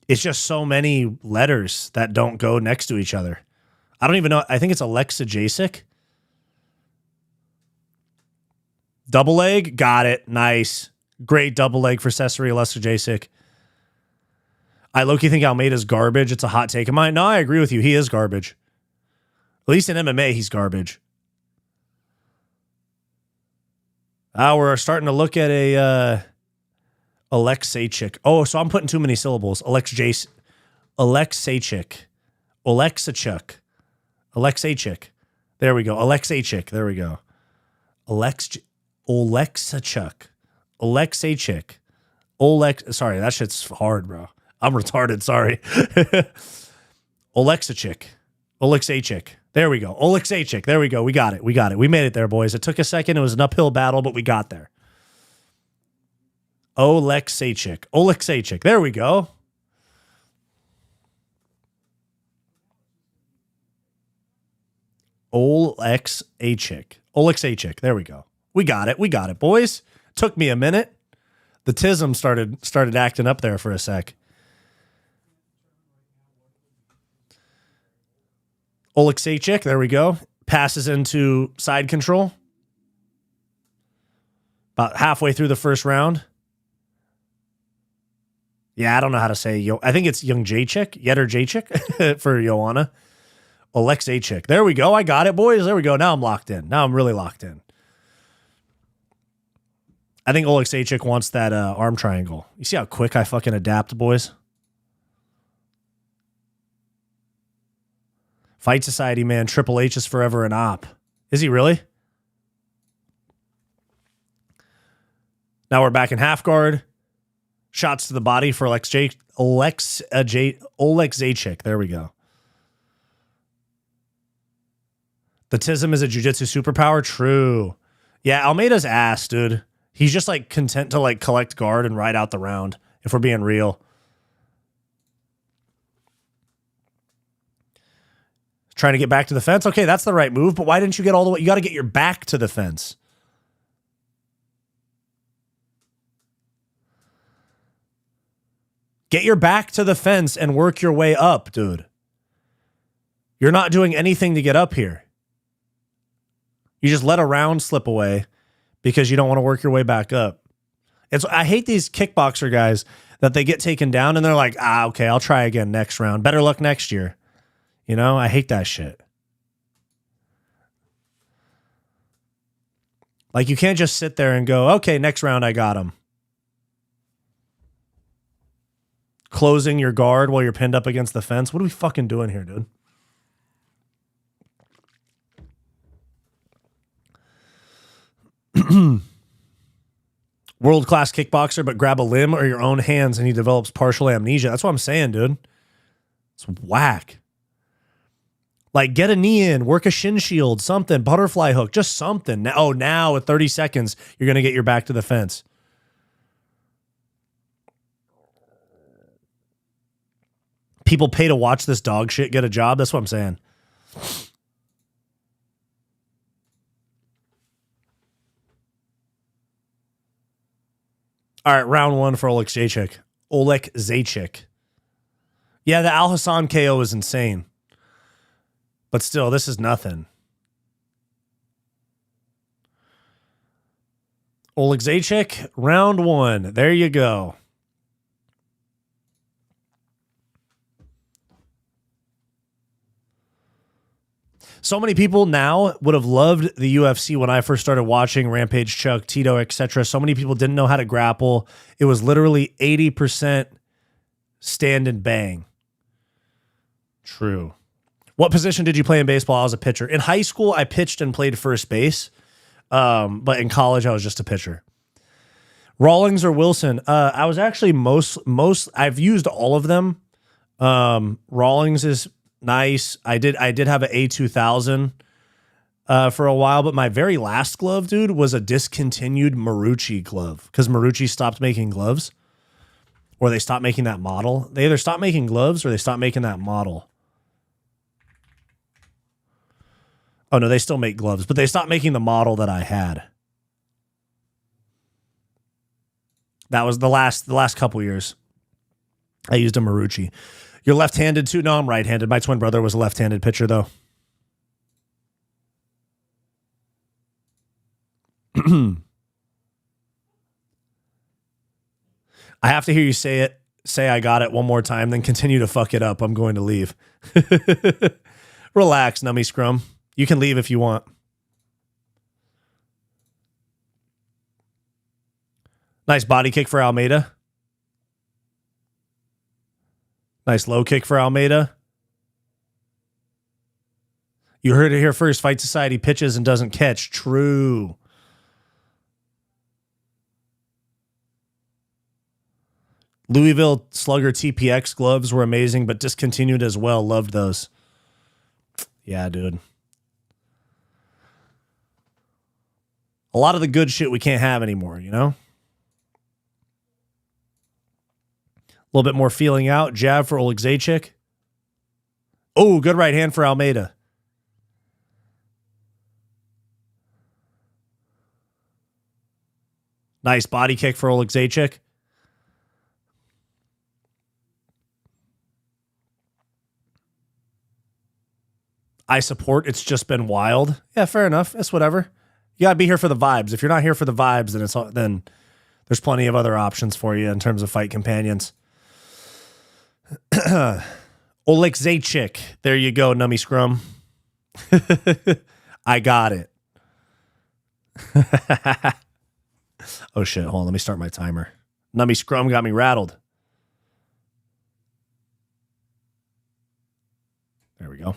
It's just so many letters that don't go next to each other. I don't even know. I think it's Alexa Jacek. Double leg. Got it. Nice. Great double leg for Cesare Alexa Jacek. I low-key think Almeida's garbage. It's a hot take of mine. No, I agree with you. He is garbage. At least in MMA, he's garbage. We're starting to look at a Alexejczyk. Oh, so I'm putting too many syllables. Alexejczyk. Alexejczyk. There we go. Alexejczyk. There we go. Alexejczyk. Sorry, that shit's hard, bro. I'm retarded. Sorry. Alexejczyk. There we go. Alexejczyk. There we go. We got it. We made it there, boys. It took a second. It was an uphill battle, but we got there. Alexejczyk. There we go. Alexejczyk. There we go. We got it, boys. Took me a minute. The tism started acting up there for a sec. Alexejczyk, there we go. Passes into side control. About halfway through the first round. Yeah, I don't know how to say. I think it's Young Jacek, Yetter Jacek for Joanna. Alexejczyk. There we go. I got it, boys. There we go. Now I'm locked in. Now I'm really locked in. I think Alexejczyk wants that arm triangle. You see how quick I fucking adapt, boys? Fight Society, man. Triple H is forever an op. Is he really? Now we're back in half guard. Shots to the body for Alexejczyk. There we go. The Tism is a jiu-jitsu superpower? True. Yeah, Almeida's ass, dude. He's just like content to like collect guard and ride out the round, if we're being real. Trying to get back to the fence. Okay, that's the right move, but why didn't you get all the way? You got to get your back to the fence. Get your back to the fence and work your way up, dude. You're not doing anything to get up here. You just let a round slip away because you don't want to work your way back up. I hate these kickboxer guys that they get taken down and they're like, okay, I'll try again next round. Better luck next year. You know, I hate that shit. Like, you can't just sit there and go, okay, next round I got him. Closing your guard while you're pinned up against the fence. What are we fucking doing here, dude? World-class kickboxer, but grab a limb or your own hands and he develops partial amnesia. That's what I'm saying, dude. It's whack. Like, get a knee in, work a shin shield, something, butterfly hook, just something. Now with 30 seconds, you're going to get your back to the fence. People pay to watch this dog shit get a job. That's what I'm saying. All right, round one for Oleg Zaychik. Yeah, the Al Hassan KO is insane. But still, this is nothing. Oleg Zaychik, round one. There you go. So many people now would have loved the UFC when I first started watching Rampage, Chuck, Tito, etc. So many people didn't know how to grapple. It was literally 80% stand and bang. True. What position did you play in baseball? I was a pitcher. In high school, I pitched and played first base. But in college, I was just a pitcher. Rawlings or Wilson? I was actually I've used all of them. Rawlings is nice. I did have an A2000 for a while, but my very last glove, dude, was a discontinued Marucci glove because Marucci stopped making gloves, or they stopped making that model. They either stopped making gloves or they stopped making that model. Oh no, they still make gloves, but they stopped making the model that I had. That was the last couple years. I used a Marucci. You're left-handed too? No, I'm right-handed. My twin brother was a left-handed pitcher, though. I have to hear you say I got it one more time, then continue to fuck it up. I'm going to leave. Relax, nummy scrum. You can leave if you want. Nice body kick for Almeida. Nice low kick for Almeida. You heard it here first. Fight Society pitches and doesn't catch. True. Louisville Slugger TPX gloves were amazing, but discontinued as well. Loved those. Yeah, dude. A lot of the good shit we can't have anymore, you know? A little bit more feeling out. Jab for Oleg Zaychik. Oh, good right hand for Almeida. Nice body kick for Oleg Zaychik. I support. It's just been wild. Yeah, fair enough. It's whatever. You gotta be here for the vibes. If you're not here for the vibes, then there's plenty of other options for you in terms of fight companions. Oleg Zaychik. There you go, nummy scrum. I got it. Oh shit, hold on, let me start my timer. Nummy scrum got me rattled. There we go.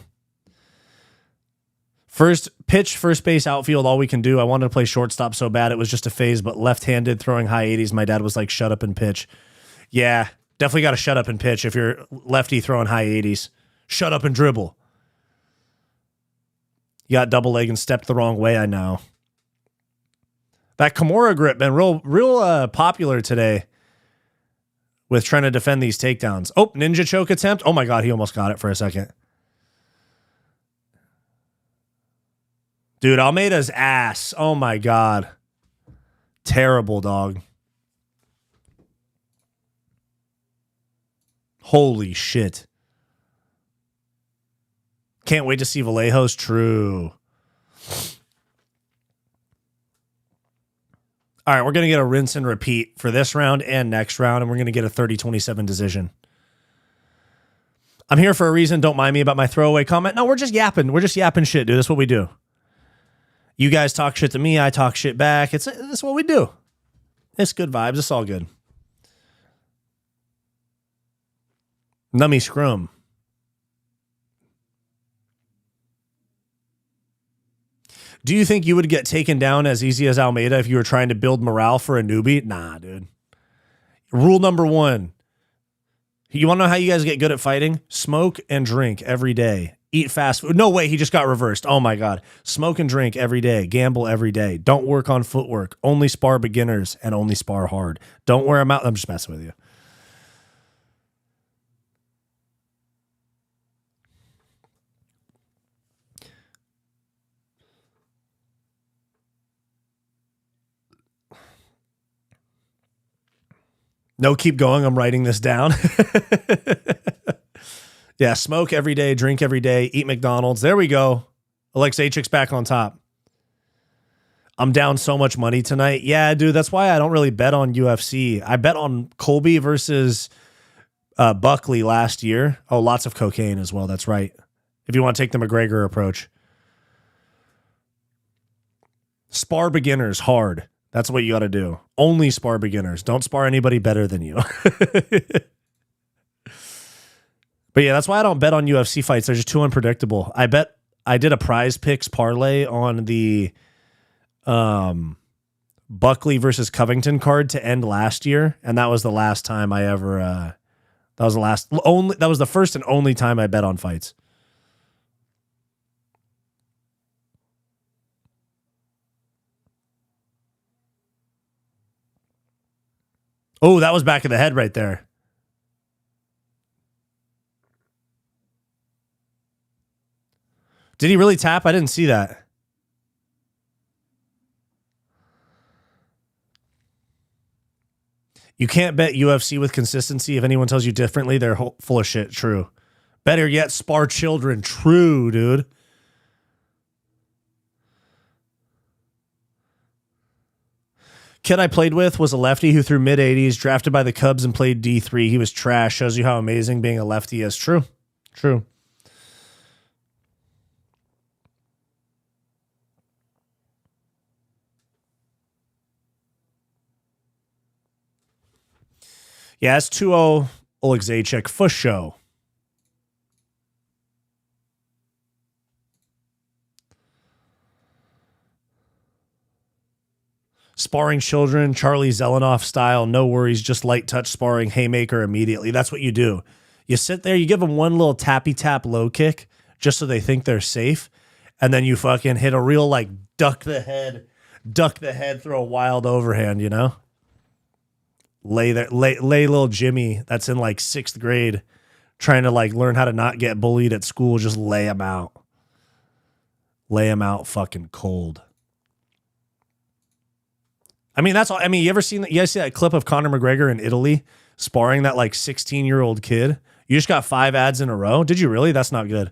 First pitch, first base, outfield, all we can do. I wanted to play shortstop so bad. It was just a phase, but left-handed, throwing high 80s. My dad was like, shut up and pitch. Yeah, definitely got to shut up and pitch if you're lefty throwing high 80s. Shut up and dribble. You got double leg and stepped the wrong way, I know. That Kimura grip been real popular today with trying to defend these takedowns. Oh, ninja choke attempt. Oh my God, he almost got it for a second. Dude, Almeida's ass. Oh my God. Terrible, dog. Holy shit. Can't wait to see Vallejo's. True. All right, we're going to get a rinse and repeat for this round and next round, and we're going to get a 30-27 decision. I'm here for a reason. Don't mind me about my throwaway comment. No, we're just yapping. We're just yapping shit, dude. That's what we do. You guys talk shit to me. I talk shit back. That's what we do. It's good vibes. It's all good. Nummy scrum. Do you think you would get taken down as easy as Almeida if you were trying to build morale for a newbie? Nah, dude. Rule number 1. You want to know how you guys get good at fighting? Smoke and drink every day. Eat fast food. No way, he just got reversed. Oh my God. Smoke and drink every day. Gamble every day. Don't work on footwork. Only spar beginners and only spar hard. Don't wear them out. I'm just messing with you. No, keep going. I'm writing this down. Yeah, smoke every day, drink every day, eat McDonald's. There we go. Alexeichik's back on top. I'm down so much money tonight. Yeah, dude, that's why I don't really bet on UFC. I bet on Colby versus Buckley last year. Oh, lots of cocaine as well. That's right. If you want to take the McGregor approach. Spar beginners hard. That's what you got to do. Only spar beginners. Don't spar anybody better than you. But yeah, that's why I don't bet on UFC fights. They're just too unpredictable. I did a prize picks parlay on the Buckley versus Covington card to end last year, and that was the last time I ever that was the first and only time I bet on fights. Oh, that was back of the head right there. Did he really tap? I didn't see that. You can't bet UFC with consistency. If anyone tells you differently, they're full of shit. True. Better yet, spar children. True, dude. Kid I played with was a lefty who threw mid-80s, drafted by the Cubs and played D3. He was trash. Shows you how amazing being a lefty is. True. True. Yeah, it's 2-0 Alexeichik for show. Sparring children, Charlie Zelenoff style, no worries, just light touch sparring, haymaker immediately. That's what you do. You sit there, you give them one little tappy tap low kick just so they think they're safe, and then you fucking hit a real like duck the head, throw a wild overhand, you know? Lay little Jimmy that's in like 6th grade trying to like learn how to not get bullied at school, just lay him out. Lay him out fucking cold. I mean, that's all. I mean, you guys see that clip of Conor McGregor in Italy sparring that like 16-year-old kid? You just got 5 ads in a row. Did you really? That's not good.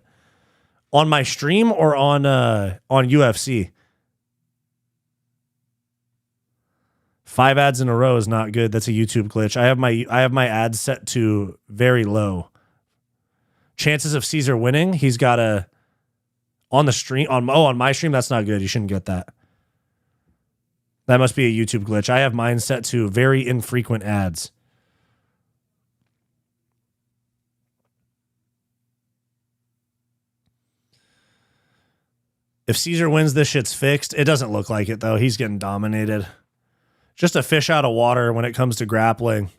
On my stream or on UFC? 5 ads in a row is not good. That's a YouTube glitch. I have my ads set to very low. Chances of Caesar winning, he's got on the stream on my stream. That's not good. You shouldn't get that. That must be a YouTube glitch. I have mine set to very infrequent ads. If Caesar wins, this shit's fixed. It doesn't look like it, though. He's getting dominated. Just a fish out of water when it comes to grappling.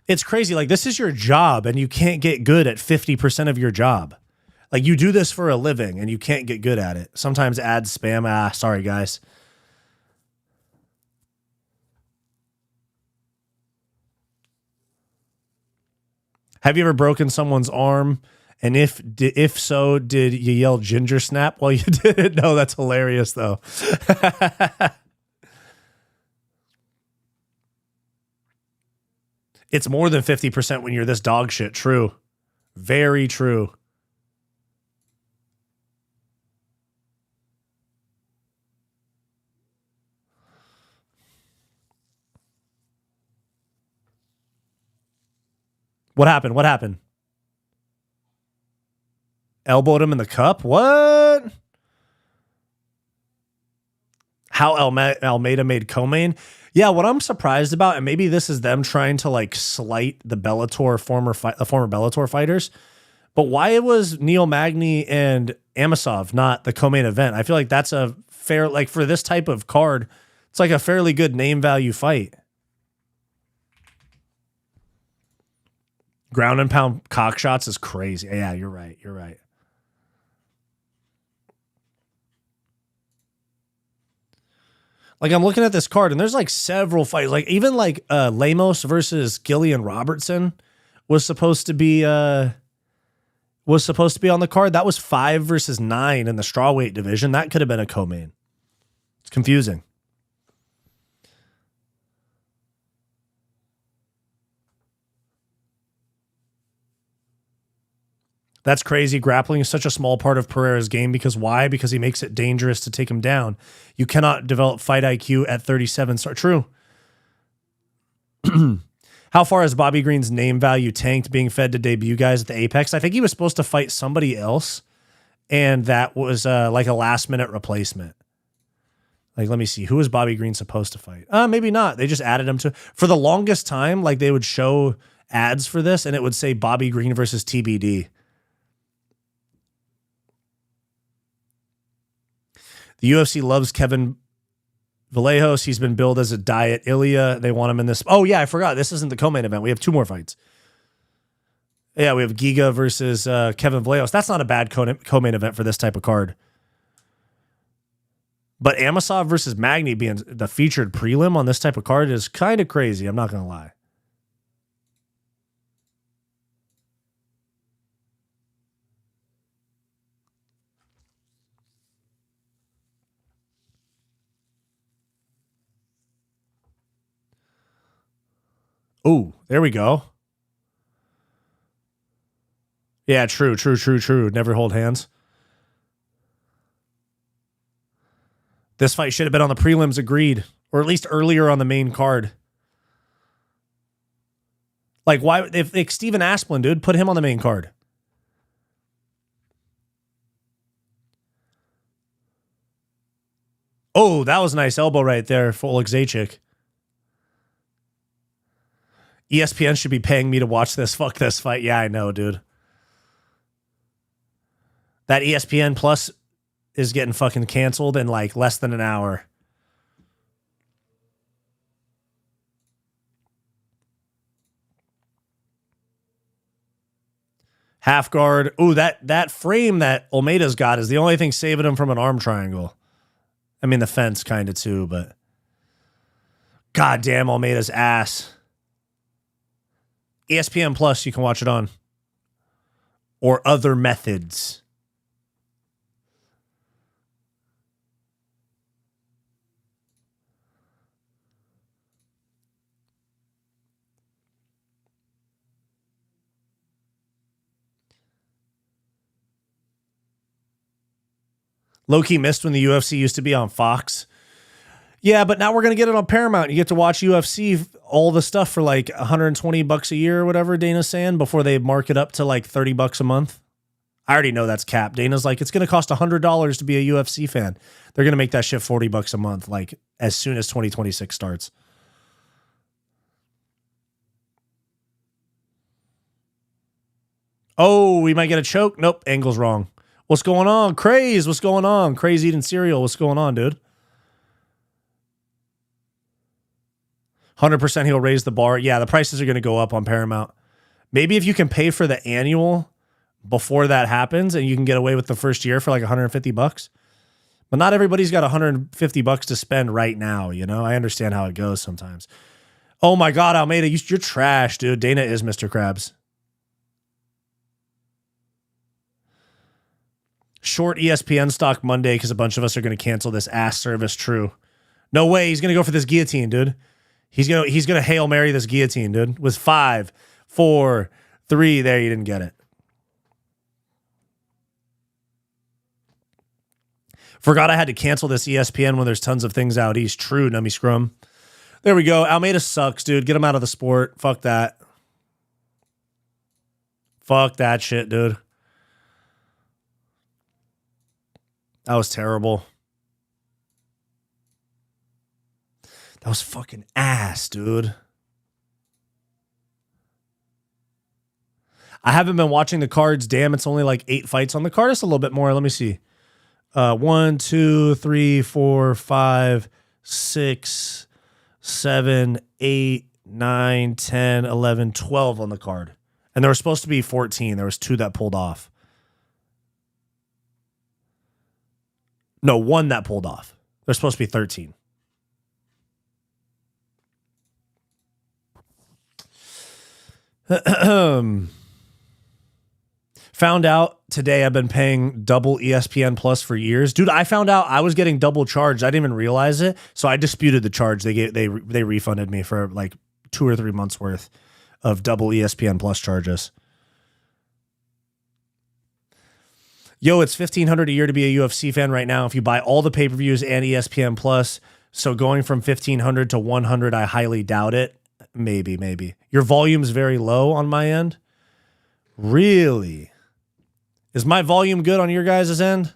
It's crazy. Like, this is your job, and you can't get good at 50% of your job. Like, you do this for a living, and you can't get good at it. Sometimes ads spam. Sorry, guys. Have you ever broken someone's arm? And if so, did you yell ginger snap while you did it? No, that's hilarious, though. It's more than 50% when you're this dog shit. True. Very true. What happened? What happened? Elbowed him in the cup? What? How Almeida made co-main? Yeah, what I'm surprised about, and maybe this is them trying to like slight the former Bellator fighters, but why it was Neil Magny and Amosov, not the co-main event? I feel like that's a fair, like for this type of card, it's like a fairly good name value fight. Ground and pound cock shots is crazy. Yeah, you're right. You're right. Like I'm looking at this card and there's like several fights, like even like Lemos versus Gillian Robertson was supposed to be on the card. That was 5 versus 9 in the strawweight division. That could have been a co-main. It's confusing. That's crazy. Grappling is such a small part of Pereira's game because why? Because he makes it dangerous to take him down. You cannot develop fight IQ at 37. True. How far has Bobby Green's name value tanked being fed to debut guys at the Apex? I think he was supposed to fight somebody else, and that was like a last-minute replacement. Like, let me see. Who was Bobby Green supposed to fight? Maybe not. They just added him to... For the longest time, like, they would show ads for this, and it would say Bobby Green versus TBD. The UFC loves Kevin Vallejos. He's been billed as a diet Ilya. They want him in this. Oh, yeah, I forgot. This isn't the co-main event. We have 2 more fights. Yeah, we have Giga versus Kevin Vallejos. That's not a bad co-main event for this type of card. But Amosov versus Magny being the featured prelim on this type of card is kind of crazy. I'm not going to lie. Oh, there we go. Yeah, true. Never hold hands. This fight should have been on the prelims, agreed. Or at least earlier on the main card. Like, why? If like Steven Asplin, dude, put him on the main card. Oh, that was a nice elbow right there for Oleg Zacic. ESPN should be paying me to watch this. Fuck this fight. Yeah, I know, dude. That ESPN Plus is getting fucking canceled in like less than an hour. Half guard. Ooh, that frame that Almeida's got is the only thing saving him from an arm triangle. I mean, the fence kind of too, but goddamn Almeida's ass. ESPN Plus, you can watch it on. Or other methods. Low-key missed when the UFC used to be on Fox. Yeah, but now we're going to get it on Paramount. You get to watch UFC, all the stuff for like $120 a year or whatever Dana's saying before they mark it up to like $30 a month. I already know that's cap. Dana's like, it's going to cost $100 to be a UFC fan. They're going to make that shit $40 a month, like as soon as 2026 starts. Oh, we might get a choke. Nope, angle's wrong. What's going on? Craze, what's going on? Craze eating cereal, what's going on, dude? 100% he'll raise the bar. Yeah, the prices are going to go up on Paramount. Maybe if you can pay for the annual before that happens and you can get away with the first year for like $150. But not everybody's got $150 to spend right now, you know? I understand how it goes sometimes. Oh my God, Almeida, you're trash, dude. Dana is Mr. Krabs. Short ESPN stock Monday because a bunch of us are going to cancel this ass service. True. No way. He's going to go for this guillotine, dude. He's gonna Hail Mary this guillotine, dude. With 5, 4, 3. There, you didn't get it. Forgot I had to cancel this ESPN when there's tons of things out east. True, Nummy Scrum. There we go. Almeida sucks, dude. Get him out of the sport. Fuck that. Fuck that shit, dude. That was terrible. That was fucking ass, dude. I haven't been watching the cards. Damn, it's only like 8 fights on the card. It's a little bit more. Let me see. 1, 2, 3, 4, 5, 6, 7, 8, 9, 10, 11, 12 on the card. And there was supposed to be 14. There was 2 that pulled off. No, 1 that pulled off. There's supposed to be 13. Found out today I've been paying double ESPN Plus for years. Dude, I found out I was getting double charged. I didn't even realize it. So I disputed the charge. They refunded me for like 2 or 3 months worth of double ESPN Plus charges. Yo, it's $1,500 a year to be a UFC fan right now if you buy all the pay-per-views and ESPN Plus. So going from $1,500 to $100, I highly doubt it. Maybe. Your volume's very low on my end. Really? Is my volume good on your guys' end?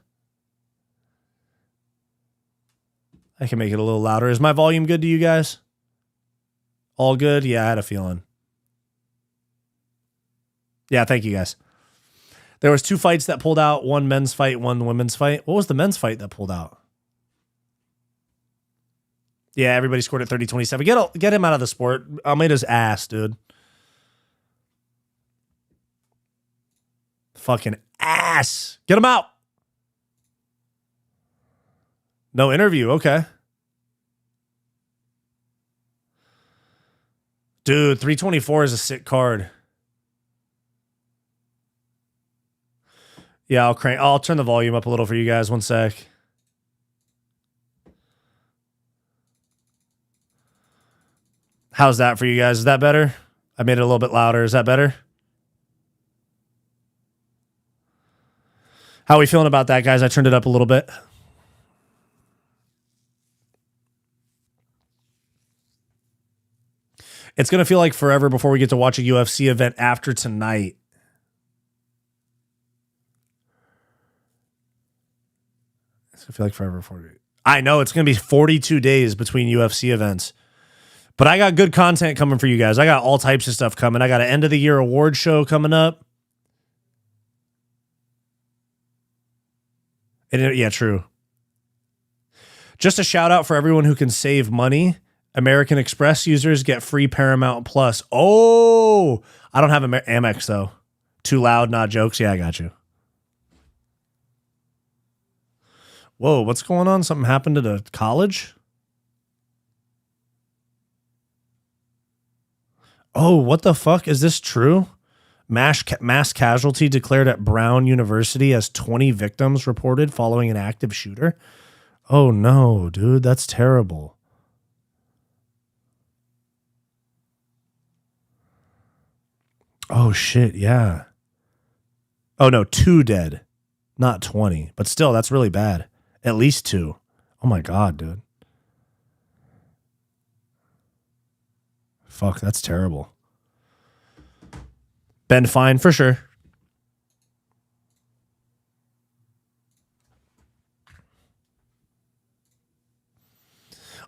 I can make it a little louder. Is my volume good to you guys? All good? Yeah, I had a feeling. Yeah, thank you guys. There was 2 fights that pulled out, 1 men's fight, 1 women's fight. What was the men's fight that pulled out? Yeah, everybody scored at 30-27. Get him out of the sport. Almeida's ass, dude. Fucking ass. Get him out. No interview. Okay. Dude, 324 is a sick card. Yeah, I'll turn the volume up a little for you guys. One sec. How's that for you guys? Is that better? I made it a little bit louder. Is that better? How are we feeling about that, guys? I turned it up a little bit. It's going to feel like forever before we get to watch a UFC event after tonight. It's going to feel like forever before. I know it's going to be 42 days between UFC events. But I got good content coming for you guys. I got all types of stuff coming. I got an end of the year award show coming up. Yeah, true. Just a shout out for everyone who can save money. American Express users get free Paramount Plus. Oh, I don't have Amex though. Too loud, not jokes. Yeah, I got you. Whoa, what's going on? Something happened to the college? Oh, what the fuck? Is this true? Mass casualty declared at Brown University as 20 victims reported following an active shooter. Oh no, dude, that's terrible. Oh shit, yeah. Oh no, 2 dead, not 20. But still, that's really bad. At least 2. Oh my God, dude. Fuck, that's terrible. Been fine for sure.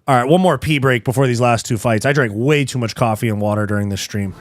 All right, one more pee break before these last 2 fights. I drank way too much coffee and water during this stream.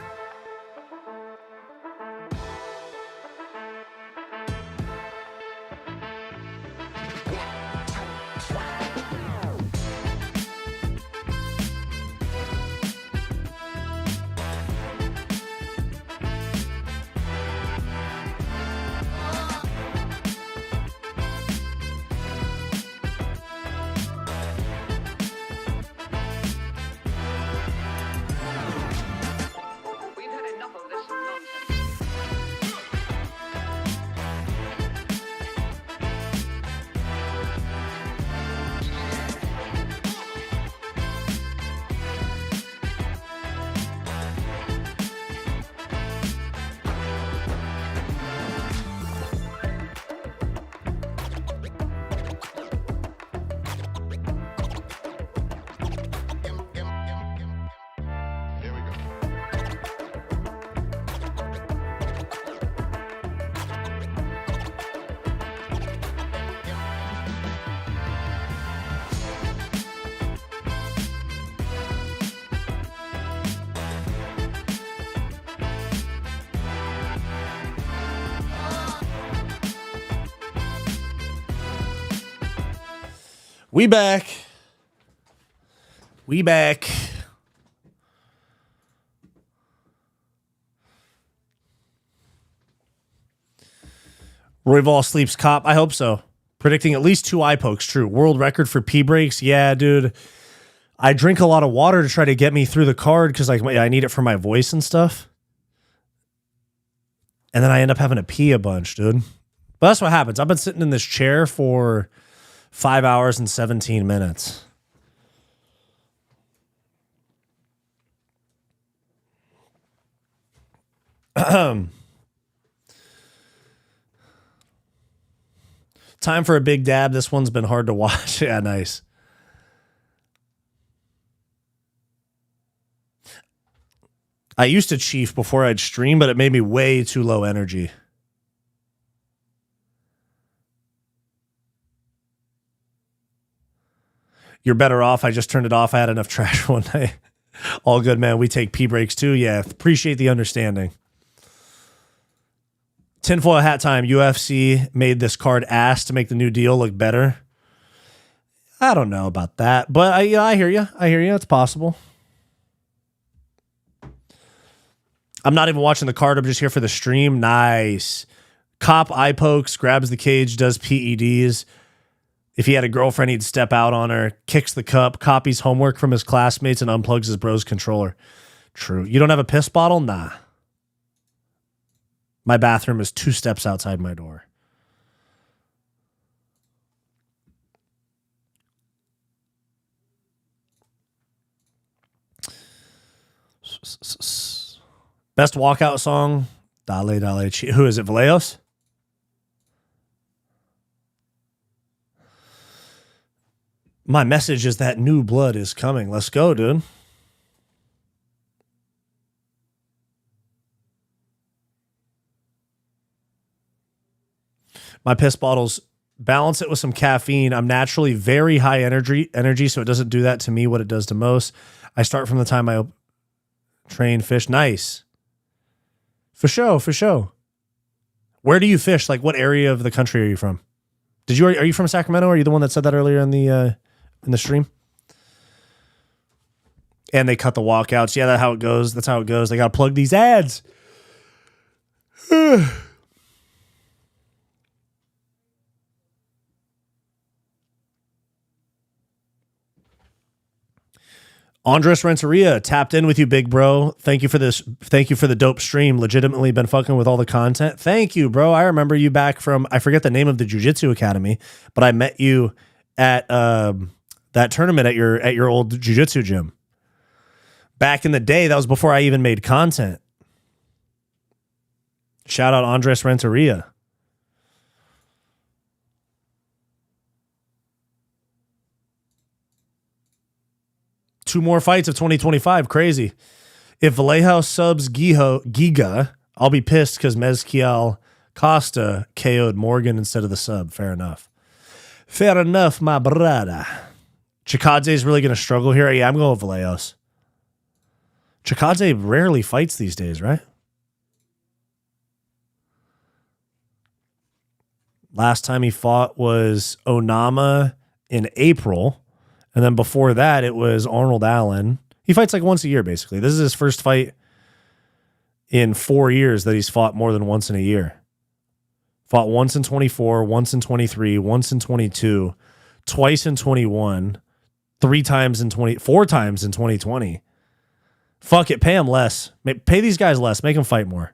We back. We back. Royval sleeps cop. I hope so. Predicting at least 2 eye pokes. True. World record for pee breaks. Yeah, dude. I drink a lot of water to try to get me through the card because like I need it for my voice and stuff. And then I end up having to pee a bunch, dude. But that's what happens. I've been sitting in this chair for 5 hours and 17 minutes. Time for a big dab. This one's been hard to watch. Yeah, nice. I used to chief before I'd stream, but it made me way too low energy. You're better off. I just turned it off. I had enough trash one night. All good, man. We take pee breaks too. Yeah, appreciate the understanding. Tinfoil hat time. UFC made this card ass to make the new deal look better. I don't know about that, but I hear you. I hear you. It's possible. I'm not even watching the card. I'm just here for the stream. Nice. Cop eye pokes, grabs the cage, does PEDs. If he had a girlfriend, he'd step out on her, kicks the cup, copies homework from his classmates, and unplugs his bro's controller. True. You don't have a piss bottle? Nah. My bathroom is 2 steps outside my door. Best walkout song? Dale, Dale, who is it? Vallejos? My message is that new blood is coming. Let's go, dude. My piss bottles, balance it with some caffeine. I'm naturally very high energy, so it doesn't do that to me what it does to most. I start from the time I train fish. Nice. For show. Where do you fish? Like, what area of the country are you from? Are you from Sacramento? Are you the one that said that earlier in the stream? And they cut the walkouts. Yeah, that's how it goes. They got to plug these ads. Andres Renteria tapped in with you, big bro. Thank you for this. Thank you for the dope stream. Legitimately been fucking with all the content. Thank you, bro. I remember you back from, I forget the name of the jiu-jitsu academy, but I met you at that tournament at your old jiu-jitsu gym. Back in the day, that was before I even made content. Shout out Andres Renteria. Two more fights of 2025. Crazy. If Vallejo subs Giga, I'll be pissed because Mezquiel Costa KO'd Morgan instead of the sub. Fair enough. Fair enough, my brother. Chikadze is really going to struggle here. Yeah, I'm going with Vallejos. Chikadze rarely fights these days, right? Last time he fought was Onama in April. And then before that, it was Arnold Allen. He fights like once a year, basically. This is his first fight in 4 years that he's fought more than once in a year. Fought once in 24, once in 23, once in 22, twice in 21, 4 times in 2020. Fuck it, pay him less. Pay these guys less. Make them fight more.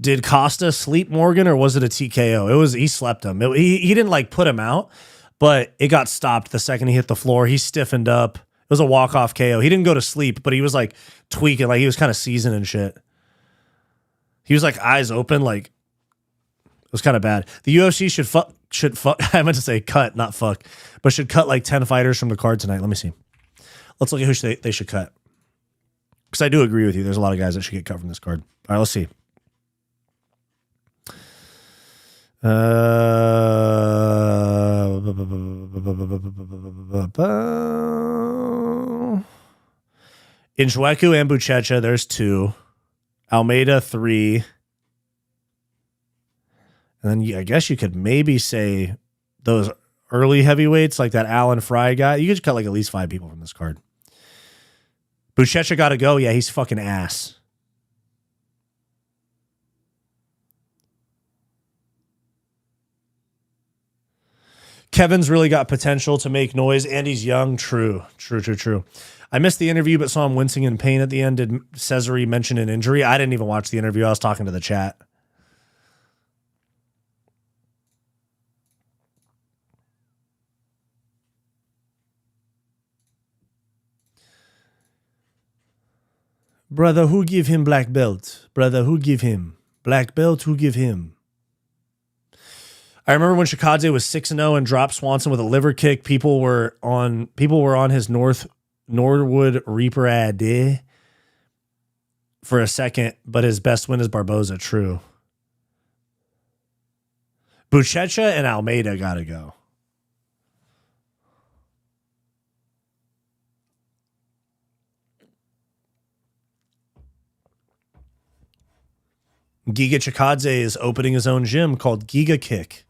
Did Costa sleep Morgan or was it a TKO? He slept him. He didn't like put him out, but it got stopped the second he hit the floor. He stiffened up. It was a walk-off KO. He didn't go to sleep, but he was like tweaking, like he was kind of seasoning shit. He was like eyes open, like it was kind of bad. The UFC should fuck. I meant to say cut, not fuck, but should cut like 10 fighters from the card tonight. Let me see. Let's look at who they should cut. Because I do agree with you. There's a lot of guys that should get cut from this card. All right, let's see. In Njoku and Buchecha, there's 2. Almeida, 3. And then I guess you could maybe say those early heavyweights like that Alan Fry guy. You could cut like at least 5 people from this card. Buchecha got to go. Yeah, he's fucking ass. Kevin's really got potential to make noise, and he's young. True. I missed the interview, but saw him wincing in pain at the end. Did Cesare mention an injury? I didn't even watch the interview. I was talking to the chat. Brother, who give him black belt? Brother, who give him black belt? Who give him? I remember when Shikadze was 6-0 and dropped Swanson with a liver kick. People were on his Norwood Reaper ad for a second, but his best win is Barboza. True. Buchecha and Almeida gotta go. Giga Chikadze is opening his own gym called Giga Kick.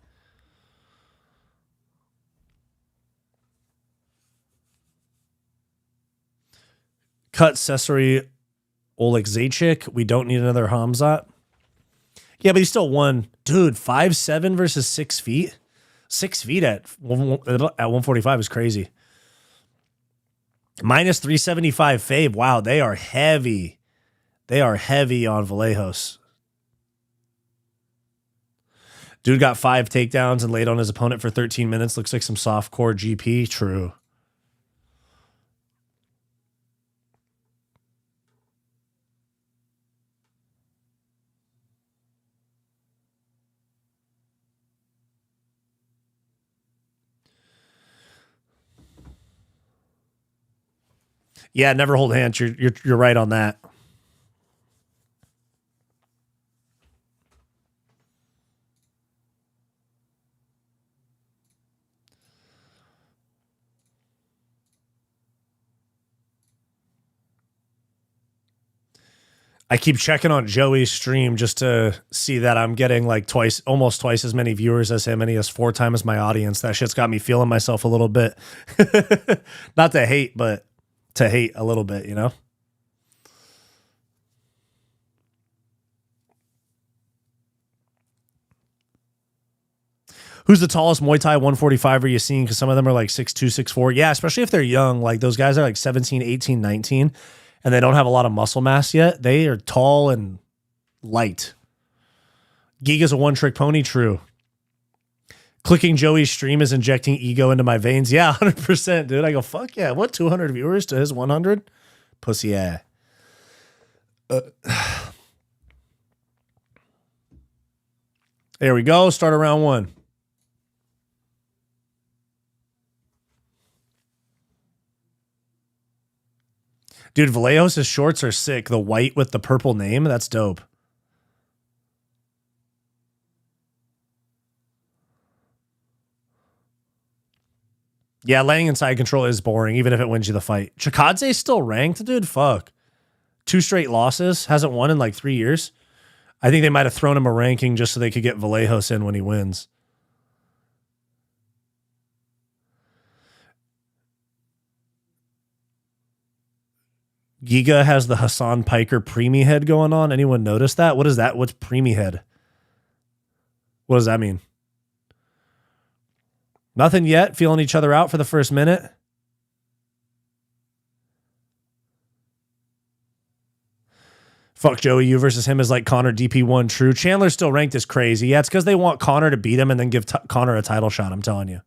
Cut Cesare Olekzaychik. We don't need another Hamzat. Yeah, but he still won. Dude, 5'7" versus 6 feet. 6 feet at 145 is crazy. Minus 375 fave. Wow, they are heavy. They are heavy on Vallejos. Dude got 5 takedowns and laid on his opponent for 13 minutes. Looks like some softcore GP. True. Yeah, never hold hands. You're right on that. I keep checking on Joey's stream just to see that I'm getting like almost twice as many viewers as him, and he has 4 times my audience. That shit's got me feeling myself a little bit. Not to hate, but to hate a little bit, you know? Who's the tallest Muay Thai 145er you seen? Because some of them are like 6'2", 6'4". Yeah, especially if they're young. Like those guys are like 17, 18, 19, and they don't have a lot of muscle mass yet. They are tall and light. Giga's a one-trick pony. True. Clicking Joey's stream is injecting ego into my veins. Yeah, 100%, dude. I go, fuck yeah. What, 200 viewers to his 100? Pussy, yeah. There we go. Start of round 1. Dude, Vallejos' shorts are sick. The white with the purple name, that's dope. Yeah, laying inside control is boring, even if it wins you the fight. Chikadze's still ranked, dude. Fuck. 2 straight losses. Hasn't won in like 3 years. I think they might have thrown him a ranking just so they could get Vallejos in when he wins. Giga has the Hassan Piker preemie head going on. Anyone notice that? What is that? What's preemie head? What does that mean? Nothing yet. Feeling each other out for the first minute. Fuck Joey, you versus him is like Connor DP1. True. Chandler's still ranked as crazy. Yeah, it's because they want Connor to beat him and then give Connor a title shot, I'm telling you.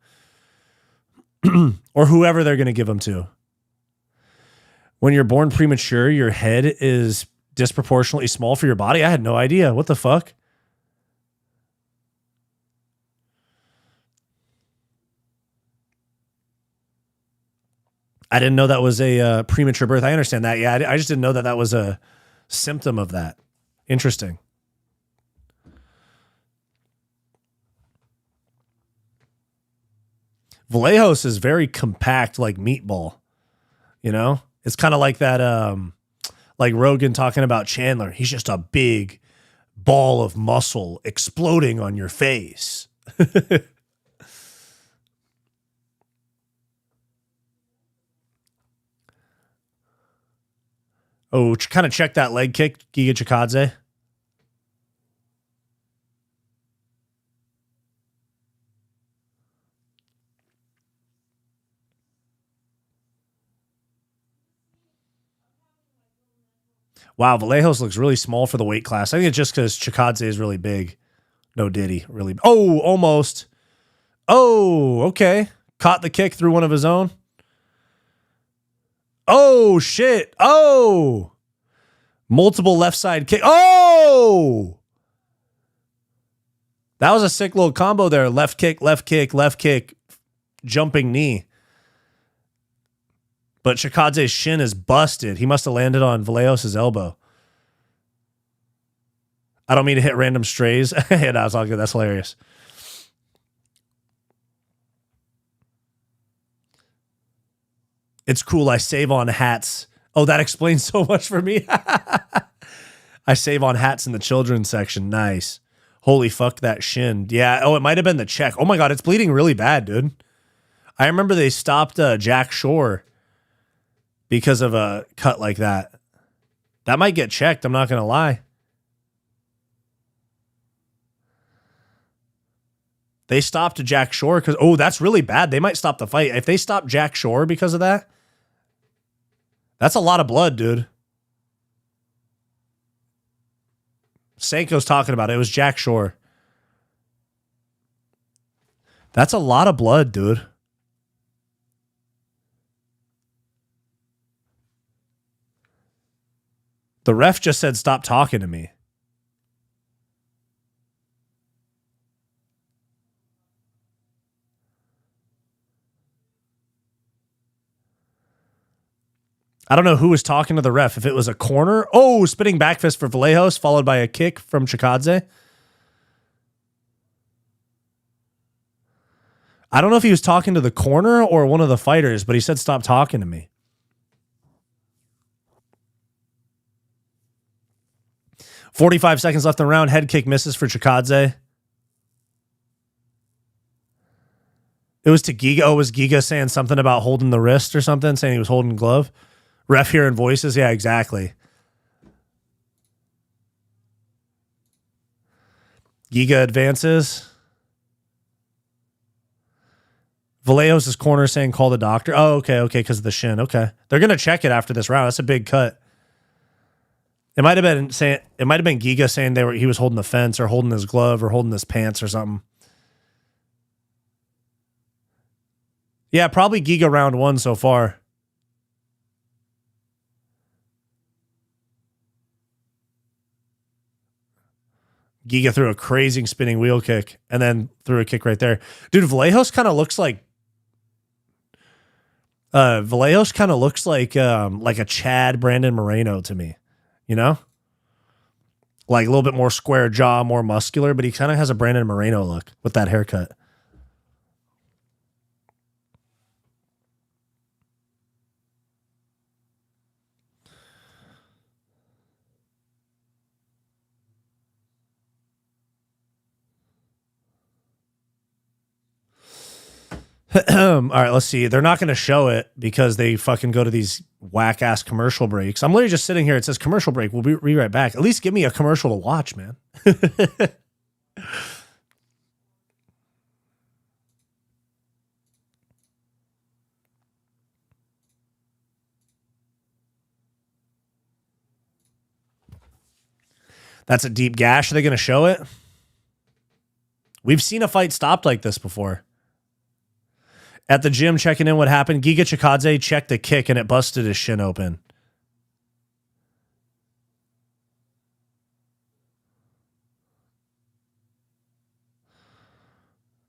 Or whoever they're going to give him to. When you're born premature, your head is disproportionately small for your body. I had no idea. What the fuck? I didn't know that was a premature birth. I understand that. Yeah, I just didn't know that that was a symptom of that. Interesting. Vallejos is very compact, like meatball. You know? It's kind of like that, like Rogan talking about Chandler. He's just a big ball of muscle exploding on your face. Oh, kind of check that leg kick, Giga Chikadze. Wow, Vallejos looks really small for the weight class. I think it's just because Chikadze is really big. No diddy, really. Oh, almost. Oh, okay. Caught the kick through one of his own. Oh, shit. Oh. Multiple left side kick. Oh. That was a sick little combo there. Left kick, left kick, left kick, jumping knee. But Chikadze's shin is busted. He must have landed on Vallejos' elbow. I don't mean to hit random strays. Yeah, no, it's all good. That's hilarious. It's cool. I save on hats. Oh, that explains so much for me. I save on hats in the children's section. Nice. Holy fuck, that shin. Yeah. Oh, it might have been the check. Oh my God, it's bleeding really bad, dude. I remember they stopped Jack Shore because of a cut like that. That might get checked. I'm not going to lie. They stopped Jack Shore because, oh, that's really bad. They might stop the fight. If they stop Jack Shore because of that, that's a lot of blood, dude. Seiko's talking about it. It was Jack Shore. That's a lot of blood, dude. The ref just said, stop talking to me. I don't know who was talking to the ref. If it was a corner. Oh, spinning back fist for Vallejos, followed by a kick from Chikadze. I don't know if he was talking to the corner or one of the fighters, but he said, stop talking to me. .45 seconds left in the round. Head kick misses for Chikadze. It was to Giga. Oh, was Giga saying something about holding the wrist or something? Saying he was holding glove? Ref hearing voices? Yeah, exactly. Giga advances. Vallejos' corner saying call the doctor. Oh, okay, because of the shin. Okay. They're going to check it after this round. That's a big cut. It might have been Giga saying he was holding the fence or holding his glove or holding his pants or something. Yeah, probably Giga round one so far. Giga threw a crazy spinning wheel kick and then threw a kick right there. Dude, Vallejos kind of looks like a Chad Brandon Moreno to me. You know? Like a little bit more square jaw, more muscular, but he kind of has a Brandon Moreno look with that haircut. All right, let's see. They're not going to show it because they fucking go to these whack ass commercial breaks. I'm literally just sitting here. It says commercial break. We'll be right back. At least give me a commercial to watch, man. That's a deep gash. Are they going to show it? We've seen a fight stopped like this before. At the gym, checking in what happened. Giga Chikadze checked a kick and it busted his shin open.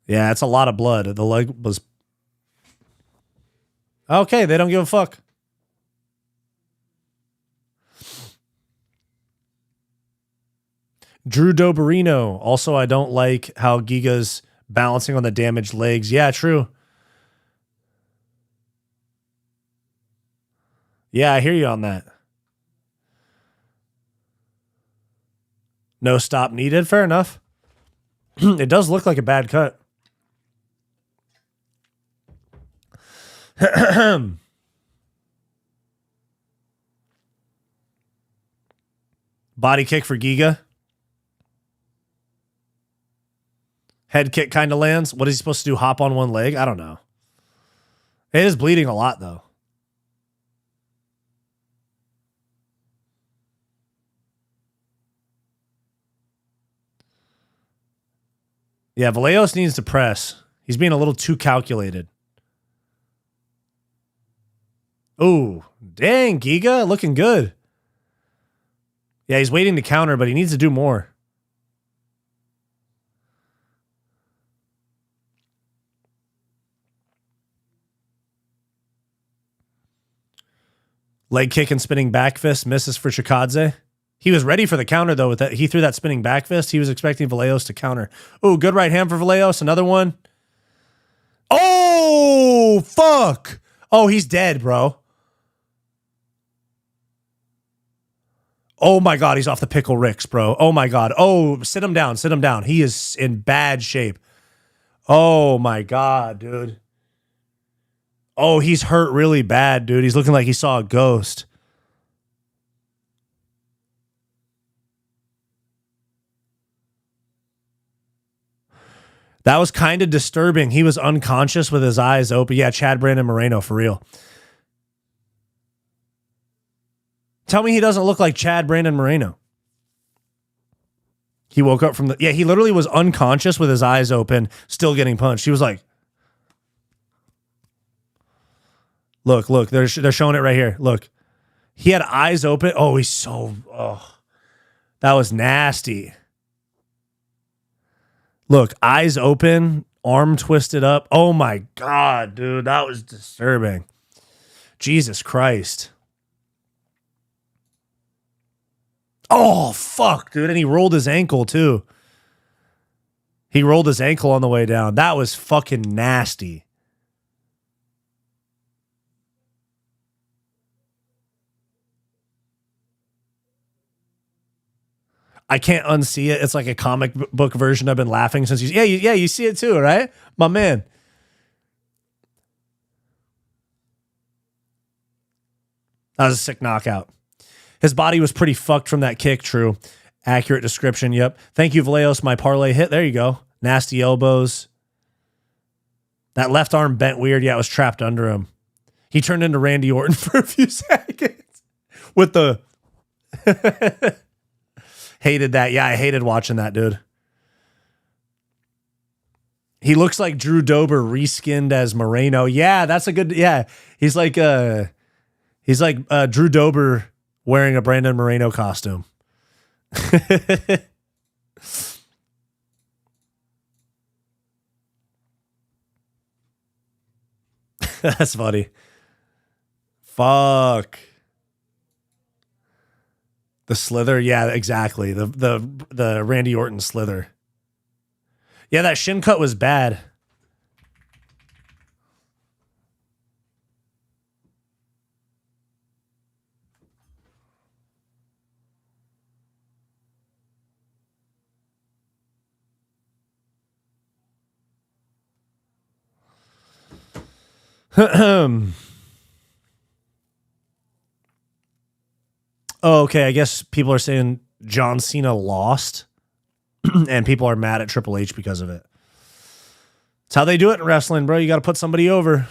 Yeah, it's a lot of blood. The leg was... Okay, they don't give a fuck. Drew Doberino. Also, I don't like how Giga's balancing on the damaged legs. Yeah, true. Yeah, I hear you on that. No stop needed. Fair enough. It does look like a bad cut. Body kick for Giga. Head kick kind of lands. What is he supposed to do? Hop on one leg? I don't know. It is bleeding a lot, though. Yeah, Vallejos needs to press. He's being a little too calculated. Ooh, dang, Giga, looking good. Yeah, he's waiting to counter, but he needs to do more. Leg kick and spinning back fist misses for Chikadze. He was ready for the counter, though. With that, he threw that spinning back fist. He was expecting Vallejos to counter. Ooh, good right hand for Vallejos. Another one. Oh, fuck. Oh, he's dead, bro. Oh, my God. He's off the pickle Ricks, bro. Oh, my God. Oh, sit him down. Sit him down. He is in bad shape. Oh, my God, dude. Oh, he's hurt really bad, dude. He's looking like he saw a ghost. That was kind of disturbing. He was unconscious with his eyes open. Yeah, Chad Brandon Moreno, for real. Tell me he doesn't look like Chad Brandon Moreno. He woke up from the... Yeah, he literally was unconscious with his eyes open, still getting punched. He was like... Look, they're showing it right here. Look. He had eyes open. Oh, he's so... Oh, that was nasty. Look, eyes open, arm twisted up. Oh, my God, dude. That was disturbing. Jesus Christ. Oh, fuck, dude. And he rolled his ankle, too. He rolled his ankle on the way down. That was fucking nasty. I can't unsee it. It's like a comic book version. I've been laughing since you... Yeah, you see it too, right? My man. That was a sick knockout. His body was pretty fucked from that kick, true. Accurate description, yep. Thank you, Vallejos. My parlay hit. There you go. Nasty elbows. That left arm bent weird. Yeah, it was trapped under him. He turned into Randy Orton for a few seconds. With the... Hated that. Yeah, I hated watching that, dude. He looks like Drew Dober reskinned as Moreno. Yeah, that's a good... Yeah, he's like Drew Dober wearing a Brandon Moreno costume. That's funny. Fuck. The slither, yeah, exactly. The Randy Orton slither. Yeah, that shin cut was bad. Oh, okay. I guess people are saying John Cena lost, and people are mad at Triple H because of it. It's how they do it in wrestling, bro. You got to put somebody over.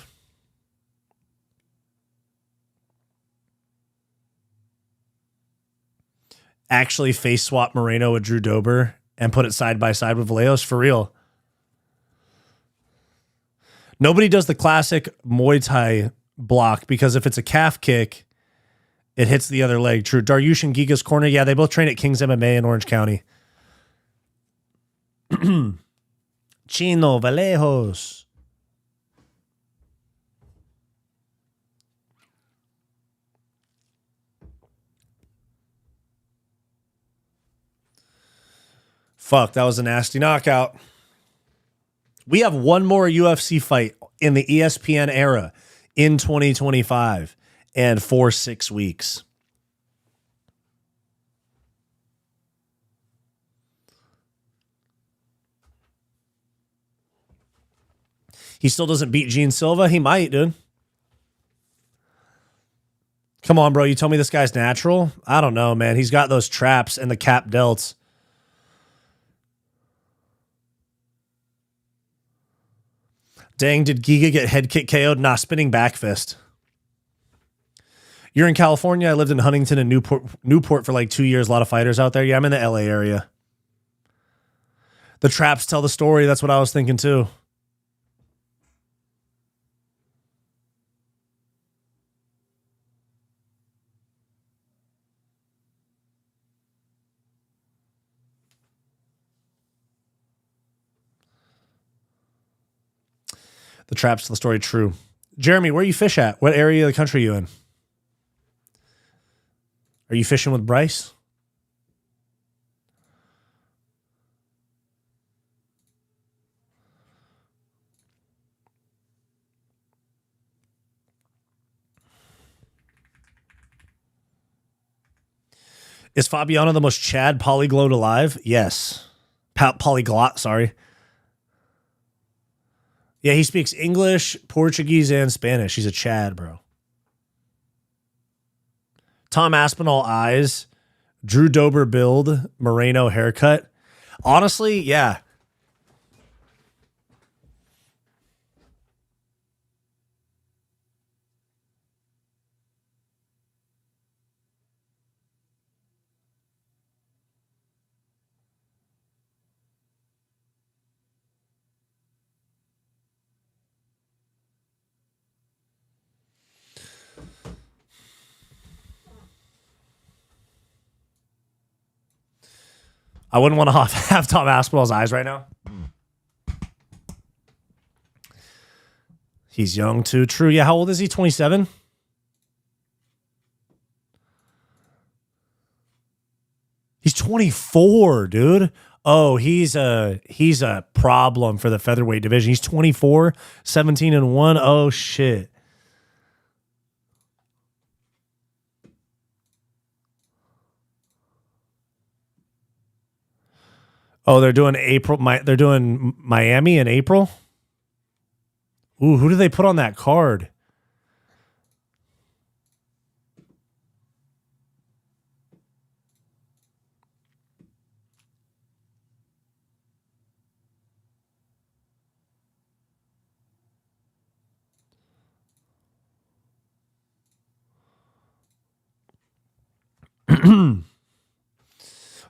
Actually face swap Moreno with Drew Dober and put it side by side with Vallejos, for real. Nobody does the classic Muay Thai block because if it's a calf kick, it hits the other leg. True. Daryush and Giga's corner. Yeah, they both train at King's MMA in Orange County. Chino Vallejos. Fuck, that was a nasty knockout. We have one more UFC fight in the ESPN era in 2025 and for 6 weeks. He still doesn't beat Gene Silva? He might, dude. Come on, bro. You tell me this guy's natural? I don't know, man. He's got those traps and the cap delts. Dang, did Giga get head kick KO'd? Nah, spinning back fist. You're in California. I lived in Huntington and Newport for like 2 years. A lot of fighters out there. Yeah, I'm in the LA area. The traps tell the story. That's what I was thinking too. The traps tell the story. True. Jeremy, where you fish at? What area of the country are you in? Are you fishing with Bryce? Is Fabiano the most Chad polyglot alive? Yes. Polyglot, sorry. Yeah, he speaks English, Portuguese, and Spanish. He's a Chad, bro. Tom Aspinall eyes, Drew Dober build, Moreno haircut. Honestly, yeah. I wouldn't want to have Tom Aspinall's eyes right now. He's young too. True. Yeah. How old is he? 27? He's 24, dude. Oh, he's a problem for the featherweight division. He's 24, 17-1. Oh shit. Oh, they're doing April. They're doing Miami in April. Ooh, who do they put on that card?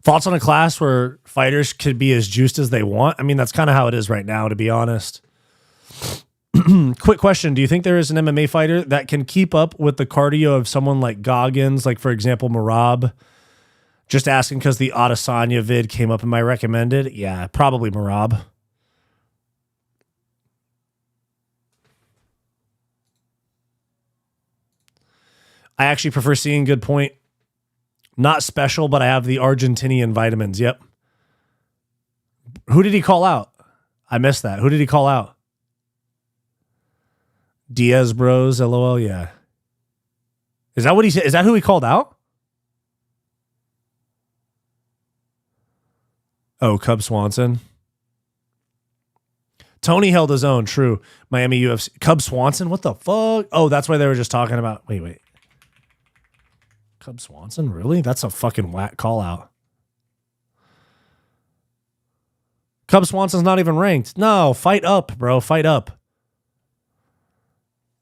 Thoughts on a class where fighters could be as juiced as they want? I mean, that's kind of how it is right now, to be honest. Quick question. Do you think there is an MMA fighter that can keep up with the cardio of someone like Goggins, like, for example, Marab? Just asking because the Adesanya vid came up in my recommended. Yeah, probably Marab. I actually prefer seeing Good Point. Not special, but I have the Argentinian vitamins. Yep. Who did he call out? I missed that. Who did he call out? Diaz Bros, LOL, yeah. Is that what he said? Is that who he called out? Oh, Cub Swanson. Tony held his own, true. Miami UFC. Cub Swanson? What the fuck? Oh, that's why they were just talking about. Wait. Cub Swanson? Really? That's a fucking whack call out. Cub Swanson's not even ranked. No, fight up, bro. Fight up.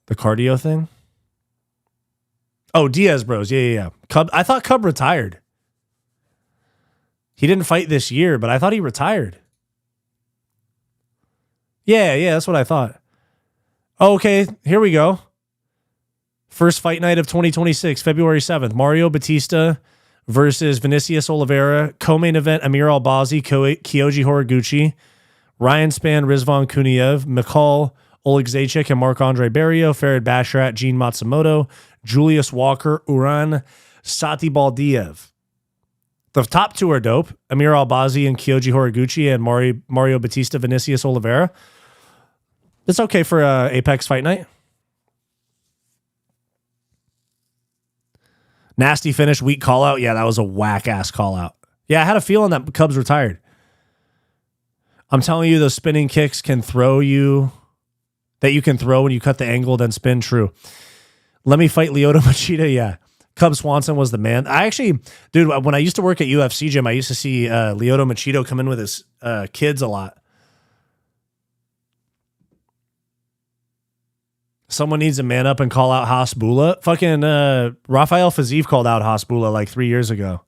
The cardio thing? Oh, Diaz Bros. Yeah. Cub. I thought Cub retired. He didn't fight this year, but I thought he retired. Yeah, that's what I thought. Okay, here we go. First fight night of 2026, February 7th. Mario Batista versus Vinicius Oliveira. Co-main event, Amir Albazi, Kyoji Horiguchi, Ryan Spann, Rizvan Kuniev, Mikhail Olegzaychik, and Marc-Andre Barrio, Farid Basharat, Gene Matsumoto, Julius Walker, Uran Satibaldiev. The top two are dope. Amir Albazi and Kyoji Horiguchi, and Mario Batista, Vinicius Oliveira. It's okay for Apex Fight Night. Nasty finish, weak call out. Yeah, that was a whack ass call out. Yeah, I had a feeling that Cubs retired. I'm telling you, those spinning kicks can throw you that you can throw when you cut the angle, then spin. True. Let me fight Lyoto Machida. Yeah. Cub Swanson was the man. I actually, dude, when I used to work at UFC gym, I used to see Lyoto Machida come in with his kids a lot. Someone needs to man up and call out Hasbulla. Fucking Rafael Fiziev called out Hasbulla like 3 years ago.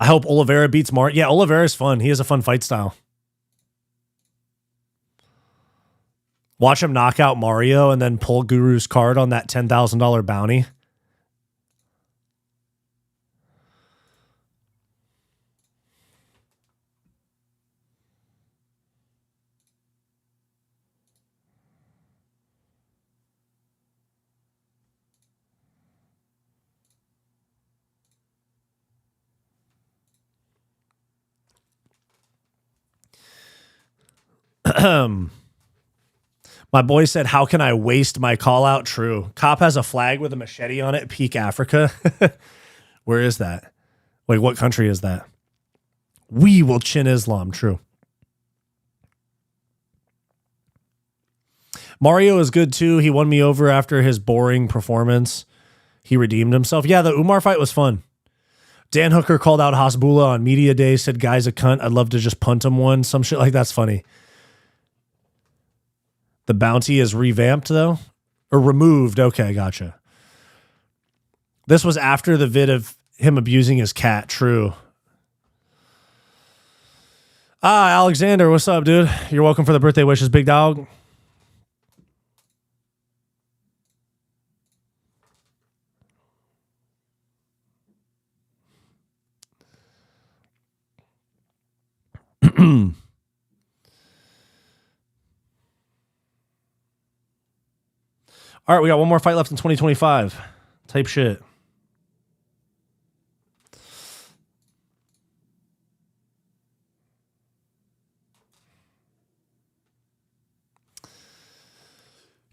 I hope Oliveira beats Mario. Yeah, Oliveira's fun. He has a fun fight style. Watch him knock out Mario and then pull Guru's card on that $10,000 bounty. My boy said, how can I waste my call out? True. Cop has a flag with a machete on it. Peak Africa. Where is that? Wait, what country is that? We will chin Islam. True. Mario is good too. He won me over after his boring performance. He redeemed himself. Yeah, the Umar fight was fun. Dan Hooker called out Hasbulla on media day, said, guy's a cunt. I'd love to just punt him one. Some shit like that's funny. The bounty is revamped, though? Or removed. Okay, gotcha. This was after the vid of him abusing his cat. True. Alexander, what's up, dude? You're welcome for the birthday wishes, big dog. All right, we got one more fight left in 2025. Type shit.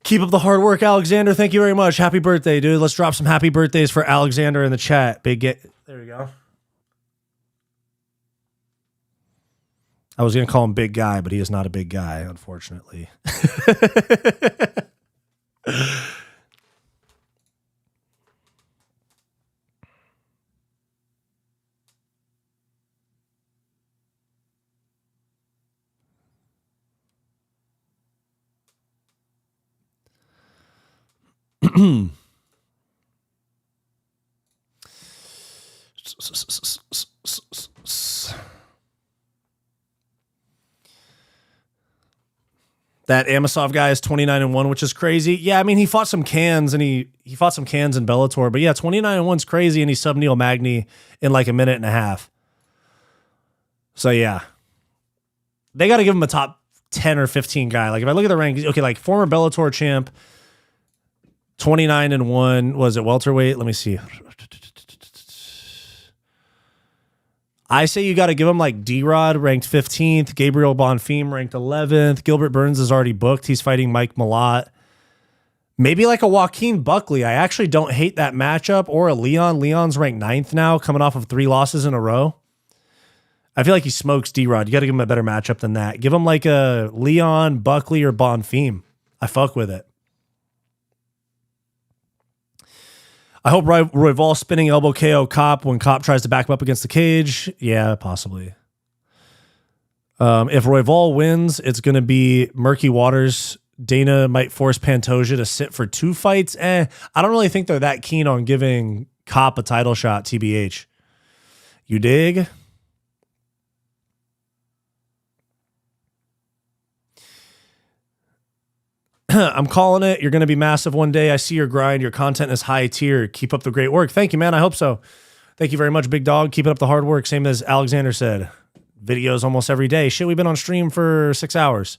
Keep up the hard work, Alexander. Thank you very much. Happy birthday, dude. Let's drop some happy birthdays for Alexander in the chat. There we go. I was going to call him big guy, but he is not a big guy, unfortunately. That Amasov guy is 29-1, which is crazy. Yeah, I mean, he fought some cans and he fought some cans in Bellator, but yeah, 29-1 is crazy, and he subbed Neil Magny in like a minute and a half. So yeah, they got to give him a top 10 or 15 guy. Like if I look at the rankings, okay, like former Bellator champ, 29-1. Was it welterweight? Let me see. I say you got to give him like D-Rod, ranked 15th. Gabriel Bonfim, ranked 11th. Gilbert Burns is already booked. He's fighting Mike Malott. Maybe like a Joaquin Buckley. I actually don't hate that matchup. Or a Leon. Leon's ranked 9th now, coming off of 3 losses in a row. I feel like he smokes D-Rod. You got to give him a better matchup than that. Give him like a Leon, Buckley, or Bonfim. I fuck with it. I hope Royval spinning elbow KO Cop when Cop tries to back him up against the cage. Yeah, possibly. If Royval wins, it's going to be murky waters. Dana might force Pantoja to sit for 2 fights. I don't really think they're that keen on giving Cop a title shot, TBH. You dig? I'm calling it. You're going to be massive one day. I see your grind. Your content is high tier. Keep up the great work. Thank you, man. I hope so. Thank you very much, big dog. Keep up the hard work. Same as Alexander said. Videos almost every day. Shit, we've been on stream for 6 hours.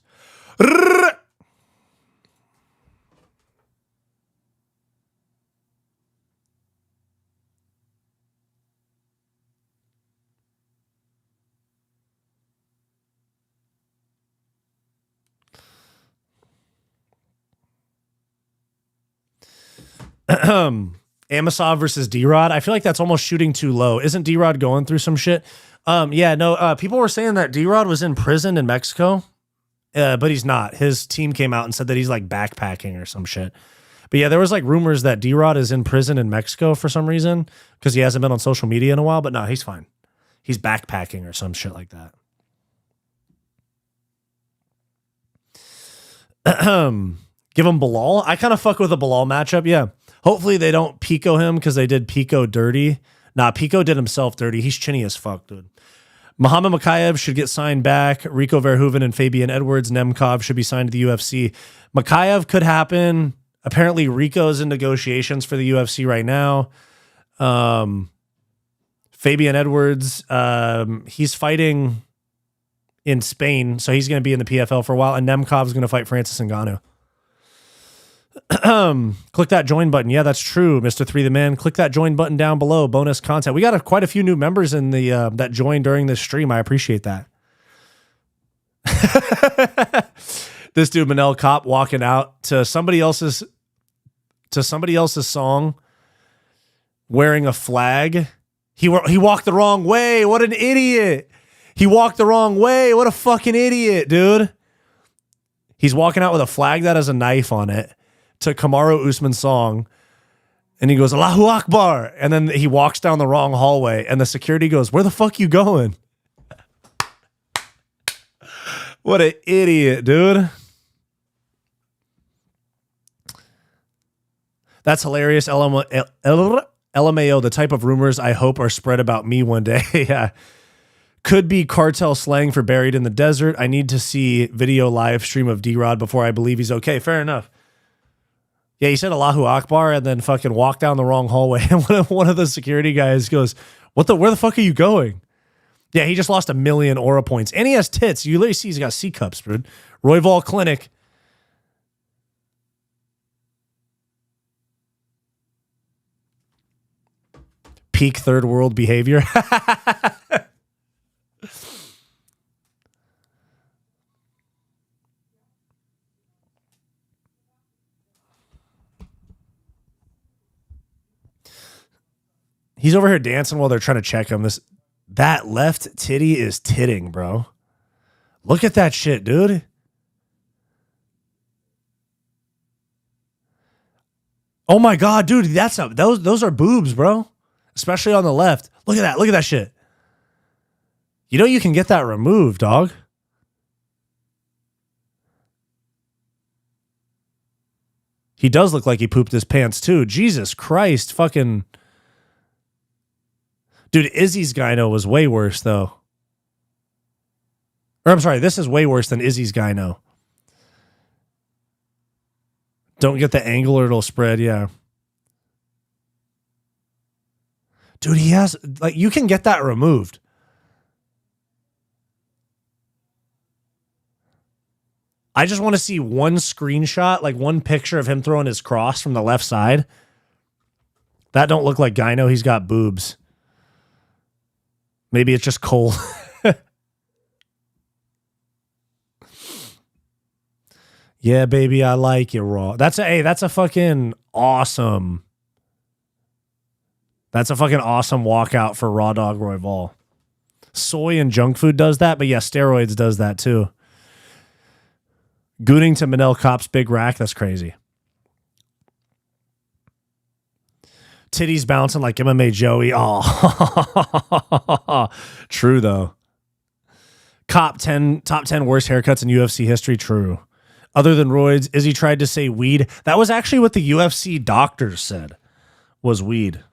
Amasov versus D-Rod. I feel like that's almost shooting too low. Isn't D-Rod going through some shit? People were saying that D-Rod was in prison in Mexico, but he's not. His team came out and said that he's like backpacking or some shit. But yeah, there was like rumors that D-Rod is in prison in Mexico for some reason because he hasn't been on social media in a while, but no, he's fine. He's backpacking or some shit like that. Give him Bilal. I kind of fuck with a Bilal matchup. Yeah. Hopefully they don't Pico him because they did Pico dirty. Nah, Pico did himself dirty. He's chinny as fuck, dude. Muhammad Makayev should get signed back. Rico Verhoeven and Fabian Edwards, Nemkov should be signed to the UFC. Makayev could happen. Apparently Rico's in negotiations for the UFC right now. Fabian Edwards, he's fighting in Spain, so he's going to be in the PFL for a while, and Nemkov's going to fight Francis Ngannou. Click that join button. Yeah, that's true, Mr. 3 the Man. Click that join button down below. Bonus content. We got quite a few new members in the that joined during this stream. I appreciate that. This dude, Manel Kopp, walking out to somebody else's song, wearing a flag. He walked the wrong way. What an idiot. He walked the wrong way. What a fucking idiot, dude. He's walking out with a flag that has a knife on it to Kamaru Usman's song. And he goes, Allahu Akbar. And then he walks down the wrong hallway. And the security goes, where the fuck you going? What an idiot, dude. That's hilarious. LMAO, the type of rumors I hope are spread about me one day. Yeah. Could be cartel slang for buried in the desert. I need to see video live stream of D-Rod before I believe he's okay. Fair enough. Yeah, he said Allahu Akbar and then fucking walked down the wrong hallway. And one of the security guys goes, where the fuck are you going? Yeah, he just lost 1 million aura points. And he has tits. You literally see he's got C cups, dude. Royval Clinic. Peak third world behavior. He's over here dancing while they're trying to check him. That left titty is titting, bro. Look at that shit, dude. Oh my god, dude, those are boobs, bro. Especially on the left. Look at that. Look at that shit. You know you can get that removed, dog. He does look like he pooped his pants too. Jesus Christ, fucking... Dude, Izzy's gyno was way worse, though. Or I'm sorry, this is way worse than Izzy's gyno. Don't get the angle or it'll spread, yeah. Dude, he has... Like, you can get that removed. I just want to see one screenshot, like one picture of him throwing his cross from the left side. That don't look like gyno. He's got boobs. Maybe it's just Cole. Yeah, baby, I like you raw. That's a fucking awesome. That's a fucking awesome walkout for Raw Dog Royval. Soy and junk food does that, but yeah, steroids does that too. Gooning to Manel Kopp's big rack, that's crazy. Titties bouncing like MMA Joey. Oh, true though. Top 10 worst haircuts in UFC history. True. Other than roids, Izzy tried to say weed. That was actually what the UFC doctors said was weed.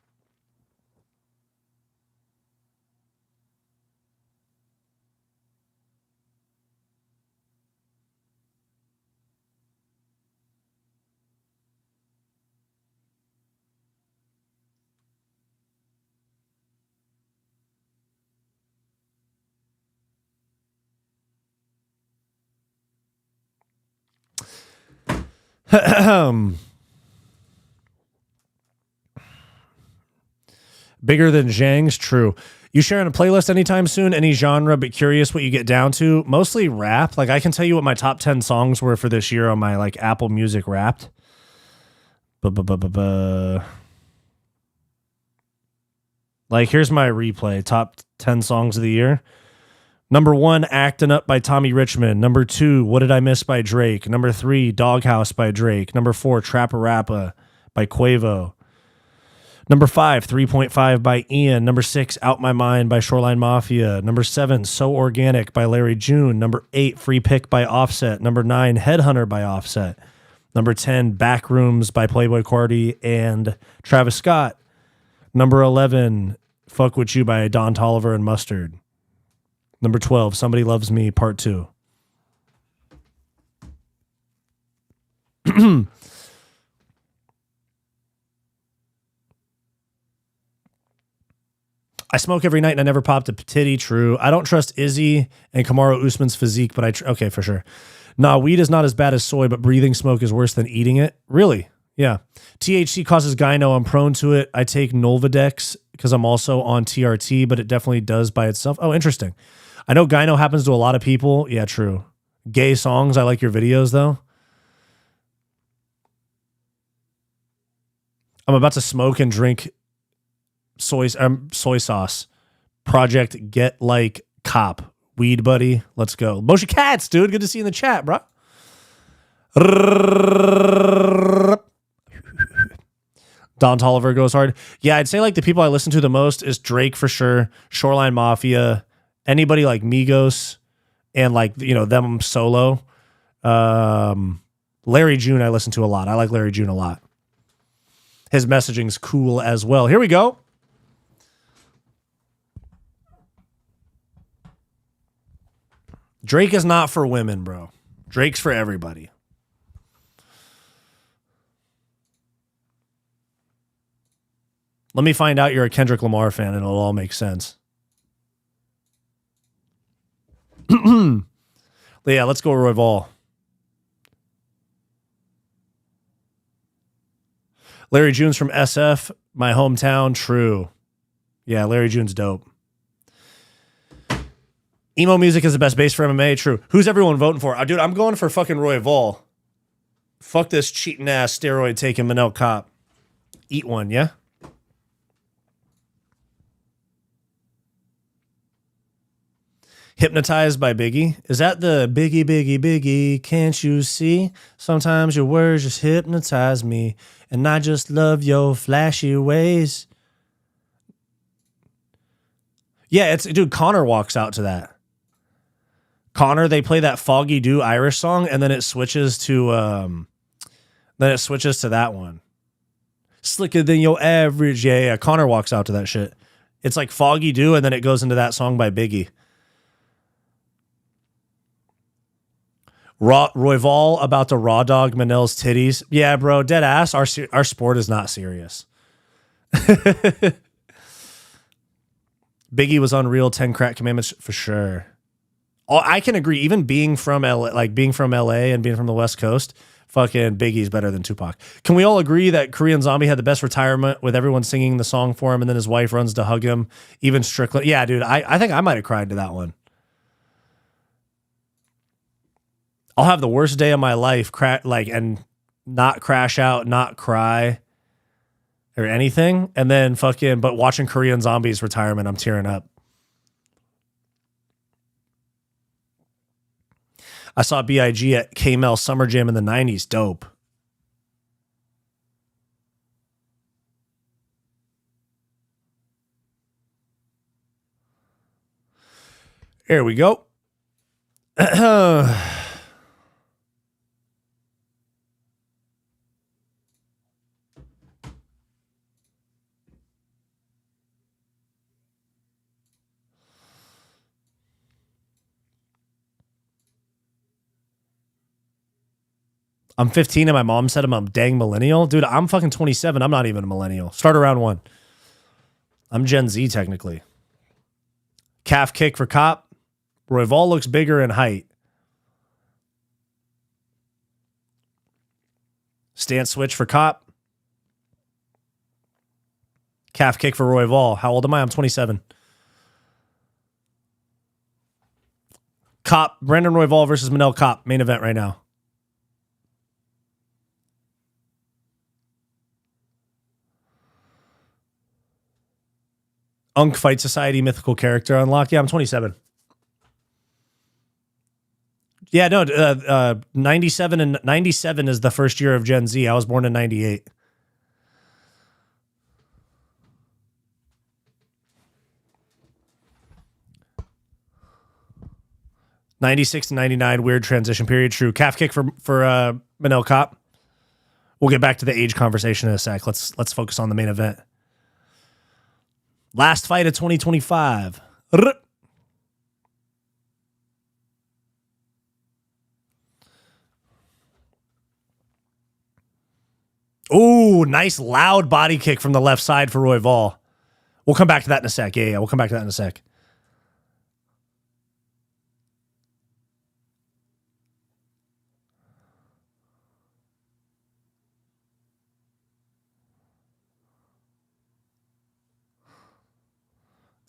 Bigger than Zhang's, true. You sharing a playlist anytime soon? Any genre, but curious what you get down to. Mostly rap. Like I can tell you what my top 10 songs were for this year on my like Apple Music Wrapped. Like, here's my replay. Top 10 songs of the year. Number 1, Actin' Up by Tommy Richmond. Number 2, What Did I Miss by Drake. Number 3, Doghouse by Drake. Number 4, Trappa Rappa by Quavo. Number 5, 3.5 by Ian. Number 6, Out My Mind by Shoreline Mafia. Number 7, So Organic by Larry June. Number 8, Free Pick by Offset. Number 9, Headhunter by Offset. Number 10, Backrooms by Playboi Carti and Travis Scott. Number 11, Fuck With You by Don Toliver and Mustard. Number 12, Somebody Loves Me, Part 2. I smoke every night and I never popped a titty. True. I don't trust Izzy and Kamaru Usman's physique, but okay, for sure. Nah, weed is not as bad as soy, but breathing smoke is worse than eating it. Really? Yeah. THC causes gyno. I'm prone to it. I take Nolvadex because I'm also on TRT, but it definitely does by itself. Oh, interesting. I know gyno happens to a lot of people. Yeah, true. Gay songs. I like your videos, though. I'm about to smoke and drink soy sauce. Project Get Like Cop. Weed buddy. Let's go. Motion Cats, dude. Good to see you in the chat, bro. Don Toliver goes hard. Yeah, I'd say like the people I listen to the most is Drake for sure, Shoreline Mafia, anybody like Migos, and like, you know, them solo. Larry June I listen to a lot. I like Larry June a lot. His messaging's cool as well. Here we go. Drake is not for women, bro. Drake's for everybody. Let me find out you're a Kendrick Lamar fan and it'll all make sense. Yeah, let's go Royval. Larry June's from SF, my hometown. True. Yeah, Larry June's dope. Emo music is the best base for MMA. True. Who's everyone voting for? Dude, I'm going for fucking Royval. Fuck this cheating ass steroid taking Manel Cop. Eat one, yeah? Hypnotized by Biggie. Is that the Biggie, Biggie, Biggie? Can't you see? Sometimes your words just hypnotize me, and I just love your flashy ways. Yeah, it's dude. Connor walks out to that. Connor, they play that Foggy Dew Irish song, and then it switches to that one. Slicker than your average. Yeah. Connor walks out to that shit. It's like Foggy Dew, and then it goes into that song by Biggie. Royval about to raw dog Manel's titties. Yeah, bro, dead ass. Our sport is not serious. Biggie was unreal. 10 crack commandments for sure. I can agree. Even being from LA, like being from LA and being from the West Coast, fucking Biggie's better than Tupac. Can we all agree that Korean Zombie had the best retirement with everyone singing the song for him, and then his wife runs to hug him? Even Strickland. Yeah, dude. I think I might have cried to that one. I'll have the worst day of my life, and not crash out, not cry, or anything, and then but watching Korean Zombie's retirement, I'm tearing up. I saw B.I.G. at K-Mel Summer Jam in the 90s. Dope. Here we go. I'm 15 and my mom said I'm a dang millennial. Dude, I'm fucking 27. I'm not even a millennial. Start around 1. I'm Gen Z technically. Calf kick for Cop. Royval looks bigger in height. Stance switch for Cop. Calf kick for Royval. How old am I? I'm 27. Cop. Brandon Royval versus Manel Cop. Main event right now. Unk Fight Society mythical character unlocked. Yeah, I'm 27. Yeah, no, 97 and 97 is the first year of Gen Z. I was born in 98. '96 to 99, weird transition period. True. Calf kick for Manel Kape. We'll get back to the age conversation in a sec. Let's focus on the main event. Last fight of 2025. Ooh, nice loud body kick from the left side for Royval. We'll come back to that in a sec. Yeah, we'll come back to that in a sec.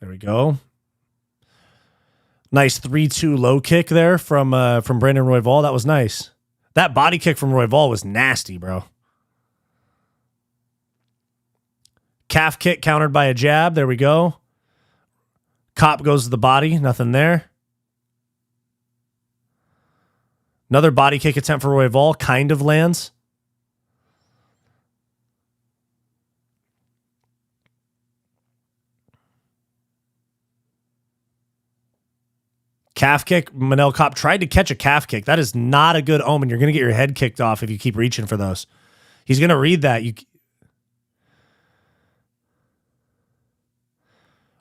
There we go. Nice 3-2 low kick there from Brandon Royval. That was nice. That body kick from Royval was nasty, bro. Calf kick countered by a jab. There we go. Kape goes to the body. Nothing there. Another body kick attempt for Royval. Kind of lands. Calf kick. Manel Kape tried to catch a calf kick. That is not a good omen. You're going to get your head kicked off if you keep reaching for those. He's going to read that.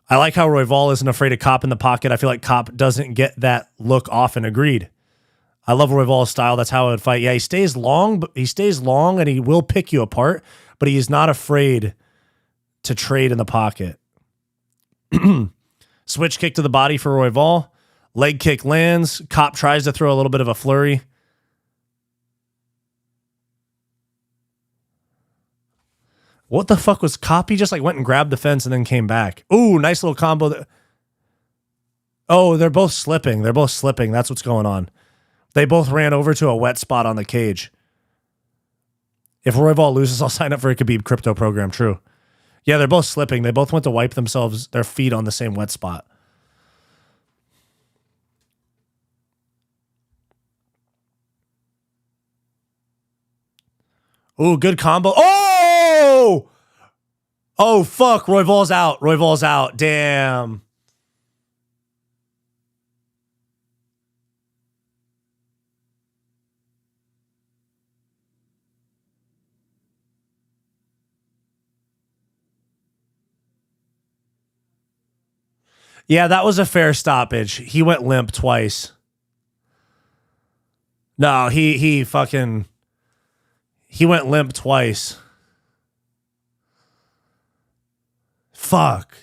I like how Royval isn't afraid of Kape in the pocket. I feel like Kape doesn't get that look often. Agreed. I love Royval's style. That's how I would fight. Yeah, he stays long, and he will pick you apart, but he is not afraid to trade in the pocket. Switch kick to the body for Royval. Leg kick lands. Kape tries to throw a little bit of a flurry. What the fuck was Kape? He just like went and grabbed the fence and then came back. Ooh, nice little combo there. Oh, they're both slipping. That's what's going on. They both ran over to a wet spot on the cage. If Royval loses, I'll sign up for a Khabib crypto program. True. Yeah, they're both slipping. They both went to wipe their feet on the same wet spot. Ooh, good combo. Oh! Oh, fuck. Royval's out. Damn. Yeah, that was a fair stoppage. He went limp twice. No, he went limp twice. Fuck.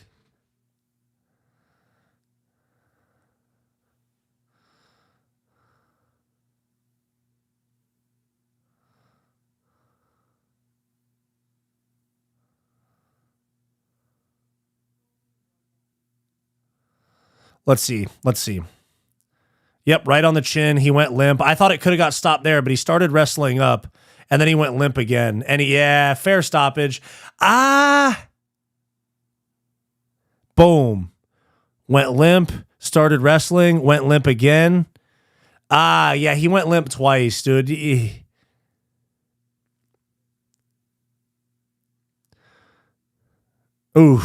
Let's see. Yep, right on the chin. He went limp. I thought it could have got stopped there, but he started wrestling up, and then he went limp again. And yeah, fair stoppage. Boom. Went limp, started wrestling, went limp again. Yeah, he went limp twice, dude. Ooh.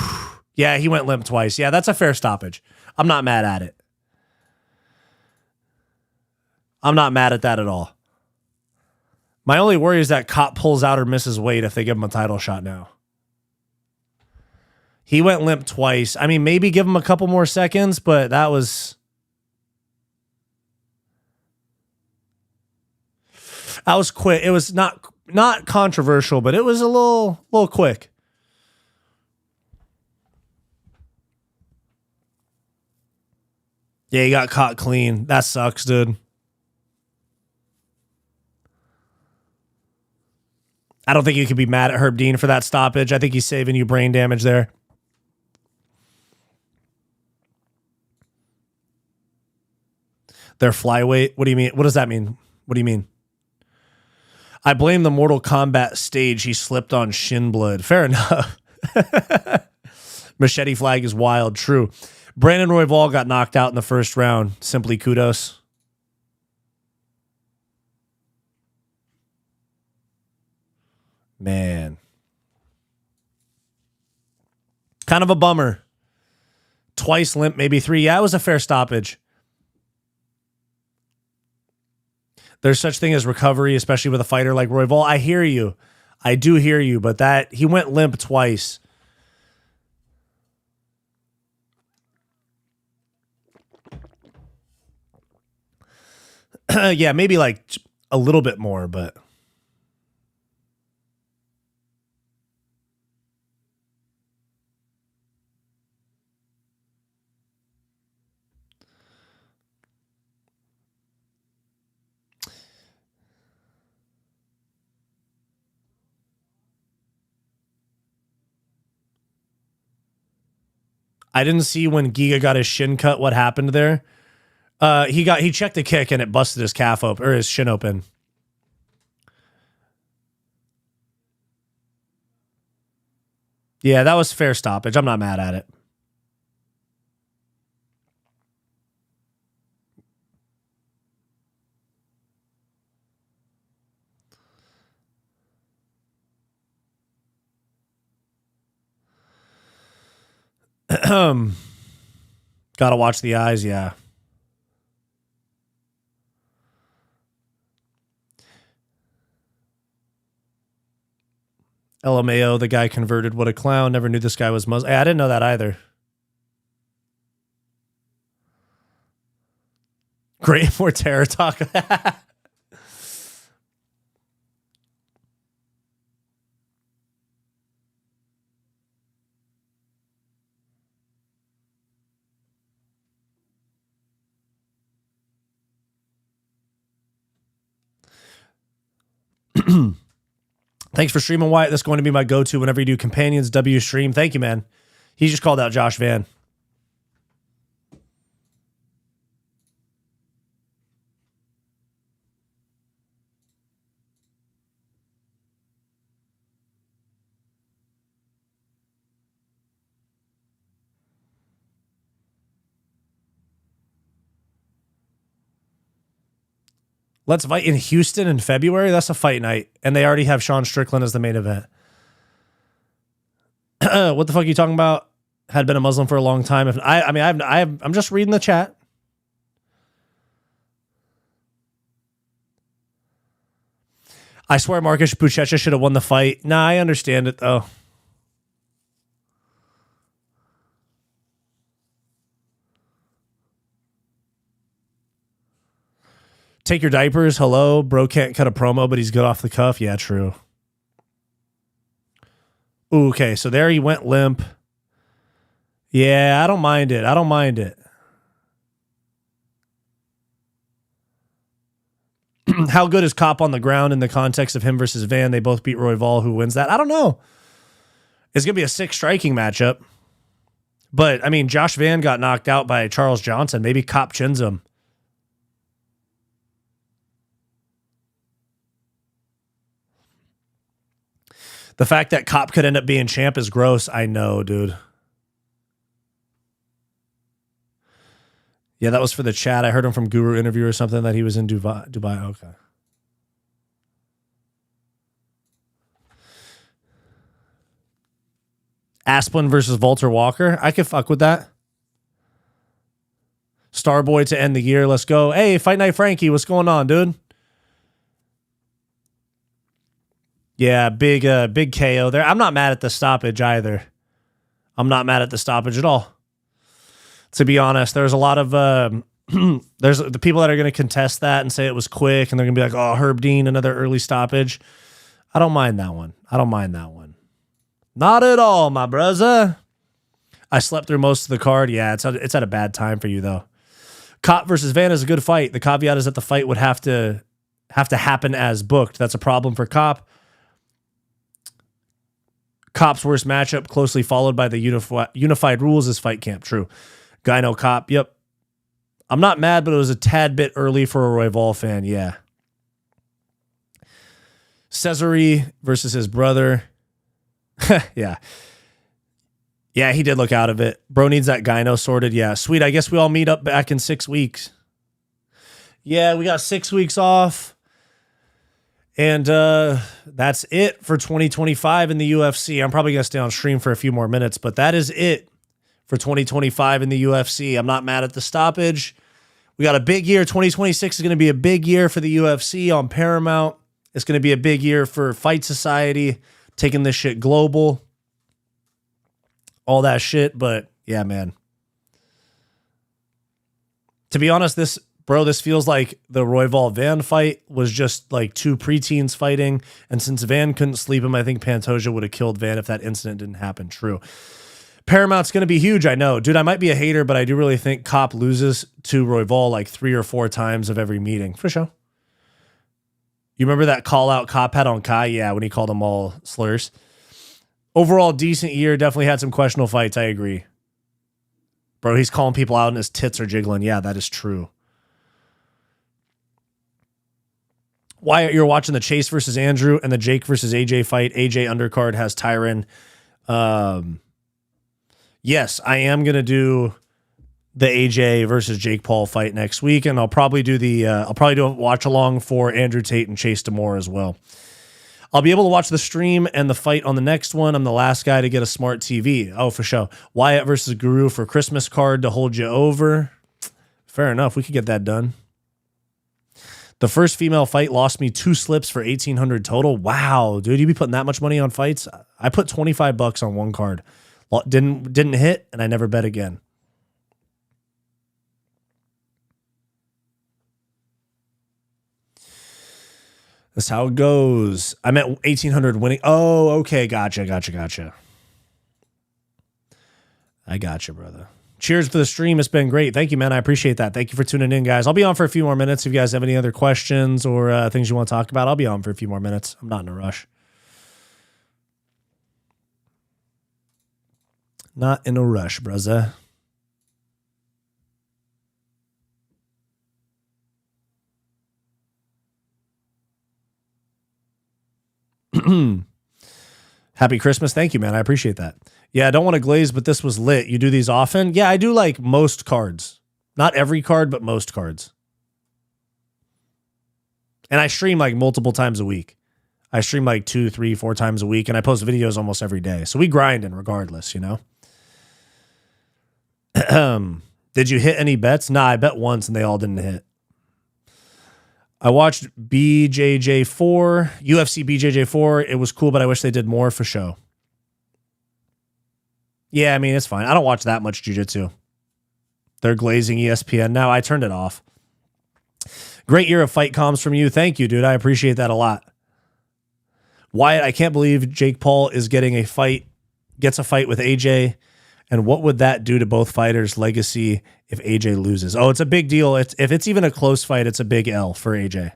Yeah, he went limp twice. Yeah, that's a fair stoppage. I'm not mad at it. I'm not mad at that at all. My only worry is that Kape pulls out or misses weight if they give him a title shot now. He went limp twice. I mean, maybe give him a couple more seconds, but that was quick. It was not controversial, but it was a little quick. Yeah, he got caught clean. That sucks, dude. I don't think you could be mad at Herb Dean for that stoppage. I think he's saving you brain damage there. Their flyweight? What do you mean? What does that mean? What do you mean? I blame the Mortal Kombat stage. He slipped on shin blood. Fair enough. Machete flag is wild. True. Brandon Royval got knocked out in the first round. Simply kudos. Man. Kind of a bummer. Twice limp, maybe 3. Yeah, it was a fair stoppage. There's such thing as recovery, especially with a fighter like Royval. I hear you. I do hear you, but that he went limp twice. Yeah, maybe like a little bit more, but I didn't see when Giga got his shin cut what happened there. He checked the kick and it busted his calf open or his shin open. Yeah, that was fair stoppage. I'm not mad at it. Gotta watch the eyes, yeah. LMAO, the guy converted. What a clown. Never knew this guy was Muslim. I didn't know that either. Great for terror talk. Thanks for streaming, Wyatt. That's going to be my go-to whenever you do Companions W stream. Thank you, man. He just called out Josh Van. Let's fight in Houston in February. That's a fight night. And they already have Sean Strickland as the main event. What the fuck are you talking about? Had been a Muslim for a long time. I'm just reading the chat. I swear Marcus Buchecha should have won the fight. Nah, I understand it though. Take your diapers. Hello. Bro can't cut a promo, but he's good off the cuff. Yeah, true. Ooh, okay, so there he went limp. Yeah, I don't mind it. I don't mind it. How good is Kape on the ground in the context of him versus Van? They both beat Royval. Who wins that? I don't know. It's going to be a sick striking matchup. But, I mean, Josh Van got knocked out by Charles Johnson. Maybe Kape chins him. The fact that Kape could end up being champ is gross. I know, dude. Yeah, that was for the chat. I heard him from Guru interview or something that he was in Dubai. Okay. Asplin versus Walter Walker. I could fuck with that. Starboy to end the year. Let's go. Hey, Fight Night Frankie. What's going on, dude? Yeah, big KO there. I'm not mad at the stoppage either. I'm not mad at the stoppage at all. To be honest, there's a lot of there's the people that are going to contest that and say it was quick, and they're going to be like, "Oh, Herb Dean, another early stoppage." I don't mind that one. I don't mind that one. Not at all, my brother. I slept through most of the card. Yeah, it's at a bad time for you though. Kape versus Van is a good fight. The caveat is that the fight would have to happen as booked. That's a problem for Kape. Kape's worst matchup, closely followed by the unified rules, is fight camp. True. Gyno Kape. Yep. I'm not mad, but it was a tad bit early for a Royval fan. Yeah. Cesare versus his brother. Yeah. Yeah, he did look out of it. Bro needs that gyno sorted. Yeah, sweet. I guess we all meet up back in 6 weeks. Yeah, we got 6 weeks off. And that's it for 2025 in the UFC. I'm probably going to stay on stream for a few more minutes, but that is it for 2025 in the UFC. I'm not mad at the stoppage. We got a big year. 2026 is going to be a big year for the UFC on Paramount. It's going to be a big year for Fight Society, taking this shit global. All that shit, but yeah, man. To be honest, this feels like the Royval Van fight was just like two preteens fighting, and since Van couldn't sleep him, I think Pantoja would have killed Van if that incident didn't happen. True. Paramount's going to be huge, I know. Dude, I might be a hater, but I do really think Kape loses to Royval like 3 or 4 times of every meeting. For sure. You remember that call-out Kape had on Kai? Yeah, when he called them all slurs. Overall, decent year. Definitely had some questionable fights. I agree. Bro, he's calling people out and his tits are jiggling. Yeah, that is true. Wyatt, you're watching the Chase versus Andrew and the Jake versus AJ fight. AJ undercard has Tyron. Yes, I am going to do the AJ versus Jake Paul fight next week, and I'll probably do a watch along for Andrew Tate and Chase Demore as well. I'll be able to watch the stream and the fight on the next one. I'm the last guy to get a smart TV. Oh, for sure. Wyatt versus Guru for Christmas card to hold you over. Fair enough. We could get that done. The first female fight lost me 2 slips for $1,800 total. Wow, dude, you be putting that much money on fights? I put $25 on one card. Didn't hit, and I never bet again. That's how it goes. I'm at 1,800 winning. Oh, okay. Gotcha. I gotcha, brother. Cheers for the stream. It's been great. Thank you, man. I appreciate that. Thank you for tuning in, guys. I'll be on for a few more minutes. If you guys have any other questions or things you want to talk about, I'll be on for a few more minutes. I'm not in a rush. Not in a rush, brother. Happy Christmas. Thank you, man. I appreciate that. Yeah, I don't want to glaze, but this was lit. You do these often? Yeah, I do like most cards. Not every card, but most cards. And I stream like multiple times a week. I stream like 2, 3, 4 times a week, and I post videos almost every day. So we grinding regardless, you know? Did you hit any bets? Nah, I bet once and they all didn't hit. I watched BJJ4, UFC BJJ4. It was cool, but I wish they did more for show. Yeah, I mean, it's fine. I don't watch that much jiu-jitsu. They're glazing ESPN now. I turned it off. Great year of fight comms from you. Thank you, dude. I appreciate that a lot. Wyatt, I can't believe Jake Paul is getting a fight, gets a fight with AJ. And what would that do to both fighters' legacy if AJ loses? Oh, it's a big deal. If it's even a close fight, it's a big L for AJ.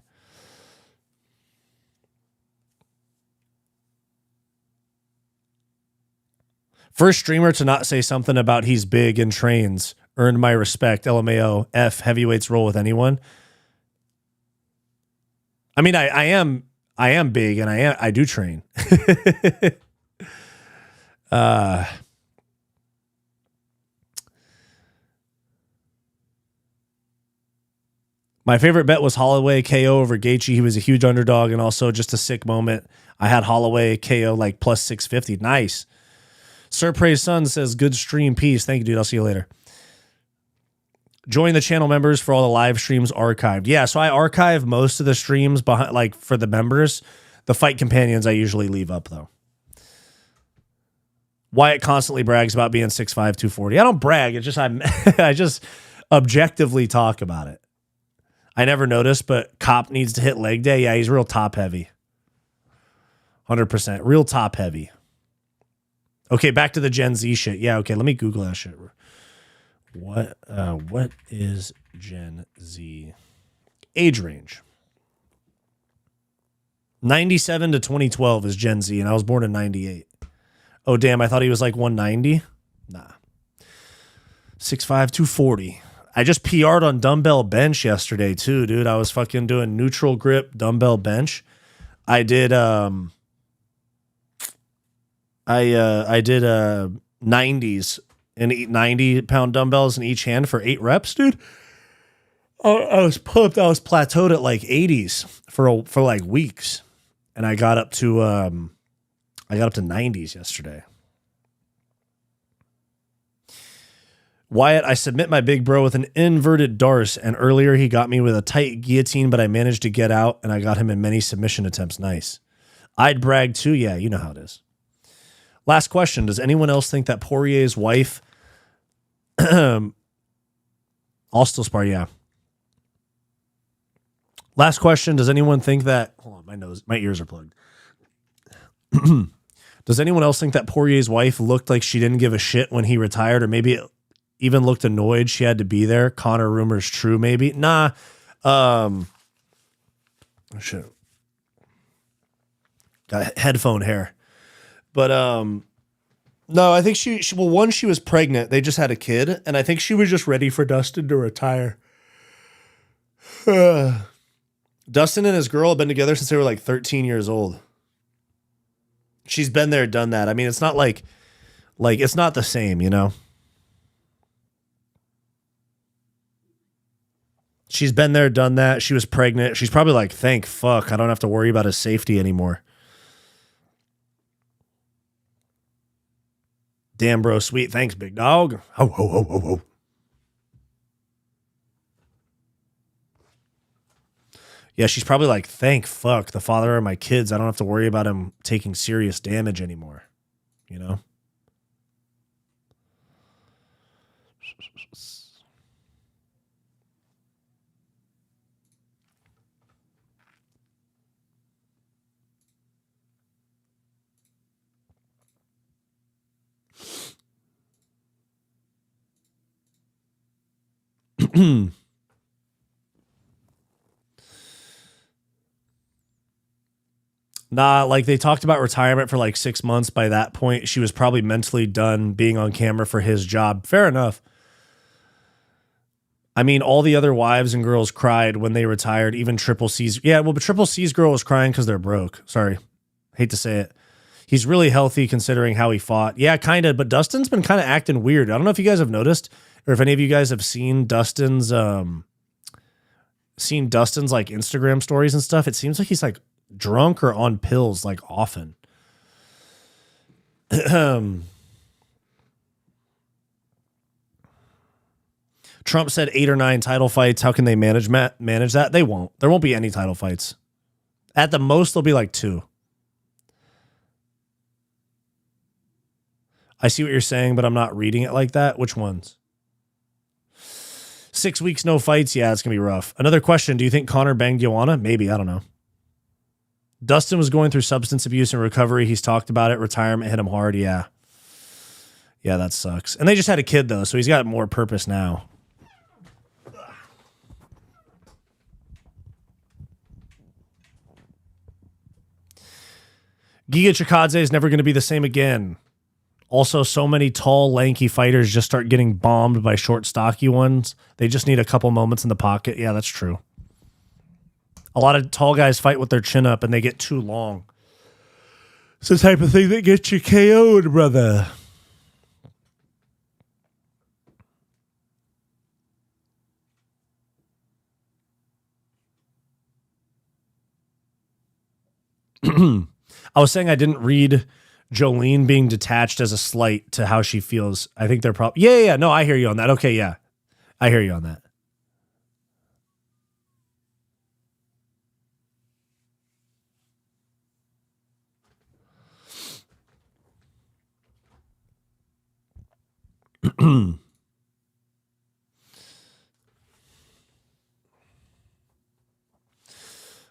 First streamer to not say something about he's big and trains. Earned my respect. LMAO. F. Heavyweights roll with anyone. I mean, I am big and I do train. My favorite bet was Holloway KO over Gaethje. He was a huge underdog and also just a sick moment. I had Holloway KO like plus 650. Nice. Sir Praise Sun says, good stream. Peace. Thank you, dude. I'll see you later. Join the channel members for all the live streams archived. Yeah, so I archive most of the streams behind, like for the members. The fight companions I usually leave up, though. Wyatt constantly brags about being 6'5", 240. I don't brag. It's just I just objectively talk about it. I never noticed, but Kape needs to hit leg day. Yeah, he's real top heavy. 100%. Real top heavy. Okay, back to the Gen Z shit. Yeah, okay, let me Google that shit. What is Gen Z? Age range. 97 to 2012 is Gen Z, and I was born in 98. Oh, damn, I thought he was like 190. Nah. 6'5", 240. I just PR'd on dumbbell bench yesterday too, dude. I was fucking doing neutral grip dumbbell bench. I did 90s and eat 90-pound dumbbells in each hand for 8 reps, dude. I was pumped. I was plateaued at like 80s for like weeks, and I got up to 90s yesterday. Wyatt, I submit my big bro with an inverted darce, and earlier he got me with a tight guillotine, but I managed to get out, and I got him in many submission attempts. Nice. I'd brag too. Yeah, you know how it is. Last question. Does anyone else think that Poirier's wife... I'll still spar, yeah. Last question. Does anyone think that... Hold on, my ears are plugged. Does anyone else think that Poirier's wife looked like she didn't give a shit when he retired, or maybe it even looked annoyed she had to be there? Connor rumors true, maybe? Nah. Shit. Got headphone hair. But no, I think she one, she was pregnant. They just had a kid, and I think she was just ready for Dustin to retire. Dustin and his girl have been together since they were like 13 years old. She's been there, done that. I mean, it's not like it's not the same, you know? She's been there, done that. She was pregnant. She's probably like, thank fuck, I don't have to worry about his safety anymore. Damn, bro, sweet. Thanks, big dog. Ho, ho, ho, ho, ho. Yeah, she's probably like, thank fuck, the father of my kids, I don't have to worry about him taking serious damage anymore. You know? Nah, like they talked about retirement for like 6 months. By that point, she was probably mentally done being on camera for his job. Fair enough. I mean, all the other wives and girls cried when they retired, even Triple C's. Yeah, well, but Triple C's girl was crying because they're broke. Sorry. Hate to say it. He's really healthy considering how he fought. Yeah, kind of. But Dustin's been kind of acting weird. I don't know if you guys have noticed or if any of you guys have seen Dustin's like Instagram stories and stuff. It seems like he's like drunk or on pills like often. Trump said 8 or 9 title fights. How can they manage that? They won't. There won't be any title fights. At the most, there'll be like 2. I see what you're saying, but I'm not reading it like that. Which ones? 6 weeks, no fights. Yeah, it's going to be rough. Another question. Do you think Connor banged Joanna? Maybe. I don't know. Dustin was going through substance abuse and recovery. He's talked about it. Retirement hit him hard. Yeah. Yeah, that sucks. And they just had a kid, though, so he's got more purpose now. Giga Chikadze is never going to be the same again. Also, so many tall, lanky fighters just start getting bombed by short, stocky ones. They just need a couple moments in the pocket. Yeah, that's true. A lot of tall guys fight with their chin up and they get too long. It's the type of thing that gets you KO'd, brother. I was saying I didn't read Jolene being detached as a slight to how she feels. I think they're probably... Yeah. No, I hear you on that. Okay, yeah. I hear you on that.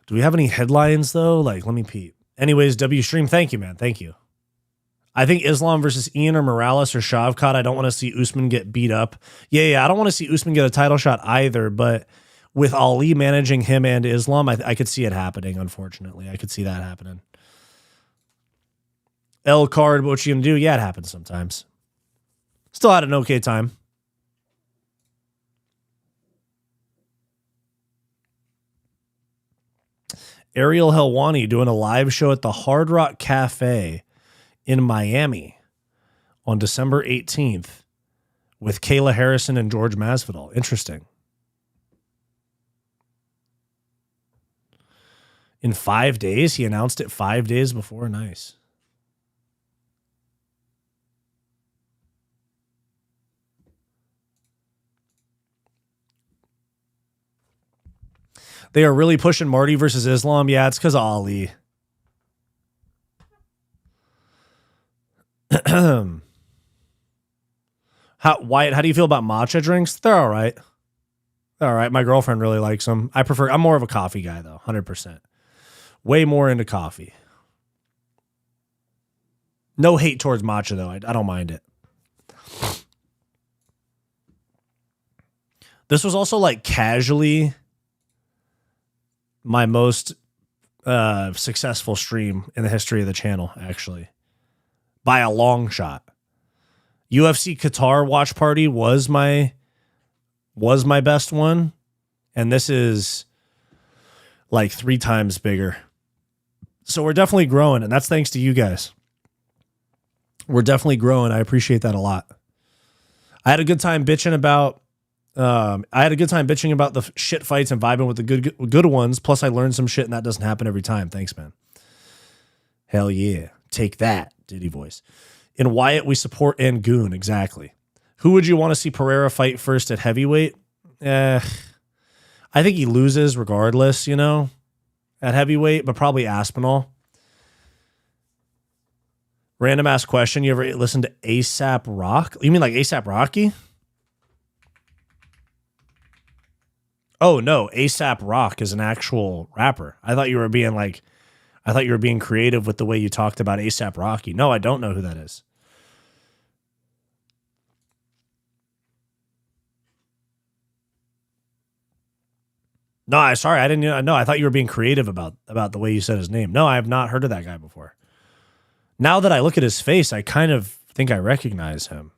Do we have any headlines, though? Like, let me peep. Anyways, W Stream, thank you, man. Thank you. I think Islam versus Ian or Morales or Shavkat. I don't want to see Usman get beat up. Yeah. I don't want to see Usman get a title shot either, but with Ali managing him and Islam, I could see it happening, unfortunately. I could see that happening. L card, what you gonna do? Yeah, it happens sometimes. Still had an okay time. Ariel Helwani doing a live show at the Hard Rock Cafe in Miami on December 18th with Kayla Harrison and George Masvidal. Interesting. In 5 days? He announced it 5 days before? Nice. They are really pushing Marty versus Islam. Yeah, it's because of Ali. Wyatt, how do you feel about matcha drinks? They're all right. They're all right. My girlfriend really likes them. I'm more of a coffee guy, though, 100%. Way more into coffee. No hate towards matcha, though. I don't mind it. This was also like casually my most successful stream in the history of the channel, actually. By a long shot. UFC Qatar Watch Party was my best one. And this is like 3 times bigger. So we're definitely growing, and that's thanks to you guys. We're definitely growing. I appreciate that a lot. I had a good time bitching about the shit fights and vibing with the good ones. Plus, I learned some shit, and that doesn't happen every time. Thanks, man. Hell yeah. Take that, Diddy voice. In Wyatt, we support and goon. Exactly. Who would you want to see Pereira fight first at heavyweight? I think he loses regardless, at heavyweight, but probably Aspinall. Random ass question. You ever listen to ASAP Rock? You mean like ASAP Rocky? Oh no, ASAP Rock is an actual rapper. I thought you were being creative with the way you talked about ASAP Rocky. No, I don't know who that is. No, sorry, I didn't know. I thought you were being creative about the way you said his name. No, I have not heard of that guy before. Now that I look at his face, I kind of think I recognize him.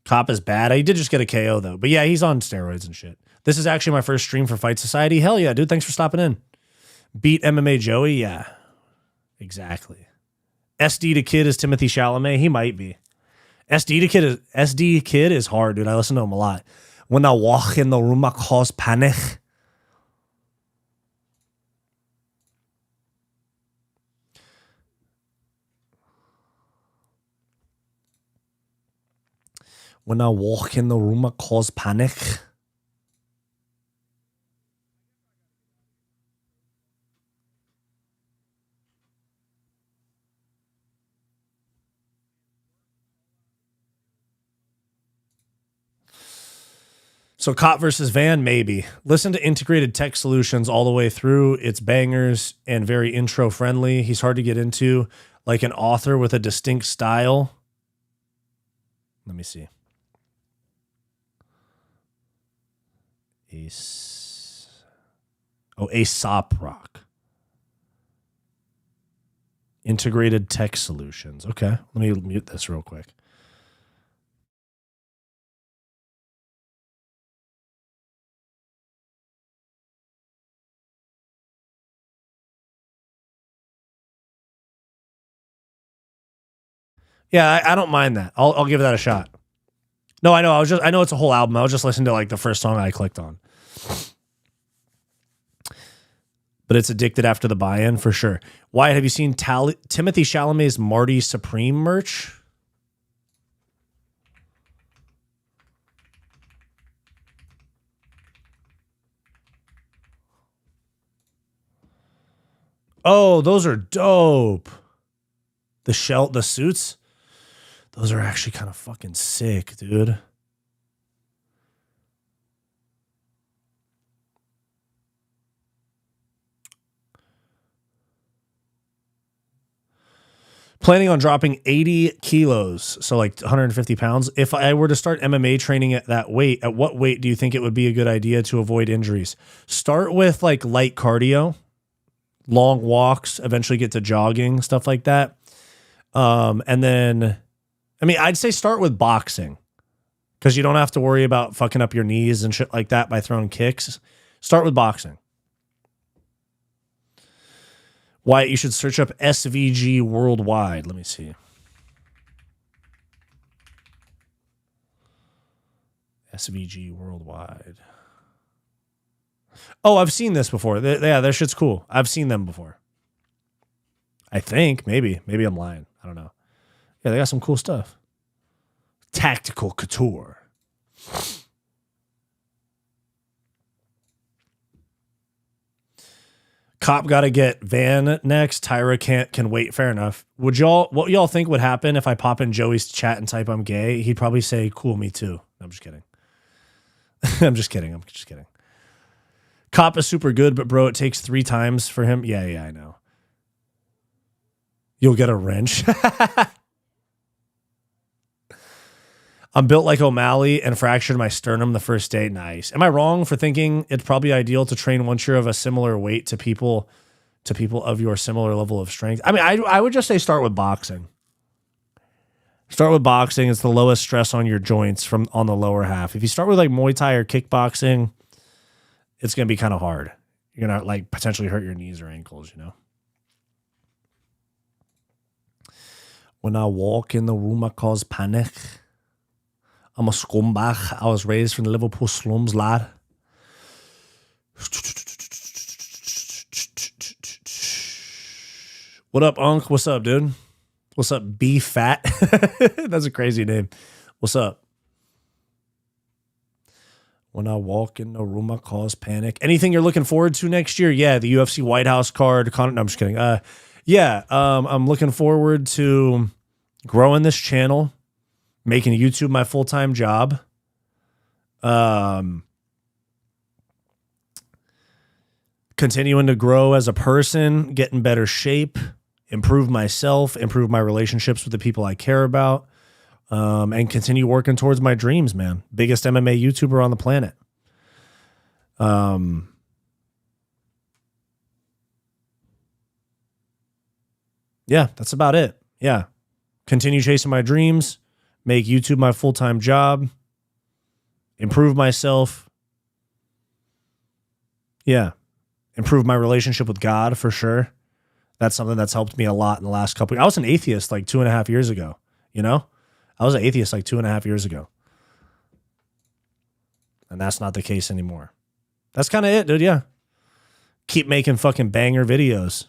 Kape is bad. He did just get a KO, though. But yeah, he's on steroids and shit. This is actually my first stream for Fight Society. Hell yeah, dude. Thanks for stopping in. Beat MMA Joey? Yeah. Exactly. SD to Kid is Timothy Chalamet? He might be. SD Kid is hard, dude. I listen to him a lot. When I walk in the room, I cause panic. When I walk in the room, I cause panic. So Kape versus Van, maybe. Listen to Integrated Tech Solutions all the way through. It's bangers and very intro friendly. He's hard to get into, like an author with a distinct style. Let me see. Aesop Rock. Integrated Tech Solutions. Okay, let me mute this real quick. Yeah, I don't mind that. I'll give that a shot. No, I know. I know it's a whole album. I was just listening to like the first song I clicked on. But it's addicted after the buy-in for sure. Wyatt, have you seen Timothy Chalamet's Marty Supreme merch? Oh, those are dope. The suits. Those are actually kind of fucking sick, dude. Planning on dropping 80 kilos, so like 150 pounds. If I were to start MMA training at that weight, at what weight do you think it would be a good idea to avoid injuries? Start with like light cardio, long walks, eventually get to jogging, stuff like that. And then, I'd say start with boxing because you don't have to worry about fucking up your knees and shit like that by throwing kicks. Start with boxing. Wyatt, you should search up SVG worldwide. Let me see. SVG worldwide. Oh, I've seen this before. Yeah, that shit's cool. I've seen them before. I think. Maybe I'm lying. I don't know. Yeah, they got some cool stuff. Tactical Couture. Cop got to get Van next. Tyra can wait. Fair enough. What y'all think would happen if I pop in Joey's chat and type I'm gay? He'd probably say, cool, me too. I'm just kidding. I'm just kidding. Cop is super good, but bro, it takes 3 times for him. Yeah, I know. You'll get a wrench. I'm built like O'Malley and fractured my sternum the first day. Nice. Am I wrong for thinking it's probably ideal to train once you're of a similar weight to people of your similar level of strength? I mean, I would just say start with boxing. Start with boxing. It's the lowest stress on your joints on the lower half. If you start with like Muay Thai or kickboxing, it's going to be kind of hard. You're going to like potentially hurt your knees or ankles, you know? When I walk in the room, I cause panic. I'm a scumbag. I was raised from the Liverpool slums, lad. What up, Unc? What's up, dude? What's up, B Fat? That's a crazy name. What's up? When I walk in the room, I cause panic. Anything you're looking forward to next year? Yeah, the UFC White House card. No, I'm just kidding. I'm looking forward to growing this channel, making YouTube my full-time job. Continuing to grow as a person, get in better shape, improve myself, improve my relationships with the people I care about, and continue working towards my dreams, man. Biggest MMA YouTuber on the planet. Yeah, that's about it. Yeah. Continue chasing my dreams, make YouTube my full-time job, improve myself. Yeah. Improve my relationship with God for sure. That's something that's helped me a lot in the last couple years. I was an atheist like 2.5 years ago, you know? I was an atheist like 2.5 years ago. And that's not the case anymore. That's kind of it, dude. Yeah. Keep making fucking banger videos.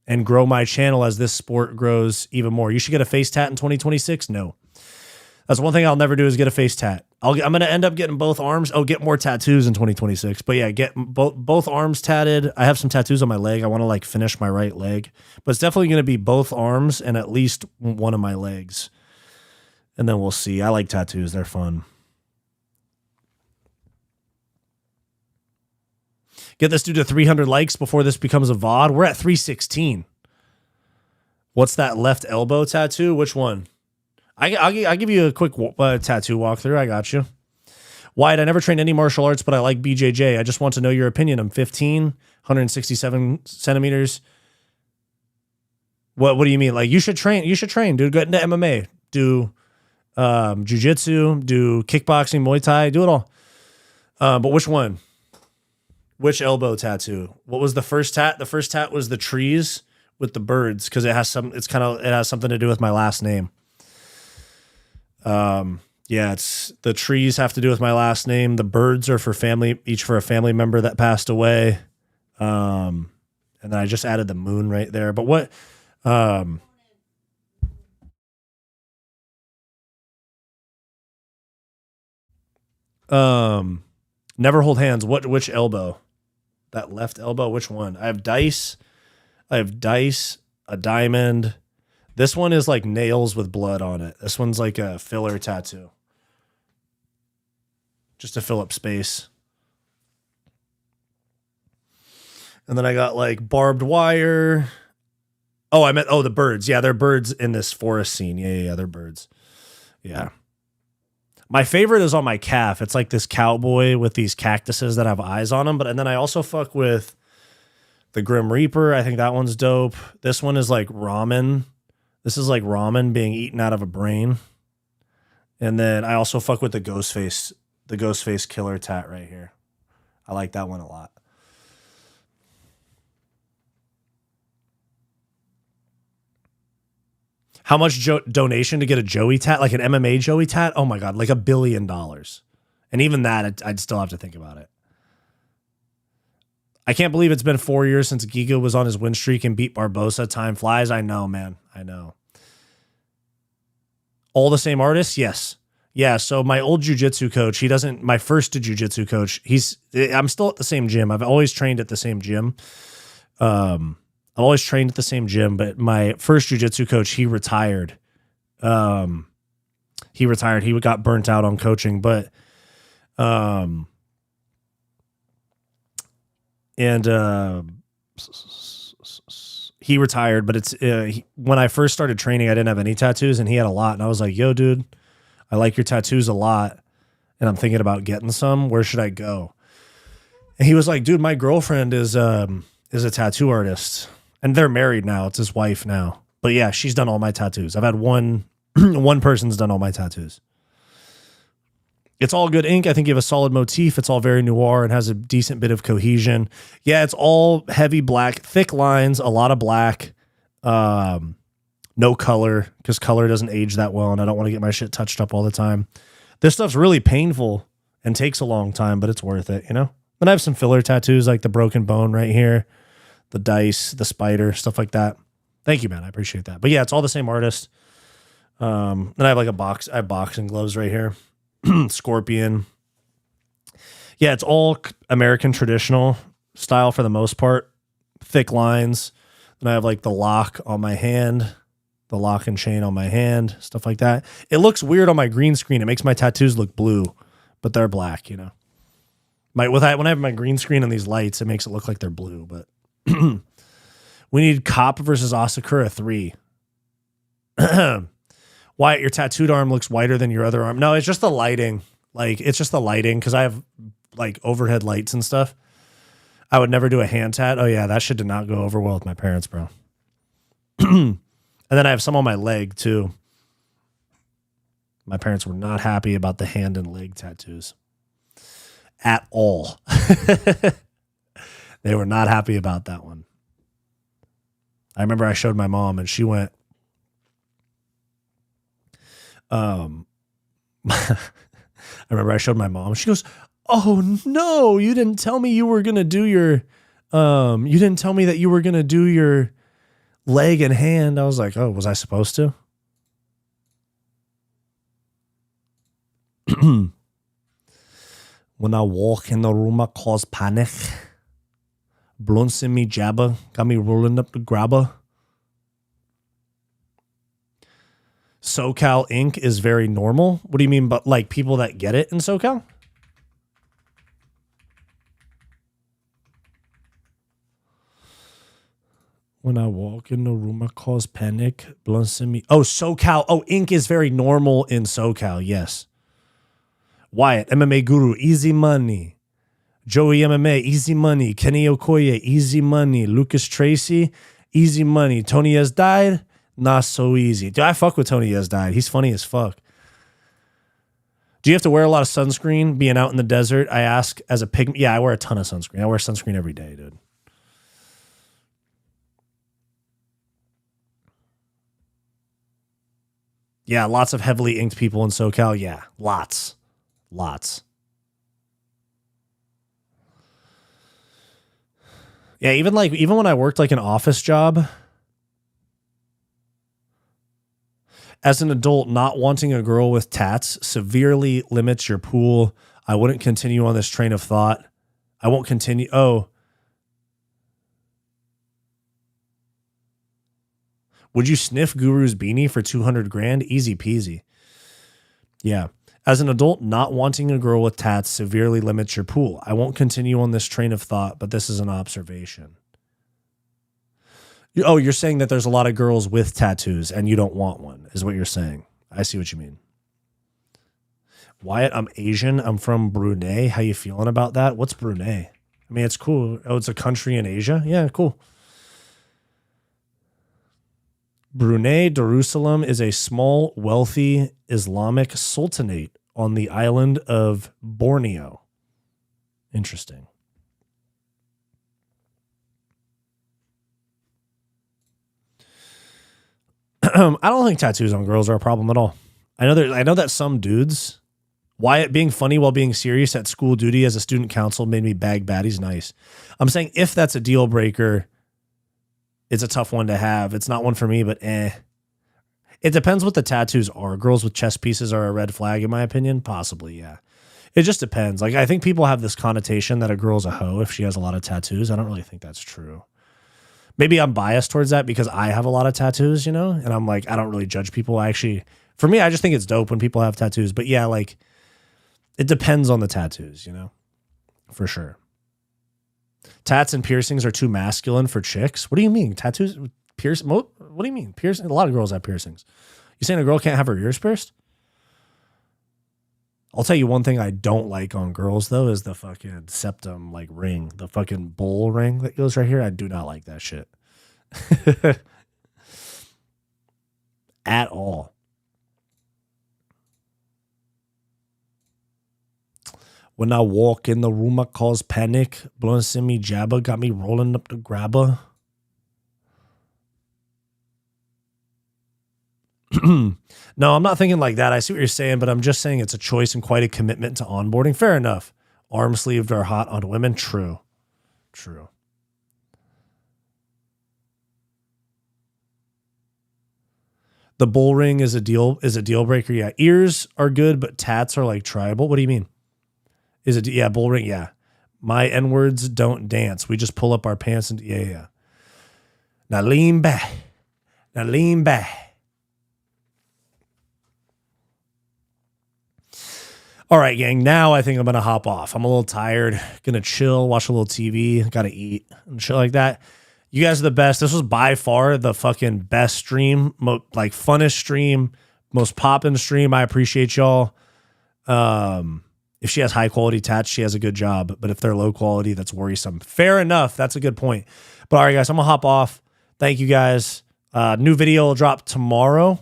And grow my channel as this sport grows even more. You should get a face tat in 2026? No. That's one thing I'll never do is get a face tat. I'm going to end up getting both arms. Oh, get more tattoos in 2026. But yeah, get both arms tatted. I have some tattoos on my leg. I want to like finish my right leg. But it's definitely going to be both arms and at least one of my legs. And then we'll see. I like tattoos. They're fun. Get this dude to 300 likes before this becomes a VOD. We're at 316. What's that left elbow tattoo? Which one? I'll give you a quick tattoo walkthrough. I got you. Wyatt, I never trained any martial arts, but I like BJJ. I just want to know your opinion. I'm 15, 167 centimeters. What do you mean? Like you should train, dude. Go into MMA. Do jiu-jitsu, do kickboxing, Muay Thai, do it all. But which one? Which elbow tattoo? What was the first tat? The first tat was the trees with the birds because it has something to do with my last name. Yeah, it's the trees have to do with my last name. The birds are for family, each for a family member that passed away. And then I just added the moon right there. But what? Never hold hands. Which elbow? That left elbow, which one? I have dice, a diamond. This one is like nails with blood on it. This one's like a filler tattoo. Just to fill up space. And then I got like barbed wire. Oh, the birds. Yeah, they're birds in this forest scene. Yeah, they're birds. Yeah. My favorite is on my calf. It's like this cowboy with these cactuses that have eyes on them. And then I also fuck with the Grim Reaper. I think that one's dope. This one is like ramen. This is like ramen being eaten out of a brain. And then I also fuck with the Ghostface killer tat right here. I like that one a lot. How much donation to get a Joey tat, like an MMA Joey tat? Oh my God, like $1 billion. And even that, I'd still have to think about it. I can't believe it's been 4 years since Giga was on his win streak and beat Barbosa. Time flies. I know, man. I know. All the same artists? Yes. Yeah, so my old jiu-jitsu coach, my first jiu-jitsu coach, I'm still at the same gym. I've always trained at the same gym. But my first jiu-jitsu coach, he retired. He got burnt out on coaching, but he retired, but when I first started training, I didn't have any tattoos and he had a lot. And I was like, yo, dude, I like your tattoos a lot. And I'm thinking about getting some. Where should I go? And he was like, dude, my girlfriend is a tattoo artist and they're married now. It's his wife now. But yeah, she's done all my tattoos. I've had one person's done all my tattoos. It's all good ink. I think you have a solid motif. It's all very noir and has a decent bit of cohesion. Yeah, it's all heavy black, thick lines, a lot of black, no color because color doesn't age that well and I don't want to get my shit touched up all the time. This stuff's really painful and takes a long time, but it's worth it, you know? Then I have some filler tattoos like the broken bone right here, the dice, the spider, stuff like that. Thank you, man. I appreciate that. But yeah, it's all the same artist. Then I have like I have boxing gloves right here. Scorpion. Yeah, it's all American traditional style for the most part. Thick lines. Then I have like the lock on my hand, the lock and chain on my hand, stuff like that. It looks weird on my green screen. It makes my tattoos look blue, but they're black, you know. When I have my green screen and these lights, it makes it look like they're blue, but we need Kape versus Asakura 3. Wyatt, your tattooed arm looks whiter than your other arm. No, it's just the lighting. Like, it's just the lighting because I have like overhead lights and stuff. I would never do a hand tat. Oh yeah, that shit did not go over well with my parents, bro. And then I have some on my leg too. My parents were not happy about the hand and leg tattoos at all. They were not happy about that one. I remember I showed my mom and she went, I remember I showed my mom. She goes, "Oh no, you didn't tell me you were gonna do your, you didn't tell me that you were gonna do your leg and hand." I was like, "Oh, was I supposed to?" When I walk in the room, I cause panic. Blunts in me jabber, got me rolling up the grabber. SoCal ink is very normal. What do you mean? But like people that get it in SoCal? When I walk in the room, I cause panic. Blunts in me. Oh, SoCal. Oh, ink is very normal in SoCal. Yes. Wyatt, MMA Guru, easy money. Joey MMA, easy money. Kenny Okoye, easy money. Lucas Tracy, easy money. Tony has died. Not so easy. Dude, I fuck with Tony has died. He's funny as fuck. Do you have to wear a lot of sunscreen being out in the desert? I ask as a pig. Yeah, I wear a ton of sunscreen. I wear sunscreen every day, dude. Yeah, lots of heavily inked people in SoCal. Yeah, lots. Yeah, even when I worked like an office job, as an adult, not wanting a girl with tats severely limits your pool. I wouldn't continue on this train of thought. I won't continue. Oh. Would you sniff Guru's beanie for 200 grand? Easy peasy. Yeah. As an adult, not wanting a girl with tats severely limits your pool. I won't continue on this train of thought, but this is an observation. Oh, you're saying that there's a lot of girls with tattoos and you don't want one, is what you're saying. I see what you mean. Wyatt, I'm Asian. I'm from Brunei. How you feeling about that? What's Brunei? I mean, it's cool. Oh, it's a country in Asia? Yeah, cool. Brunei Darussalam is a small, wealthy Islamic sultanate on the island of Borneo. Interesting. I don't think tattoos on girls are a problem at all. I know that some dudes, Wyatt being funny while being serious at school duty as a student council made me bag baddies. Nice. I'm saying if that's a deal breaker, it's a tough one to have. It's not one for me, but It depends what the tattoos are. Girls with chest pieces are a red flag, in my opinion. Possibly, yeah. It just depends. Like, I think people have this connotation that a girl's a hoe if she has a lot of tattoos. I don't really think that's true. Maybe I'm biased towards that because I have a lot of tattoos, and I'm like, I don't really judge people. For me, I just think it's dope when people have tattoos. But yeah, like, it depends on the tattoos, for sure. Tats and piercings are too masculine for chicks. What do you mean? Tattoos, piercing? What do you mean? Piercing? A lot of girls have piercings. You saying a girl can't have her ears pierced? I'll tell you one thing I don't like on girls, though, is the fucking septum, like, ring. The fucking bull ring that goes right here. I do not like that shit. At all. When I walk in the room, I cause panic. Blowing semi jabber got me rolling up the grabber. No, I'm not thinking like that. I see what you're saying, but I'm just saying it's a choice and quite a commitment to onboarding. Fair enough. Arm sleeved are hot on women. True. The bull ring is a deal breaker. Yeah. Ears are good, but tats are like tribal. What do you mean? Yeah, bull ring. Yeah. My N-words don't dance. We just pull up our pants and yeah. Now lean back. All right, gang. Now I think I'm going to hop off. I'm a little tired. Going to chill, watch a little TV. Got to eat and shit like that. You guys are the best. This was by far the fucking best stream, funnest stream, most poppin' stream. I appreciate y'all. If she has high quality tats, she has a good job. But if they're low quality, that's worrisome. Fair enough. That's a good point. But all right, guys, I'm going to hop off. Thank you guys. New video will drop tomorrow.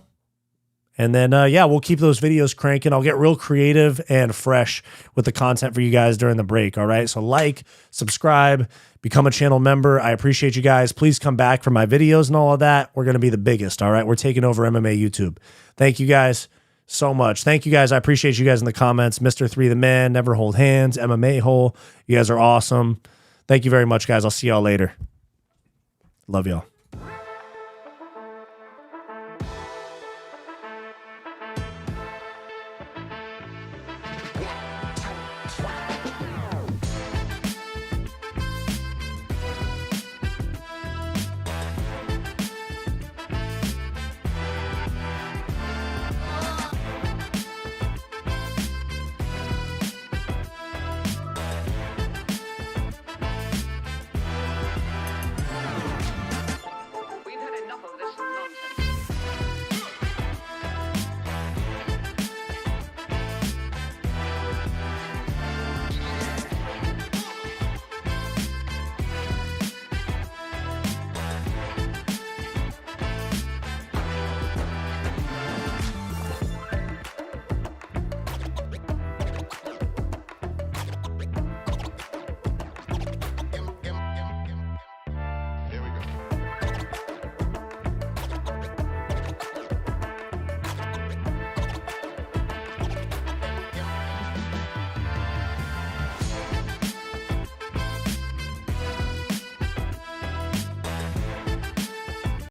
And then, we'll keep those videos cranking. I'll get real creative and fresh with the content for you guys during the break. All right. So subscribe, become a channel member. I appreciate you guys. Please come back for my videos and all of that. We're going to be the biggest. All right. We're taking over MMA YouTube. Thank you guys so much. Thank you guys. I appreciate you guys in the comments. Mr. 3 the Man, Never Hold Hands, MMA Hole. You guys are awesome. Thank you very much, guys. I'll see y'all later. Love y'all.